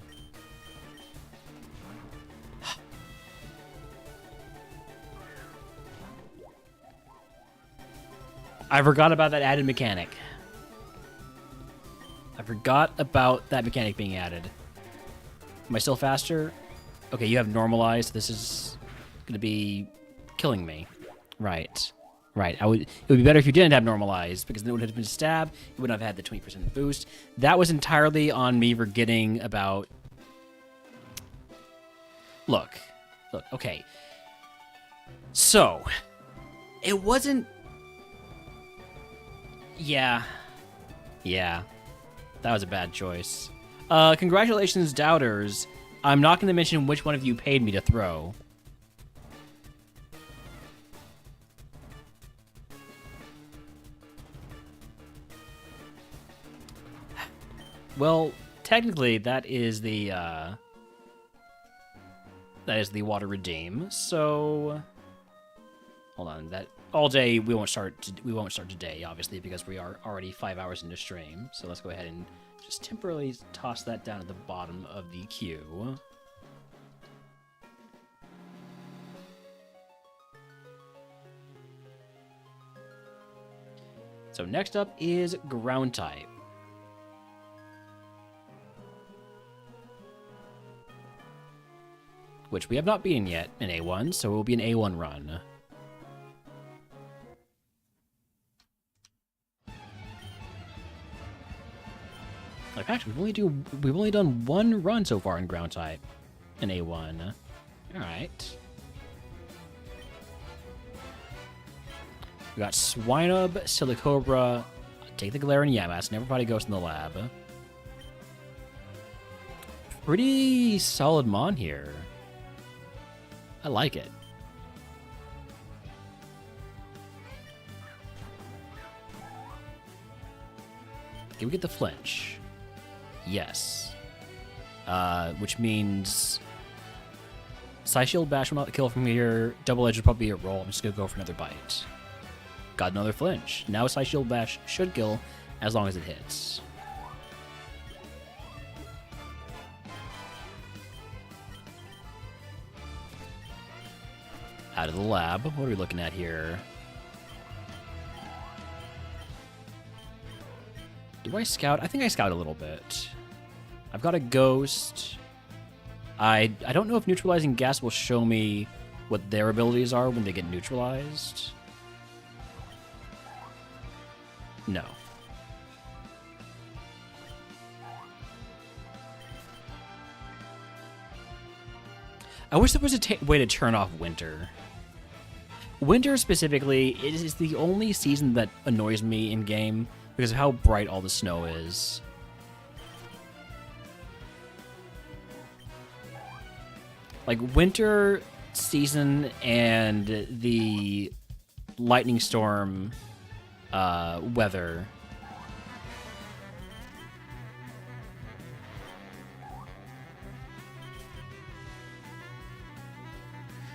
I forgot about that added mechanic. I forgot about that mechanic being added. Am I still faster? Okay, you have normalized. This is going to be killing me. Right. Right. It would be better if you didn't have normalized, because then it would have been stab. You wouldn't have had the 20% boost. That was entirely on me forgetting about... Look, okay. So, it wasn't... Yeah. That was a bad choice. Congratulations, doubters. I'm not going to mention which one of you paid me to throw. Well, technically, that is the water redeem. So, hold on. That all day we won't start today, obviously, because we are already 5 hours into stream. So let's go ahead and just temporarily toss that down at the bottom of the queue. So next up is ground type. Which we have not beaten yet in A1, so it will be an A1 run. Like, actually, we've only done one run so far in ground type in A1. Alright. We got Swinub, Silicobra, take the Galarian Yamask, and everybody goes in the lab. Pretty solid mon here. I like it. Can we get the flinch? Yes. Which means Psy Shield Bash will not kill from here. Double Edge would probably be a roll. I'm just gonna go for another bite. Got another flinch. Now Psy Shield Bash should kill as long as it hits. Out of the lab. What are we looking at here? Do I scout? I think I scout a little bit. I've got a ghost. I don't know if neutralizing gas will show me what their abilities are when they get neutralized. No. I wish there was a way to turn off winter. Winter specifically, it is the only season that annoys me in game because of how bright all the snow is. Like, winter season and the lightning storm weather.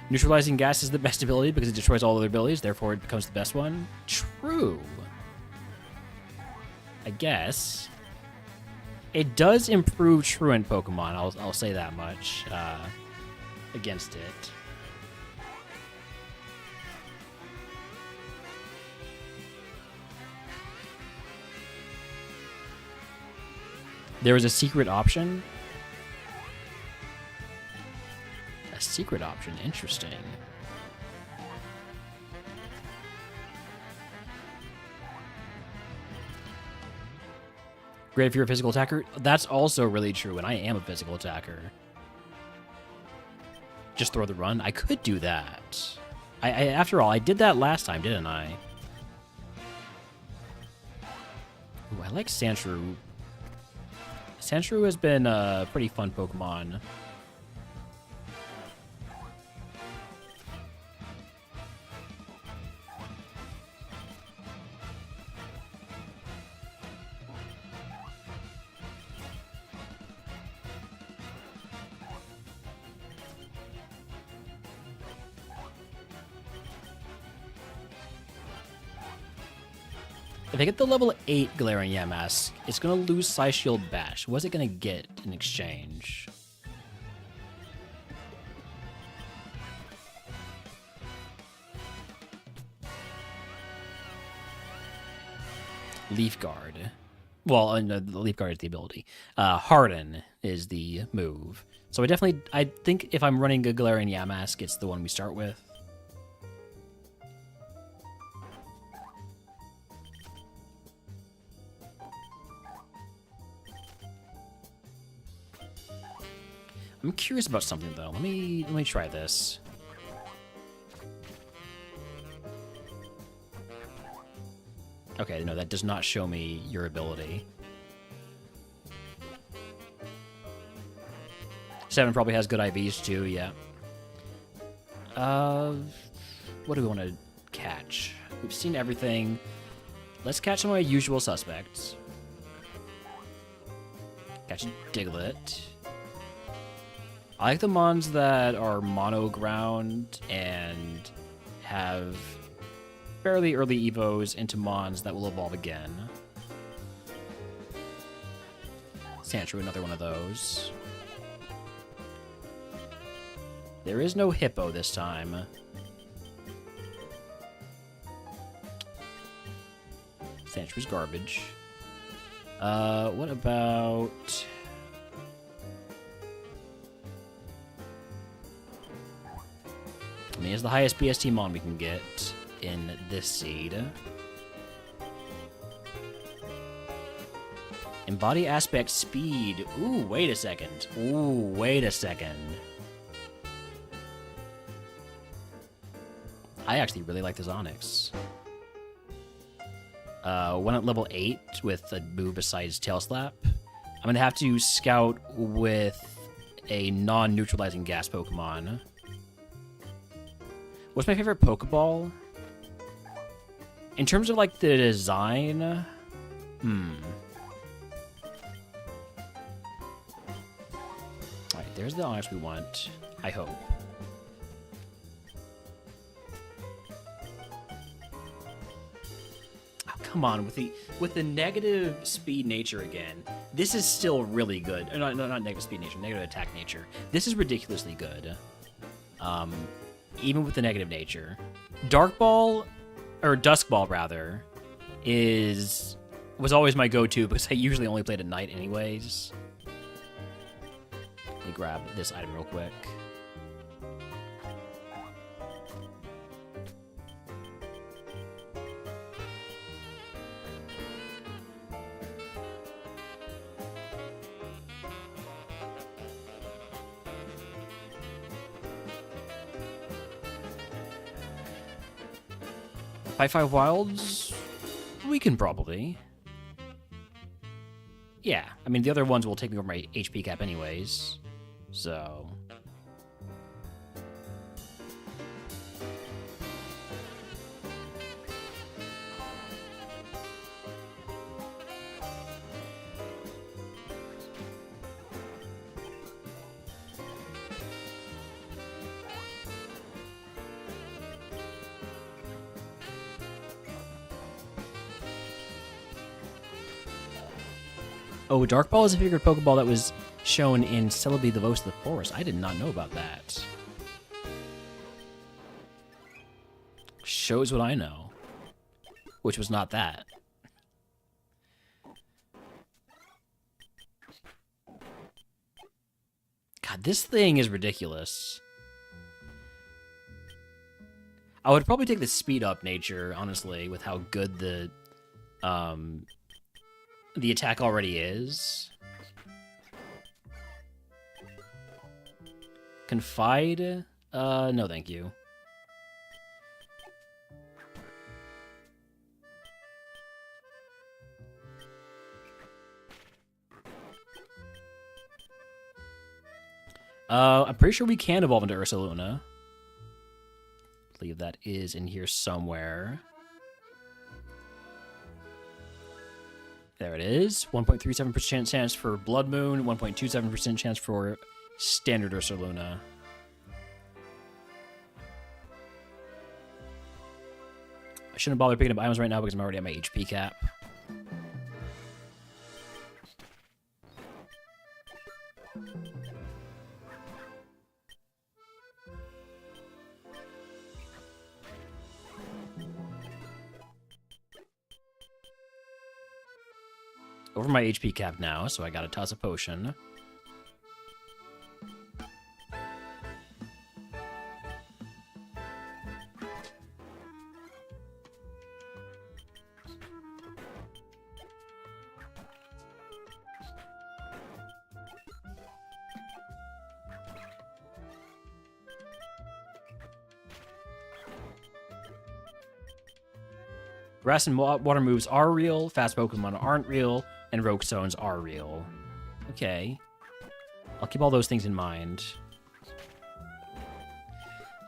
Neutralizing gas is the best ability because it destroys all other abilities, therefore it becomes the best one. True. I guess. It does improve truant Pokemon, I'll say that much, against it. There is a secret option. A secret option, interesting. Great if you're a physical attacker. That's also really true, and I am a physical attacker. Just throw the run. I could do that. After all, I did that last time, didn't I? Ooh, I like Sandshrew. Sandshrew has been a pretty fun Pokemon. If I get the level 8 Galarian Yamask, it's going to lose Psy Shield Bash. What's it going to get in exchange? Leaf Guard. Well, the Leaf Guard is the ability. Harden is the move. So I think if I'm running a Galarian Yamask, it's the one we start with. I'm curious about something though. Let me try this. Okay, no, that does not show me your ability. 7 probably has good IVs too, yeah. What do we want to catch? We've seen everything. Let's catch some of my usual suspects. Catch Diglett. I like the mons that are mono ground and have fairly early evos into mons that will evolve again. Sandshrew, another one of those. There is no Hippo this time. Sandshrew's garbage. What about... I mean, it's the highest BST mon we can get in this seed. Embody aspect speed. Ooh, wait a second. Ooh, wait a second. I actually really like this Onyx. One at level 8 with a move besides Tail Slap. I'm going to have to scout with a non-neutralizing gas Pokemon. What's my favorite Pokeball? In terms of, like, the design... Alright, there's the Onyx we want. I hope. Oh, come on, with the negative speed nature again. This is still really good. Not negative speed nature, negative attack nature. This is ridiculously good. Even with the negative nature. Dark Ball, or Dusk Ball rather, was always my go-to because I usually only played at night anyways. Let me grab this item real quick. High 5 Wilds? We can probably. Yeah, I mean, the other ones will take me over my HP cap anyways, so... Oh, Dark Ball is a figured Pokeball that was shown in Celebi the Voice of the Forest. I did not know about that. Shows what I know. Which was not that. God, this thing is ridiculous. I would probably take the speed up nature, honestly, with how good the attack already is. Confide? No thank you. I'm pretty sure we can evolve into Ursaluna. I believe that is in here somewhere. There it is. 1.37% chance for Blood Moon, 1.27% chance for Standard Ursaluna. I shouldn't bother picking up items right now because I'm already at my HP cap. over my HP cap now, so I gotta toss a potion. Grass and water moves are real, fast Pokemon aren't real, and rogue stones are real. Okay. I'll keep all those things in mind.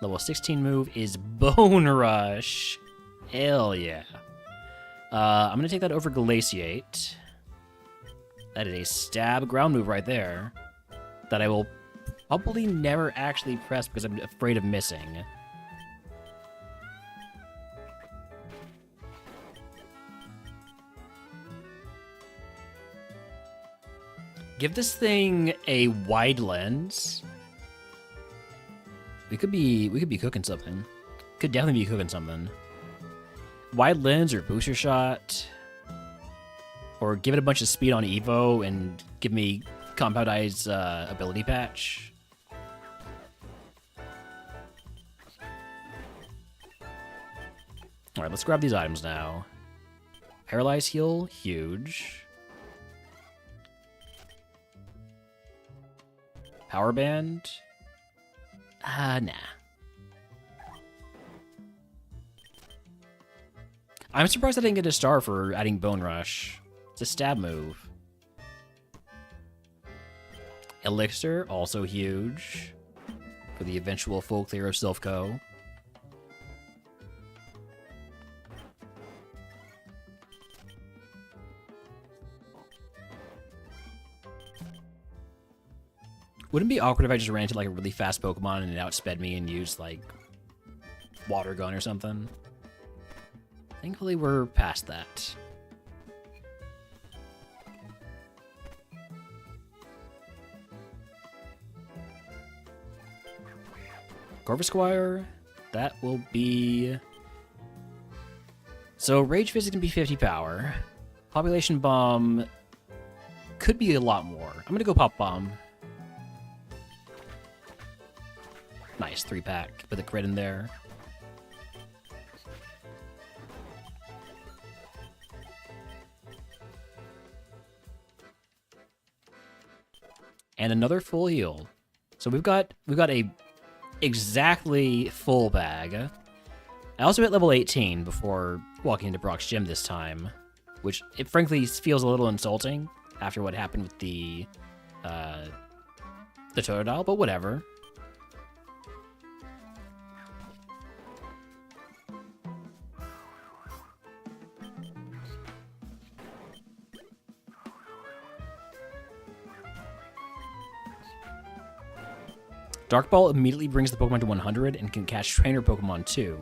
Level 16 move is Bone Rush. Hell yeah. I'm going to take that over Glaciate. That is a stab ground move right there that I will probably never actually press because I'm afraid of missing. Give this thing a wide lens. We could be cooking something. Could definitely be cooking something. Wide lens or booster shot. Or give it a bunch of speed on Evo and give me Compound Eye's ability patch. Alright, let's grab these items now. Paralyze heal, huge. Power Band? Nah. I'm surprised I didn't get a star for adding Bone Rush. It's a stab move. Elixir, also huge. For the eventual full clear of Silphco. Wouldn't it be awkward if I just ran into like a really fast Pokemon and it outsped me and used like Water Gun or something? Thankfully, we're past that. Corvisquire, that will be... So Rage Fist can be 50 power. Population Bomb could be a lot more. I'm gonna go Pop Bomb. Nice, 3-pack with a crit in there. And another full heal. So we've got a exactly full bag. I also hit level 18 before walking into Brock's gym this time, which it frankly feels a little insulting after what happened with the Totodile, but whatever. Dark Ball immediately brings the Pokemon to 100 and can catch Trainer Pokemon too.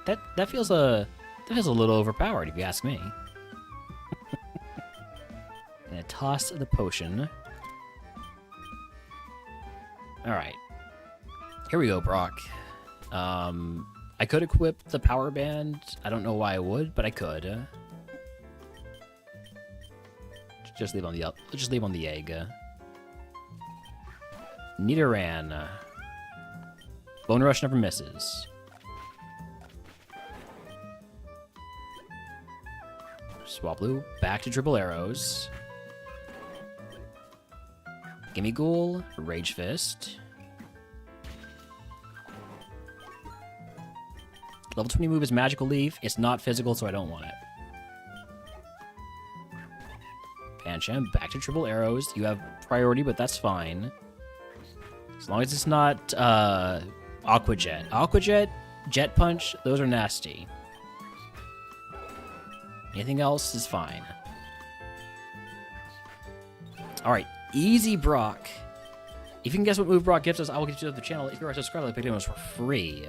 That feels a little overpowered if you ask me. And I toss the potion. All right, here we go, Brock. I could equip the Power Band. I don't know why I would, but I could. Just leave on the egg. Nidoran. Bone Rush never misses. Swablu, back to triple arrows. Gimme Ghoul, Rage Fist. Level 20 move is Magical Leaf. It's not physical, so I don't want it. Pancham, back to triple arrows. You have priority, but that's fine. As long as it's not Aqua Jet. Aqua Jet, Jet Punch, those are nasty. Anything else is fine. Alright, easy Brock. If you can guess what move Brock gives us, I will get you to the channel. If you're a subscriber, I pick it for free.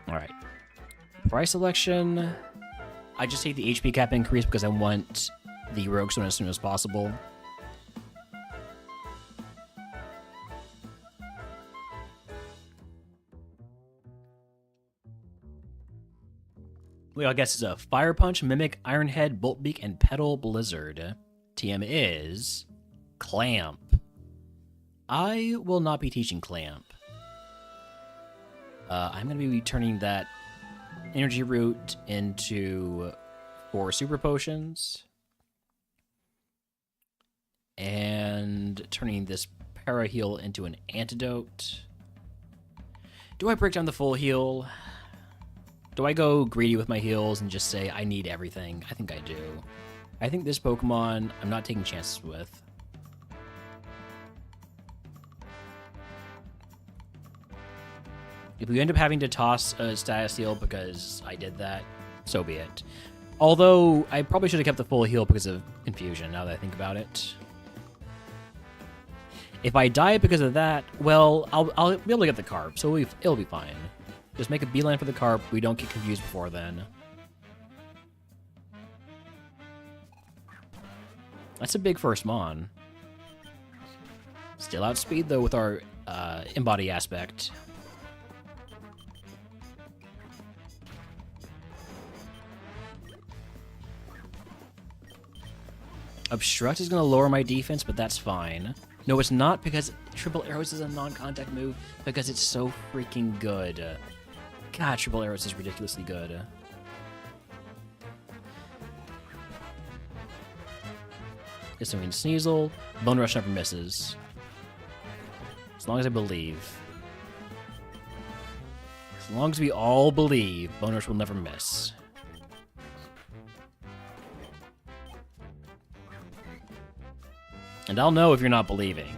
Alright. Price selection. I just take the HP cap increase because I want the Rogue Stone as soon as possible. Well, I guess it's a Fire Punch, Mimic, Iron Head, Bolt Beak, and Petal Blizzard. TM is Clamp. I will not be teaching Clamp. I'm going to be turning that Energy Root into 4 Super Potions. And turning this Para Heal into an Antidote. Do I break down the full heal? Do I go greedy with my heals and just say I need everything? I think I do. I think this Pokemon I'm not taking chances with. If we end up having to toss a status heal because I did that, so be it. Although, I probably should have kept the full heal because of confusion, now that I think about it. If I die because of that, well, I'll be able to get the carp, so it'll be fine. Just make a beeline for the carp, we don't get confused before then. That's a big first Mon. Still outspeed, though, with our embody aspect. Obstruct is going to lower my defense, but that's fine. No, it's not, because Triple Arrows is a non-contact move, because it's so freaking good. God, Triple Arrows is ridiculously good. This means Sneasel. Bone Rush never misses. As long as I believe. As long as we all believe, Bone Rush will never miss. And I'll know if you're not believing.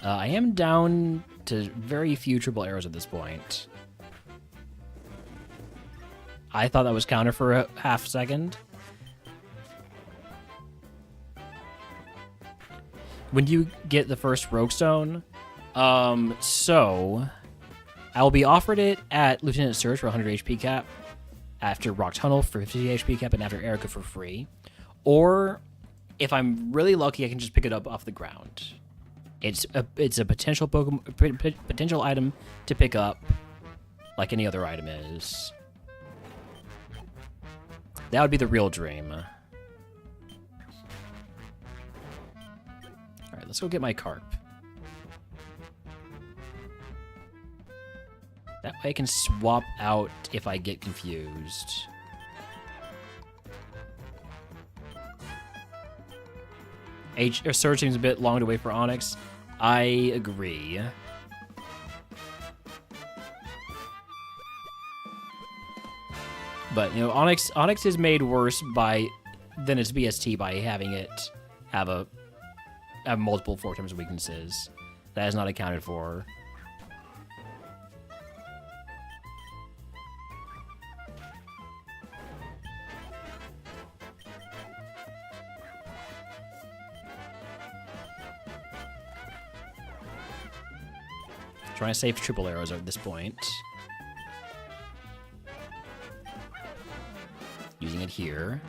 I am down to very few triple arrows at this point. I thought that was counter for a half second. When you get the first Rogue Stone, so I'll be offered it at Lieutenant Surge for 100 HP cap, after Rock Tunnel for 50 HP cap, and after Erica for free. Or, if I'm really lucky, I can just pick it up off the ground. It's a potential potential item to pick up, like any other item is. That would be the real dream. Alright, let's go get my carp. That way I can swap out if I get confused. Surge seems a bit long to wait for Onyx. I agree. But, you know, Onyx is made worse than its BST by having it have multiple 4 times weaknesses. That is not accounted for. Trying to save triple arrows at this point. Using it here.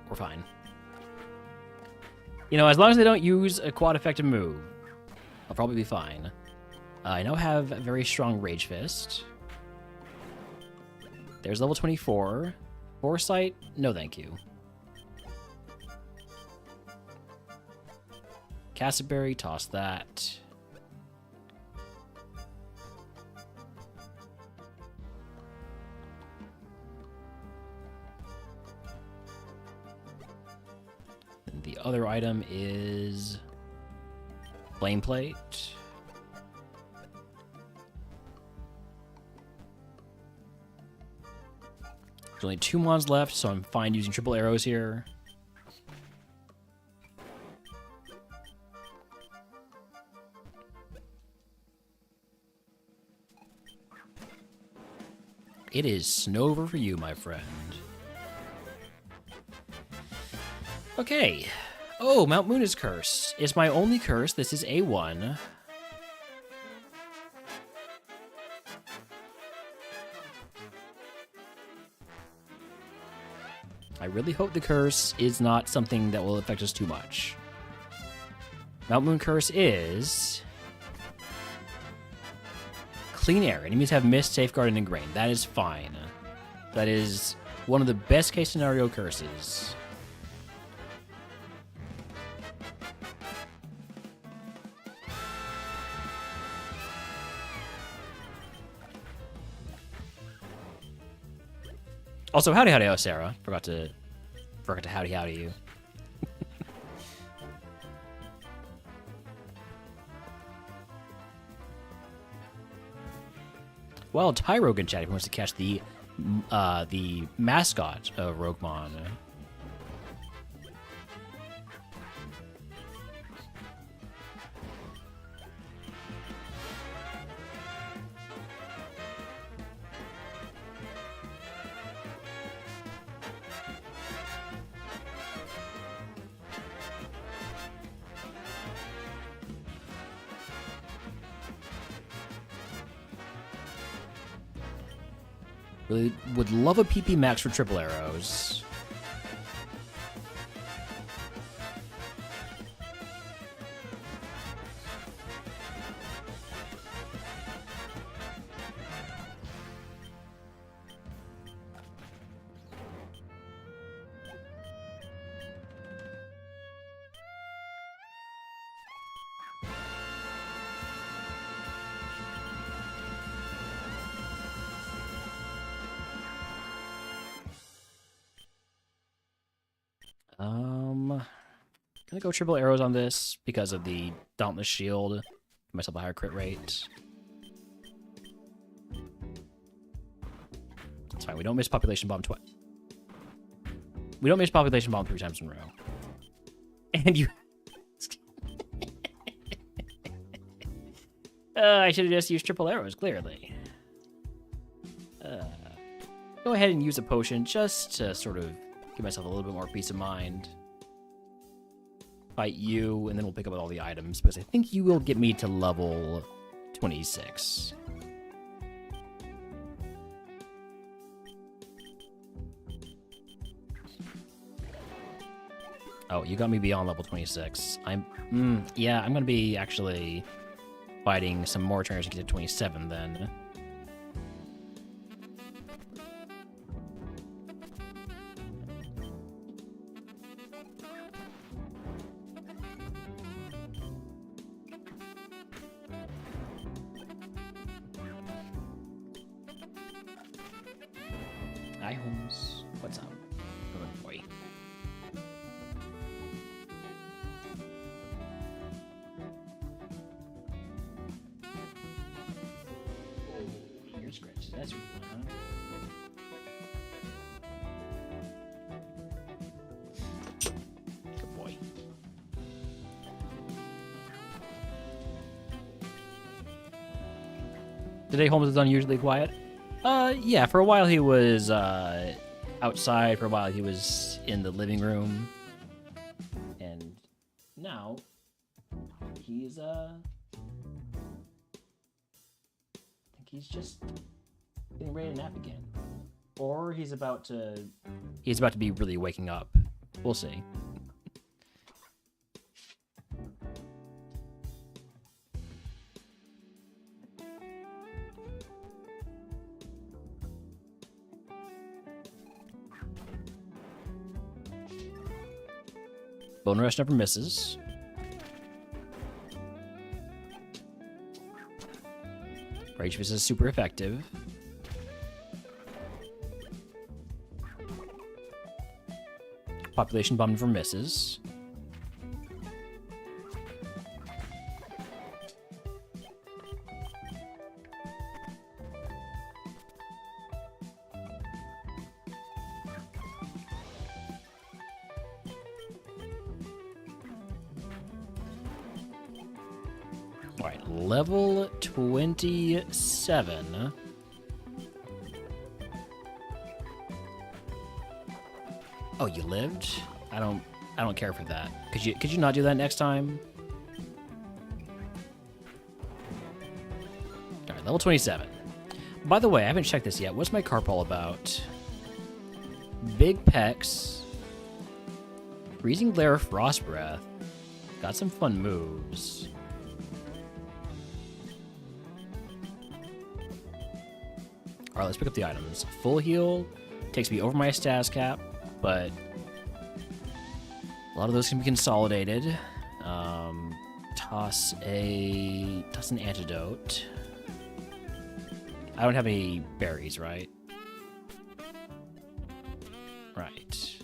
We're fine. You know, as long as they don't use a quad effective move, I'll probably be fine. I now have a very strong Rage Fist. There's level 24. Foresight? No thank you. Castleberry, toss that. The other item is Flame Plate. There's only 2 mons left, so I'm fine using triple arrows here. It is Snover for you, my friend. Okay. Oh, Mount Moon is cursed. It's my only curse. This is A1. I really hope the curse is not something that will affect us too much. Mount Moon curse is... Clean air. Enemies have mist, safeguard, and ingrained. That is fine. That is one of the best case scenario curses. Also, howdy howdy, oh Sarah. Forgot to howdy you. Well, Tyro can chat if he wants to catch the mascot of RogueMon. Really would love a PP max for triple arrows. Gonna go triple arrows on this because of the Dauntless Shield. Give myself a higher crit rate. It's fine. We don't miss Population Bomb twice. We don't miss Population Bomb 3 times in a row. And you... I should have just used triple arrows, clearly. Go ahead and use a potion just to sort of give myself a little bit more peace of mind. Fight you, and then we'll pick up all the items, because I think you will get me to level 26. Oh, you got me beyond level 26. Yeah, I'm gonna be actually fighting some more trainers to get to 27 then. Hi, Holmes. What's up? Good boy. Ear scratches. That's really fun, huh? Good boy. Today, Holmes is unusually quiet. Yeah, for a while he was, outside, for a while he was in the living room, and now he's, I think he's just getting ready to nap again. Or he's about to be really waking up. We'll see. Bone Rush never misses. Rage Fist is super effective. Population Bomb never misses. Alright, level 27. Oh, you lived? I don't care for that. Could you not do that next time? All right, level 27. By the way, I haven't checked this yet. What's my carp all about? Big pecs. Freezing Glare, Frost Breath. Got some fun moves. All right, let's pick up the items. Full heal takes me over my status cap, but a lot of those can be consolidated. Toss an antidote. I don't have any berries, right? Right.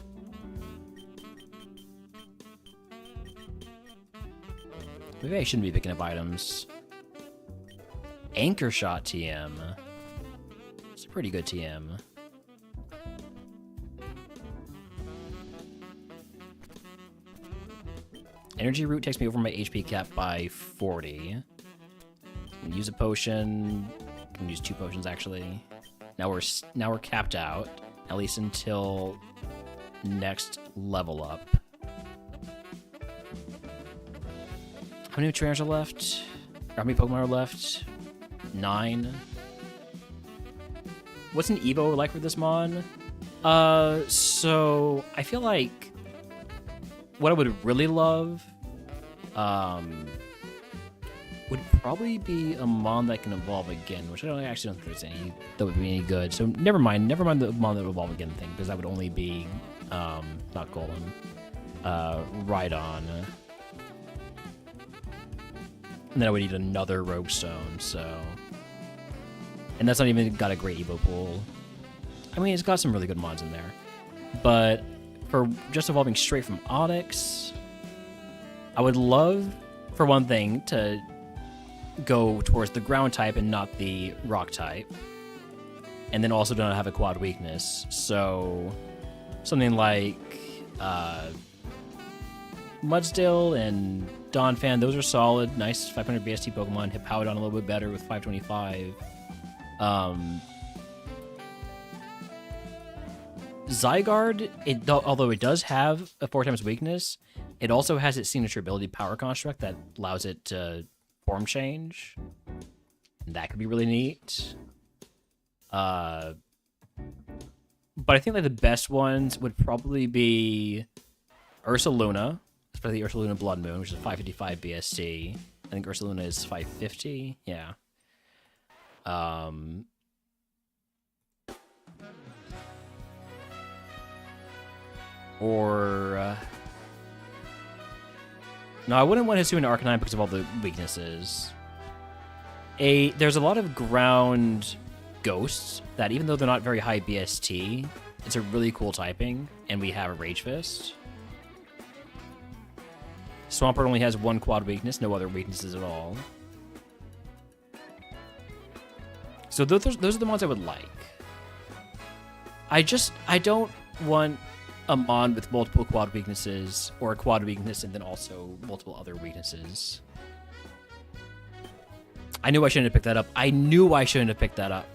Maybe I shouldn't be picking up items. Anchor Shot TM. It's a pretty good TM. Energy Root takes me over my HP cap by 40. Can use a potion. Can use 2 potions actually. Now we're capped out, at least until next level up. How many trainers are left? Or how many Pokemon are left? 9. What's an Evo like for this mon? So I feel like what I would really love would probably be a mon that can evolve again, which I actually don't think there's any that would be any good. So never mind the mon that would evolve again thing, because that would only be not Golem, Rhydon. And then I would need another Rogue Stone, so. And that's not even got a great Evo pool. I mean, it's got some really good mods in there. But for just evolving straight from Onyx, I would love, for one thing, to go towards the ground type and not the rock type. And then also don't have a quad weakness. So something like Mudsdale and Donphan, those are solid. Nice 500 BST Pokemon. Hippowdon a little bit better with 525. Zygarde, although it does have a 4x weakness, it also has its signature ability Power Construct that allows it to form change. And that could be really neat. But I think like the best ones would probably be Ursaluna, especially the Ursaluna Blood Moon, which is 555 BST. I think Ursaluna is 550. Yeah. No, I wouldn't want Hisuian Arcanine because of all the weaknesses. There's a lot of ground ghosts that, even though they're not very high BST, it's a really cool typing, and we have a Rage Fist. Swampert only has 1 quad weakness, no other weaknesses at all. So those are the ones I would like. I don't want a mon with multiple quad weaknesses, or a quad weakness and then also multiple other weaknesses. I knew I shouldn't have picked that up. I knew I shouldn't have picked that up.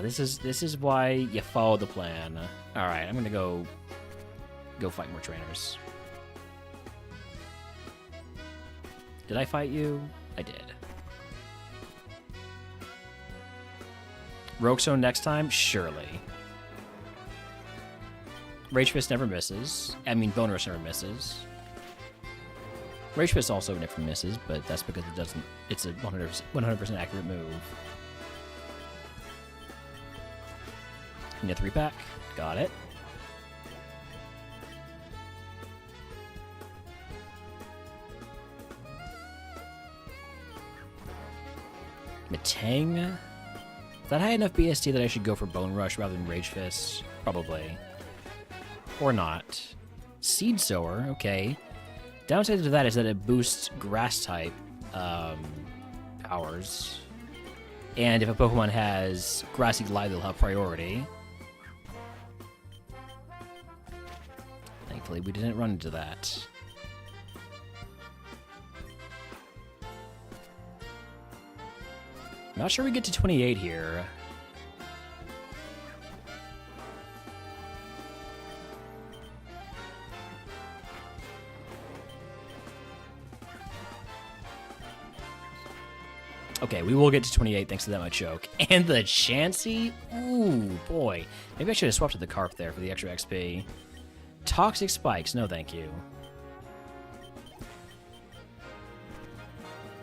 This is why you follow the plan. All right, I'm gonna go fight more trainers. Did I fight you? I did. Rogue Stone next time? Surely. Rage Fist never misses. I mean, Bone Rush never misses. Rage Fist also never misses, but that's because it doesn't. It's a 100% accurate move. Need a 3-pack. Got it. Matang? Is that high enough BST that I should go for Bone Rush rather than Rage Fist? Probably. Or not. Seed Sower, okay. Downside to that is that it boosts Grass type powers. And if a Pokemon has Grassy Glide, they'll have priority. Thankfully, we didn't run into that. Not sure we get to 28 here. Okay, we will get to 28 thanks to that much choke. And the Chansey? Ooh, boy. Maybe I should have swapped to the Carp there for the extra XP. Toxic Spikes, no thank you.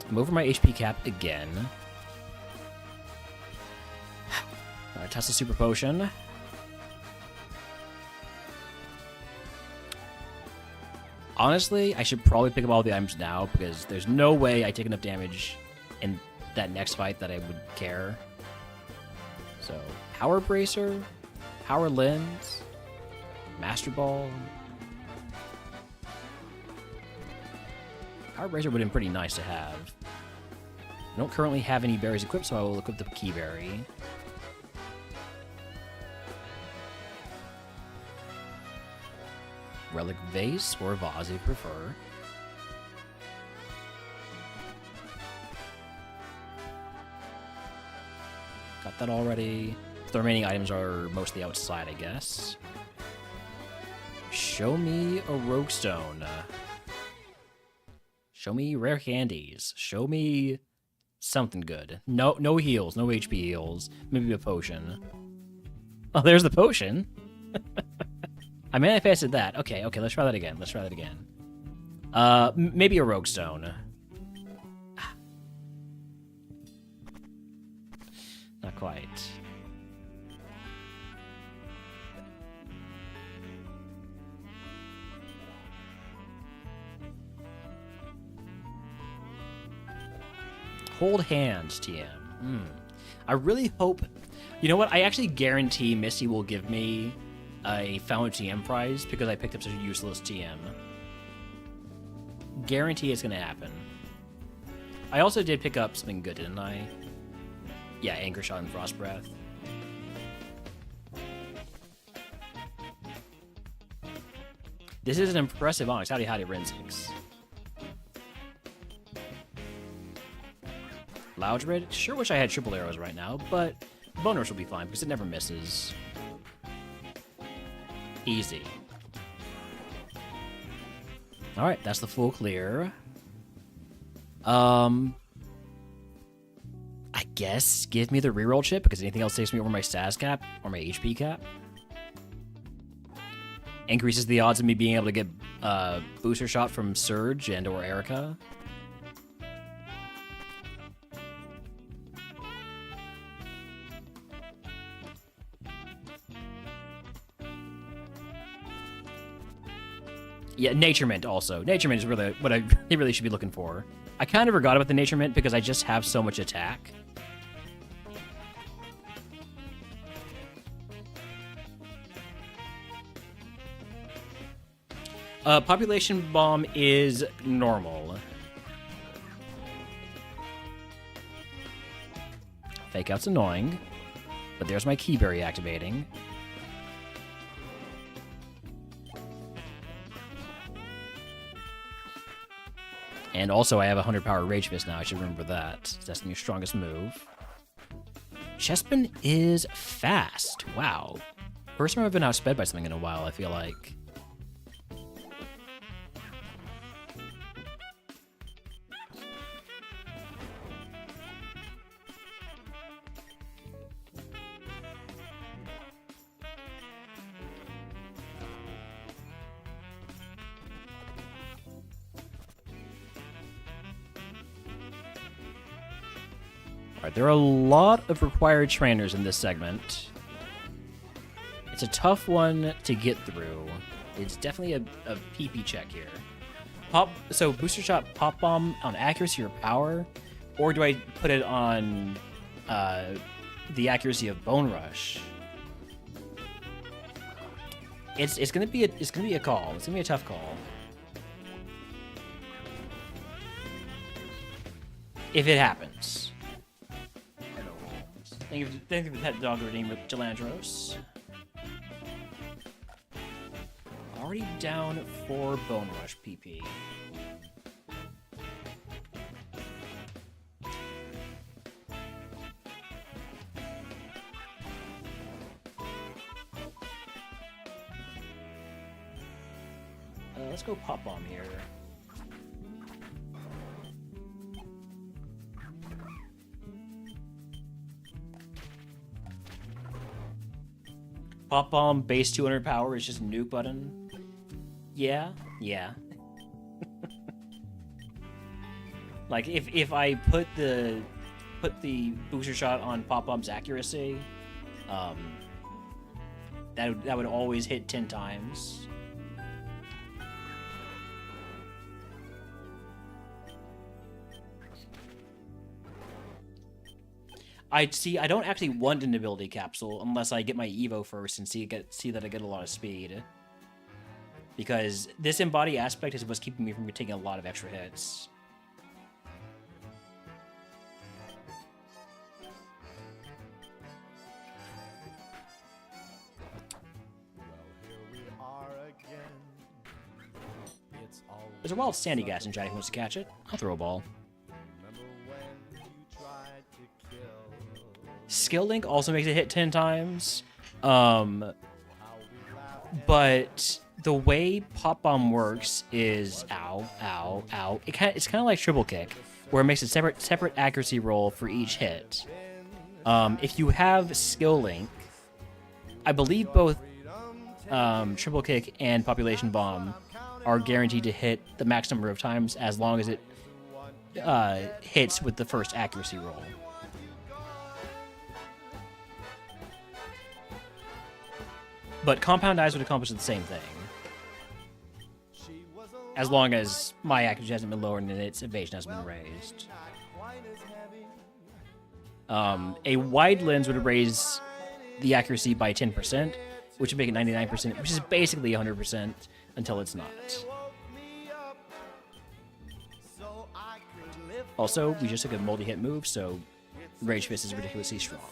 I'm over my HP cap again. Alright, toss a Super Potion. Honestly, I should probably pick up all the items now because there's no way I take enough damage in that next fight that I would care. So, Power Bracer, Power Lens, Master Ball. Power Bracer would have been pretty nice to have. I don't currently have any berries equipped, so I will equip the Key Berry. Relic Vase or Vase if you prefer. Got that already. The remaining items are mostly outside, I guess. Show me a Rogue Stone. Show me rare candies. Show me something good. No heals, no HP heals. Maybe a potion. Oh, there's the potion. I manifested that. Okay, let's try that again. Maybe a Rogue Stone. Not quite. Hold hands, TM. I really hope... You know what? I actually guarantee Misty will give me a Fountain TM prize because I picked up such a useless TM. Guarantee it's going to happen. I also did pick up something good, didn't I? Yeah, Anchor Shot and Frost Breath. This is an impressive Onyx. Howdy, Rinsix. Loudred? Sure wish I had triple arrows right now, but Bone Rush will be fine because it never misses. Easy. Alright, that's the full clear. I guess give me the reroll chip because anything else takes me over my stats cap or my HP cap. Increases the odds of me being able to get booster shot from Surge and or Erica. Yeah, Nature Mint also. Nature Mint is really what I really should be looking for. I kind of forgot about the Nature Mint because I just have so much attack. Population Bomb is normal. Fake Out's annoying, but there's my Keyberry activating. And also, I have a 100 power Rage Fist now. I should remember that. That's your strongest move. Chespin is fast. Wow. First time I've been outsped by something in a while, I feel like. Alright, there are a lot of required trainers in this segment. It's a tough one to get through. It's definitely a PP check here. So booster shot pop bomb on accuracy or power, or do I put it on the accuracy of Bone Rush? It's gonna be a call. It's gonna be a tough call. If it happens. Thank you for the pet dog redeem with Jalandros. Already down for Bone Rush PP. Let's go Pop Bomb here. Pop bomb base 200 power is just nuke button. Yeah. Like if I put the booster shot on pop bomb's accuracy, that would always hit 10 times. I don't actually want an ability capsule unless I get my Evo first and see that I get a lot of speed. Because this embody aspect is what's keeping me from taking a lot of extra hits. There's a wild sandy gas in chat if he wants to catch it. I'll throw a ball. Skill Link also makes it hit 10 times. But the way Pop Bomb works is ow. It's kind of like Triple Kick, where it makes a separate accuracy roll for each hit. If you have Skill Link, I believe both Triple Kick and Population Bomb are guaranteed to hit the max number of times as long as it hits with the first accuracy roll. But Compound Eyes would accomplish the same thing. As long as my accuracy hasn't been lowered and its evasion has been raised. A wide lens would raise the accuracy by 10%, which would make it 99%, which is basically 100% until it's not. Also, we just took a multi-hit move, so Rage Fist is ridiculously strong.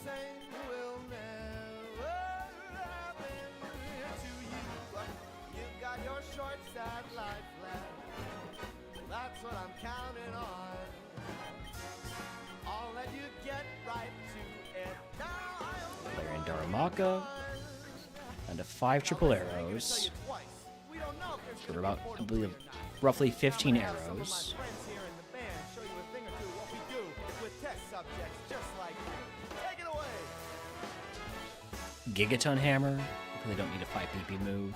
Layer in Daramaka. And 5 triple arrows. For about, I believe, roughly 15 arrows. Gigaton Hammer. They don't need a 5 PP move.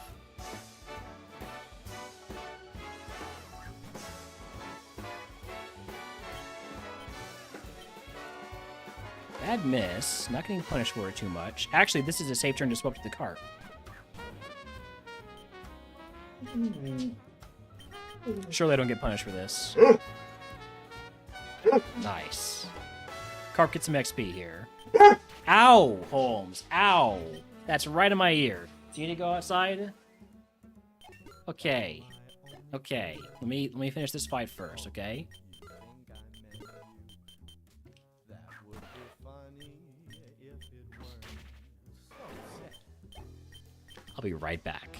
Bad miss. Not getting punished for it too much. Actually, this is a safe turn to swap to the cart. Surely I don't get punished for this. Nice. Carp gets some XP here. Ow, Holmes. Ow. That's right in my ear. Do you need to go outside? Okay. Okay. Let me finish this fight first, okay? I'll be right back.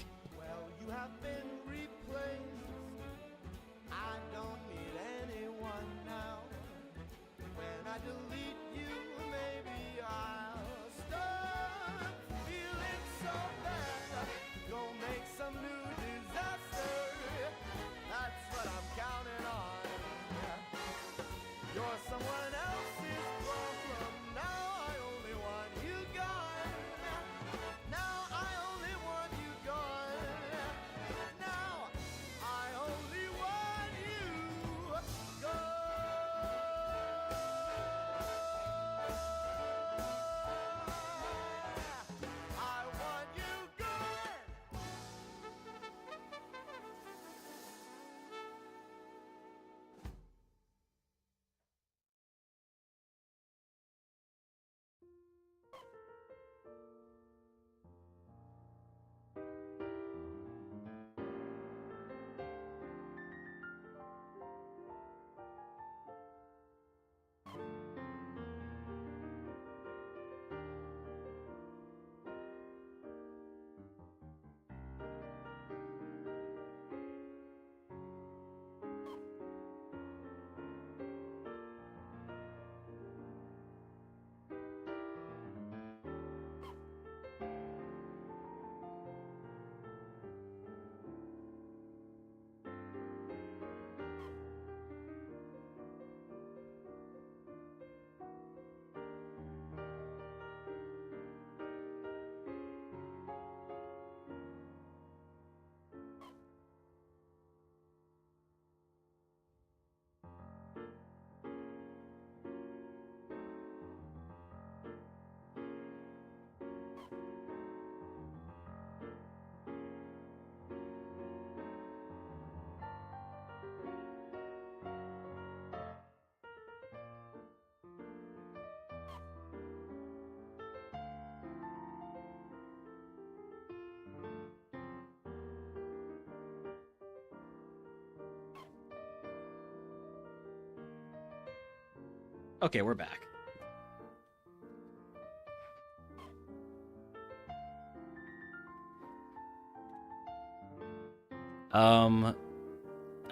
Okay, we're back.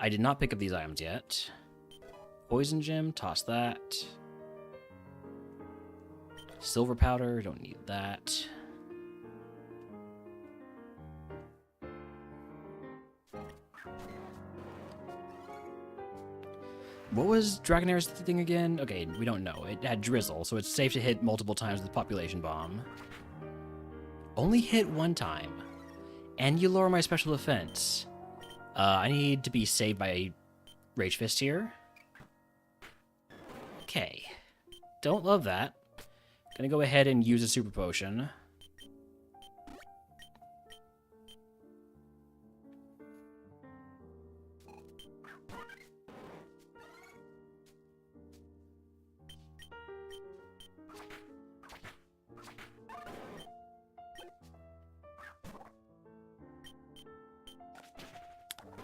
I did not pick up these items yet. Poison gem, toss that. Silver powder, don't need that. What was Dragonair's thing again? Okay, we don't know. It had drizzle, so it's safe to hit multiple times with population bomb. Only hit one time. And you lower my special defense. I need to be saved by a Rage Fist here. Okay. Don't love that. Gonna go ahead and use a super potion.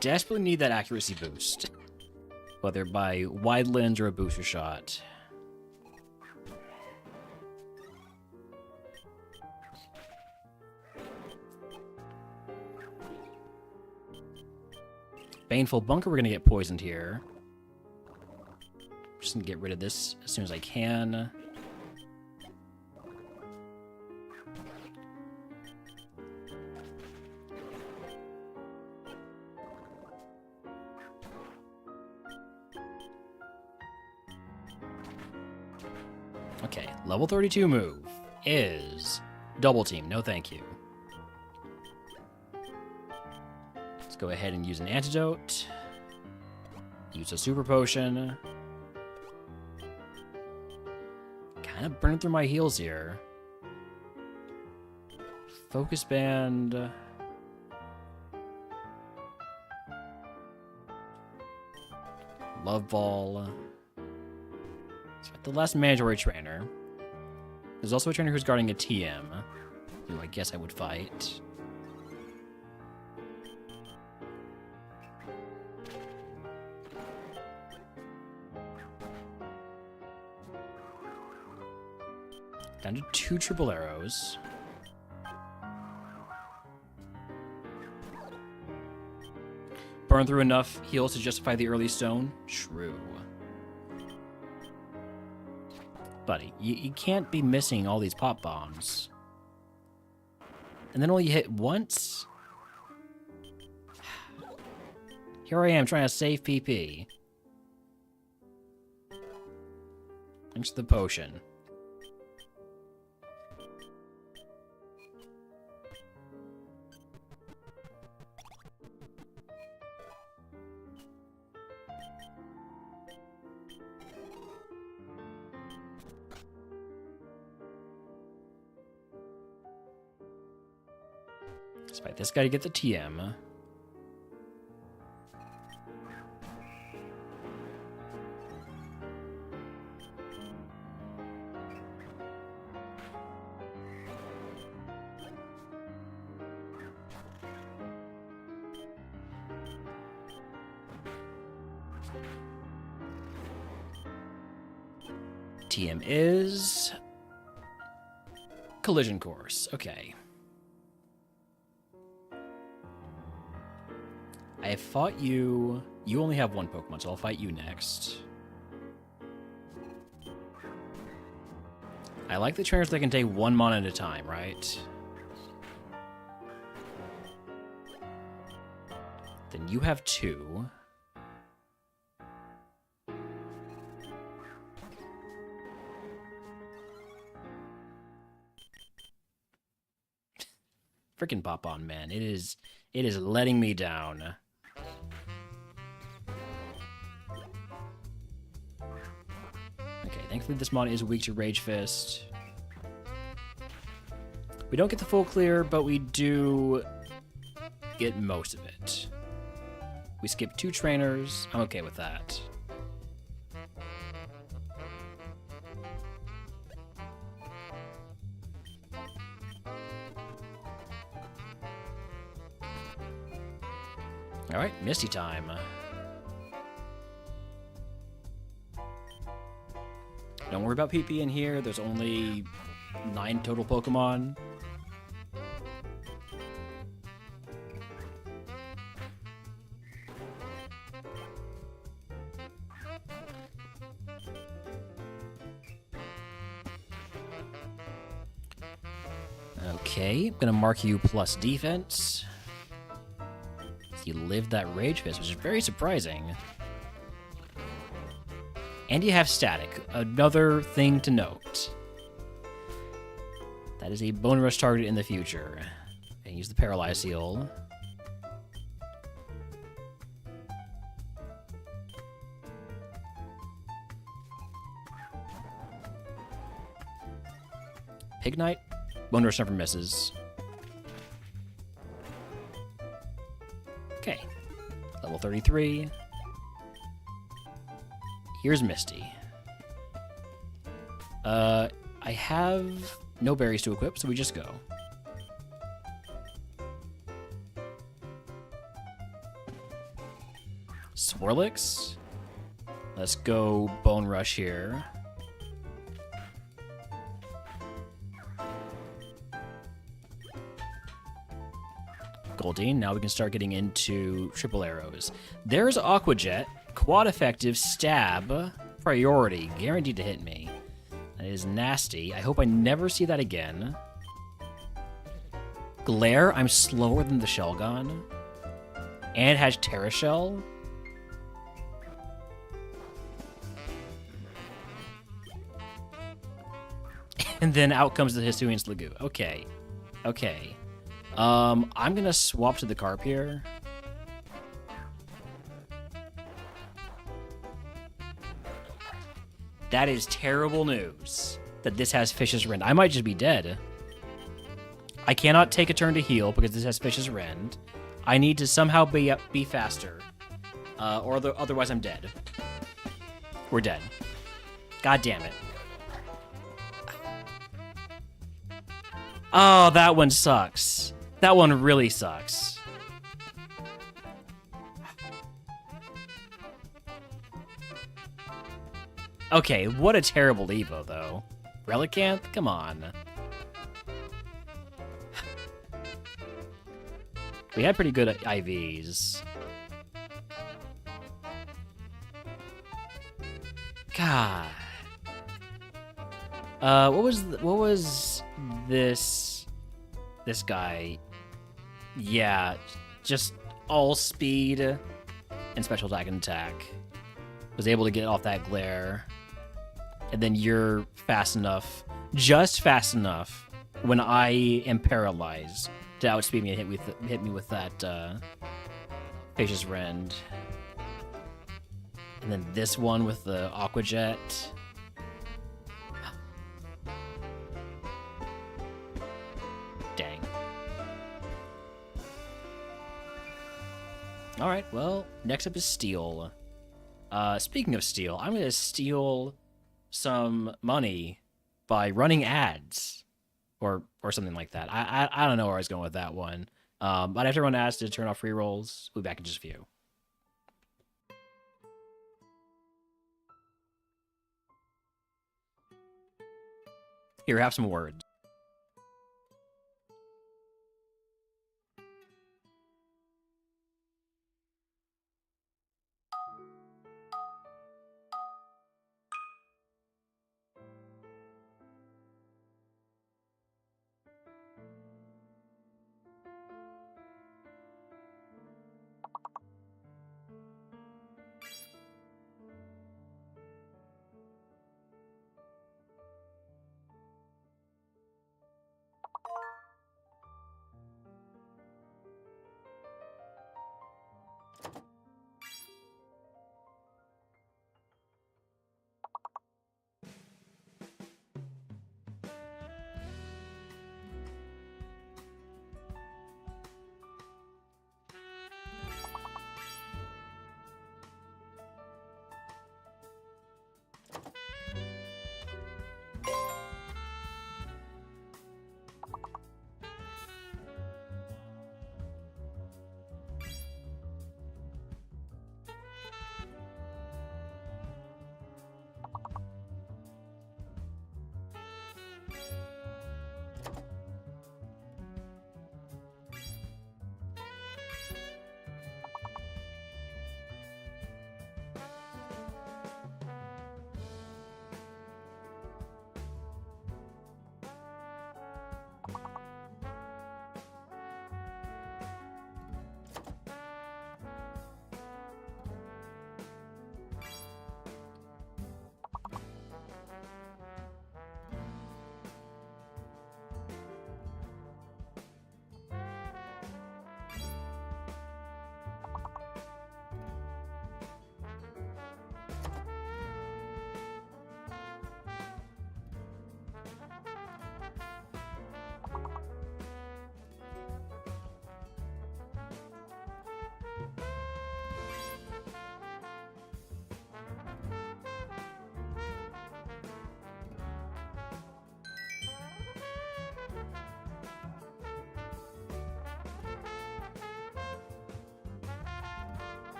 Desperately need that accuracy boost. Whether by wide lens or a booster shot. Baneful Bunker, we're gonna get poisoned here. Just gonna get rid of this as soon as I can. Okay, level 32 move is double team. No thank you. Let's go ahead and use an antidote. Use a super potion. Kind of burning through my heals here. Focus band. Love ball. The last mandatory trainer. There's also a trainer who's guarding a TM, who I guess I would fight. Down to 2 triple arrows. Burn through enough heals to justify the early stone? True. Buddy, you can't be missing all these pop bombs. And then only hit once? Here I am trying to save PP. Thanks to the potion. Let's fight this guy to get the TM. TM is collision course. Okay. I have fought you. You only have one Pokemon, so I'll fight you next. I like the trainers that can take one mon at a time, right? Then you have 2. Freaking Pop-On, man. It is letting me down. Okay, thankfully this mon is weak to Rage Fist. We don't get the full clear, but we do get most of it. We skip 2 trainers. I'm okay with that. All right, Misty time. Don't worry about PP in here. There's only 9 total Pokemon. Okay, I'm gonna mark you plus defense. You lived that Rage Fist, which is very surprising. And you have Static, another thing to note. That is a Bone Rush target in the future. And use the Paralyze Seal. Pignite, Bone Rush never misses. Okay, level 33. Here's Misty. I have no berries to equip, so we just go. Swirlix. Let's go Bone Rush here. Goldeen, now we can start getting into triple arrows. There's Aqua Jet, quad effective, stab, priority, guaranteed to hit me. That is nasty. I hope I never see that again. Glare, I'm slower than the Shelgon. And it has Terra Shell. And then out comes the Hisuian Sliggoo. Okay. Okay. I'm gonna swap to the Carp here. That is terrible news that this has Fish's Rend. I might just be dead. I cannot take a turn to heal because this has Fish's Rend. I need to somehow be faster, otherwise I'm dead. We're dead. God damn it. Oh, that one sucks. That one really sucks. Okay, what a terrible Evo, though. Relicanth? Come on. We had pretty good IVs. God. What was this guy? Yeah, just all speed and special attack and attack. Was able to get off that glare. And then you're fast enough, just fast enough, when I am paralyzed to outspeed me and hit me with that Facious Rend. And then this one with the Aqua Jet. Dang. Alright, well, next up is Steel. Speaking of Steel, I'm going to steal some money by running ads. Or something like that. I don't know where I was going with that one. But I have to run ads to turn off free rolls. We'll be back in just a few. Here, have some words.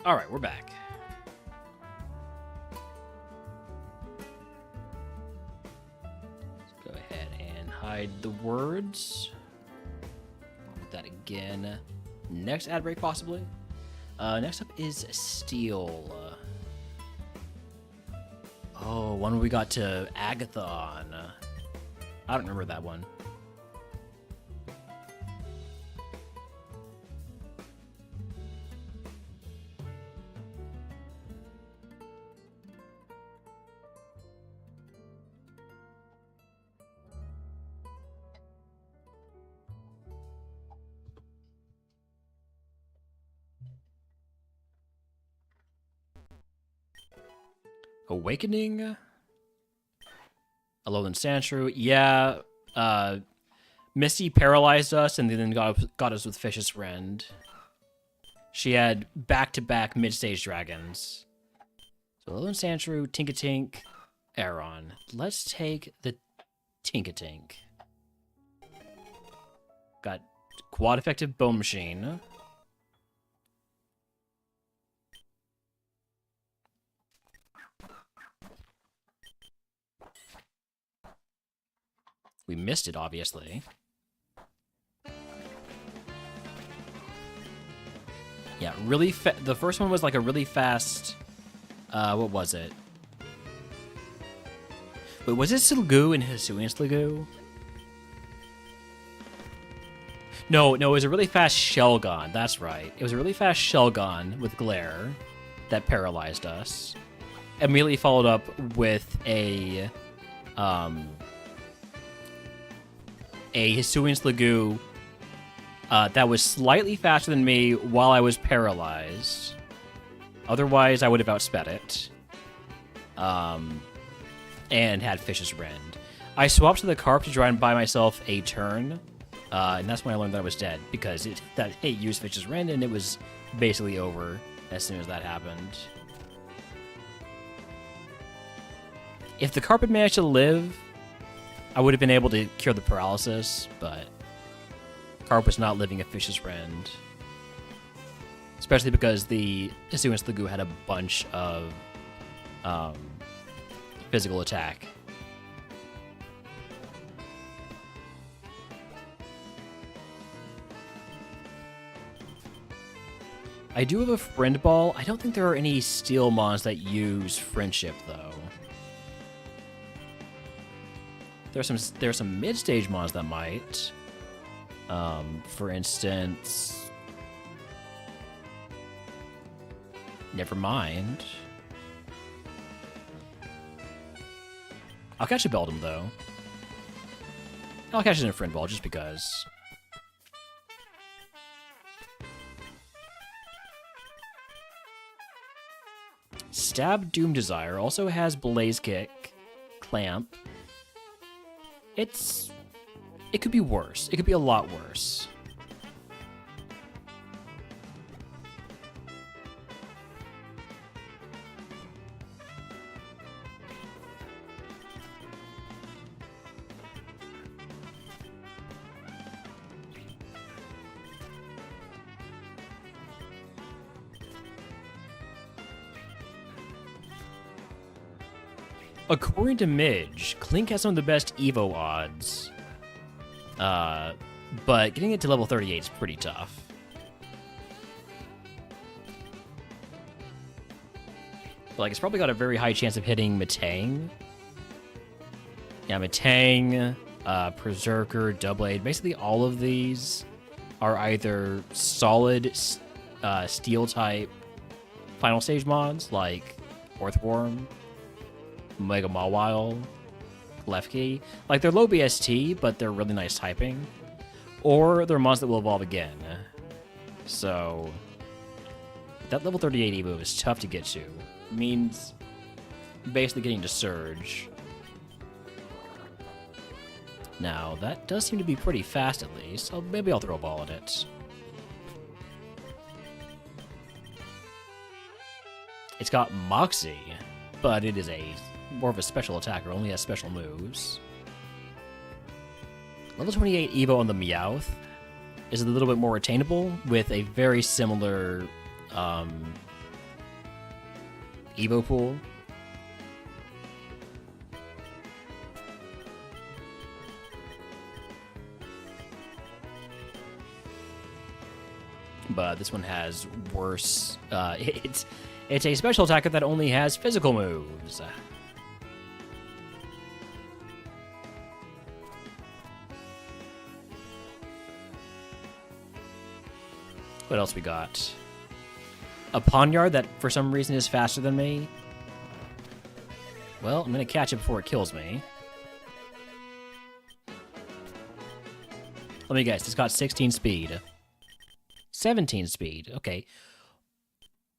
All right, we're back. Let's go ahead and hide the words. Do that again. Next ad break, possibly. Next up is Steel. Oh, one we got to Agatha on. I don't remember that one. Awakening? Alolan Sandshrew. Yeah, Misty paralyzed us and then got us with Fish's Rend. She had back-to-back mid-stage dragons. So Alolan Sandshrew, Tinkatink, Aeron. Let's take the Tinkatink. Got quad-effective Bone Machine. We missed it, obviously. Yeah, really the first one was like a really fast... what was it? Wait, was it Silgu and Hisuian Silgu? No, it was a really fast Shelgon. That's right. It was a really fast Shelgon with Glare that paralyzed us. Immediately followed up with a Hisuian Silgu that was slightly faster than me while I was paralyzed. Otherwise, I would have outsped it. And had Fish's Rend. I swapped to the Carp to try and buy myself a turn. And that's when I learned that I was dead. Because it used Fish's Rend and it was basically over as soon as that happened. If the Carp had managed to live, I would have been able to cure the paralysis, but Carp was not living a Fish's Rend. Especially because the Hisuian Silgu had a bunch of physical attack. I do have a Friend Ball. I don't think there are any Steel Mons that use Friendship, though. There are some mid-stage Mons that might. For instance... Never mind. I'll catch a Beldum, though. I'll catch it in a Friend Ball, just because. Stab Doom Desire also has Blaze Kick, Clamp. It could be worse. It could be a lot worse. According to Midge, Clink has some of the best Evo odds. But getting it to level 38 is pretty tough. But, like, it's probably got a very high chance of hitting Metang. Yeah, Metang, Berserker, Doublade. Basically, all of these are either solid Steel-type final stage mods, like Earthworm, Mega Mawile, Lefkey. Like, they're low BST, but they're really nice typing. Or they're mods that will evolve again. So, that level 38 Evo is tough to get to. It means basically getting to Surge. Now, that does seem to be pretty fast at least, so maybe I'll throw a ball at it. It's got Moxie, but it is more of a special attacker, only has special moves. Level 28 Evo on the Meowth is a little bit more attainable with a very similar Evo pool. But this one has worse. It's a special attacker that only has physical moves. What else we got? A Poniard that for some reason is faster than me. Well, I'm gonna catch it before it kills me. Let me guess, it's got 16 speed. 17 speed, okay.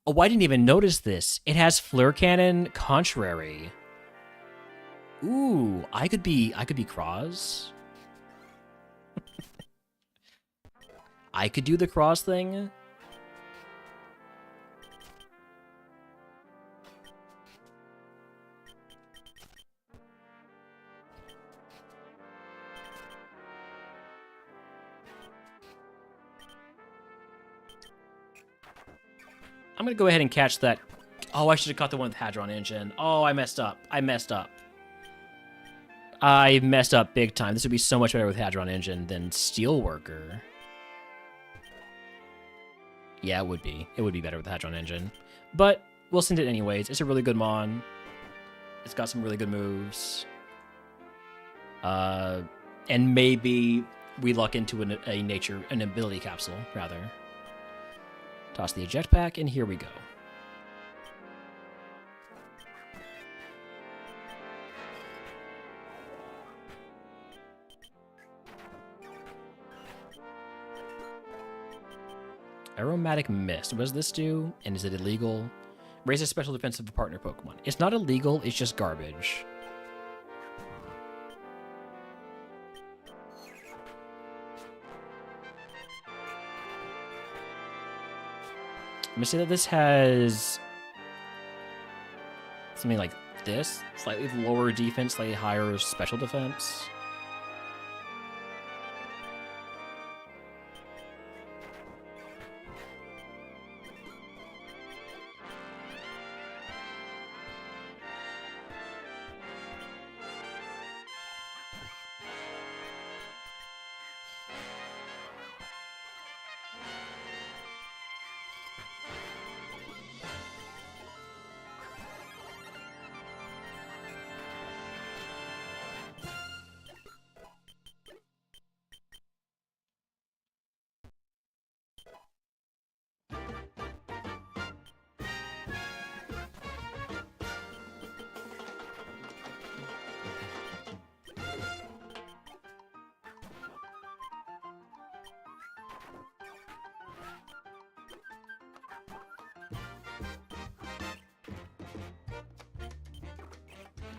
Oh, I didn't even notice this. It has Flare Cannon Contrary. Ooh, I could be Cross. I could do the cross thing. I'm gonna go ahead and catch that. Oh, I should have caught the one with Hadron Engine. Oh, I messed up. I messed up big time. This would be so much better with Hadron Engine than Steelworker. Yeah, it would be. It would be better with the Hadron Engine. But we'll send it anyways. It's a really good Mon. It's got some really good moves. And maybe we luck into an ability capsule, rather. Toss the eject pack, and here we go. Aromatic Mist. What does this do? And is it illegal? Raises special defense of a partner Pokemon. It's not illegal, it's just garbage. I'm gonna say that this has something like this. Slightly lower defense, slightly higher special defense.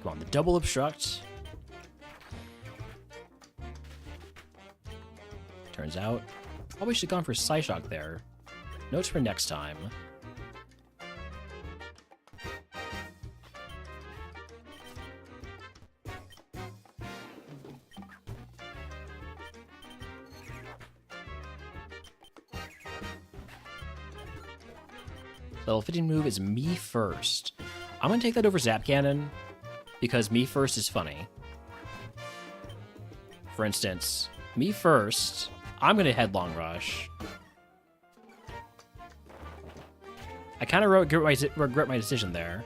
Come on, the double obstruct. Turns out, probably should have gone for Psyshock there. Notes for next time. Level 15 move is Me First. I'm gonna take that over Zap Cannon because Me First is funny. For instance, Me First, I'm gonna Headlong Rush. I kind of regret my decision there.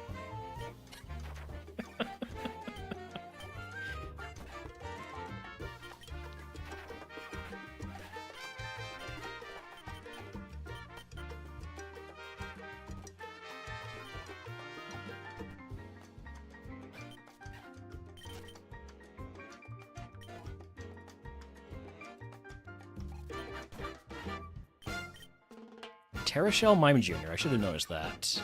Terrashell Mime Jr. I should have noticed that.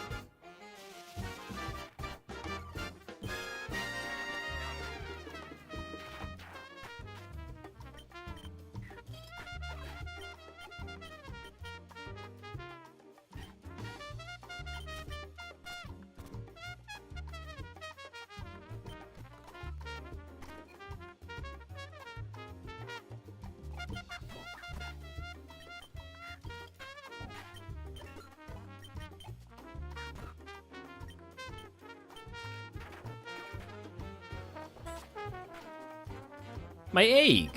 My egg!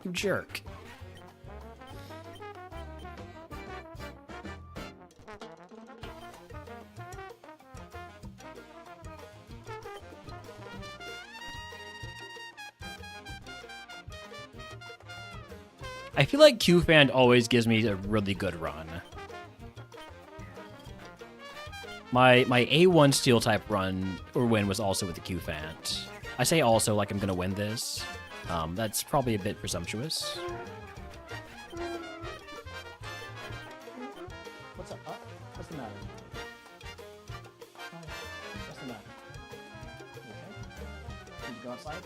You jerk. I feel like Q-Fan always gives me a really good run. My A1 Steel type run or win was also with the Q-Fant. I say also like I'm gonna win this. That's probably a bit presumptuous. What's up? What's the matter? What's the matter? You okay? Need to go outside?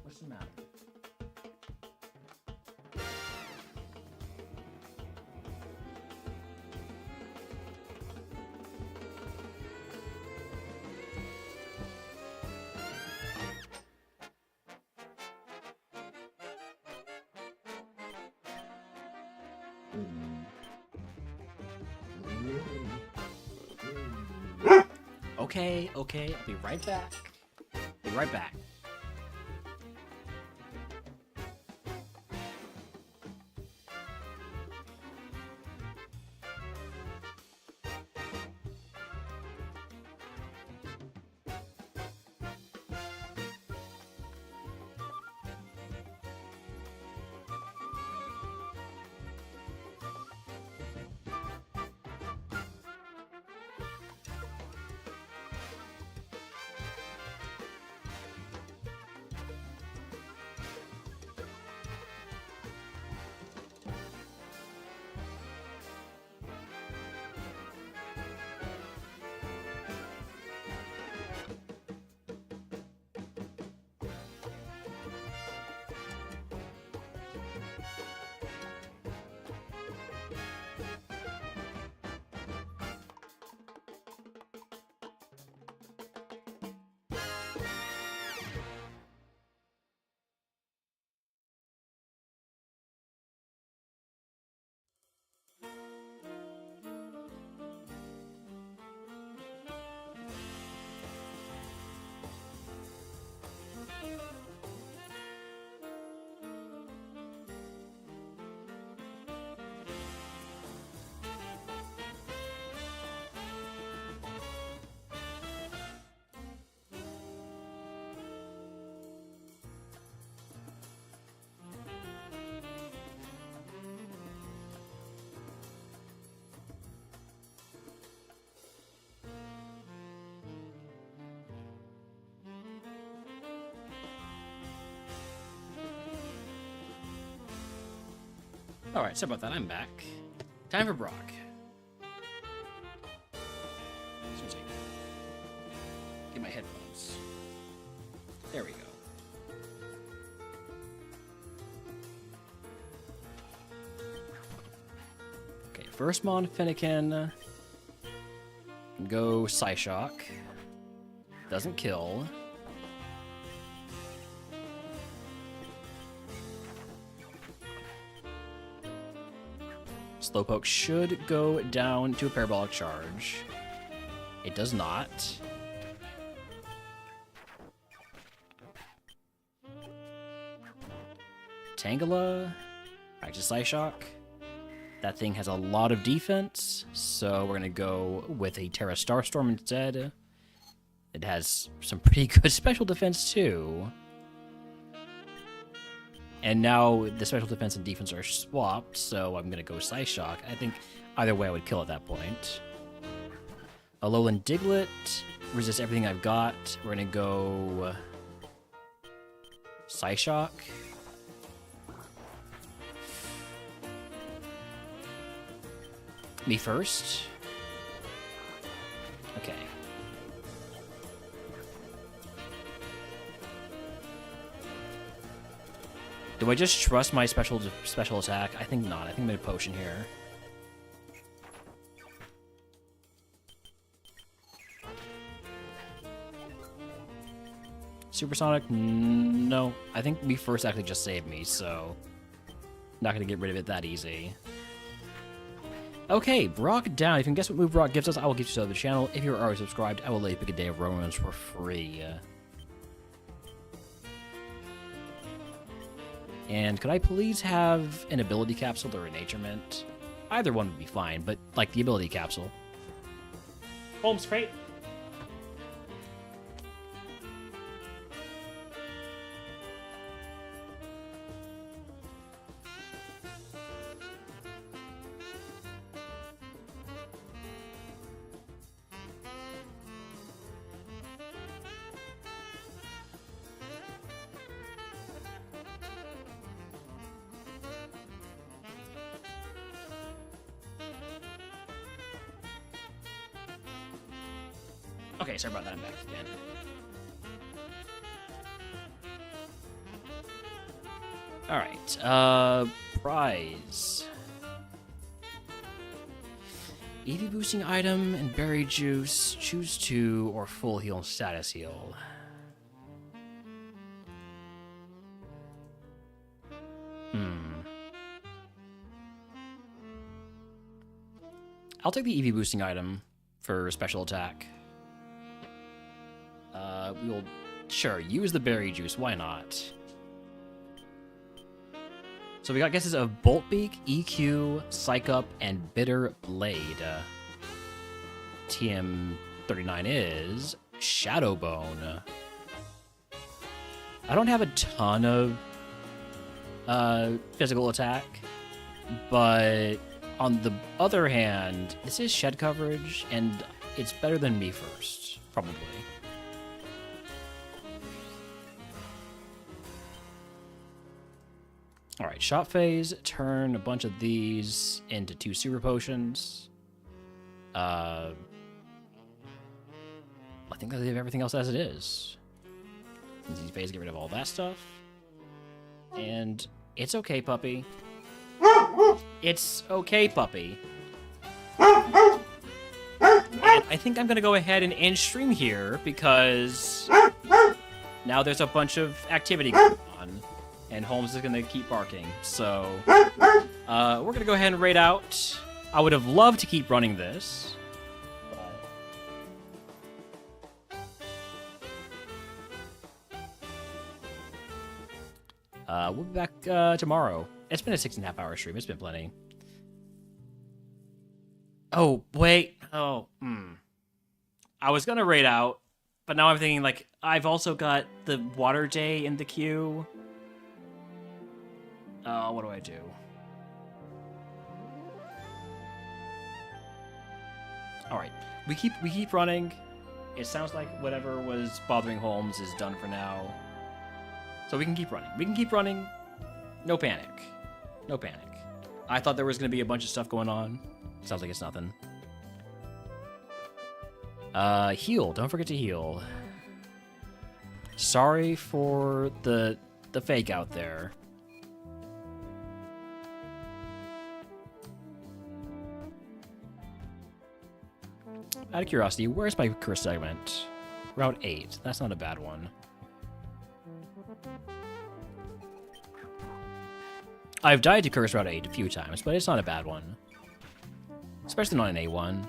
What's the matter? Okay, I'll be right back. Be right back. Alright, sorry about that, I'm back. Time for Brock. Get my headphones. There we go. Okay, first Mon Finnegan. Go Psyshock. Doesn't kill. Slowpoke should go down to a Parabolic Charge. It does not. Tangela. Back to Psyshock. That thing has a lot of defense, so we're going to go with a Terra Starstorm instead. It has some pretty good special defense, too. And now the special defense and defense are swapped, so I'm going to go Psyshock. I think either way I would kill at that point. Alolan Diglett resists everything I've got. We're going to go Psyshock. Me first. Okay. Do I just trust my special attack? I think not. I think I'm gonna potion here. Supersonic? No. I think me first actually just saved me, so Not gonna get rid of it that easy. Okay, Brock down. If you can guess what move Brock gives us, I will give you to the channel. If you're already subscribed, I will let you pick a day of Romans for free. And could I please have an ability capsule or a nature mint? Either one would be fine, but like the ability capsule. Holmes crate. Okay, sorry about that. I'm back again. Alright, prize. EV boosting item and berry juice. Choose 2 or full heal and status heal. I'll take the EV boosting item for special attack. We'll, sure, use the berry juice, why not? So we got guesses of Bolt Beak, EQ, Psych Up, and Bitter Blade. TM39 is Shadowbone. I don't have a ton of physical attack, but on the other hand, this is shed coverage, and it's better than me first, probably. Alright, shot phase, turn a bunch of these into 2 super potions. I think I leave everything else as it is. Easy phase, get rid of all that stuff. And it's okay, puppy. It's okay, puppy. And I think I'm gonna go ahead and end stream here because now there's a bunch of activity going on. And Holmes is going to keep barking. So, we're going to go ahead and raid out. I would have loved to keep running this. We'll be back tomorrow. It's been a 6.5 hour stream. It's been plenty. Oh, wait. I was going to raid out, but now I'm thinking, like, I've also got the water day in the queue. What do I do? Alright, we keep running. It sounds like whatever was bothering Holmes is done for now. So we can keep running. We can keep running. No panic. No panic. I thought there was going to be a bunch of stuff going on. Sounds like it's nothing. Heal. Don't forget to heal. Sorry for the fake out there. Out of curiosity, where's my curse segment? Route 8. That's not a bad one. I've died to curse Route 8 a few times, but it's not a bad one. Especially not an A1.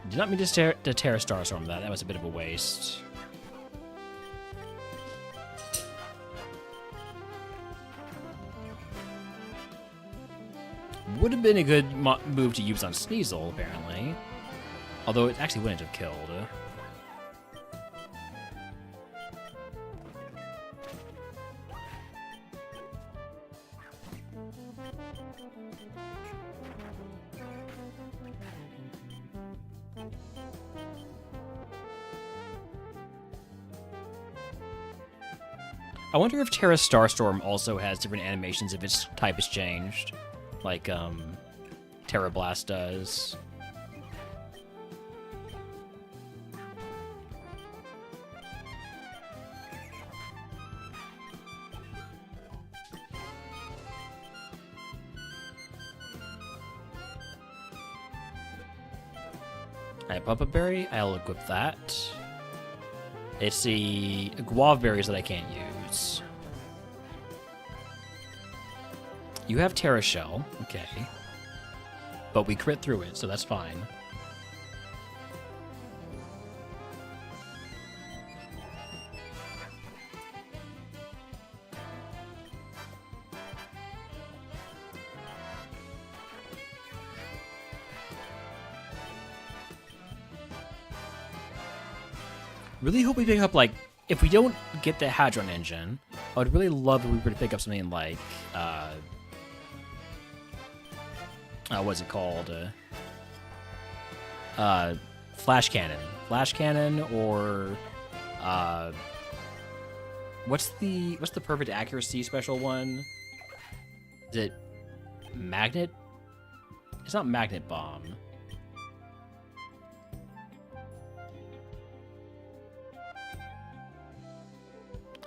Did not mean to tear a Starstorm that. That was a bit of a waste. Would have been a good move to use on Sneasel, apparently. Although it actually wouldn't have killed. I wonder if Terra Starstorm also has different animations if its type is changed. Like, Terra Blast does. I have Papa Berry. I'll equip that. It's the Guava berries that I can't use. You have Terra Shell. Okay. But we crit through it, so that's fine. Really hope we pick up, like, if we don't get the Hadron Engine, I would really love if we were to pick up something like, what's it called? Flash Cannon. Flash Cannon, or, what's the perfect accuracy special one? Is it Magnet? It's not Magnet Bomb.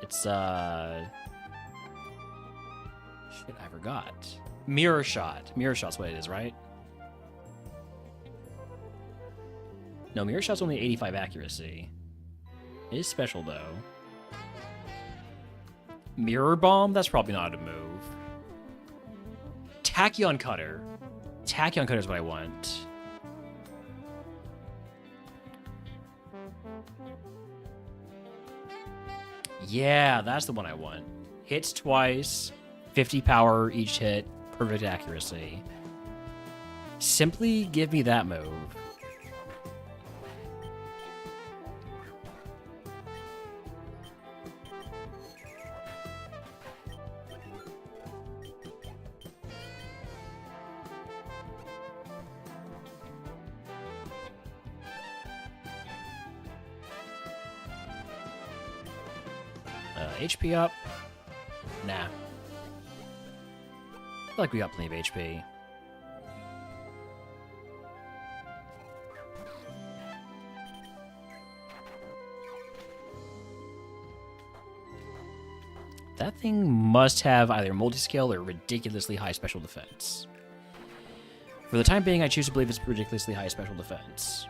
It's, shit, I forgot. Mirror Shot. Mirror Shot's what it is, right? No, Mirror Shot's only 85 accuracy. It is special, though. Mirror Bomb? That's probably not a move. Tachyon Cutter. Tachyon Cutter is what I want. Yeah, that's the one I want. Hits twice, 50 power each hit, perfect accuracy. Simply give me that move. HP up? Nah. I feel like we got plenty of HP. That thing must have either multi-scale or ridiculously high special defense. For the time being, I choose to believe it's ridiculously high special defense.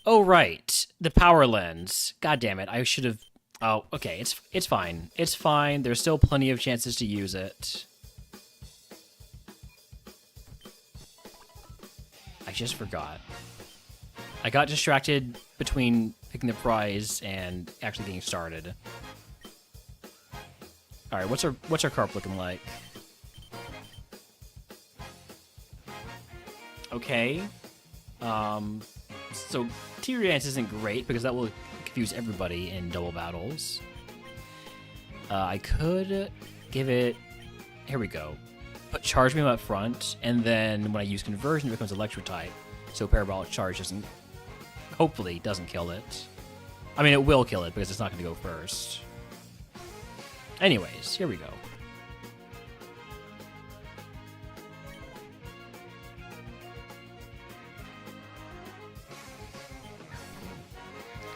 Oh, right. The power lens. God damn it. I should have... Oh, okay. It's fine. It's fine. There's still plenty of chances to use it. I just forgot. I got distracted between picking the prize and actually getting started. Alright, what's our carp looking like? Okay. So Tier Dance isn't great because that will confuse everybody in double battles. I could give it... Here we go. Put Charge Beam up front, and then when I use Conversion, it becomes Electro type. So Parabolic Charge doesn't... Hopefully doesn't kill it. I mean, it will kill it because it's not going to go first. Anyways, here we go.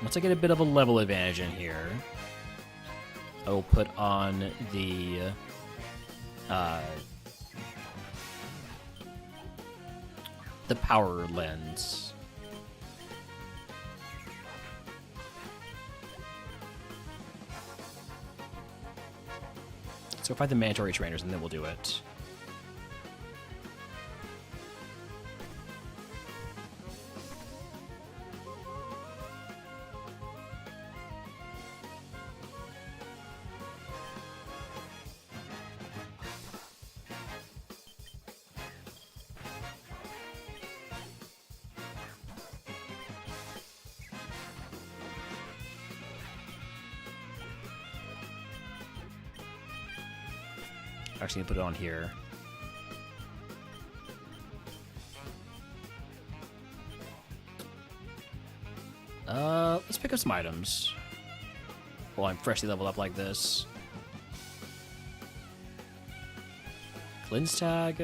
Once I get a bit of a level advantage in here, I will put on the power lens. So find the mandatory trainers and then we'll do it. Actually, put it on here. Let's pick up some items. While I'm freshly leveled up like this. Cleanse tag.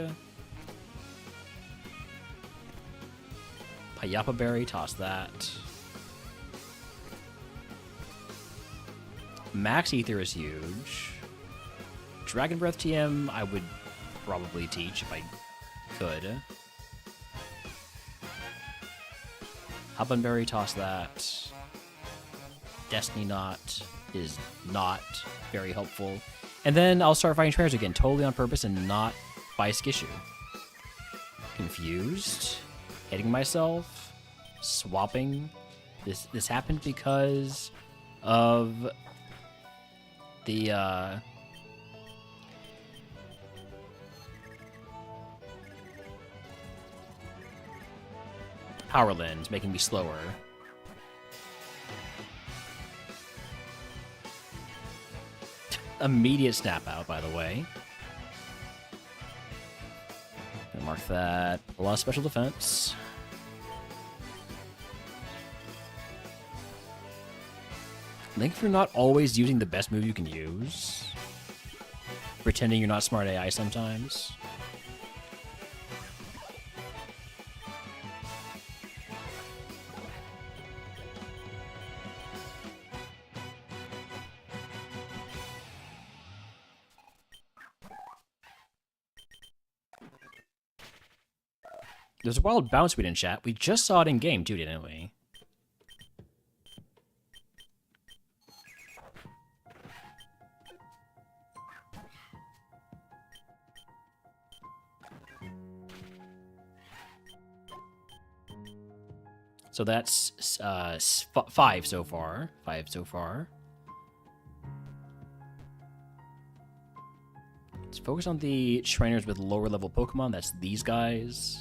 Payapa Berry, toss that. Max Ether is huge. Dragon Breath TM, I would probably teach if I could. Hoppin' Berry, toss that. Destiny Knot is not very helpful. And then I'll start fighting trainers again, totally on purpose and not by Skishu. Confused. Hitting myself. Swapping. This happened because of the power lens making me slower. Immediate snap out, by the way. Gonna mark that. A lot of special defense. I think if you're not always using the best move you can use, pretending you're not smart AI sometimes. There's a wild bounce we didn't chat. We just saw it in game too, didn't we? So that's 5 so far. 5 so far. Let's focus on the trainers with lower level Pokemon. That's these guys.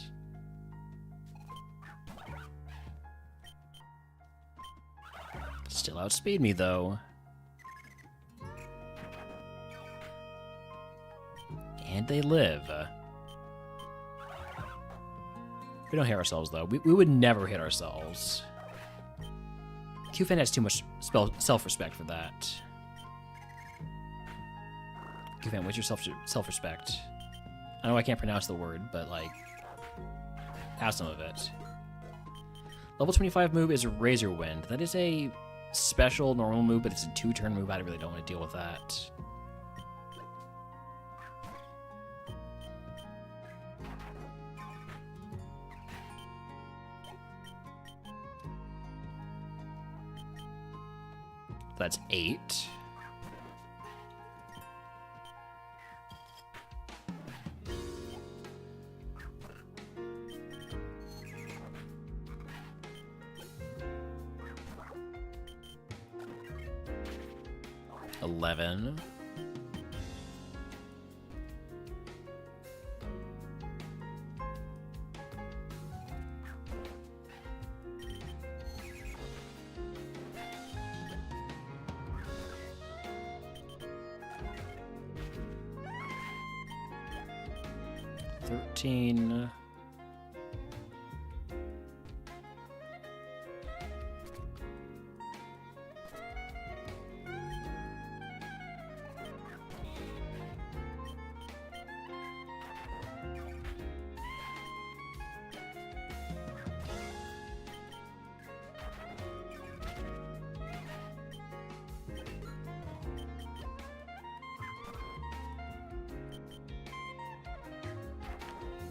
Still outspeed me, though. And they live. We don't hit ourselves, though. We would never hit ourselves. Qfan has too much self-respect for that. Qfan, what's your self-respect? I know I can't pronounce the word, but, like, have some of it. Level 25 move is Razor Wind. That is a special normal move, but it's a 2-turn move. I really don't want to deal with that. That's 8. $11. $13.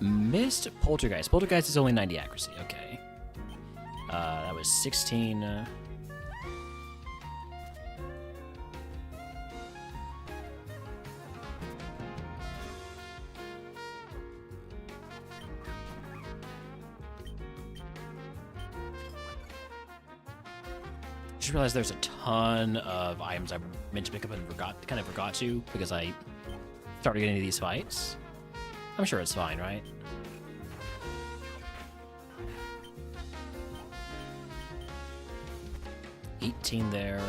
Missed Poltergeist. Poltergeist is only 90 accuracy. Okay. That was 16. Just realized there's a ton of items I meant to pick up and kind of forgot to because I started getting into these fights. I'm sure it's fine, right? $18 there.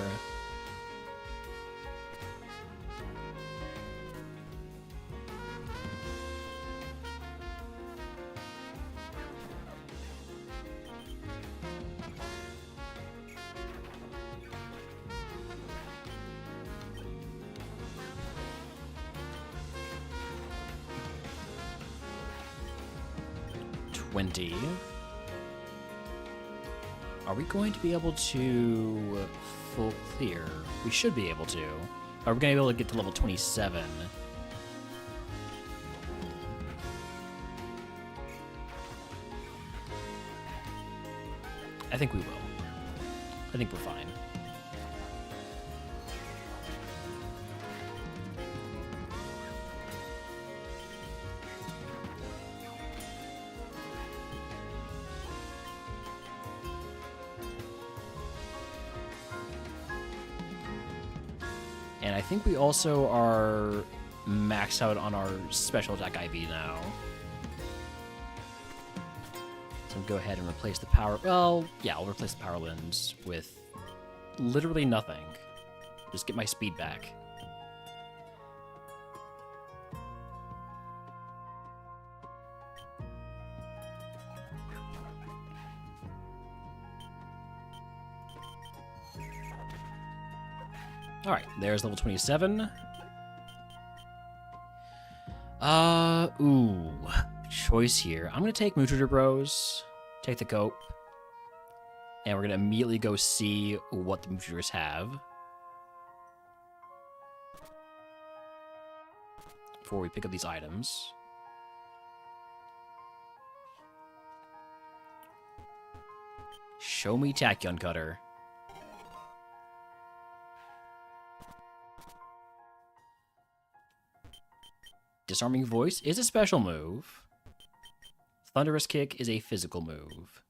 $20. Are we going to be able to full clear? We should be able to. Are we going to be able to get to level 27? I think we will. I think we're fine. And I think we also are maxed out on our special attack IV now. So go ahead and replace the power... Well, yeah, I'll replace the power lens with literally nothing. Just get my speed back. Alright, there's level 27. Ooh. Choice here. I'm going to take Mututor Bros, take the Cope, and we're going to immediately go see what the Mututors have before we pick up these items. Show me Tachyon Cutter. Disarming Voice is a special move. Thunderous Kick is a physical move.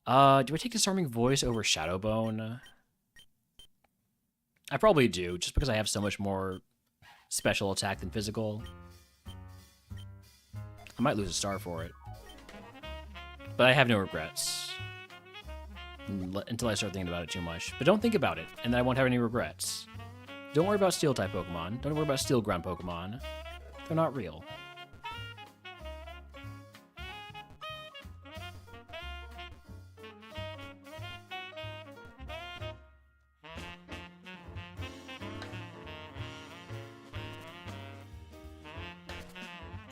Do I take Disarming Voice over Shadowbone? I probably do, just because I have so much more special attack than physical. I might lose a star for it. But I have no regrets. Until I start thinking about it too much. But don't think about it, and then I won't have any regrets. Don't worry about Steel-type Pokemon. Don't worry about Steel-ground Pokemon. They're not real.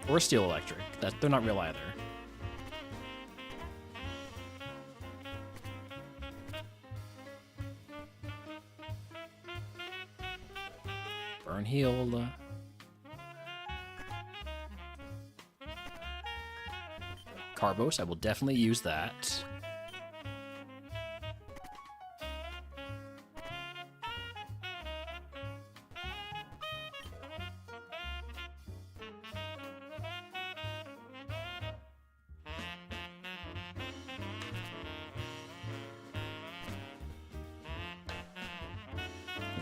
Or Steel Electric. They're not real either. Burn healed. Carbos, I will definitely use that.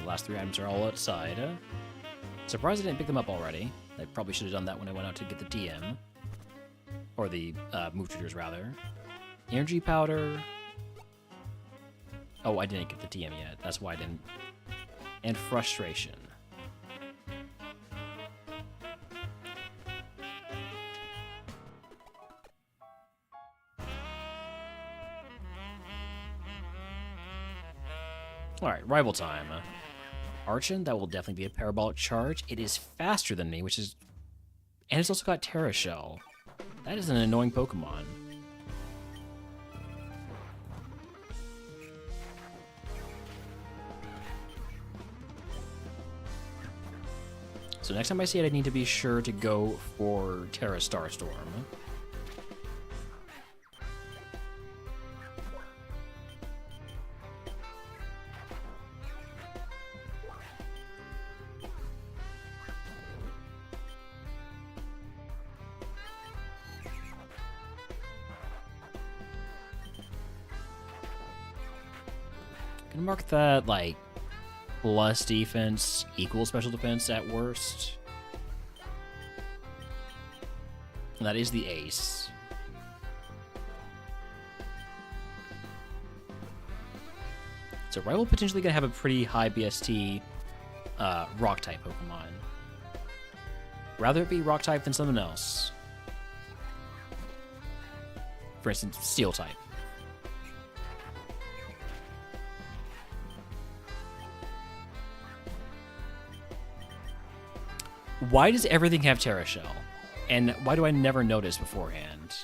The last 3 items are all outside. Surprised I didn't pick them up already. I probably should have done that when I went out to get the DM. Or the move triggers, rather. Energy Powder. Oh, I didn't get the DM yet. That's why I didn't. And Frustration. Alright, rival time. Archon, that will definitely be a parabolic charge. It is faster than me, which is... And it's also got Terra Shell. That is an annoying Pokemon. So next time I see it, I need to be sure to go for Terra Starstorm. Gonna mark that, like, plus defense, equal special defense at worst. And that is the ace. So rival potentially gonna have a pretty high BST rock type Pokemon. Rather it be rock type than something else. For instance, steel type. Why does everything have Terra Shell? And why do I never notice beforehand?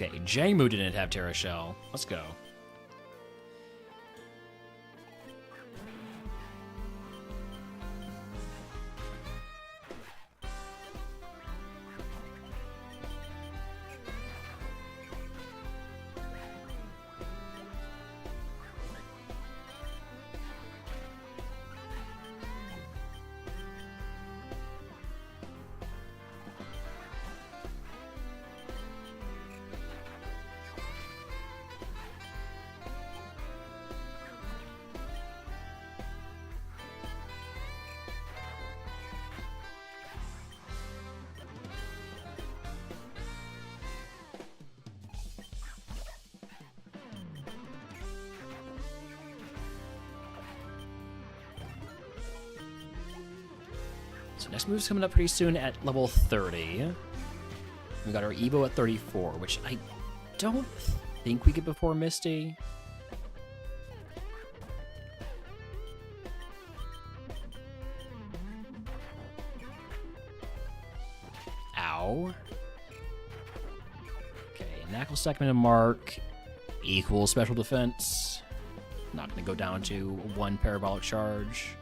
Okay, Jangmu didn't have Terra Shell. Let's go. So next move's coming up pretty soon at level 30. We got our Evo at 34, which I don't think we get before Misty. Ow. Okay, Knuckle segment and Mark equal special defense. Not gonna go down to 1 parabolic charge.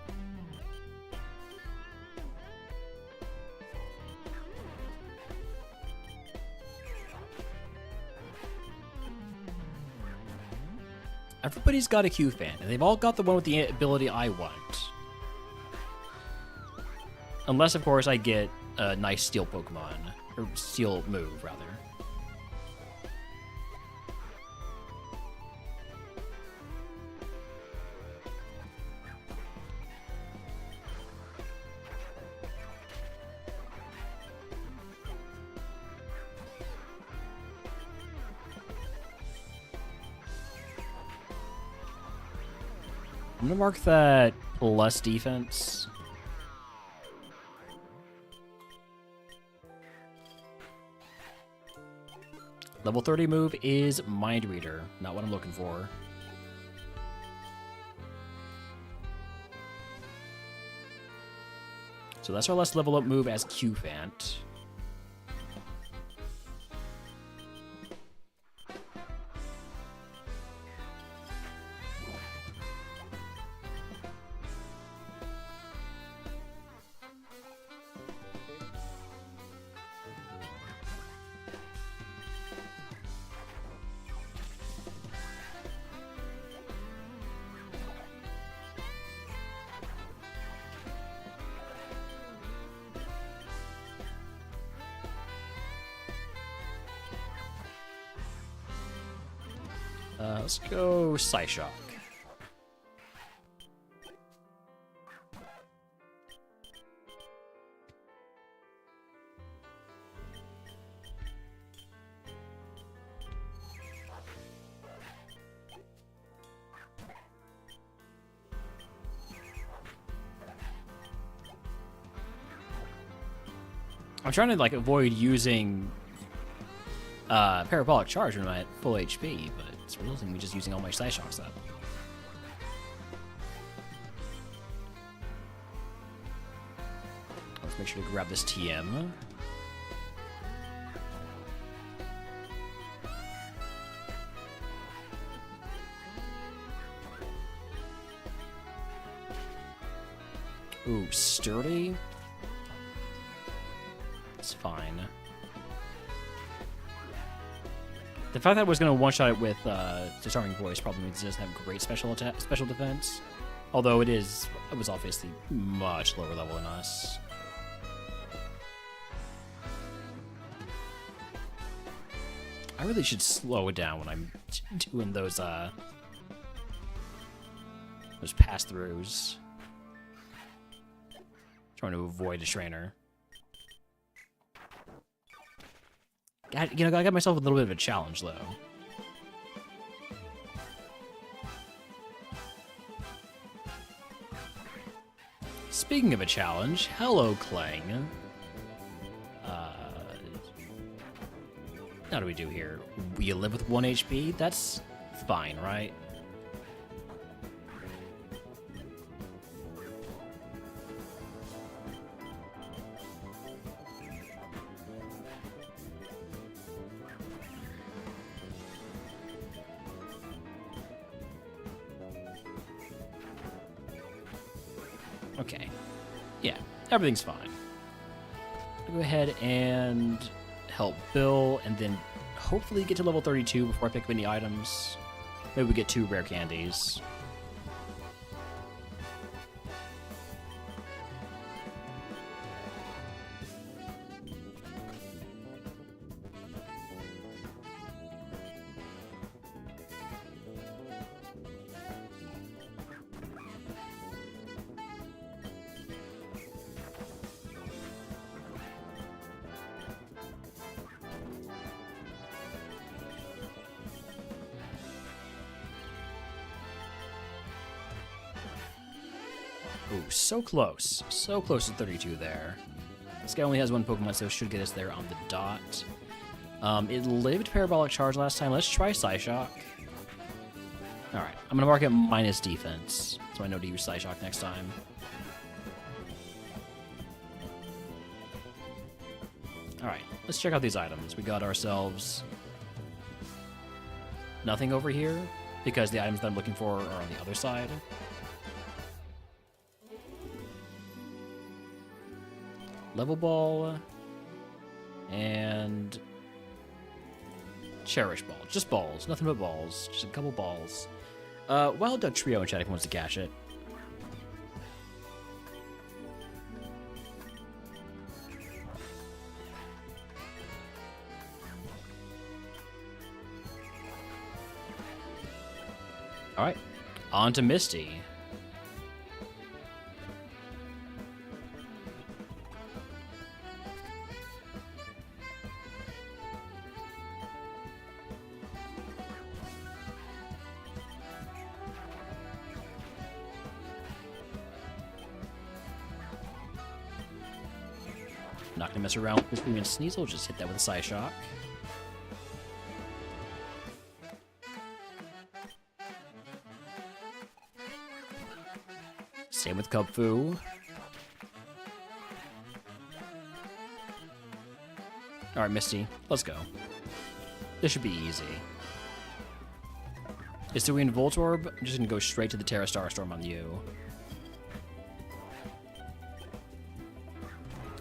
Everybody's got a Q fan, and they've all got the one with the ability I want. Unless, of course, I get a nice steel Pokemon. Or steel move, rather. I'm gonna mark that plus defense. Level 30 move is Mind Reader, not what I'm looking for. So that's our last level up move as Q-Fant. Let's go Psyshock. I'm trying to like avoid using parabolic charge when I'm at full HP, but it's resulting in me just using all my Psyshocks up. Let's make sure to grab this TM. Ooh, sturdy? It's fine. The fact that I was going to one-shot it with Disarming Voice probably means it doesn't have great special defense. Although it was obviously much lower level than us. I really should slow it down when I'm doing those pass-throughs. Trying to avoid a Strainer. I got myself a little bit of a challenge, though. Speaking of a challenge, hello, Clang. How do we do here? You live with 1 HP? That's fine, right? Okay. Yeah, everything's fine. I'll go ahead and help Bill, and then hopefully get to level 32 before I pick up any items. Maybe we get 2 rare candies. Ooh, so close. So close to 32 there. This guy only has 1 Pokemon, so it should get us there on the dot. It lived Parabolic Charge last time. Let's try Psyshock. Alright, I'm going to mark it minus defense, so I know to use Psyshock next time. Alright, let's check out these items. We got ourselves nothing over here, because the items that I'm looking for are on the other side. Level Ball, and Cherish Ball. Just balls, nothing but balls. Just a couple balls. Wild Duck Trio in chat if he wants to cash it. Alright, on to Misty. Not gonna mess around with this Premium Sneasel, just hit that with a Psyshock. Same with Kubfu. Alright, Misty, let's go. This should be easy. Is Hisuian Voltorb? I'm just gonna go straight to the Terra Starstorm on you.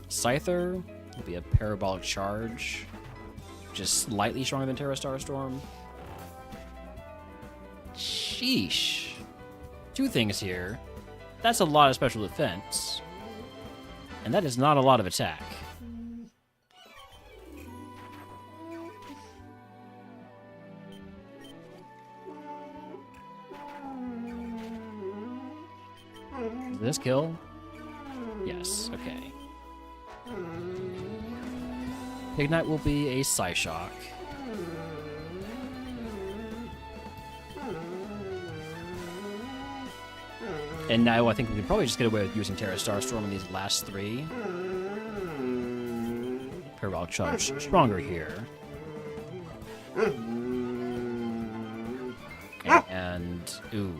Scyther will be a Parabolic Charge, just slightly stronger than Terra Starstorm. Sheesh. 2 things here. That's a lot of special defense, and that is not a lot of attack. Does this kill? Yes, okay. Ignite will be a Psyshock. And now I think we can probably just get away with using Terra Starstorm in these last 3. Parabolic Charge stronger here. And, ooh.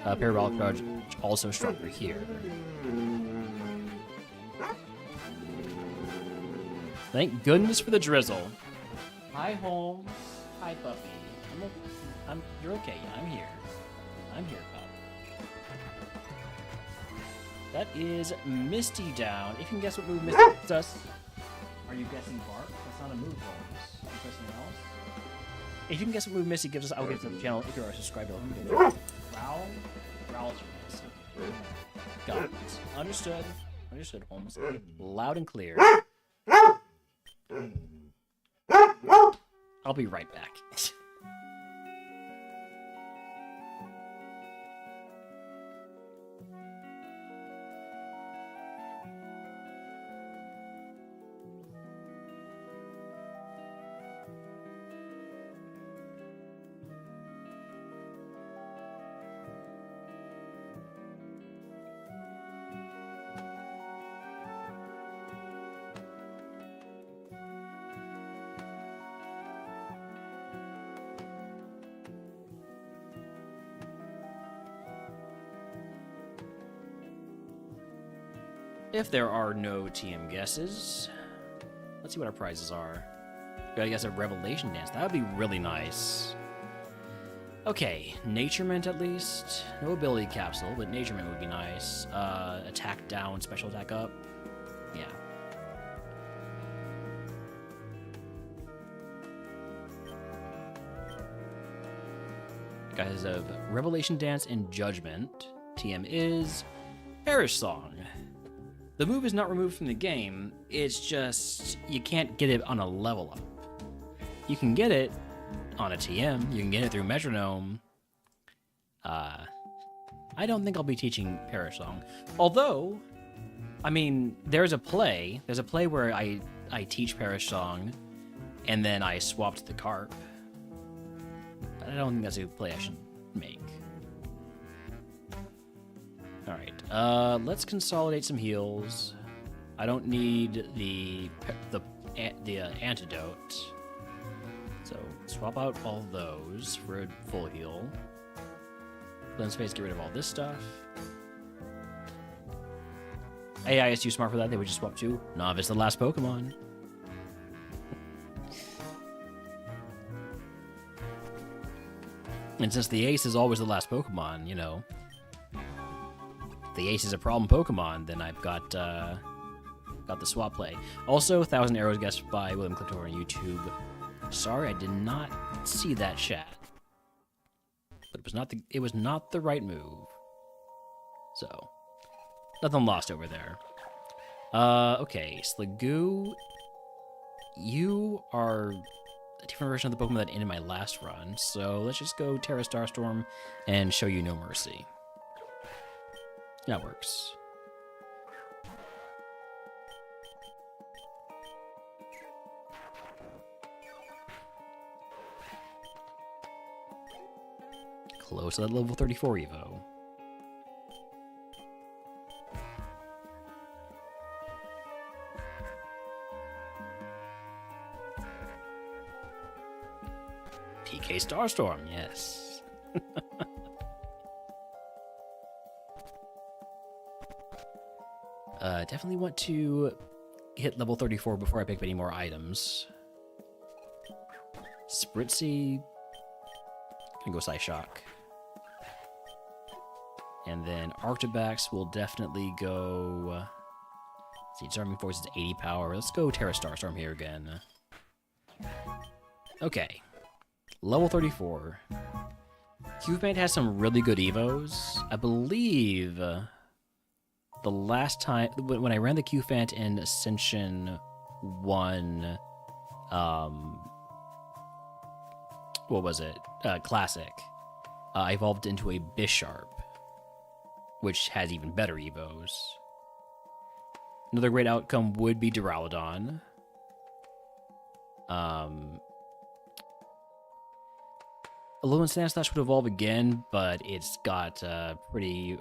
Parabolic Charge also stronger here. Thank goodness for the drizzle. Hi, Holmes. Hi, puppy. You're okay. I'm here. I'm here, pup. That is Misty down. If you can guess what move Misty gives us. Are you guessing Bark? That's not a move, Holmes. Something else? If you can guess what move Misty gives us, I'll give it to the channel if you're a subscriber. Growl? Growl's your miss. Got it. Understood. Understood, Holmes. Loud and clear. I'll be right back. If there are no TM guesses, let's see what our prizes are. We gotta guess a Revelation Dance. That would be really nice. Okay, Naturement at least. No ability capsule, but Naturement would be nice. Attack down, special attack up. Yeah. Guys of Revelation Dance and Judgment. TM is Perish Song. The move is not removed from the game, it's just you can't get it on a level up. You can get it on a TM, you can get it through Metronome. I don't think I'll be teaching Perish Song. Although, I mean, there's a play where I teach Perish Song, and then I swapped the carp. But I don't think that's a play I should make. Alright, let's consolidate some heals. I don't need the antidote. So, swap out all those for a full heal. Cleanse Face, get rid of all this stuff. AI is too smart for that, they would just swap to Novice, the last Pokemon. And since the Ace is always the last Pokemon, you know, if the Ace is a problem Pokemon, then I've got the swap play. Also, 1,000 Arrows guessed by William Clifton on YouTube. Sorry, I did not see that chat. But it was not the right move. So, nothing lost over there. Okay, Sliggoo, you are a different version of the Pokemon that ended my last run, so let's just go Terra Starstorm and show you no mercy. That works. Close to that level 34 Evo. PK Starstorm, yes. Definitely want to hit level 34 before I pick up any more items. Spritzy, gonna go Psyshock. And then Arctobax will definitely go... see, Disarming Force is 80 power. Let's go Terra Starstorm here again. Okay. Level 34. Cubeband has some really good evos. I believe the last time... when I ran the Cufant in Ascension 1... what was it? Classic. I evolved into a Bisharp, which has even better evos. Another great outcome would be Duraludon. Alolan Sandslash would evolve again, but it's got pretty...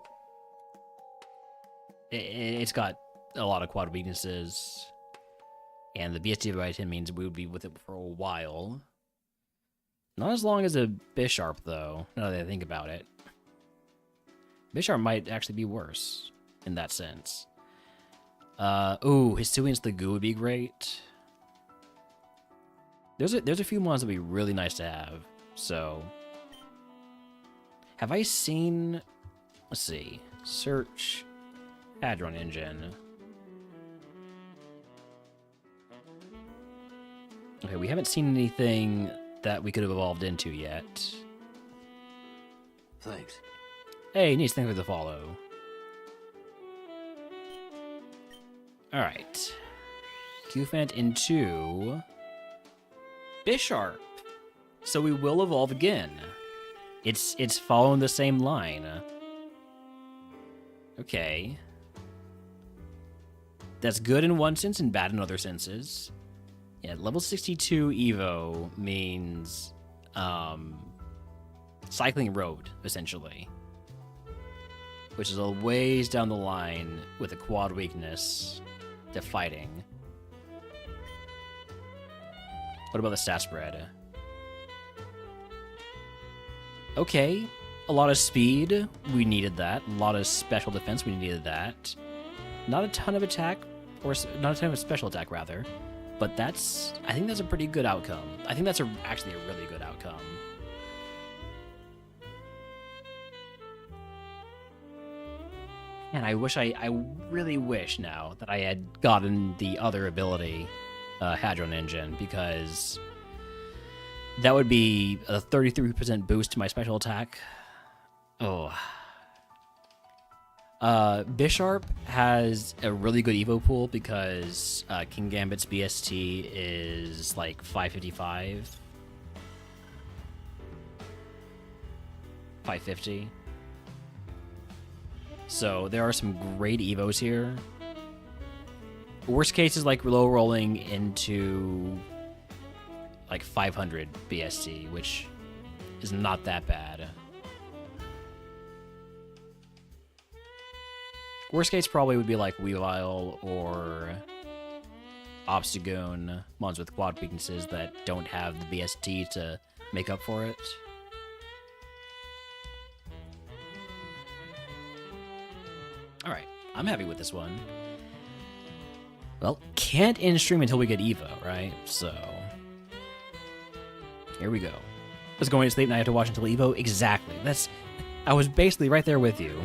It's got a lot of quad weaknesses. And the BST by 10 means we would be with it for a while. Not as long as a Bisharp, though, now that I think about it. Bisharp might actually be worse in that sense. Ooh, Hisuian Sliggoo would be great. There's a few ones that would be really nice to have. So, have I seen? Let's see. Search Hadron Engine. Okay, we haven't seen anything that we could have evolved into yet. Thanks. Hey, neat, thanks for the follow. Alright. Cufant into Bisharp. So we will evolve again. It's following the same line. Okay. That's good in one sense and bad in other senses. Yeah, level 62 Evo means cycling road, essentially. Which is a ways down the line with a quad weakness to fighting. What about the stat spread? Okay, a lot of speed, we needed that. A lot of special defense, we needed that. Not a ton of attack, or not a ton of special attack, rather. But I think that's a pretty good outcome. I think that's actually a really good outcome. Man, I really wish now that I had gotten the other ability, Hadron Engine, because that would be a 33% boost to my special attack. Oh. Bisharp has a really good Evo pool because King Gambit's BST is like 555. 550. So there are some great Evos here. Worst case is like low rolling into like 500 BST, which is not that bad. Worst case probably would be like Weavile or Obstagoon, mons with quad weaknesses that don't have the BST to make up for it. Alright, I'm happy with this one. Well, can't end stream until we get Evo, right? So, here we go. I was going to sleep and I have to watch until Evo? Exactly. I was basically right there with you.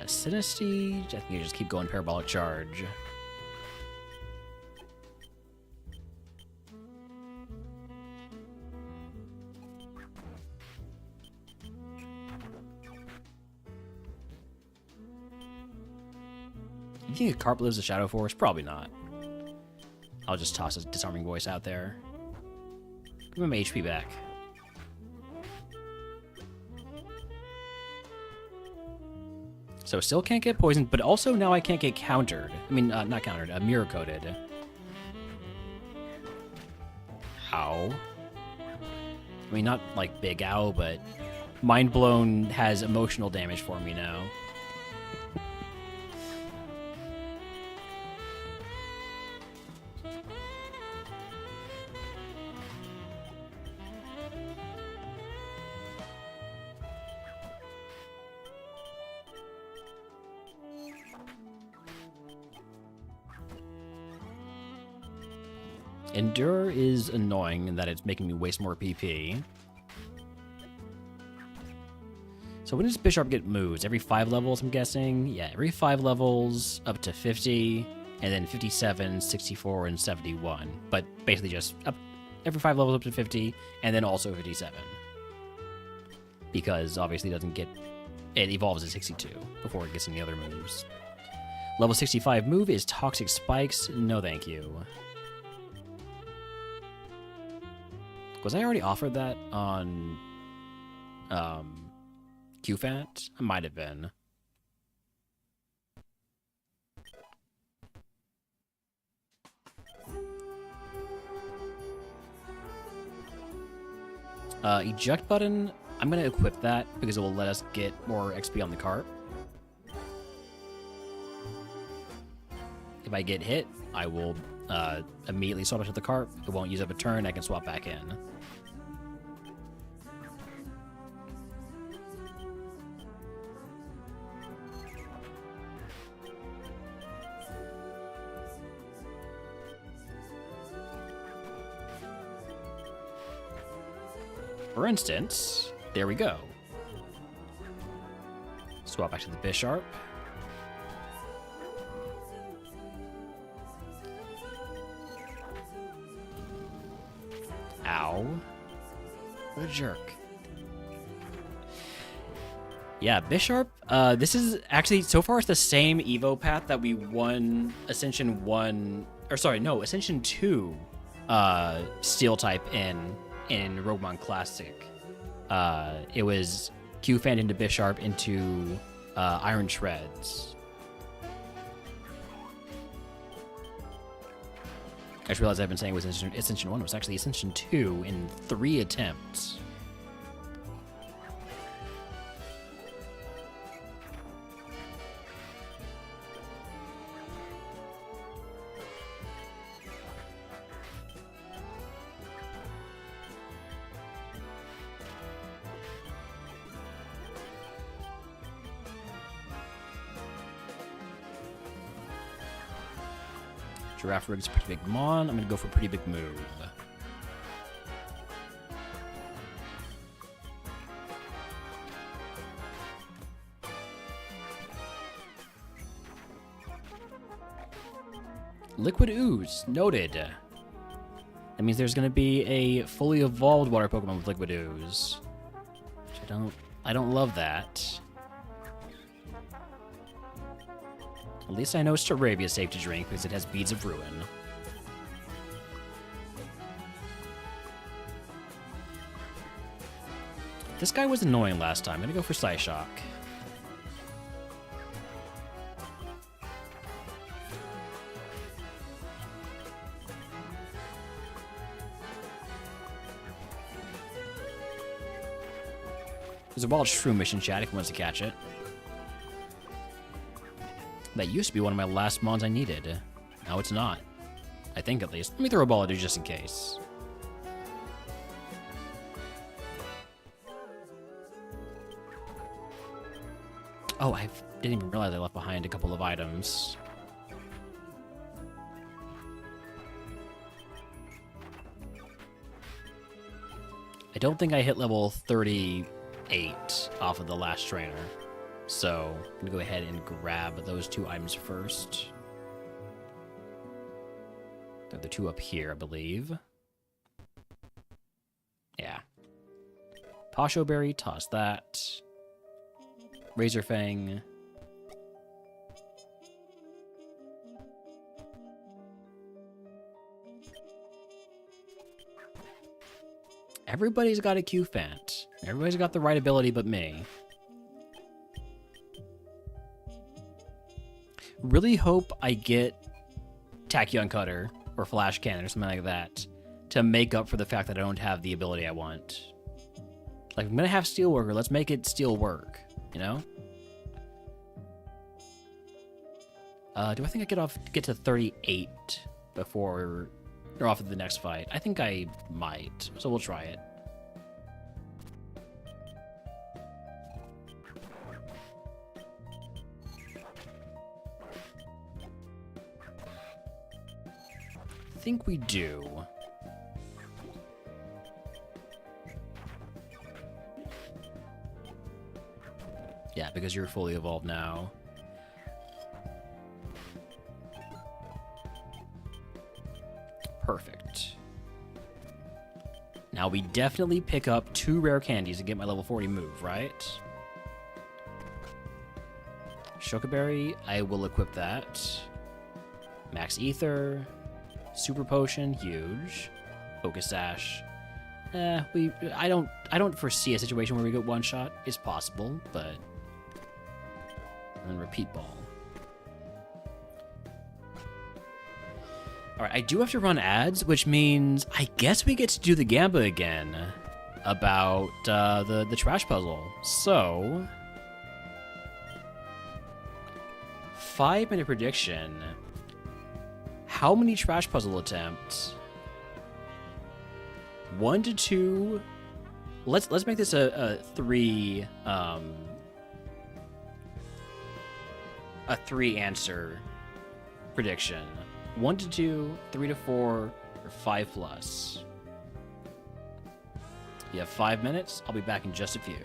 Sinisty, I think you just keep going Parabolic Charge. You think a Carp lives a Shadow Force? Probably not. I'll just toss a Disarming Voice out there. Give him my HP back. So still can't get poisoned, but also now I can't get countered. I mean, not countered, mirror coated. Ow. I mean, not like big ow, but Mind Blown has emotional damage for me now. Endure is annoying in that it's making me waste more PP. So when does Bisharp get moves? Every 5 levels, I'm guessing? Yeah, every 5 levels up to 50, and then 57, 64, and 71. But basically just up every 5 levels up to 50, and then also 57. Because obviously it doesn't get... It evolves at 62 before it gets any other moves. Level 65 move is Toxic Spikes. No thank you. Was I already offered that on QFAT? I might have been. Eject button, I'm going to equip that because it will let us get more XP on the cart. If I get hit, I will immediately swap it to the cart. It won't use up a turn, I can swap back in. For instance, there we go. Swap back to the Bisharp. Ow. What a jerk. Yeah, Bisharp, this is actually, so far it's the same Evo path that we won Ascension 1, or sorry, no, Ascension 2 Steel type in RogueMon Classic. It was Q-Fan into Bisharp into Iron Shreds. I just realized I've been saying it was Ascension 1. It was actually Ascension 2 in 3 attempts. Giraffe Rig's a pretty big mon. I'm gonna go for a pretty big move. Liquid Ooze, noted. That means there's gonna be a fully evolved water Pokemon with Liquid Ooze. Which I don't love that. At least I know Staravia is safe to drink because it has Beads of Ruin. This guy was annoying last time. I'm gonna go for Psyshock. There's a wild Shroomish in chat if he wants to catch it. That used to be one of my last mons I needed. Now it's not. I think at least. Let me throw a ball at it just in case. Oh, I didn't even realize I left behind a couple of items. I don't think I hit level 38 off of the last trainer. So, I'm going to go ahead and grab those two items first. They're the two up here, I believe. Yeah. Pasho Berry, toss that. Razor Fang. Everybody's got a Q-Fant. Everybody's got the right ability but me. Really hope I get Tachyon Cutter or Flash Cannon or something like that to make up for the fact that I don't have the ability I want. Like, I'm gonna have Steelworker, let's make it Steel work, you know? Do I think I get to 38 before or off of the next fight? I think I might, so we'll try it. I think we do. Yeah, because you're fully evolved now. Perfect. Now we definitely pick up 2 rare candies to get my level 40 move, right? Chocoberry, I will equip that. Max Ether. Super Potion, huge. Focus Sash. I don't foresee a situation where we get one shot. It's possible, but. And then Repeat Ball. Alright, I do have to run ads, which means I guess we get to do the Gamba again about the trash puzzle. So 5-minute prediction. How many trash puzzle attempts? 1 to 2. Let's make this a 3 answer prediction. 1 to 2, 3 to 4, or 5 plus. You have 5 minutes. I'll be back in just a few.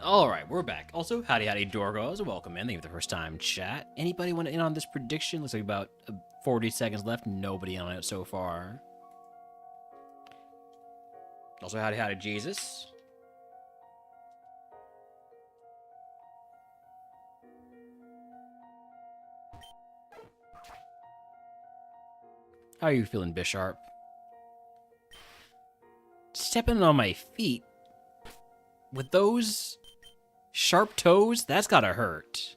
All right, we're back. Also, howdy Dorgos, welcome in. Thank you for the first time chat. Anybody want in on this prediction? Looks like about 40 seconds left. Nobody on it so far. Also, howdy Jesus. How are you feeling, Bisharp? Stepping on my feet with those sharp toes? That's gotta hurt.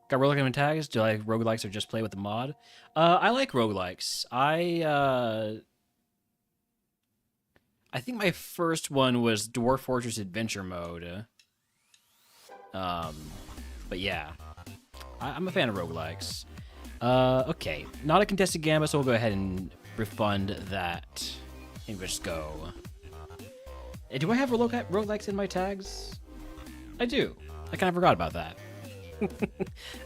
Got roguelike tags? Do I like roguelikes or just play with the mod? I like roguelikes. I think my first one was Dwarf Fortress Adventure Mode. But yeah, I'm a fan of roguelikes. Okay, not a contested gambit, so we'll go ahead and refund that. And just go. Do I have roguelikes in my tags? I do. I kind of forgot about that.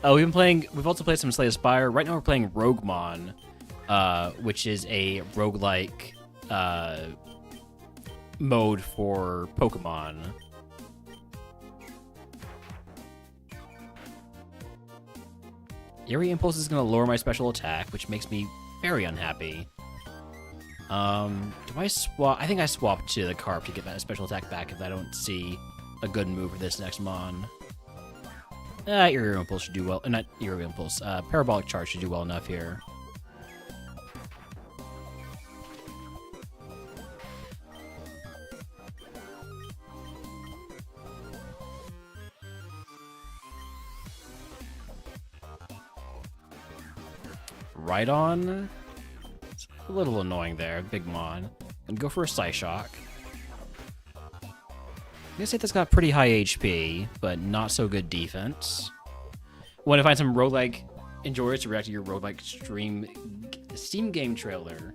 We've also played some Slay the Spire. Right now we're playing RogueMon, which is a roguelike mode for Pokemon. Eerie Impulse is going to lower my special attack, which makes me very unhappy. Do I swap? I think I swapped to the Carp to get that special attack back if I don't see a good move for this next Mon. Eerie Impulse should do well. Not Eerie Impulse. Parabolic Charge should do well enough here. Right on. It's a little annoying there, Big Mon. And go for a Psyshock. I'm gonna say that's got pretty high HP, but not so good defense. Want to find some roguelike enjoyers to react to your roguelike Steam game trailer?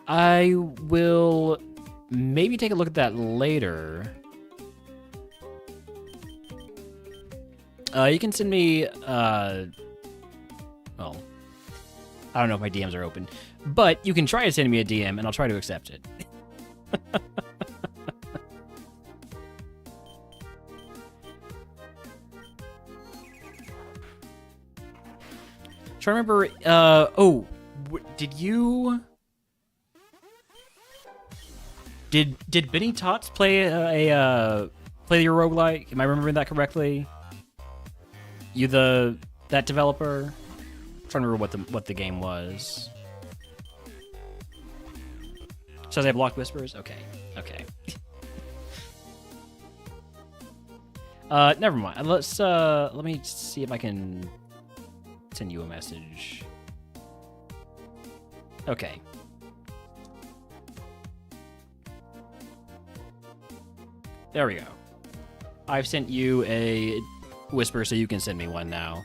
I will maybe take a look at that later. You can send me, well, I don't know if my DMs are open, but you can try to send me a DM and I'll try to accept it. Trying to remember, did Benny Tots play play your roguelike? Am I remembering that correctly? You that developer? I'm trying to remember what the game was. So they have Blocked Whispers? Okay. Never mind. Let me see if I can send you a message. Okay. There we go. I've sent you a whisper, so you can send me one now.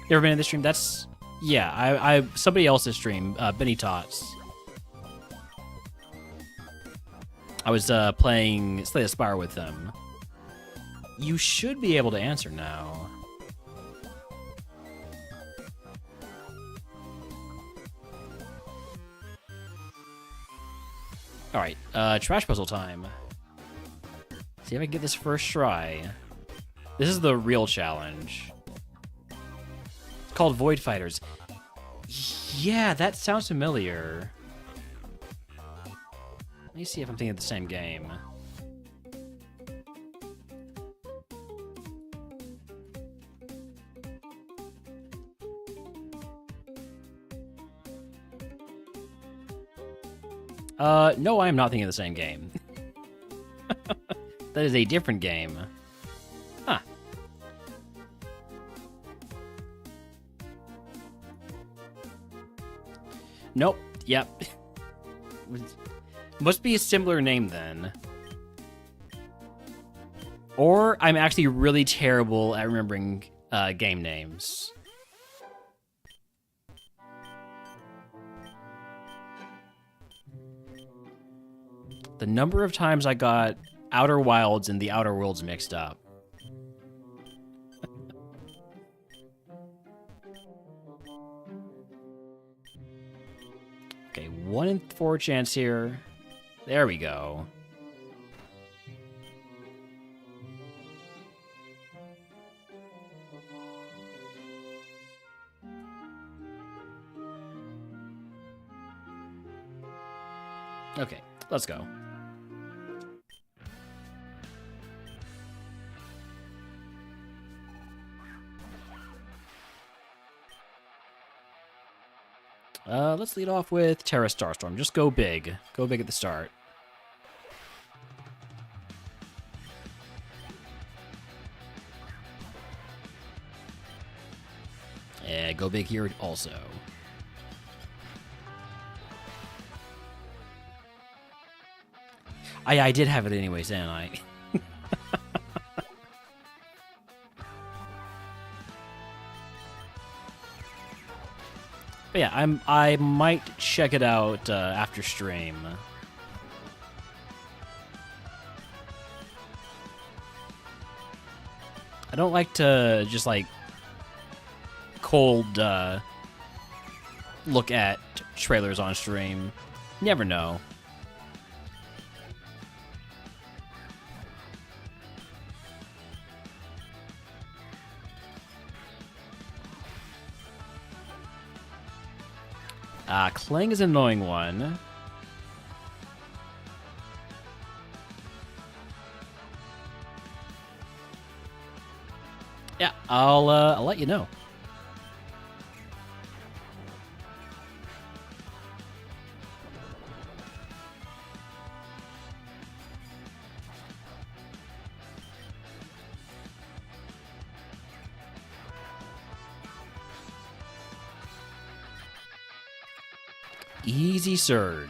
You ever been in this stream? That's... Yeah, I somebody else's stream, Benny Tots. I was playing Slay the Spire with them. You should be able to answer now. Alright, trash puzzle time. See if I can get this first try. This is the real challenge. It's called Void Fighters. Yeah, that sounds familiar. Let me see if I'm thinking of the same game. No, I am not thinking of the same game. That is a different game. Huh. Nope. Yep. Must be a similar name then. Or I'm actually really terrible at remembering game names. The number of times I got Outer Wilds and the Outer Worlds mixed up. Okay, 1 in 4 chance here. There we go. Okay, let's go. Let's lead off with Terra Starstorm. Just go big. Go big at the start. And go big here also. I did have it anyways, didn't I? But yeah, I might check it out after stream. I don't like to just like cold look at trailers on stream. Never know. Clang is an annoying one. Yeah, I'll let you know. Easy Surge,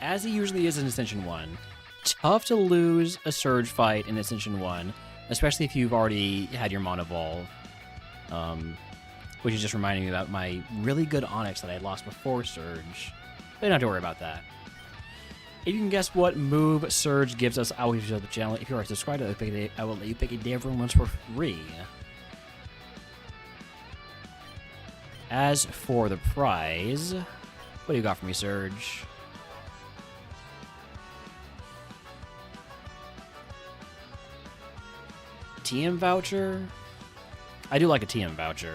as he usually is in Ascension 1. Tough to lose a Surge fight in Ascension 1, especially if you've already had your Mon evolve. Which is just reminding me about my really good Onyx that I had lost before Surge. But you don't have to worry about that. If you can guess what move Surge gives us, I will give you the channel. If you are subscribed, I will let you pick a day everyone once for free. As for the prize, what do you got for me, Surge? TM voucher? I do like a TM voucher.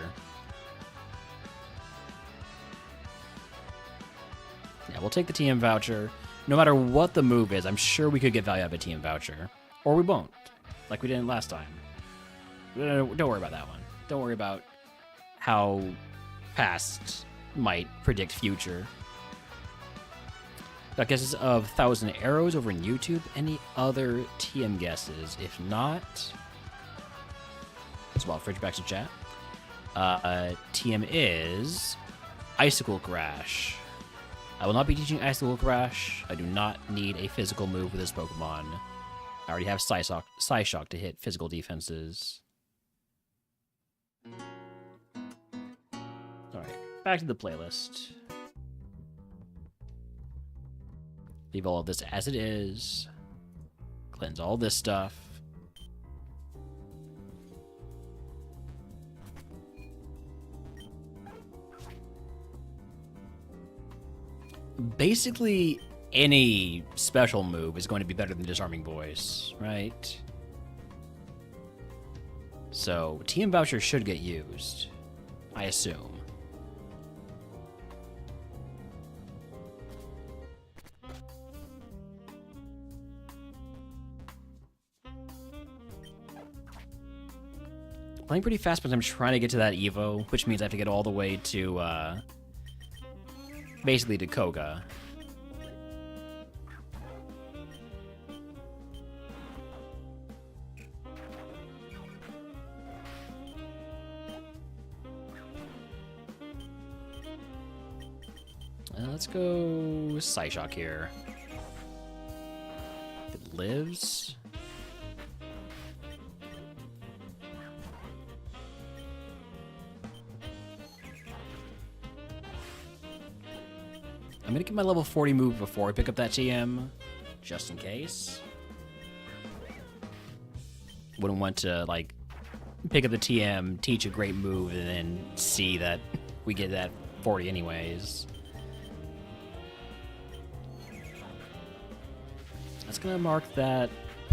Yeah, we'll take the TM voucher. No matter what the move is, I'm sure we could get value out of a TM voucher. Or we won't, like we didn't last time. Don't worry about that one. Don't worry about how past might predict future. Got guesses of 1,000 Arrows over in YouTube. Any other TM guesses? If not, as well, fridge back to chat. TM is Icicle Crash. I will not be teaching Icicle Crash. I do not need a physical move with this Pokemon. I already have Psyshock to hit physical defenses. Alright, back to the playlist. Leave all of this as it is. Cleanse all this stuff. Basically, any special move is going to be better than Disarming Voice, right? So, TM Voucher should get used, I assume. Playing pretty fast, but I'm trying to get to that Evo, which means I have to get all the way to, basically to Koga. Let's go Psyshock here. If it lives. I'm gonna get my level 40 move before I pick up that TM, just in case. Wouldn't want to, like, pick up the TM, teach a great move, and then see that we get that 40 anyways. That's gonna mark that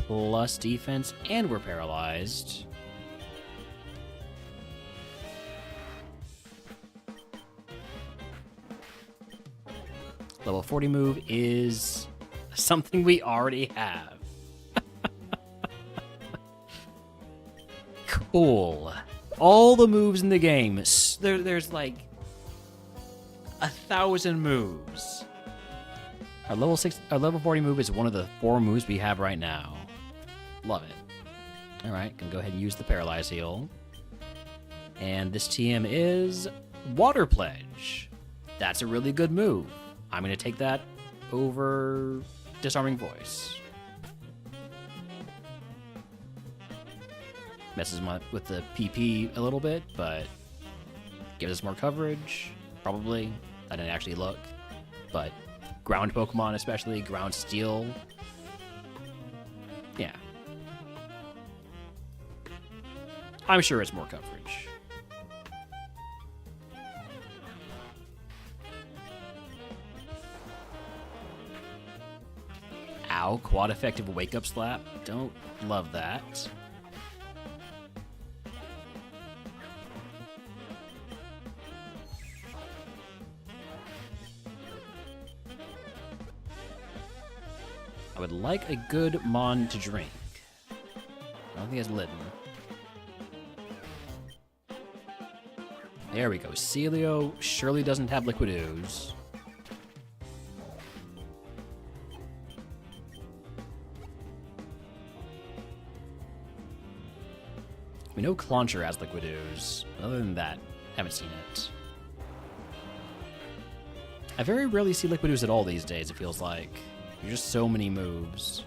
plus defense, and we're paralyzed. Level 40 move is something we already have. Cool. All the moves in the game. There's like 1,000 moves. Our level 40 move is one of the 4 moves we have right now. Love it. All right, can go ahead and use the Paralyze Heal. And this TM is Water Pledge. That's a really good move. I'm going to take that over Disarming Voice. Messes with the PP a little bit, but gives us more coverage. Probably. I didn't actually look. But ground Pokemon, especially ground Steel. Yeah. I'm sure it's more coverage. Ow, quad effective wake up slap. Don't love that. I would like a good Mon to drink. I don't think it's Litten. There we go. Celio surely doesn't have Liquid Ooze. We know Clauncher has Liquid Ooze. Other than that, haven't seen it. I very rarely see Liquid Ooze at all these days, it feels like. There's just so many moves.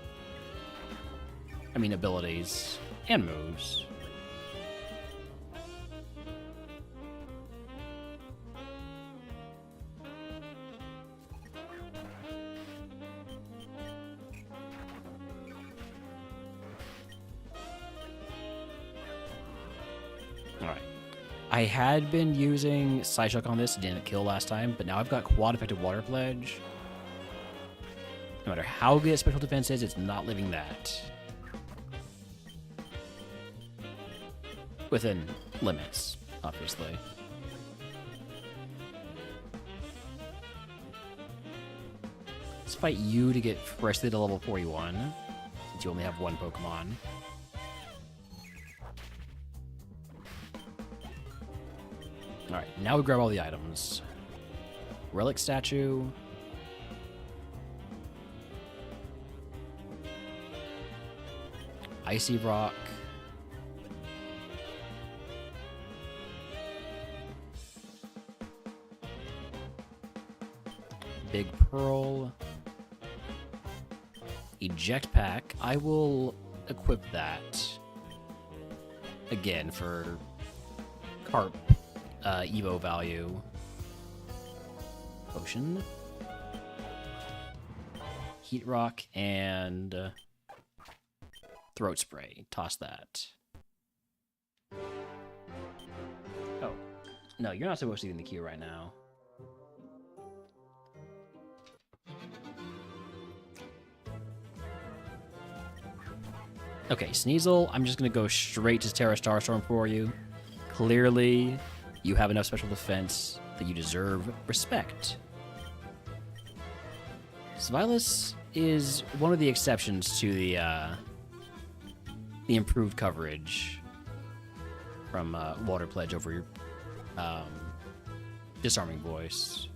I mean, abilities and moves. Alright. I had been using Psyshock on this, didn't kill last time, but now I've got quad effective Water Pledge. No matter how good special defense is, it's not living that. Within limits, obviously. Let's fight you to get freshly to level 41, since you only have 1 Pokemon. Alright, now we grab all the items. Relic Statue. Icy Rock. Big Pearl. Eject Pack. I will equip that again for Carp Evo value. Potion. Heat Rock and Throat Spray. Toss that. Oh. No, you're not supposed to be in the queue right now. Okay, Sneasel, I'm just going to go straight to Terra Starstorm for you. Clearly, you have enough special defense that you deserve respect. Svilas is one of the exceptions to the improved coverage from Water Pledge over Disarming Voice.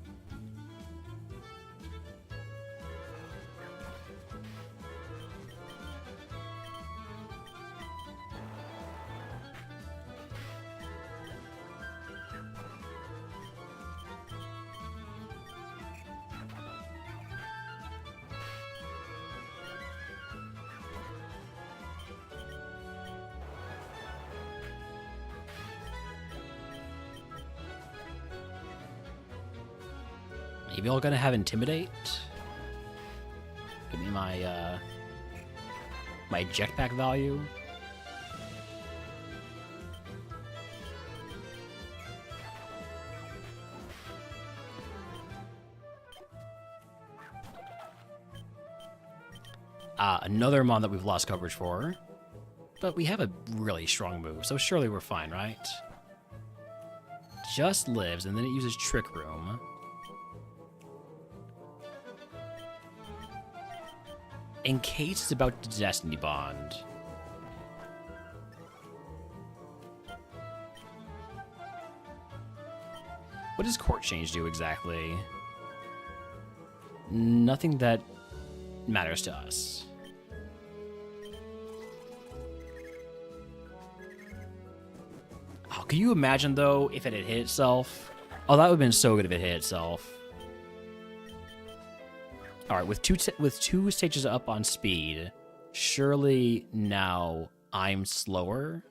Maybe y'all gonna have Intimidate? Give me my my jetpack value. Another mon that we've lost coverage for. But we have a really strong move, so surely we're fine, right? Just lives, and then it uses Trick Room. In case it's about to Destiny Bond. What does Court Change do exactly? Nothing that matters to us. Oh, can you imagine, though, if it had hit itself? Oh, that would have been so good if it hit itself. All right, with two stages up on speed, surely now I'm slower,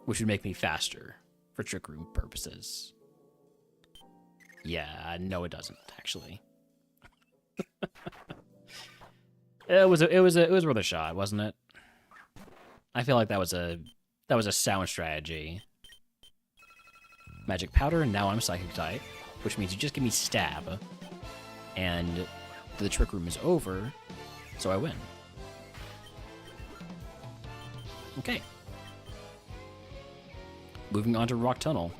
which would make me faster for Trick Room purposes. Yeah, no, it doesn't actually. It was worth a shot, wasn't it? I feel like that was a sound strategy. Magic Powder, now I'm Psychic type, which means you just give me Stab, and the Trick Room is over, so I win. Okay. Moving on to Rock Tunnel.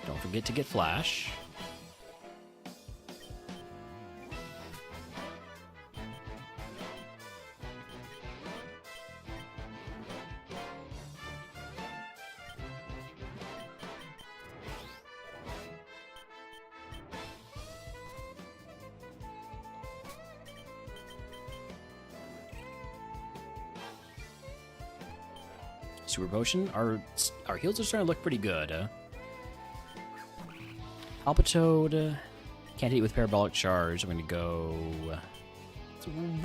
Don't forget to get Flash. Super Potion. Our heals are starting to look pretty good. Palpitoad. Can't eat with Parabolic Charge. I'm going to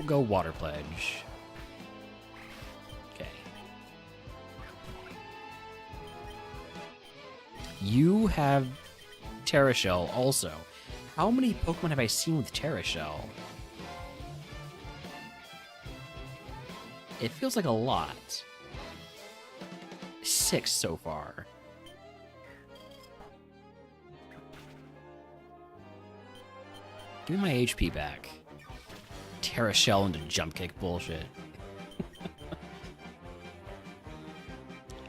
go Water Pledge. Okay. You have Terra Shell also. How many Pokemon have I seen with Terra Shell? It feels like a lot. 6 so far. Give me my HP back. Terra Shell into Jump Kick bullshit.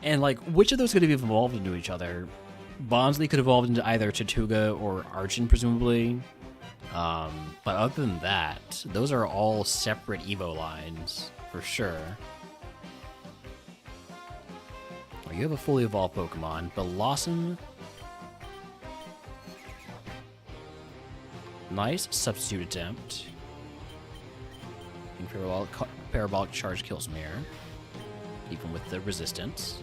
And, like, which of those could have evolved into each other? Bonsly could evolve into either Tortuga or Archon, presumably. But other than that, those are all separate Evo lines, for sure. Oh, you have a fully evolved Pokemon. Blossom. Nice substitute attempt. Parabolic Charge kills Mirror, even with the resistance.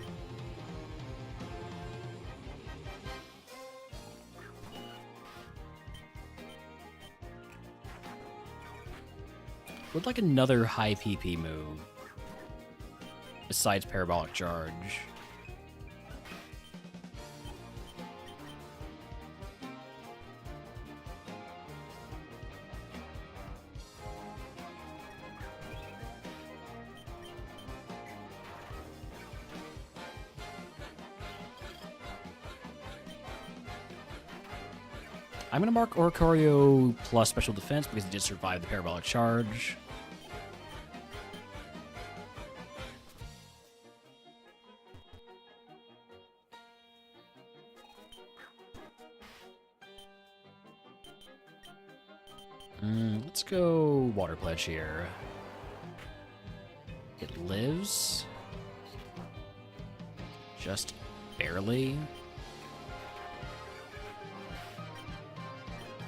Would like another high PP move besides Parabolic Charge. I'm going to mark Oricorio plus special defense because it did survive the Parabolic Charge. Let's go Water Pledge here. It lives. Just barely.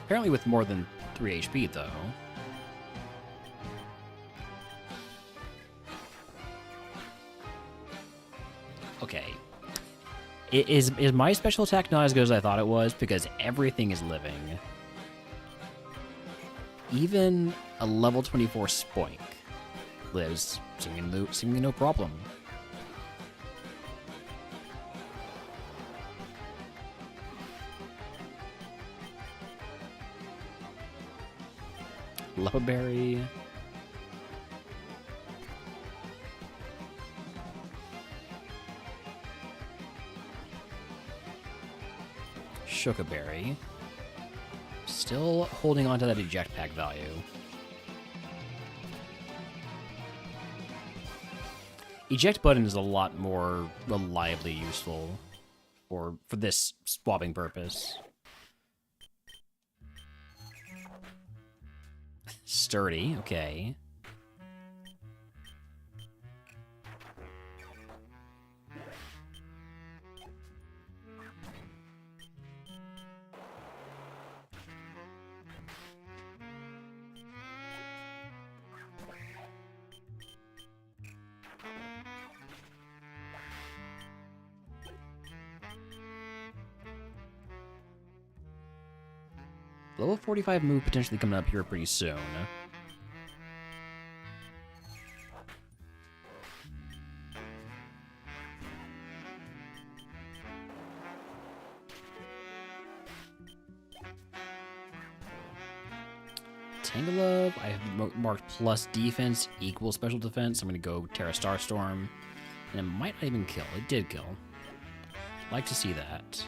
Apparently with more than 3 HP, though. Okay. Is my special attack not as good as I thought it was? Because everything is living. Even a level 24 Spoink lives, seemingly no problem. Lepaberry. Chocoberry. Still holding on to that eject pack value. Eject button is a lot more reliably useful for this swapping purpose. Sturdy, okay. Level 45 move potentially coming up here pretty soon. Tangalove, I have marked plus defense equals special defense. I'm going to go Terra Starstorm. And it might not even kill. It did kill. Like to see that.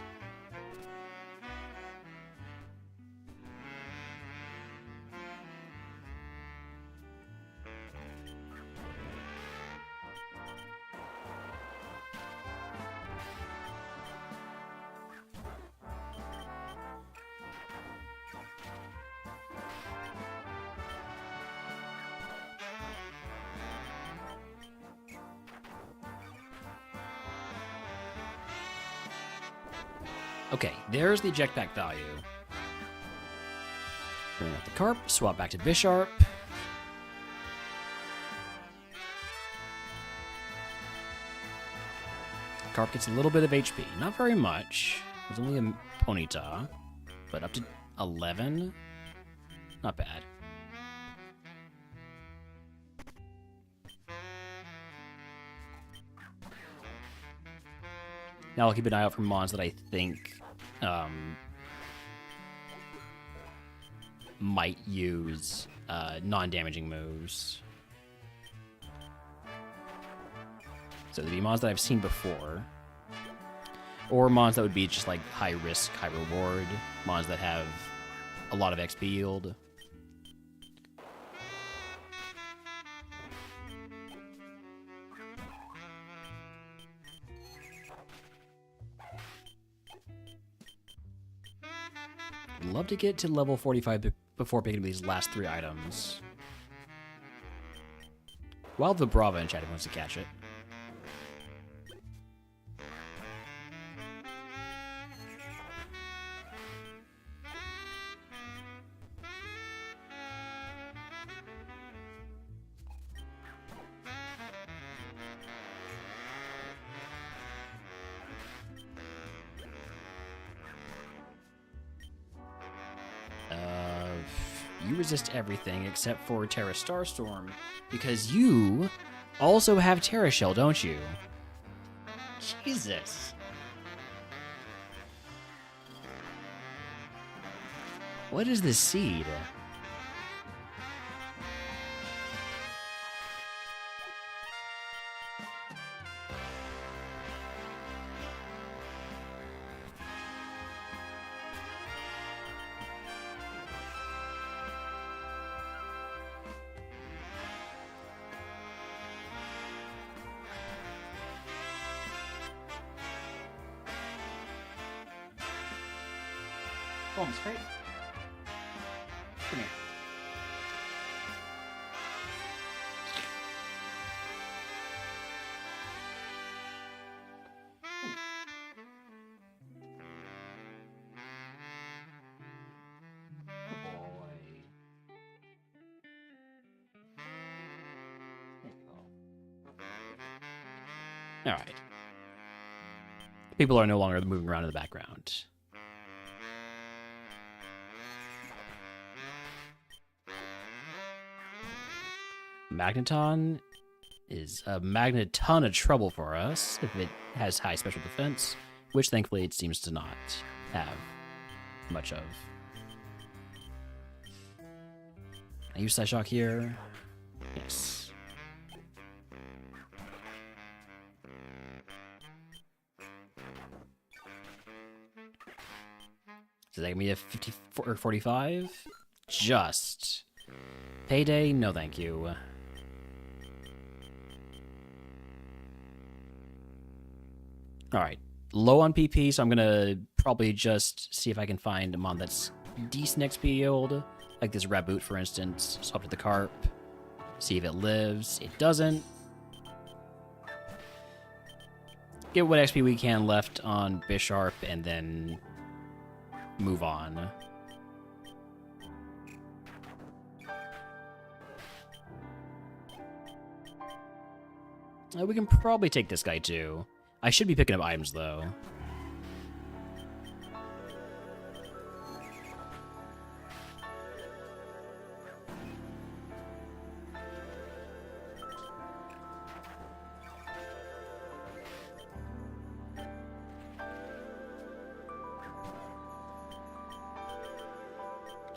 Okay, there's the eject pack value. Bring out the Carp, swap back to Bisharp. Carp gets a little bit of HP, not very much. There's only a Ponyta, but up to 11? Not bad. Now I'll keep an eye out for mons that I think might use non-damaging moves. So there'd be mons that I've seen before. Or mons that would be just like high risk, high reward. Mons that have a lot of XP yield. I'd love to get to level 45 before picking up these last 3 items. While the Brava in chat wants to catch it. You resist everything except for Terra Starstorm, because you also have Terra Shell, don't you? Jesus. What is this seed? Come straight. Come here. All right. People are no longer moving around in the background. Magneton is a magneton of trouble for us if it has high special defense, which thankfully it seems to not have much of. I use Psyshock here. Yes. Does that give me a 54 or 45? Just. Payday? No, thank you. Alright. Low on PP, so I'm gonna probably just see if I can find a mon that's decent XP yield. Like this Raboot, for instance. Swap to the Carp. See if it lives. It doesn't. Get what XP we can left on Bisharp, and then move on. We can probably take this guy too. I should be picking up items though.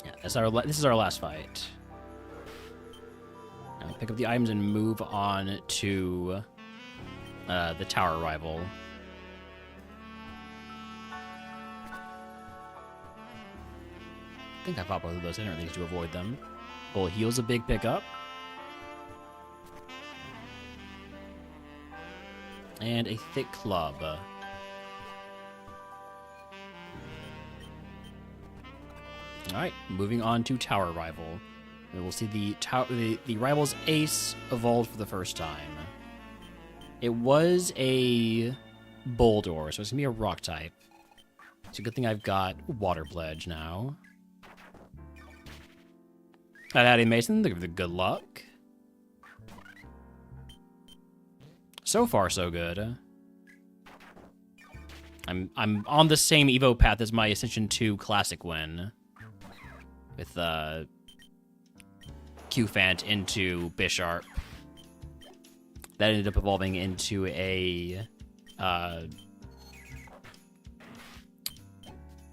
Yeah, this is our last fight. Now pick up the items and move on to the tower rival. I think I fought both of those inner things to avoid them. Well, heal's a big pickup. And a thick club. Alright, moving on to tower rival. We will see the rival's ace evolved for the first time. It was a Boldor, so it's gonna be a rock type. It's a good thing I've got Water Pledge now. Howdy, Mason. Look at the good luck. So far, so good. I'm on the same Evo path as my Ascension 2 Classic win. With Q-Fant into Bisharp. That ended up evolving into a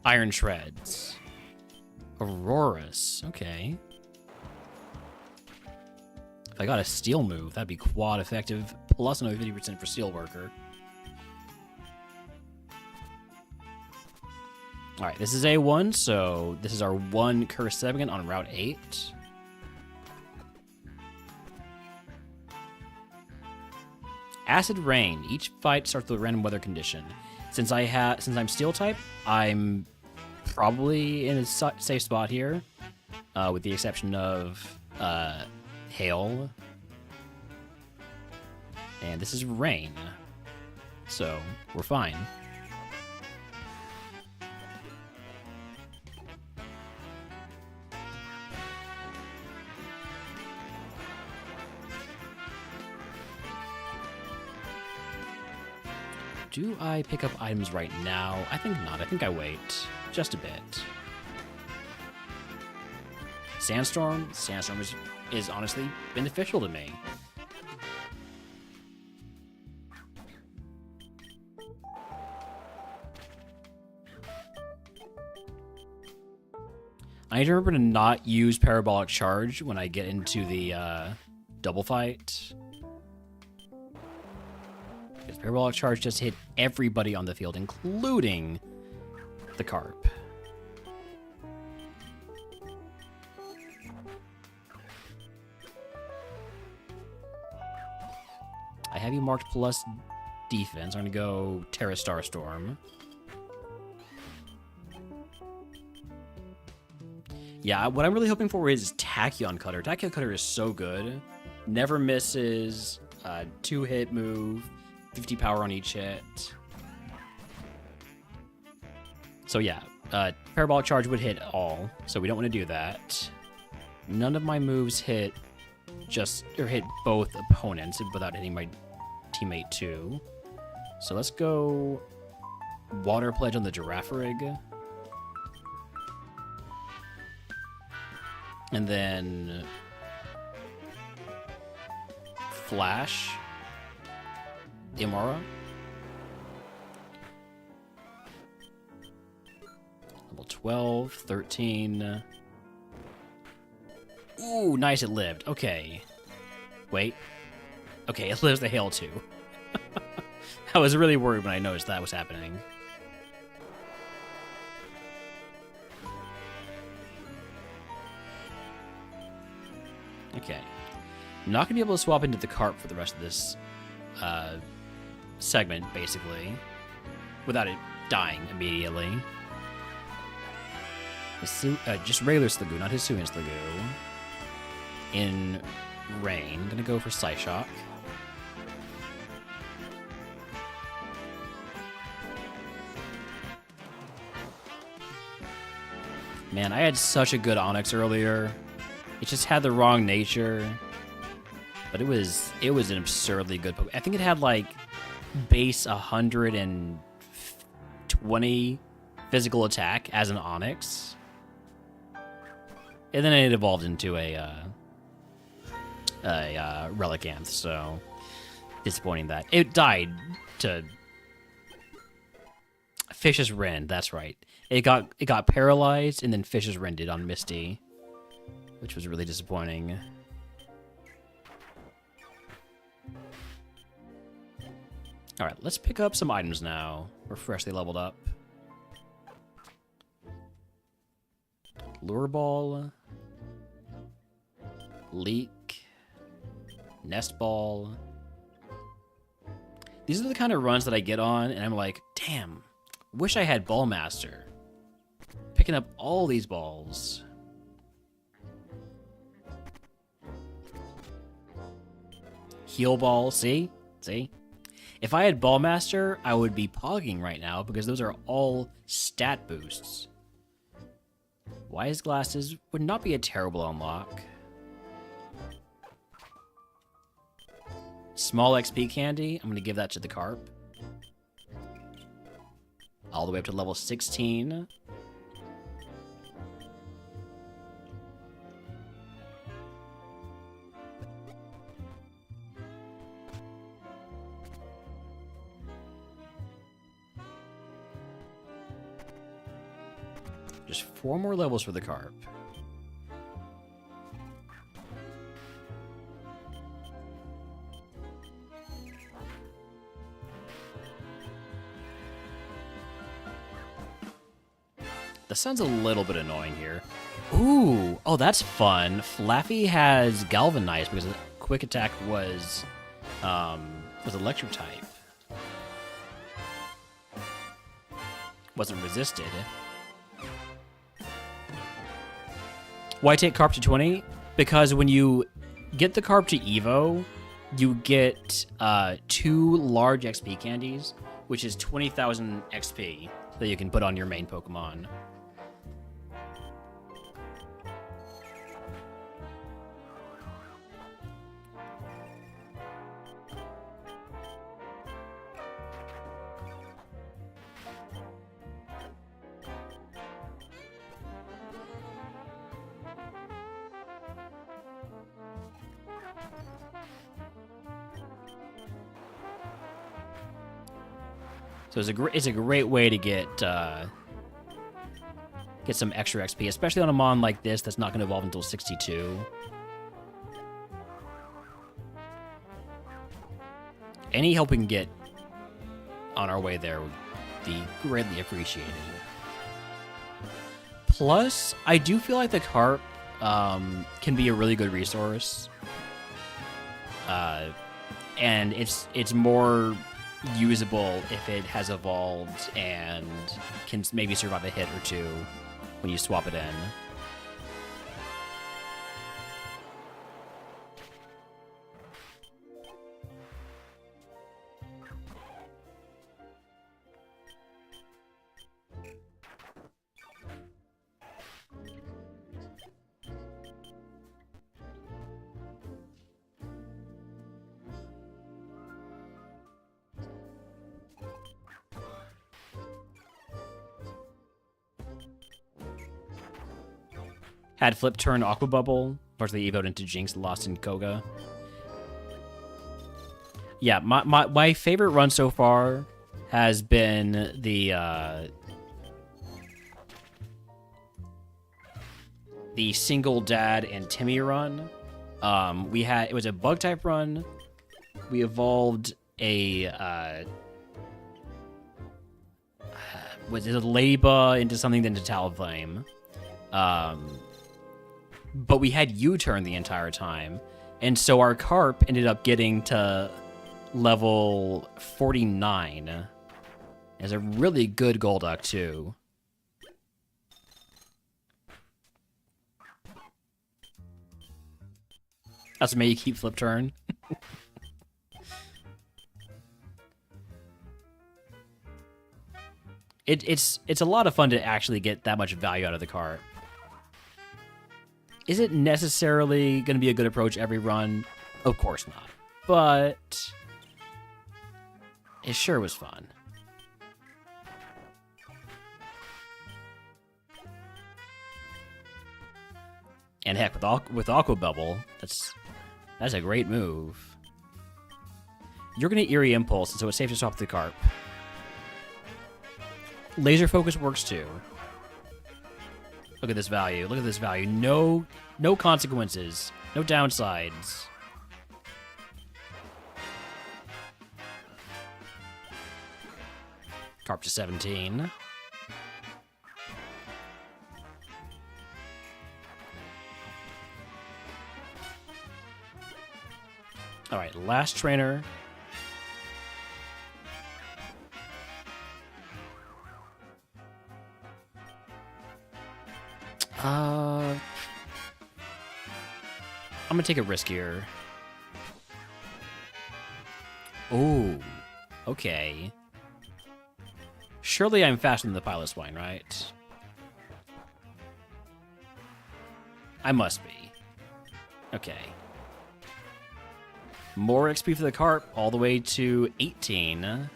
Iron Shreds. Aurorus, okay. If I got a Steel move, that'd be quad effective, plus another 50% for Steel Worker. Alright, this is A1, so this is our one Curse Segment on Route 8. Acid Rain. Each fight starts with a random weather condition. Since I'm Steel type, I'm probably in a safe spot here, with the exception of Hail. And this is Rain, so we're fine. Do I pick up items right now? I think not. I think I wait just a bit. Sandstorm? Sandstorm is honestly beneficial to me. I need to remember to not use Parabolic Charge when I get into the double fight. Because Parabolic Charge just hit everybody on the field, including the Carp. I have you marked plus defense. I'm going to go Terra Starstorm. Yeah, what I'm really hoping for is Tachyon Cutter. Tachyon Cutter is so good. Never misses. 2-hit move. 50 power on each hit. So yeah, Parabolic Charge would hit all, so we don't want to do that. None of my moves hit hit both opponents without hitting my teammate too. So let's go Water Pledge on the Girafarig. And then Flash Imara. Level 12, 13. Ooh, nice, it lived. Okay. Wait. Okay, it lives the hail too. I was really worried when I noticed that was happening. Okay. I'm not going to be able to swap into the carp for the rest of this segment, basically, without it dying immediately. Just regular Sliggoo, not Hisuian Sliggoo. In rain, I'm going to go for Psyshock. Man, I had such a good Onix earlier. It just had the wrong nature. But it was an absurdly good Pokemon. I think it had like base 120 physical attack as an Onix. And then it evolved into a Relicanth, so disappointing that. It died to Fish's Rend, that's right. It got paralyzed, and then Fish's Rend did on Misty, which was really disappointing. Alright, let's pick up some items now. We're freshly leveled up. Lure Ball. Leak. Nest Ball. These are the kind of runs that I get on, and I'm like, damn, wish I had Ball Master. Picking up all these balls. Heal Ball, see? See? If I had Ball Master, I would be pogging right now because those are all stat boosts. Wise Glasses would not be a terrible unlock. Small XP Candy, I'm going to give that to the Carp. All the way up to level 16. Just 4 more levels for the Carp. That sounds a little bit annoying here. Ooh, oh, that's fun. Flaffy has Galvanized because the quick attack was electric type. Wasn't resisted. Why take Carp to 20? Because when you get the Carp to Evo, you get 2 large XP candies, which is 20,000 XP that you can put on your main Pokemon. So it's a great way to get some extra XP, especially on a mon like this that's not going to evolve until 62. Any help we can get on our way there would be greatly appreciated. Plus, I do feel like the Carp can be a really good resource, and it's more usable if it has evolved and can maybe survive a hit or two when you swap it in. Had Flip turn Aqua Bubble. Unfortunately, evoed into Jinx, lost in Koga. Yeah, my favorite run so far has been the single dad and Timmy run. It was a bug type run. We evolved a was it a Ladybug into something then to Talonflame. but we had U-turn the entire time. And so our carp ended up getting to level 49. It's a really good Golduck, too. That's what made you keep flip turn. It's a lot of fun to actually get that much value out of the carp. Is it necessarily going to be a good approach every run? Of course not. But it sure was fun. And heck, with Aqua Bubble, that's a great move. You're going to Eerie Impulse, so it's safe to swap the carp. Laser Focus works too. Look at this value. Look at this value. No consequences. No downsides. Carp to 17. All right, last trainer. I'm gonna take a risk here. Oh, okay. Surely I'm faster than the pilot swine, right? I must be. Okay. More XP for the carp, all the way to 18. I'm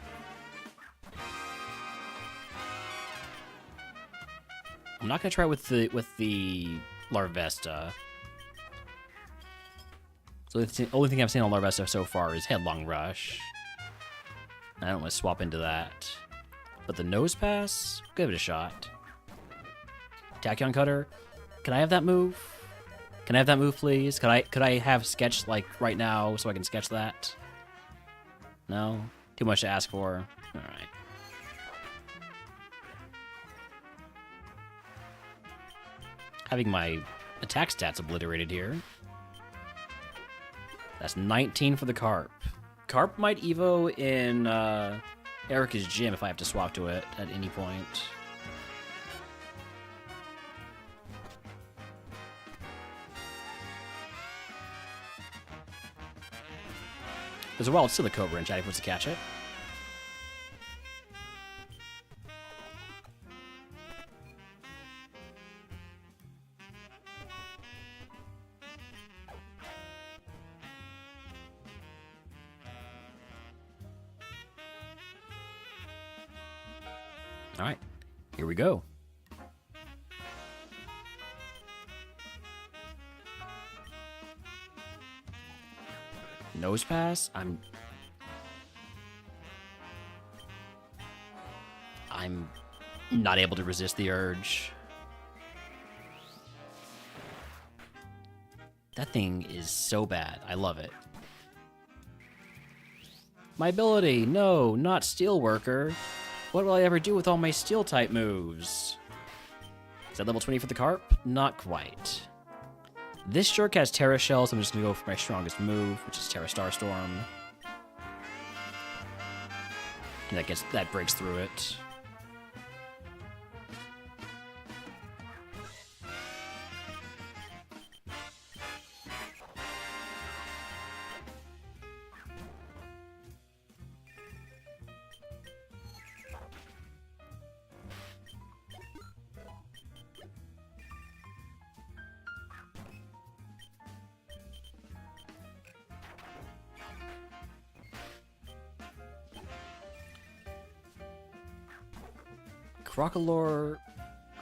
not gonna try with the Larvesta. So the only thing I've seen on Larvesta so far is Headlong Rush. I don't want to swap into that. But the Nose Pass, give it a shot. Tachyon Cutter, can I have that move? Can I have that move, please? Could I have sketch like right now so I can sketch that? No? Too much to ask for? Alright. Having my attack stats obliterated here. That's 19 for the Carp. Carp might Evo in Erica's gym if I have to swap to it at any point. As well, it's still the Cobra and Chatty puts to catch it. All right, here we go. Nose Pass? I'm not able to resist the urge. That thing is so bad. I love it. My ability. No, not Steelworker. What will I ever do with all my Steel-type moves? Is that level 20 for the Carp? Not quite. This jerk has Terra Shell, so I'm just going to go for my strongest move, which is Terra Starstorm. And that breaks through it. Crocolore,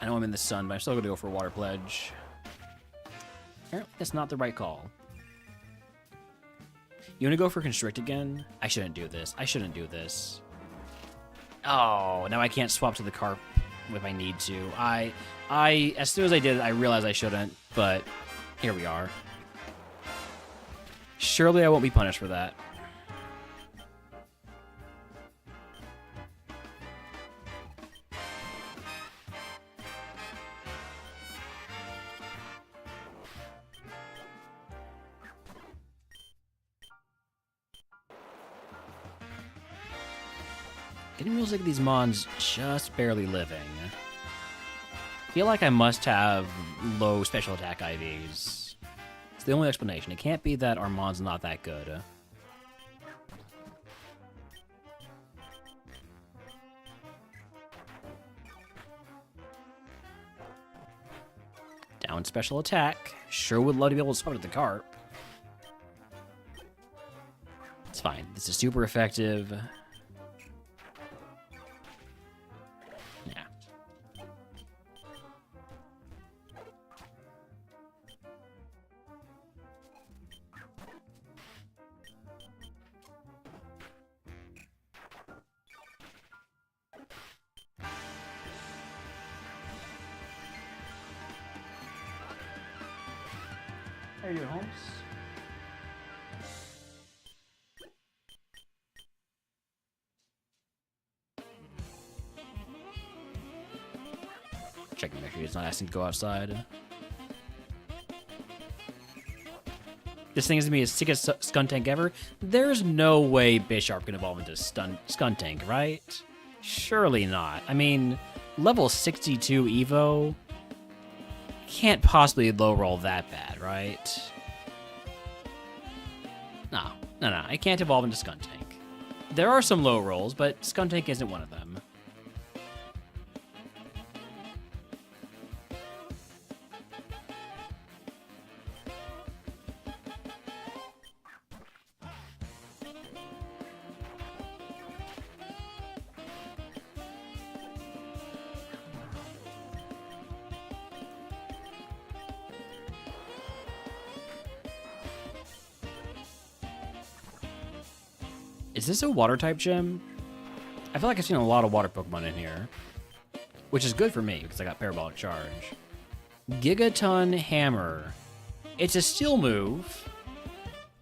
I know I'm in the sun, but I'm still going to go for a Water Pledge. Apparently that's not the right call. You want to go for Constrict again? I shouldn't do this. I shouldn't do this. Oh, now I can't swap to the Carp if I need to. As soon as I did it, I realized I shouldn't, but here we are. Surely I won't be punished for that. Getting real sick of these mons just barely living. Feel like I must have low special attack IVs. It's the only explanation. It can't be that our mon's not that good. Down special attack. Sure would love to be able to swap it at the cart. It's fine. This is super effective. Yeah. How you doing, Holmes? Checking to make sure he's not asking to go outside. This thing is gonna be as sick as Skuntank ever. There's no way Bisharp can evolve into Skuntank, right? Surely not. I mean, level 62 Evo can't possibly low roll that bad, right? No. It can't evolve into Skuntank. There are some low rolls, but Skuntank isn't one of them. Is this a water type gym? I feel like I've seen a lot of water Pokemon in here, which is good for me because I got Parabolic Charge. Gigaton Hammer. It's a steel move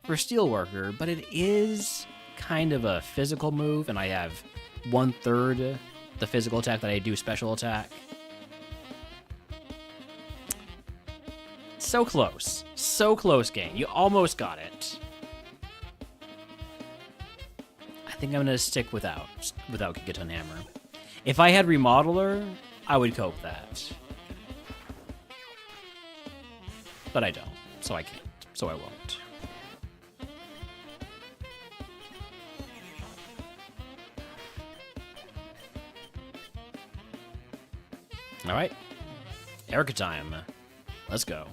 for Steel Worker, but it is kind of a physical move, and I have 1/3 the physical attack that I do special attack. So close. So close, game. You almost got it. I think I'm gonna stick without Gigaton Hammer. If I had Remodeler, I would cope that. But I don't, so I can't, so I won't. Alright. Erica time. Let's go.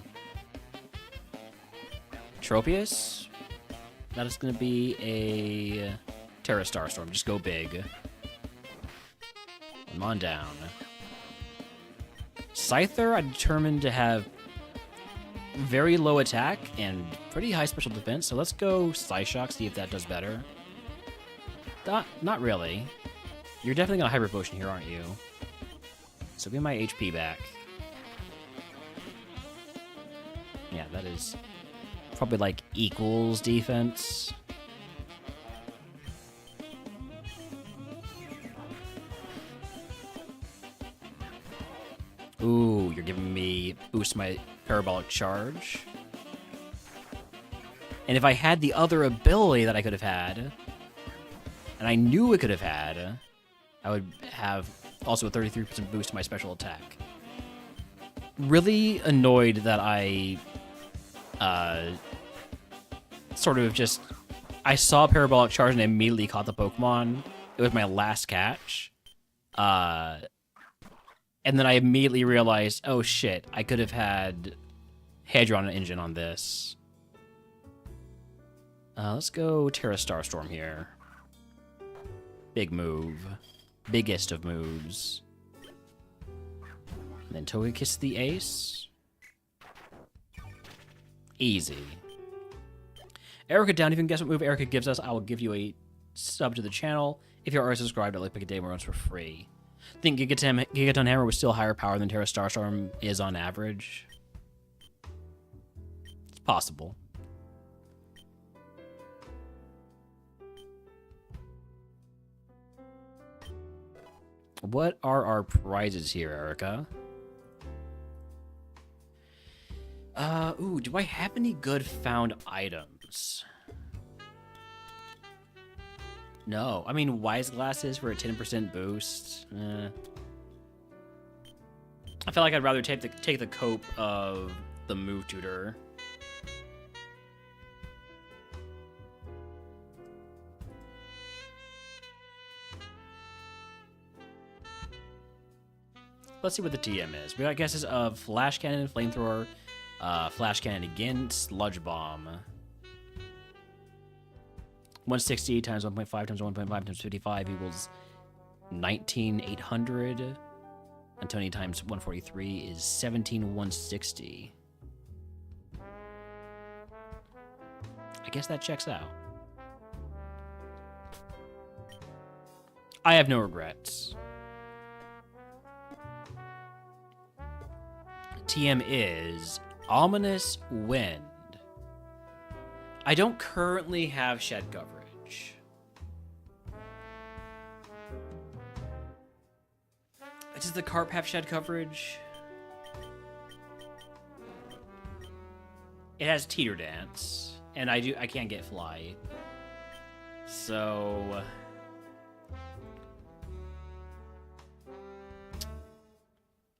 Tropius? That is gonna be a Terra Starstorm. Just go big. Come on down. Scyther, I'm determined to have very low attack and pretty high special defense, so let's go Psyshock, see if that does better. Not really. You're definitely gonna Hyper Potion here, aren't you? So give me my HP back. Yeah, that is probably like equals defense. Ooh, you're giving me boost my Parabolic Charge. And if I had the other ability that I could have had, and I knew it could have had, I would have also a 33% boost to my special attack. Really annoyed that I sort of just... I saw Parabolic Charge and I immediately caught the Pokemon. It was my last catch. And then I immediately realized, oh shit, I could have had Hadron Engine on this. Let's go Terra Starstorm here. Big move. Biggest of moves. And then Togekiss the ace. Easy. Erica down. If you can guess what move Erica gives us, I will give you a sub to the channel. If you're already subscribed, I'll let pick a day more runs for free. I think Gigaton Hammer was still higher power than Terra Starstorm is on average. It's possible. What are our prizes here, Erica? Ooh, do I have any good found items? No, I mean wise glasses for a 10% boost. I feel like I'd rather take the cope of the move tutor. Let's see what the TM is. We got guesses of flash cannon, flamethrower, flash cannon again, sludge bomb. 160 times 1.5 times 1.5 times 55 equals 19,800. And 20 times 143 is 17,160. I guess that checks out. I have no regrets. TM is Ominous Wind. I don't currently have shed coverage. Does the carp have shed coverage? It has teeter dance, and I can't get fly. So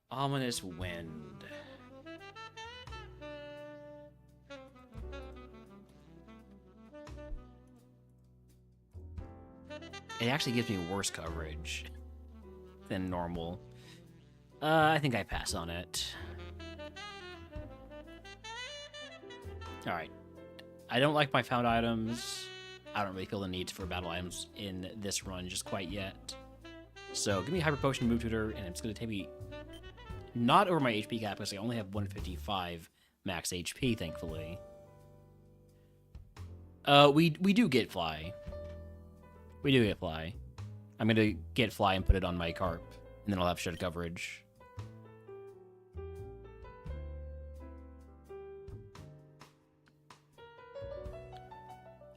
Ominous Wind. It actually gives me worse coverage than normal. I think I pass on it. Alright. I don't like my found items. I don't really feel the need for battle items in this run just quite yet. So give me Hyper Potion, Move Tutor, and it's going to take me not over my HP cap because I only have 155 max HP, thankfully. We do get Fly. We do get Fly. I'm going to get Fly and put it on my carp, and then I'll have shed coverage.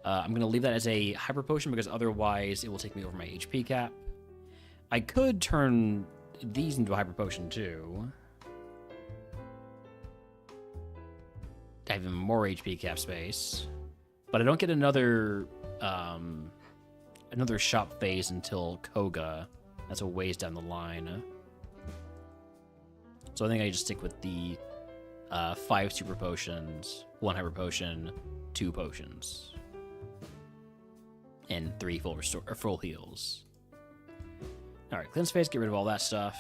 I'm going to leave that as a Hyper Potion because otherwise it will take me over my HP cap. I could turn these into a Hyper Potion too. I have even more HP cap space. But I don't get another shop phase until Koga. That's a ways down the line. So I think I just stick with the 5 super potions, 1 hyper potion, 2 potions, and 3 full heals. All right, cleanse face, get rid of all that stuff.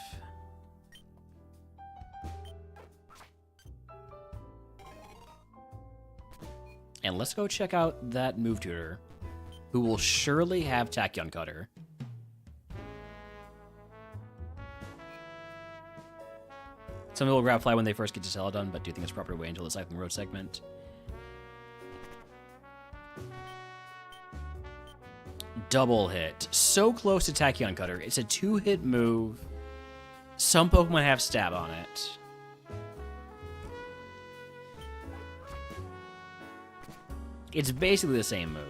And let's go check out that move tutor, who will surely have Tachyon Cutter. Some people will grab Fly when they first get to Celadon, but do you think it's proper to wait until the Cycling Road segment? Double hit. So close to Tachyon Cutter. It's a 2-hit move. Some Pokemon have stab on it. It's basically the same move.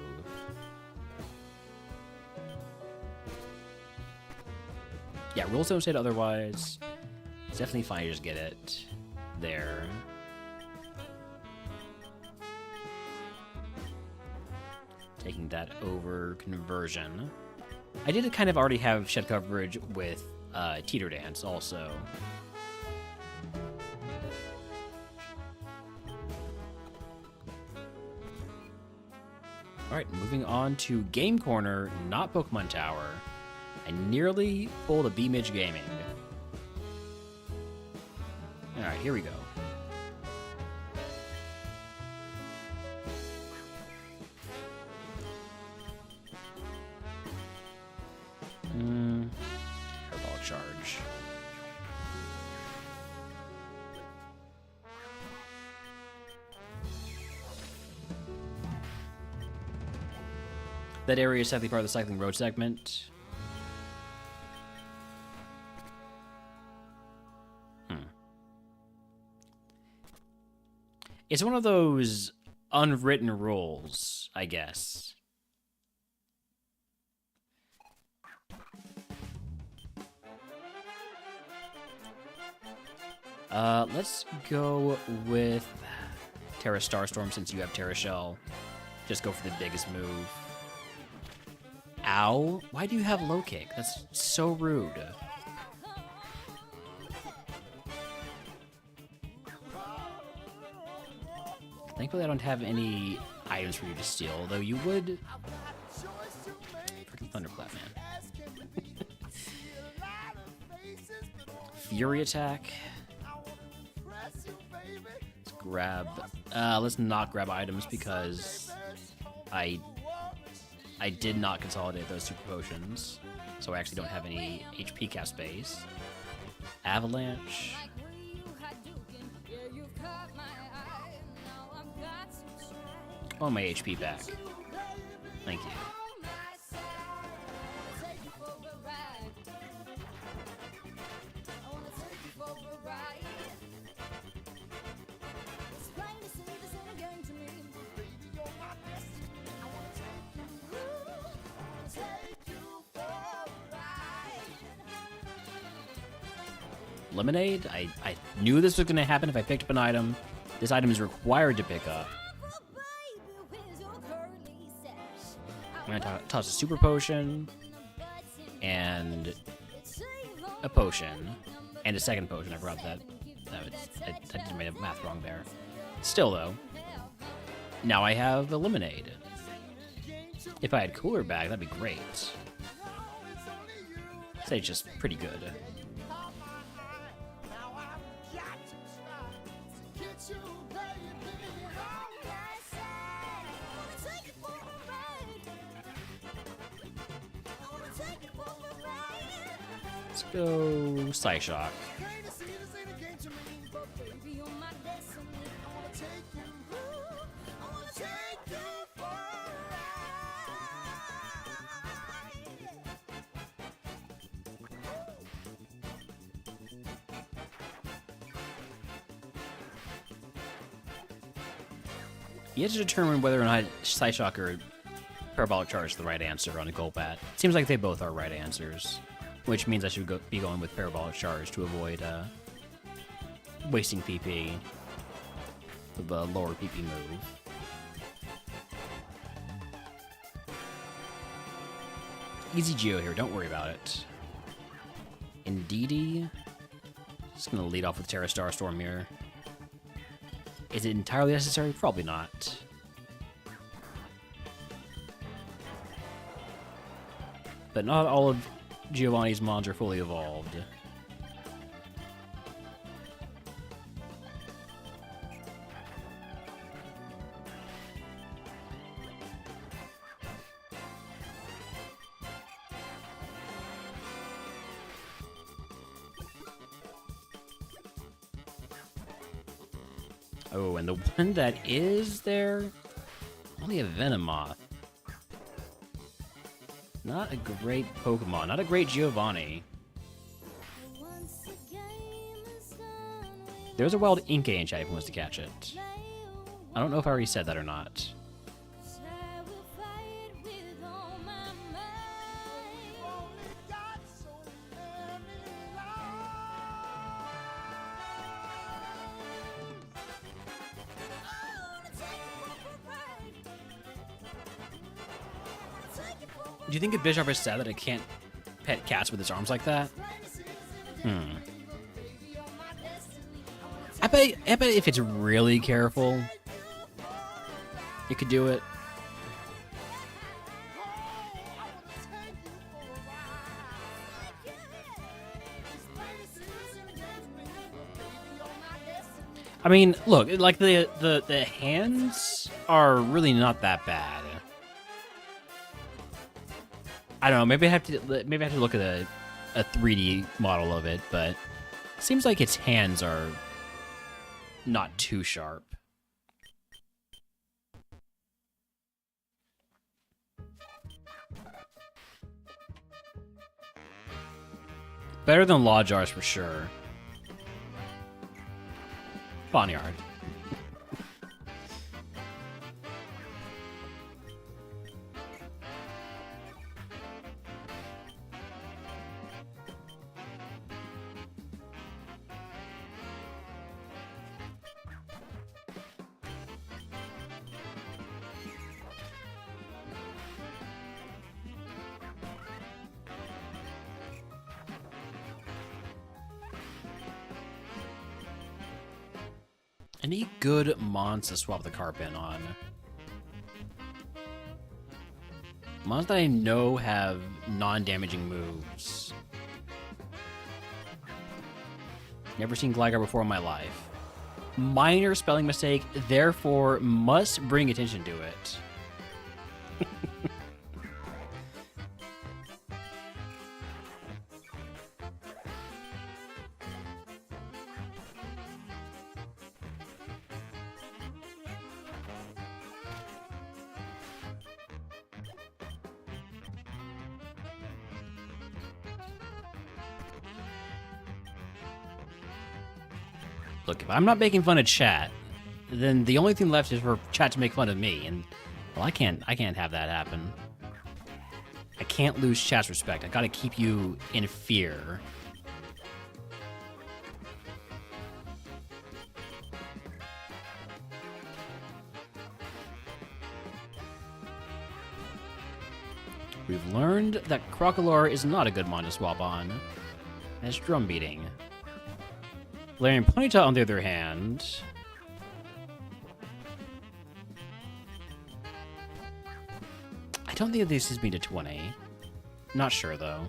Yeah, rules don't say it otherwise. It's definitely fine to just get it there. Taking that over conversion. I did kind of already have shed coverage with Teeter Dance also. Alright, moving on to Game Corner, not Pokemon Tower. I nearly pulled a B-Midge Gaming. Alright, here we go. Herbal Charge. That area is sadly part of the Cycling Road segment. It's one of those unwritten rules, I guess. Let's go with Terra Starstorm since you have Terra Shell. Just go for the biggest move. Ow. Why do you have low kick? That's so rude. Thankfully, I don't have any items for you to steal, though you would... Freaking Thunderclap, man. Fury attack. Let's grab... let's not grab items because I did not consolidate those super potions, so I actually don't have any HP cap space. Avalanche. I want my HP back. Thank you. Lemonade? I knew this was going to happen if I picked up an item. This item is required to pick up. I'm going to toss a super potion, and a potion, and a second potion. I forgot that. I did my math wrong there. Still, though, now I have a lemonade. If I had cooler bag, that'd be great. Say just pretty good. Let's go Psyshock. You have to determine whether or not Psyshock or Parabolic Charge is the right answer on a Golbat. Seems like they both are right answers, which means I should be going with Parabolic Charge to avoid wasting PP with the lower PP move. Easy Geo here, don't worry about it. Indeedee. Just gonna lead off with Terra Star Storm here. Is it entirely necessary? Probably not. But not all of Giovanni's mons are fully evolved. Oh, and the one that is there, only a Venomoth. Not a great Pokemon, not a great Giovanni. There's a wild Inkay in chat if he wants to catch it. I don't know if I already said that or not. Do you think if Bisharp is sad that it can't pet cats with its arms like that? I bet if it's really careful, it could do it. I mean, look, like the hands are really not that bad. I don't know. Maybe I have to look at a 3D model of it, but it seems like its hands are not too sharp. Better than Lodjars for sure. Boneyard. Any good mons to swap the carp in on? Mons that I know have non-damaging moves. Never seen Gligar before in my life. Minor spelling mistake, therefore must bring attention to it. Look, if I'm not making fun of chat, then the only thing left is for chat to make fun of me, and well, I can't have that happen. I can't lose chat's respect. I gotta keep you in fear. We've learned that Crocolore is not a good mon to swap on. And it's drum beating. Larian Ponyta, on the other hand, I don't think this is me to 20. Not sure though.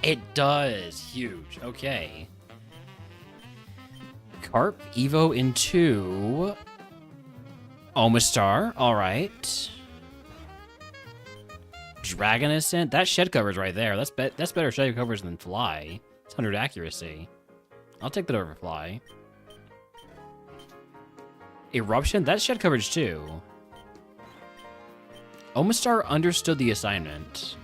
It does. Huge. Okay. Carp, Evo into Omastar. All right. Dragon Ascent. That shed coverage right there. That's better shed coverage than Fly. It's 100 accuracy. I'll take that over Fly. Eruption. That's shed coverage too. Omastar understood the assignment.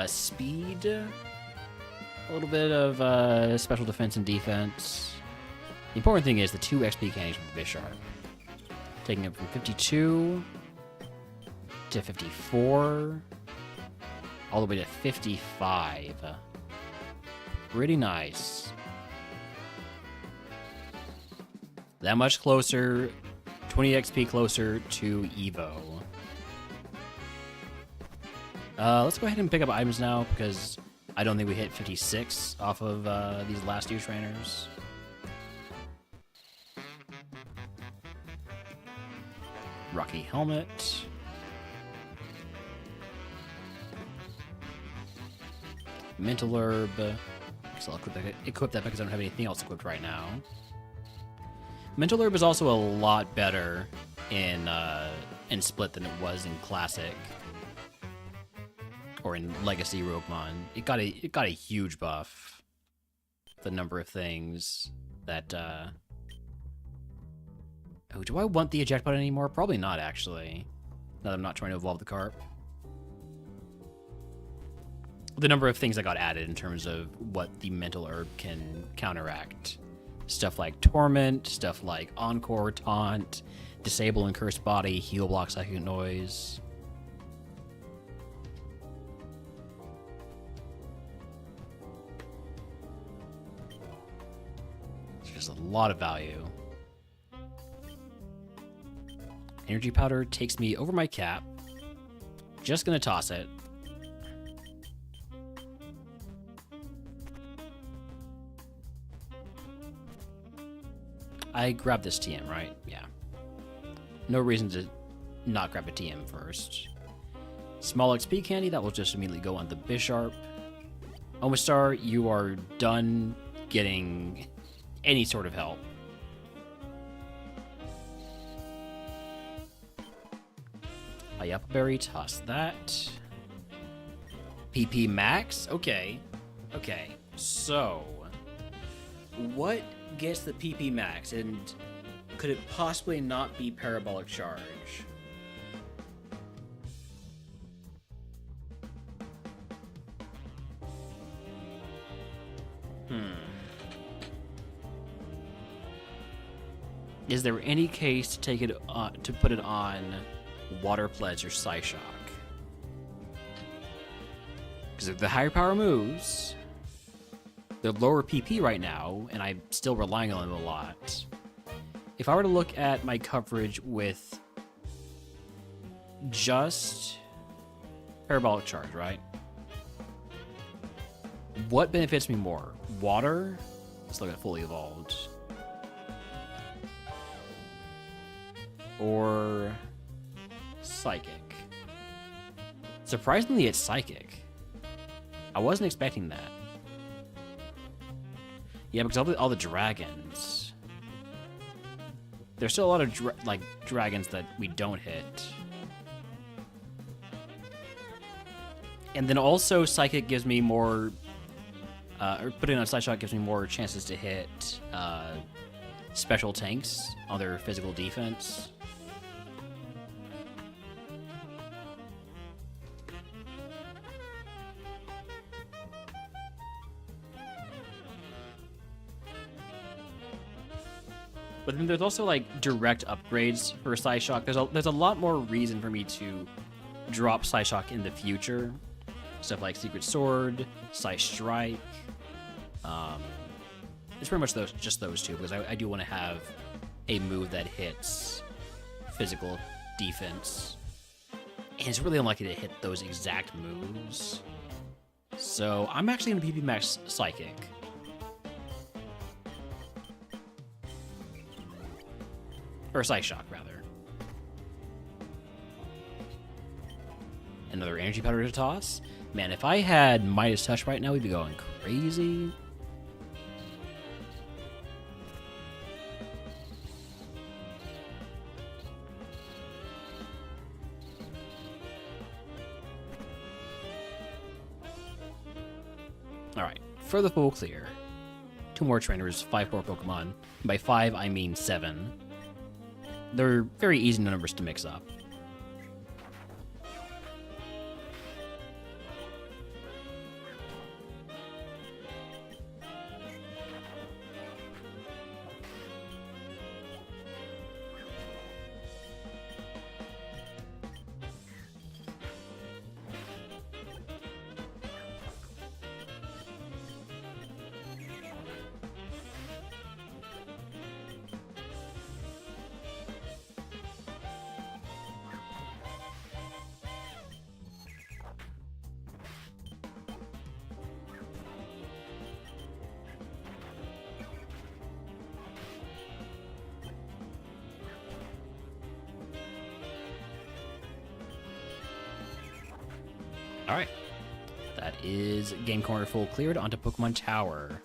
Speed. A little bit of special defense and defense. The important thing is the 2 XP candies from the Bisharp. Taking it from 52 to 54, all the way to 55. Pretty nice. That much closer, 20 XP closer to Evo. Let's go ahead and pick up items now, because I don't think we hit 56 off of these last 2 trainers. Rocky Helmet. Mental Herb. So I'll equip that because I don't have anything else equipped right now. Mental Herb is also a lot better in Split than it was in Classic. Or in Legacy RogueMon. It got a huge buff. The number of things that Oh, do I want the eject button anymore? Probably not, actually. Now that I'm not trying to evolve the carp. The number of things that got added in terms of what the mental herb can counteract. Stuff like Torment, stuff like Encore, Taunt, Disable and Cursed Body, Heal Block, Psychic Noise. It's just a lot of value. Energy Powder takes me over my cap. Just gonna toss it. I grabbed this TM, right? Yeah. No reason to not grab a TM first. Small XP candy, that will just immediately go on the Bisharp. Omastar, you are done getting any sort of help. Berry, toss that. PP Max? Okay. Okay. So, what gets the PP Max? And could it possibly not be Parabolic Charge? Is there any case to take it to put it on Water Pledge or Psyshock? Because if the higher power moves, they're lower PP right now, and I'm still relying on them a lot. If I were to look at my coverage with just Parabolic Charge, right? What benefits me more? Water? Let's look at fully evolved. Or psychic? Surprisingly, it's psychic. I wasn't expecting that. Yeah, because all the dragons. There's still a lot of dragons that we don't hit. And then also psychic gives me more, or putting on side shot gives me more chances to hit special tanks on their physical defense. But then there's also like direct upgrades for Psyshock. There's a lot more reason for me to drop Psyshock in the future. Stuff like Secret Sword, Psy Strike. It's pretty much just those two, because I do want to have a move that hits physical defense. And it's really unlikely to hit those exact moves. So I'm actually going to PP max Psychic. Or Psyshock, rather. Another energy powder to toss. Man, if I had Midas Touch right now, we'd be going crazy. Alright, for the full clear. 2 more trainers, 5 more Pokemon. By 5, I mean 7. They're very easy numbers to mix up. Alright. That is Game Corner full cleared onto Pokemon Tower.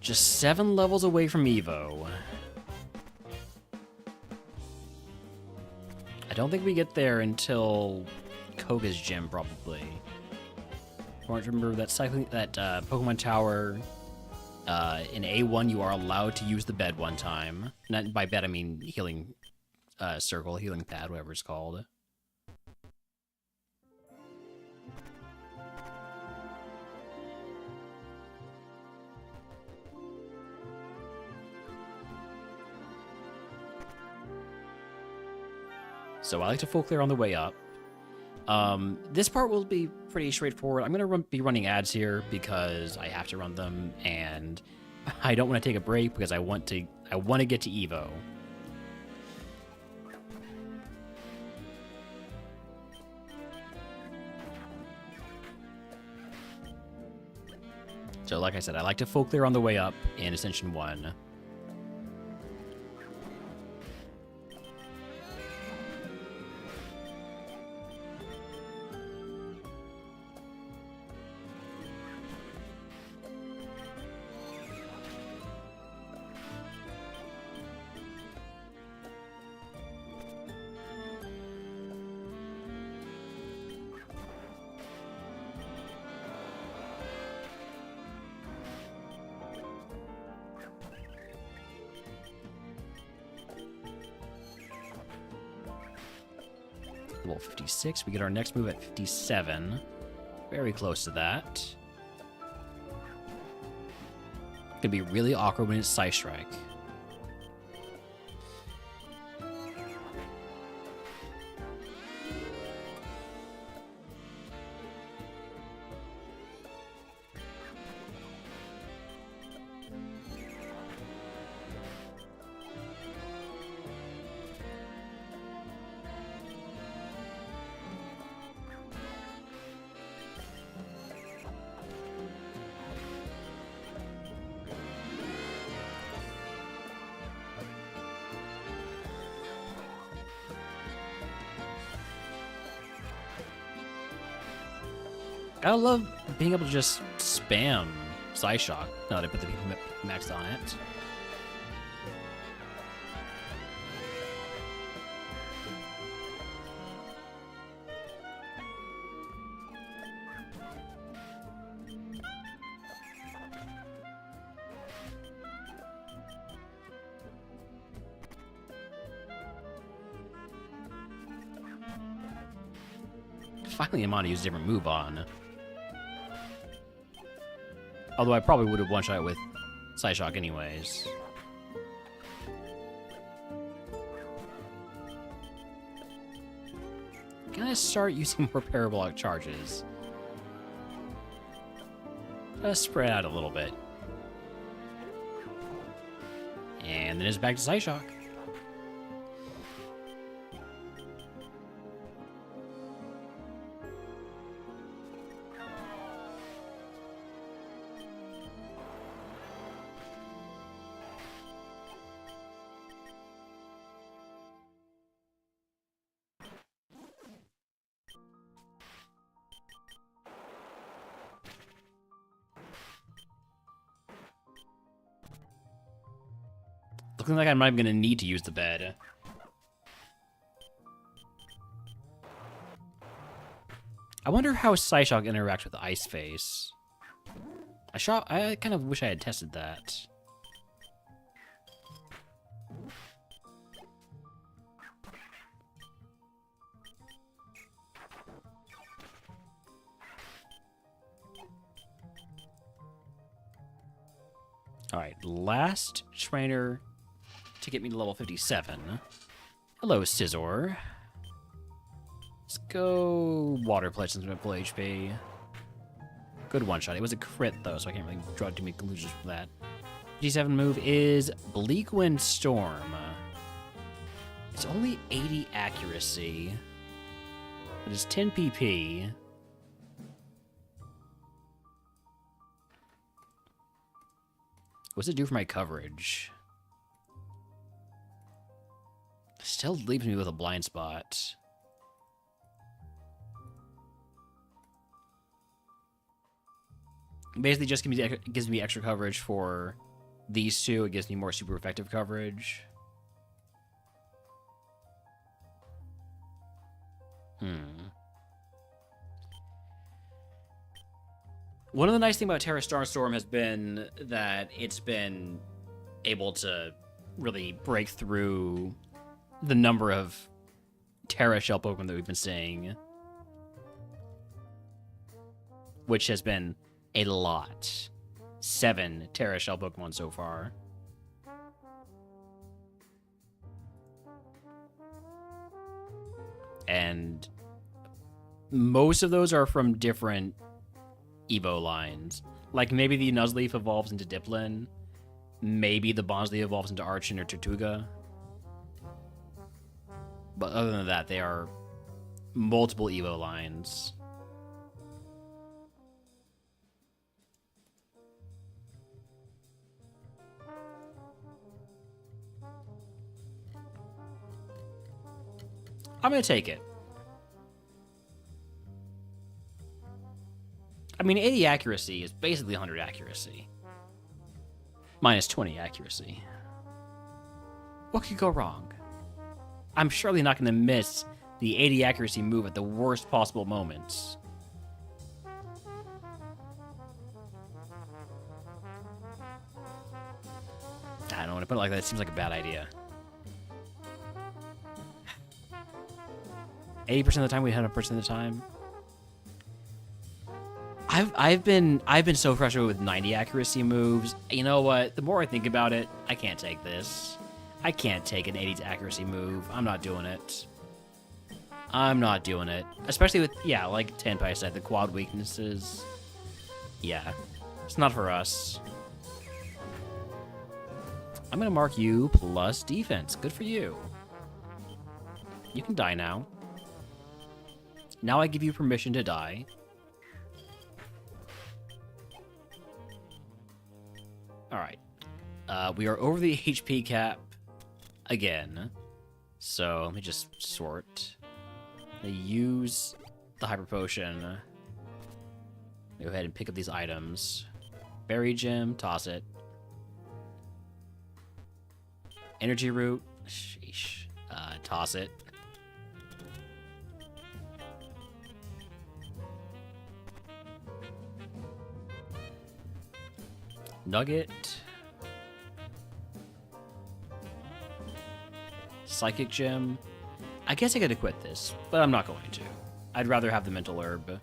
Just 7 levels away from Evo. I don't think we get there until Koga's Gym, probably. I want to remember that Pokemon Tower, in A1, you are allowed to use the bed one time. Not by bed, I mean healing circle, healing pad, whatever it's called. So I like to full clear on the way up. This part will be pretty straightforward. I'm going to be running ads here because I have to run them, and I don't want to take a break because I want to get to Evo. So like I said, I like to full clear on the way up in Ascension 1. Level 56. We get our next move at 57. Very close to that. Gonna be really awkward when it's Psy Strike. I love being able to just spam Psyshock now that I put the maxed on it. Finally, I'm on to use a different move on. Although I probably would have one-shot with Psyshock anyways. Gotta start using more parabolic charges. Gotta spread out a little bit. And then it's back to Psyshock. Looking like I'm not even gonna need to use the bed. I wonder how Psyshock interacts with Ice Face. I kind of wish I had tested that. Alright, last trainer to get me to level 57. Hello, Scizor. Let's go Water Pledge since I'm at full HP. Good one-shot. It was a crit, though, so I can't really draw too many conclusions from that. G7 move is Bleak Wind Storm. It's only 80 accuracy. It is 10 PP. What's it do for my coverage? Still leaves me with a blind spot. Basically just gives me extra coverage for these two. It gives me more super effective coverage. One of the nice things about Terra Starstorm has been that it's been able to really break through the number of Terra Shell Pokemon that we've been seeing, which has been a lot. 7 Terra Shell Pokemon so far. And most of those are from different Evo lines. Like maybe the Nuzleaf evolves into Diplin. Maybe the Bonsly evolves into Archon or Tortuga. But other than that, they are multiple Evo lines. I'm going to take it. I mean, 80 accuracy is basically 100 accuracy. Minus 20 accuracy. What could go wrong? I'm surely not going to miss the 80 accuracy move at the worst possible moments. I don't want to put it like that. It seems like a bad idea. 80% of the time, we 100% of the time. I've been so frustrated with 90 accuracy moves. You know what? The more I think about it, I can't take this. I can't take an 80 accuracy move. I'm not doing it. I'm not doing it. Especially with, yeah, like Tenpai said, the quad weaknesses. Yeah, it's not for us. I'm gonna mark you plus defense. Good for you. You can die now. Now I give you permission to die. Alright. We are over the HP cap again. So let me just sort. I use the Hyper Potion. Go ahead and pick up these items. Berry gem, toss it. Energy root, sheesh. Toss it. Nugget. Psychic gem. I guess I could quit this, but I'm not going to. I'd rather have the mental herb.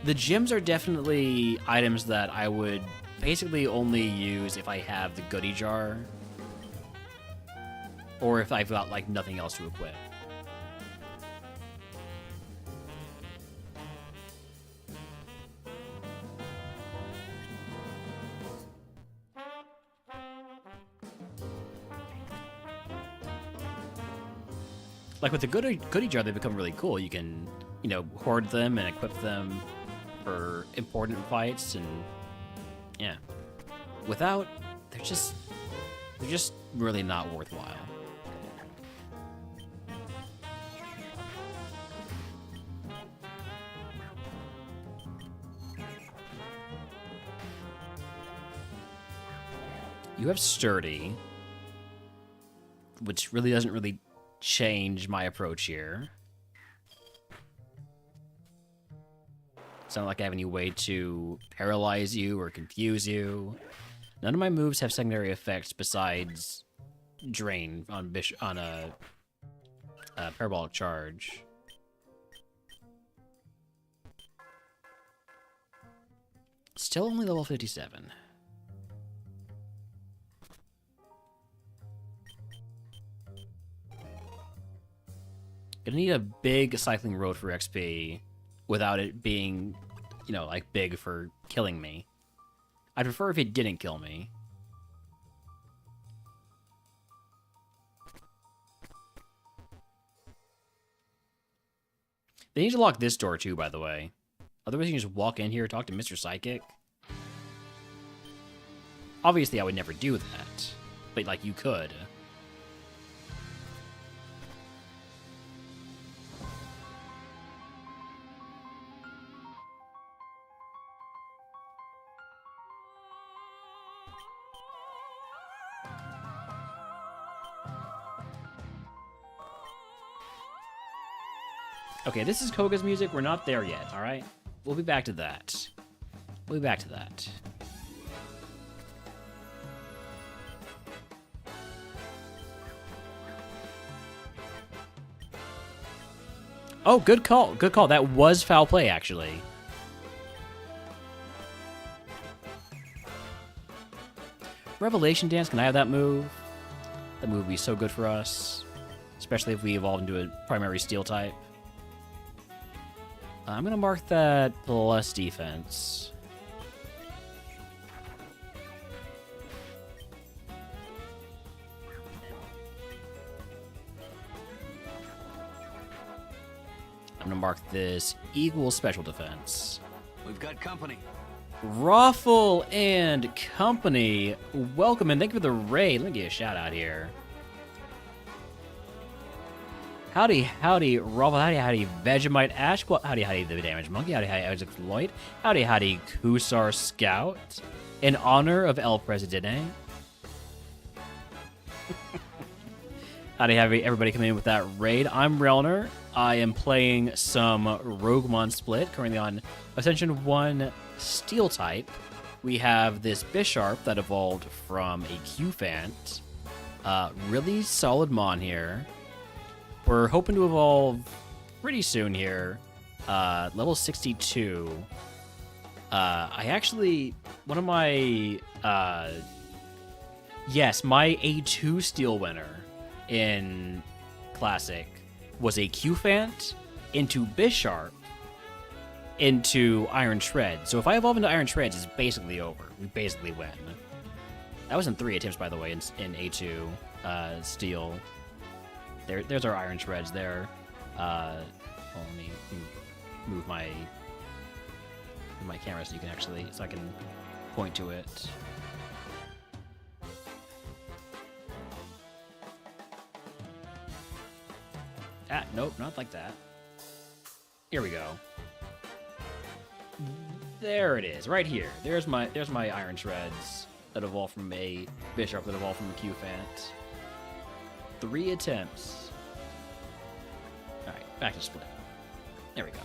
The gems are definitely items that I would basically only use if I have the goodie jar. Or if I've got, like, nothing else to equip. Like, with the goodie jar, they become really cool. You can, you know, hoard them and equip them for important fights, and yeah. Without, they're just really not worthwhile. You have sturdy, which really doesn't really change my approach here. It's not like I have any way to paralyze you or confuse you. None of my moves have secondary effects besides drain on a parabolic charge. Still only level 57. Gonna need a big cycling road for XP without it being, you know, like big for killing me. I'd prefer if it didn't kill me. They need to lock this door too, by the way. Otherwise you can just walk in here, talk to Mr. Psychic. Obviously I would never do that, but like you could. Okay, this is Koga's music. We're not there yet, all right? We'll be back to that. We'll be back to that. Oh, good call. Good call. That was foul play, actually. Revelation Dance. Can I have that move? That move would be so good for us. Especially if we evolve into a primary steel type. I'm going to mark that plus defense. I'm going to mark this equal special defense. We've got company. Raffle and Company, welcome and thank you for the raid. Let me get a shout out here. Howdy, howdy, Raffle, howdy, Vegemite Ash, howdy, the Damage Monkey, howdy, Isaac Floyd, howdy, Kusar Scout, in honor of El Presidente. Howdy, everybody coming in with that raid. I'm Relner. I am playing some RogueMon Split, currently on Ascension 1 Steel type. We have this Bisharp that evolved from a Q-Fant. Really solid Mon here. We're hoping to evolve pretty soon here. Level 62. I actually, one of my, yes, my A2 Steel winner in Classic was a Q-Fant into Bisharp into Iron Shred. So if I evolve into Iron Shreds, it's basically over. We basically win. That was in 3 attempts, by the way, in A2 Steel. There's our Iron Shreds there. Well, let me move my camera so you can actually, so I can point to it. Ah, nope, not like that. Here we go. There it is, right here. There's my Iron Shreds that evolve from a Bishop that evolve from a Q-Fant. 3 attempts. Alright, back to Split. There we go.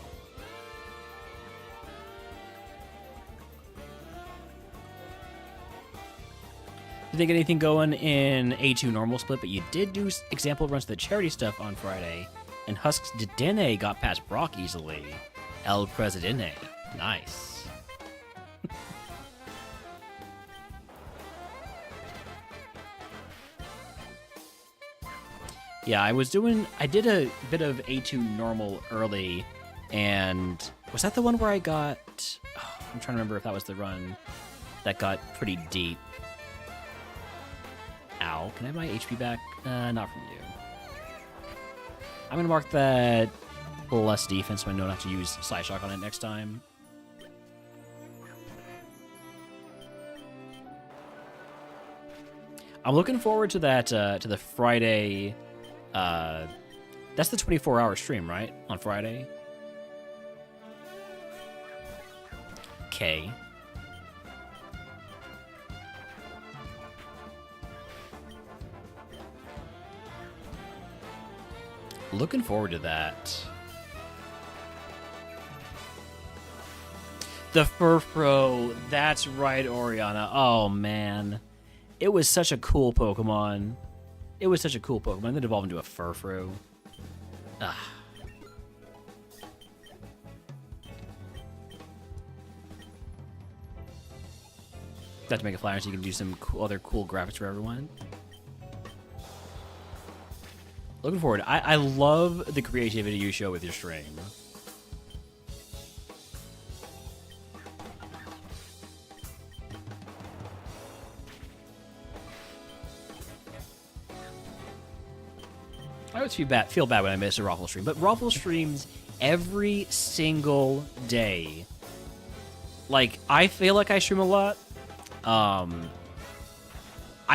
You think anything going in A2 normal Split, but you did do example runs of the charity stuff on Friday, and Husk's Dedenne got past Brock easily. El Presidente. Nice. Yeah, I did a bit of A2 normal early, and was that the one where I got, I'm trying to remember if that was the run that got pretty deep. Ow, can I have my HP back? Not from you. I'm gonna mark that less defense so I know not to use Side Shock on it next time. I'm looking forward to that, to the Friday, that's the 24-hour stream, right? On Friday? Okay. Looking forward to that. The Furfro, that's right, Oriana. Oh, man. It was such a cool Pokemon. It was such a cool Pokemon. Then evolved into a Furfro. Ah. Got to make a flyer so you can do some other cool graphics for everyone. Looking forward. I love the creativity you show with your stream. I always feel bad when I miss a Raffle stream, but Raffle streams every single day. Like, I feel like I stream a lot. I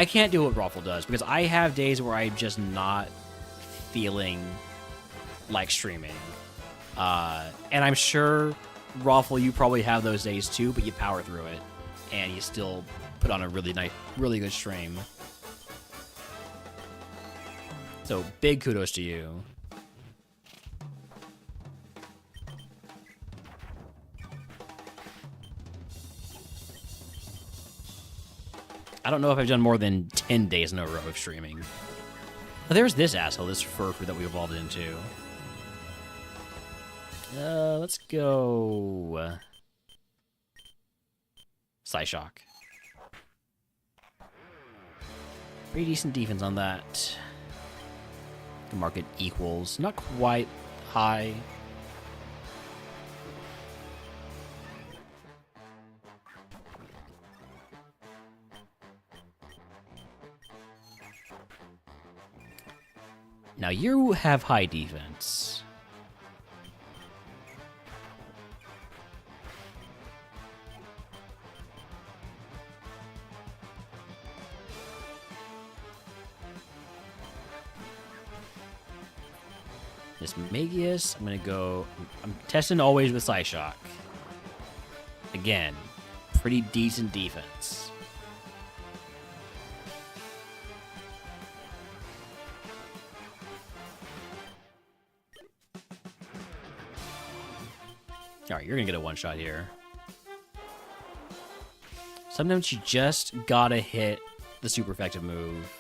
can't do what Raffle does because I have days where I'm just not feeling like streaming. And I'm sure, Raffle, you probably have those days too, but you power through it and you still put on a really good stream. So big kudos to you. I don't know if I've done more than 10 days in a row of streaming. Oh, there's this asshole, this Furfrou that we evolved into. Let's go... Psyshock. Pretty decent defense on that. Can mark it equals. Not quite high. Now you have high defense. This Magius, I'm gonna go. I'm testing always with Psyshock. Again, pretty decent defense. Alright, you're gonna get a one-shot here. Sometimes you just gotta hit the super effective move.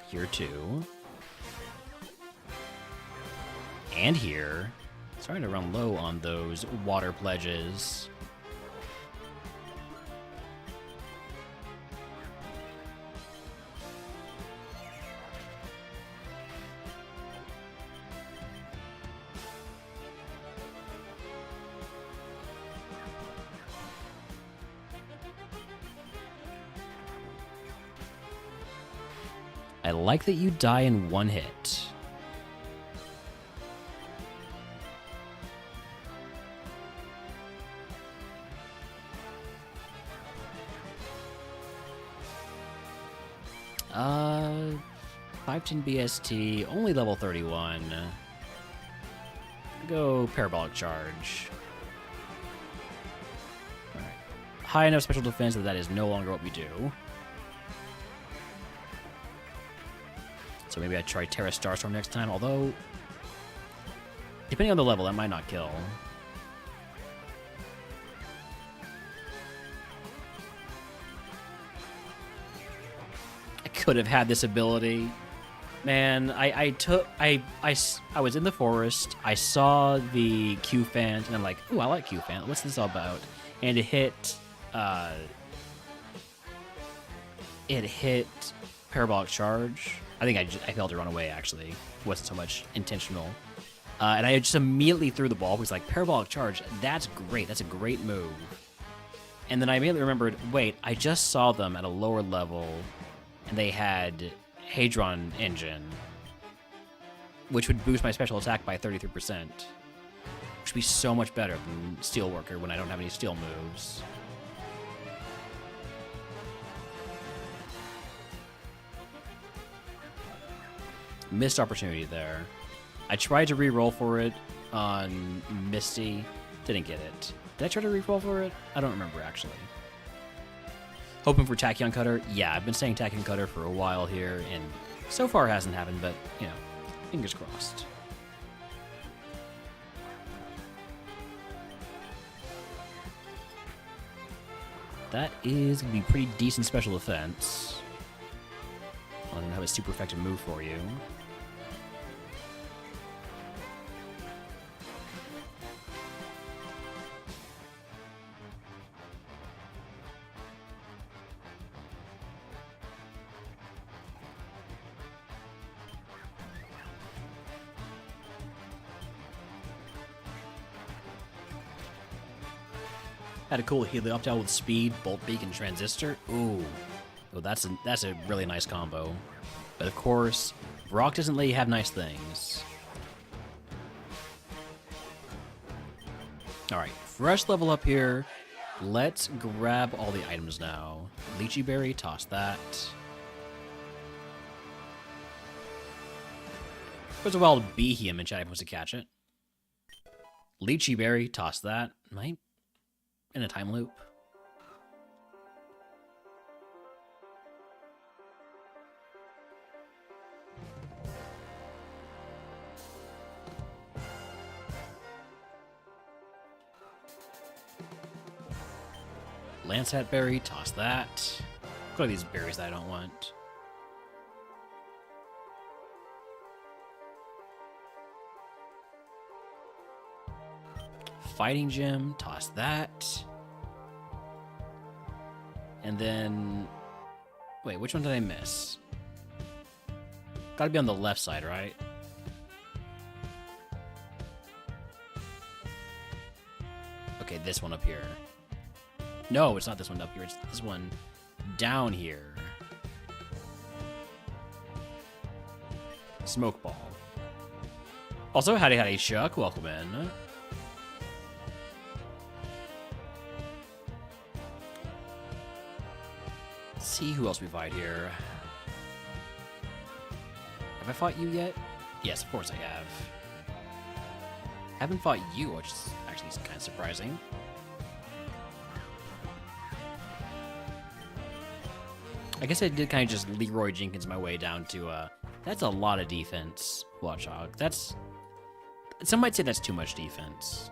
Here too. And here. Starting to run low on those water pledges. I like that you die in one hit. 510 BST, only level 31. Go Parabolic Charge. Alright. High enough special defense that is no longer what we do. So maybe I try Terra Starstorm next time, although, depending on the level, that might not kill. I could have had this ability. Man, I was in the forest, I saw the Q-Fant, and I'm like, ooh, I like Q-Fant, what's this all about? And it hit Parabolic Charge. I think I failed to run away, actually. It wasn't so much intentional. And I just immediately threw the ball. It was like, Parabolic Charge, that's great. That's a great move. And then I immediately remembered, wait, I just saw them at a lower level, and they had Hadron Engine, which would boost my special attack by 33%. Which would be so much better than Steelworker when I don't have any steel moves. Missed opportunity there. I tried to re-roll for it on Misty. Didn't get it. Did I try to re-roll for it? I don't remember, actually. Hoping for Tachyon Cutter? Yeah, I've been saying Tachyon Cutter for a while here, and so far it hasn't happened, but, you know, fingers crossed. That is going to be pretty decent special defense. I don't have a super effective move for you. Had a cool Helioptile with speed, Bolt Beak, and Transistor. Ooh. Oh, that's a really nice combo. But of course, Brock doesn't let you have nice things. Alright, fresh level up here. Let's grab all the items now. Lychee Berry, toss that. There's a wild Behem in chat if wants to catch it. Lychee Berry, toss that. Might in a time loop. Lancet Berry, toss that. What are these berries that I don't want? Fighting Gem, toss that. And then... Wait, which one did I miss? Gotta be on the left side, right? Okay, this one up here. No, it's not this one up here. It's this one down here. Smoke Ball. Also, howdy Chuck, welcome in. Let's see who else we fight here. Have I fought you yet? Yes, of course I have. Haven't fought you, which is actually kind of surprising. I guess I did kind of just Leroy Jenkins my way down to, that's a lot of defense, Watchhog. That's... Some might say that's too much defense.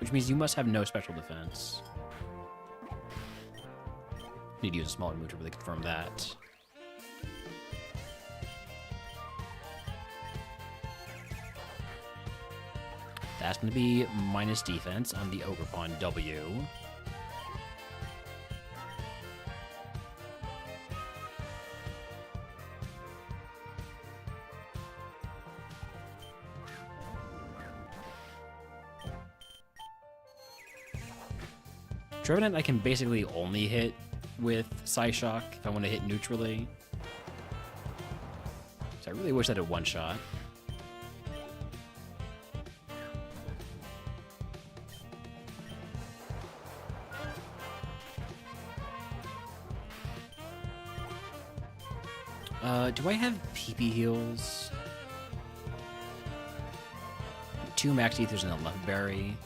Which means you must have no special defense. Need to use a smaller move to really confirm that. That's going to be minus defense on the Ogre Pawn W. Trevenant I can basically only hit with Psyshock if I want to hit neutrally. So I really wish I had a one-shot. Do I have PP heals? 2 max ethers and a left berry.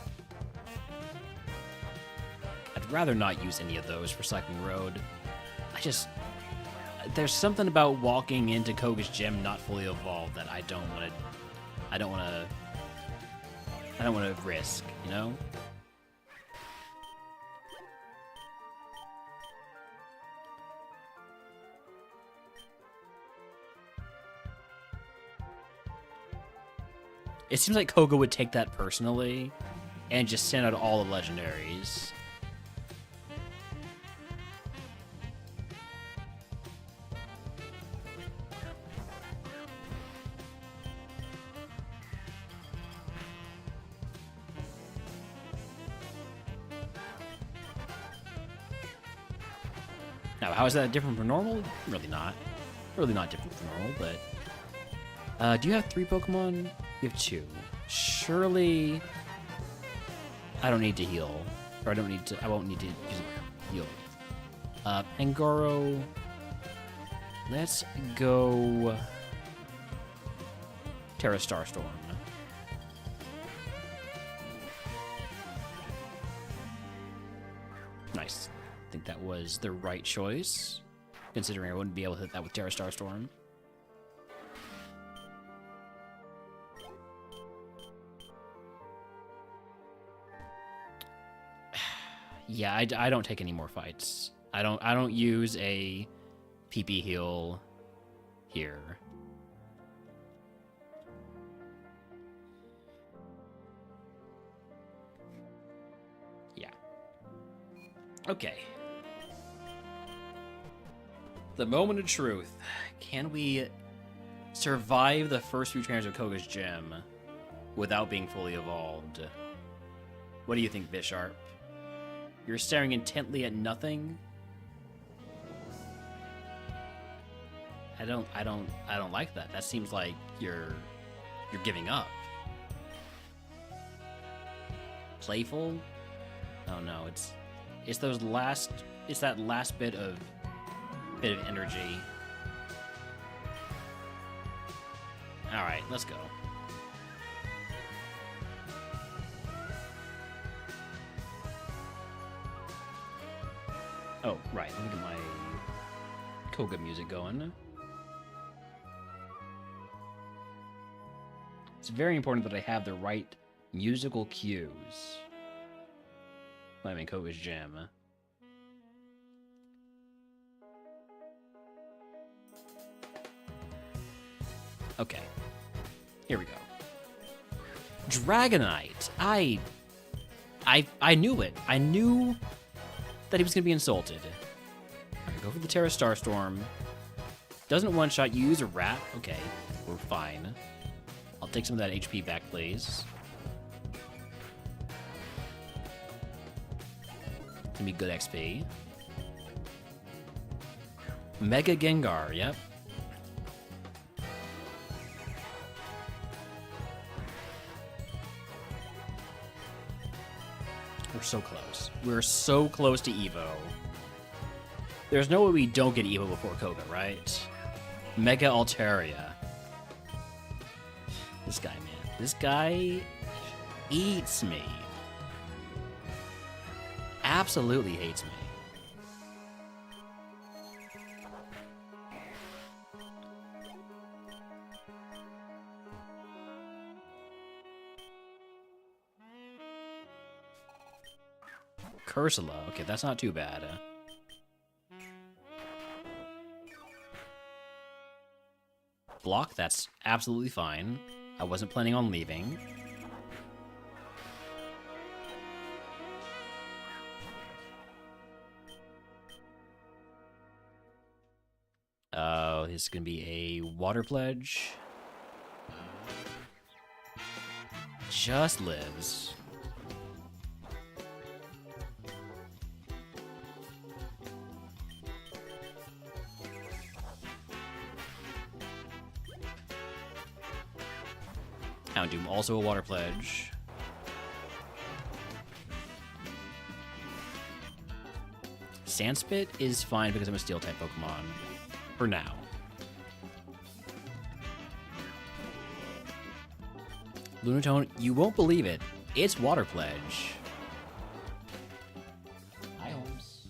I'd rather not use any of those for Cycling Road. There's something about walking into Koga's gym not fully evolved that I don't want to risk, you know? It seems like Koga would take that personally and just send out all the legendaries. Now, how is that different from normal? Really not. Really not different from normal, but... do you have 3 Pokemon? You have 2. Surely... I don't need to heal. Or I won't need to use a heal. Pangoro... Let's go... Terra Starstorm. Nice. I think that was the right choice, considering I wouldn't be able to hit that with Terra Starstorm. Yeah, I don't take any more fights. I don't use a PP heal here. Yeah. Okay. The moment of truth. Can we survive the first few trainers of Koga's gym without being fully evolved? What do you think, Bisharp? You're staring intently at nothing? I don't like that. That seems like you're giving up. Playful? Oh no, it's that last bit of energy. All right, let's go. Oh, right. Let me get my Koga music going. It's very important that I have the right musical cues. I'm in Koga's gym. Okay. Here we go. Dragonite. I knew it. I knew that he was going to be insulted. Alright, go for the Terra Starstorm. Doesn't one-shot. You use a rat. Okay, we're fine. I'll take some of that HP back, please. Gonna be good XP. Mega Gengar, yep. We're so close. We're so close to Evo. There's no way we don't get Evo before Koga, right? Mega Altaria. This guy, man. This guy eats me. Absolutely hates me. Cursula. Okay, that's not too bad. Block, that's absolutely fine. I wasn't planning on leaving. Oh, this is gonna be a water pledge. Just lives. Houndoom, also a water pledge. Sandspit is fine because I'm a steel type Pokemon. For now. Lunatone, you won't believe it. It's Water Pledge. Hi, Holmes.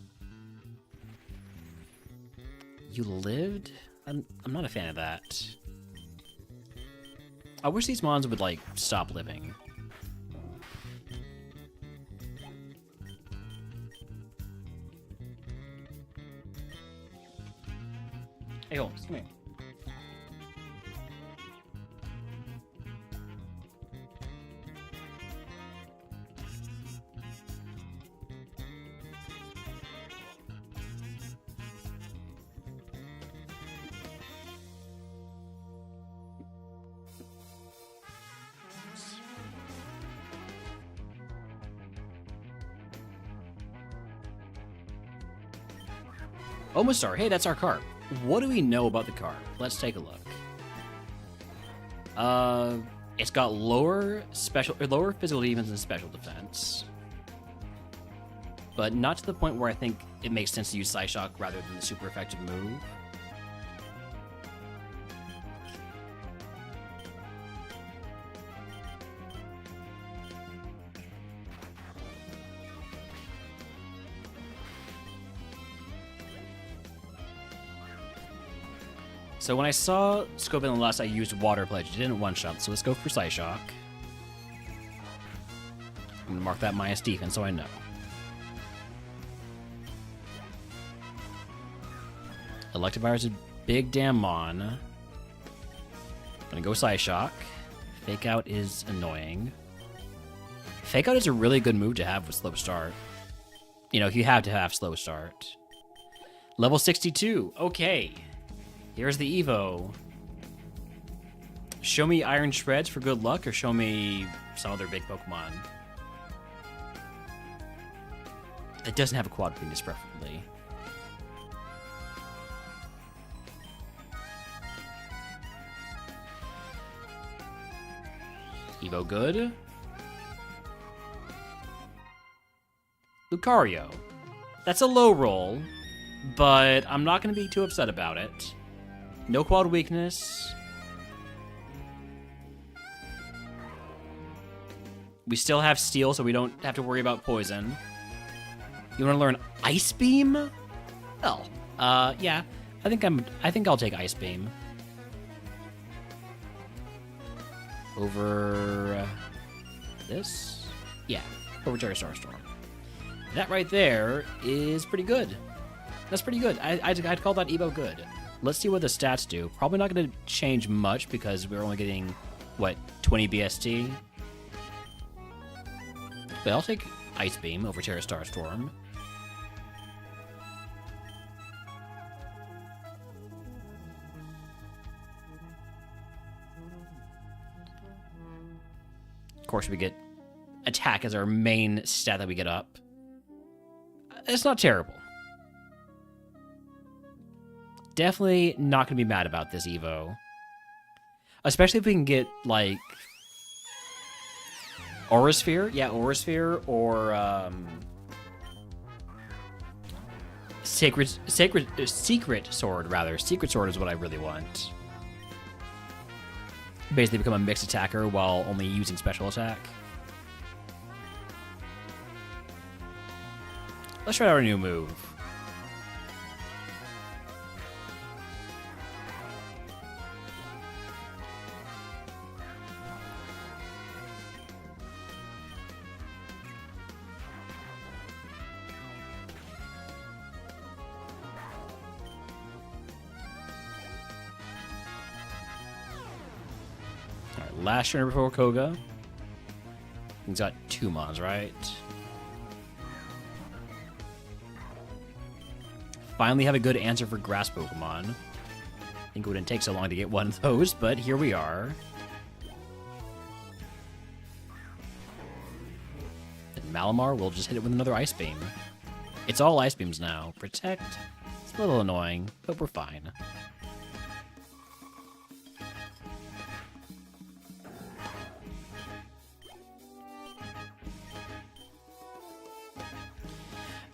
You lived? I'm not a fan of that. I wish these mons would, like, stop living. Hey, Holmes, come here. Almost Star. Hey, that's our carp. What do we know about the carp? Let's take a look. It's got lower physical defense and special defense, but not to the point where I think it makes sense to use Psyshock rather than the super effective move. So when I saw Scope in the last, I used Water Pledge. It didn't one-shot, so let's go for Psyshock. I'm gonna mark that minus defense so I know. Electivire is a big damn mon. Gonna go Psyshock. Fake Out is annoying. Fake Out is a really good move to have with Slow Start. You know, you have to have Slow Start. Level 62, okay. Here's the Evo. Show me Iron Shreds for good luck, or show me some other big Pokemon. It doesn't have a Quad Weakness, preferably. Evo good. Lucario. That's a low roll, but I'm not going to be too upset about it. No Quad Weakness. We still have Steel, so we don't have to worry about Poison. You want to learn Ice Beam? Oh, yeah. I think I'll take Ice Beam. Over this? Yeah, over Terra Starstorm. That right there is pretty good. That's pretty good. I'd call that Evo good. Let's see what the stats do. Probably not going to change much because we're only getting, what, 20 BST? But I'll take Ice Beam over Terra Starstorm. Of course, we get Attack as our main stat that we get up. It's not terrible. Definitely not going to be mad about this Evo. Especially if we can get, like, Aura Sphere? Yeah, Aura Sphere, or, Secret Sword, rather. Secret Sword is what I really want. Basically become a mixed attacker while only using special attack. Let's try out a new move. Alright, last turn before Koga. He's got 2 mons, right? Finally have a good answer for Grass Pokemon. I think it wouldn't take so long to get one of those, but here we are. And Malamar will just hit it with another Ice Beam. It's all Ice Beams now. Protect. It's a little annoying, but we're fine.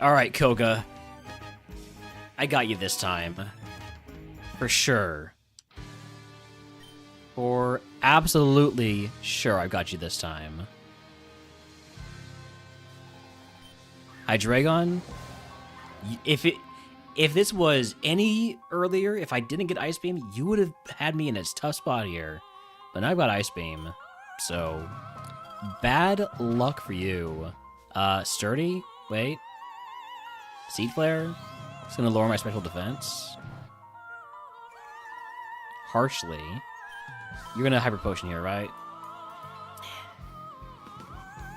Alright, Koga. I got you this time. For sure. For absolutely sure I've got you this time. Hydreigon, if this was any earlier, if I didn't get Ice Beam, you would have had me in a tough spot here. But now I've got Ice Beam, so bad luck for you. Sturdy, wait. Seed Flare, it's gonna lower my special defense. Harshly. You're gonna Hyper Potion here, right?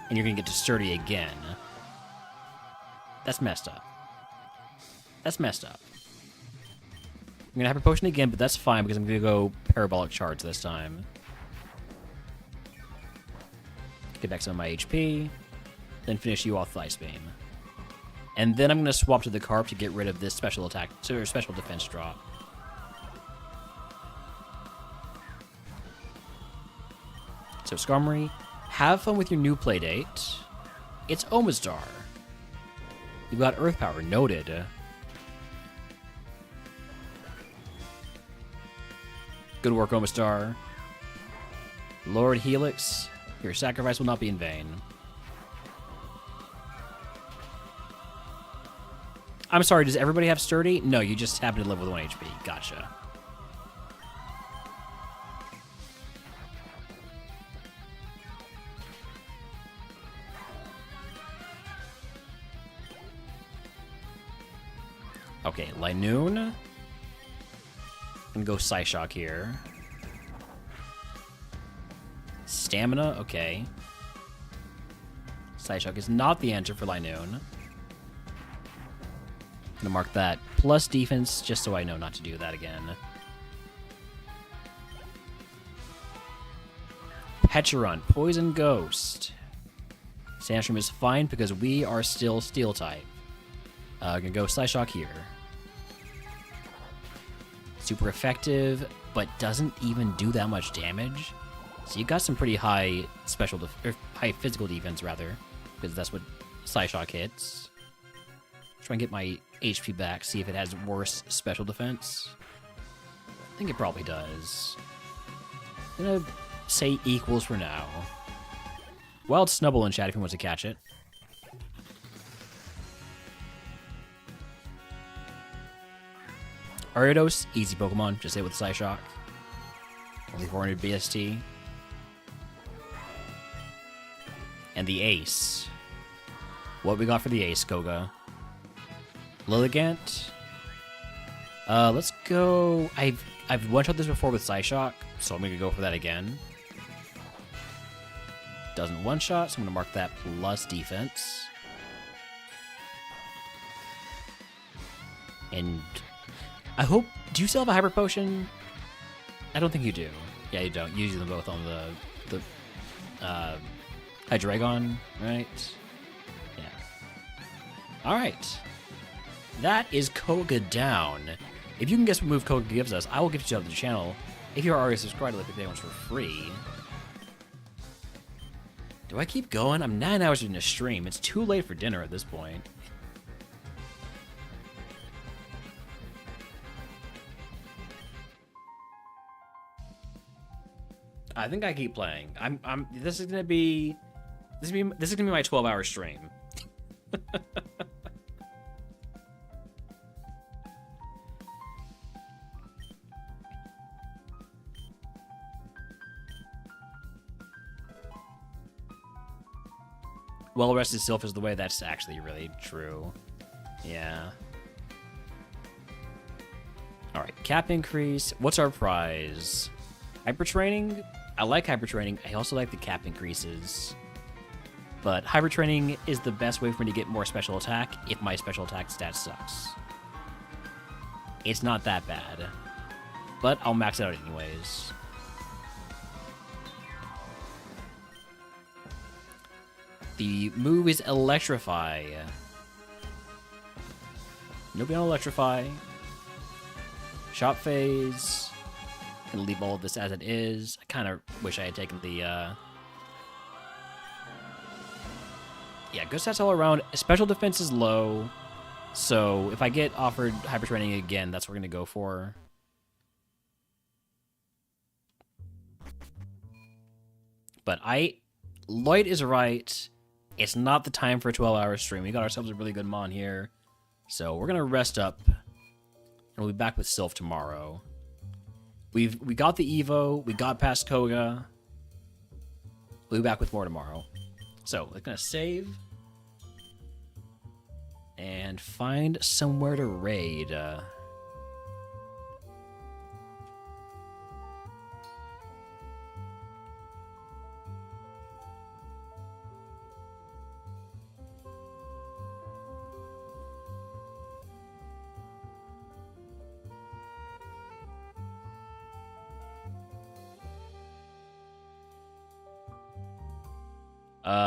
And you're gonna get to Sturdy again. That's messed up. That's messed up. I'm gonna Hyper Potion again, but that's fine because I'm gonna go Parabolic Charge this time. Get back some of my HP, then finish you off with Ice Beam. And then I'm gonna swap to the Carp to get rid of this special attack, or special defense drop. So Skarmory, have fun with your new playdate. It's Omastar. You got Earth Power, noted. Good work, Omastar. Lord Helix, your sacrifice will not be in vain. I'm sorry, does everybody have Sturdy? No, you just happen to live with 1 HP. Gotcha. Okay, Linoon. I'm gonna go Psyshock here. Stamina, okay. Psyshock is not the answer for Linoon. I'm gonna mark that plus defense just so I know not to do that again. Pecharunt, Poison Ghost. Sandstream is fine because we are still Steel type. Gonna go Psyshock here. Super effective, but doesn't even do that much damage. So you got some pretty high high physical defense rather, because that's what Psyshock hits. Try and get my HP back, see if it has worse special defense. I think it probably does. I'm gonna say equals for now. Wild Snubble in chat if you want to catch it. Ariados, easy Pokemon, just hit with Psyshock. Only 400 BST. And the Ace. What we got for the Ace, Koga? Lilligant. Let's go. I've one-shot this before with Psyshock, so I'm gonna go for that again. Doesn't one-shot, so I'm gonna mark that plus defense. And I hope. Do you still have a Hyper Potion? I don't think you do. Yeah, you don't. You use them both on the Hydreigon, right? Yeah. All right. That is Koga down. If you can guess what move Koga gives us, I will give it to you on the channel. If you're already subscribed, like the day ones for free. Do I keep going? I'm 9 hours into stream. It's too late for dinner at this point. I think I keep playing. This is gonna be my 12-hour stream. Well-rested Sylph is the way. That's actually really true. Yeah. All right, cap increase. What's our prize? Hyper training. I like hyper training. I also like the cap increases. But hyper training is the best way for me to get more special attack if my special attack stat sucks. It's not that bad. But I'll max it out anyways. The move is Electrify. Nobody on Electrify. Shop phase. Gonna leave all of this as it is. I kind of wish I had taken the, yeah, good stats all around. Special defense is low, so if I get offered hyper training again, that's what we're gonna go for. But Lloyd is right. It's not the time for a 12-hour stream. We got ourselves a really good mon here. So we're going to rest up. And we'll be back with Sylph tomorrow. We got the Evo. We got past Koga. We'll be back with more tomorrow. So we're going to save. And find somewhere to raid.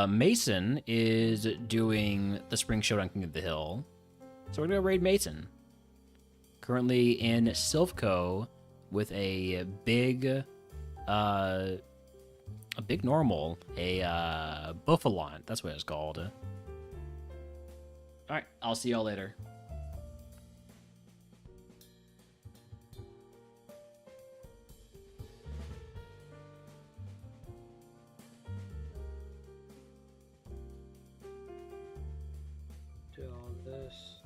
Mason is doing the Spring Showdown King of the Hill. So we're going to raid Mason. Currently in Silphco with a big normal, a Buffalon. That's what it's called. All right, I'll see y'all later. Do all this.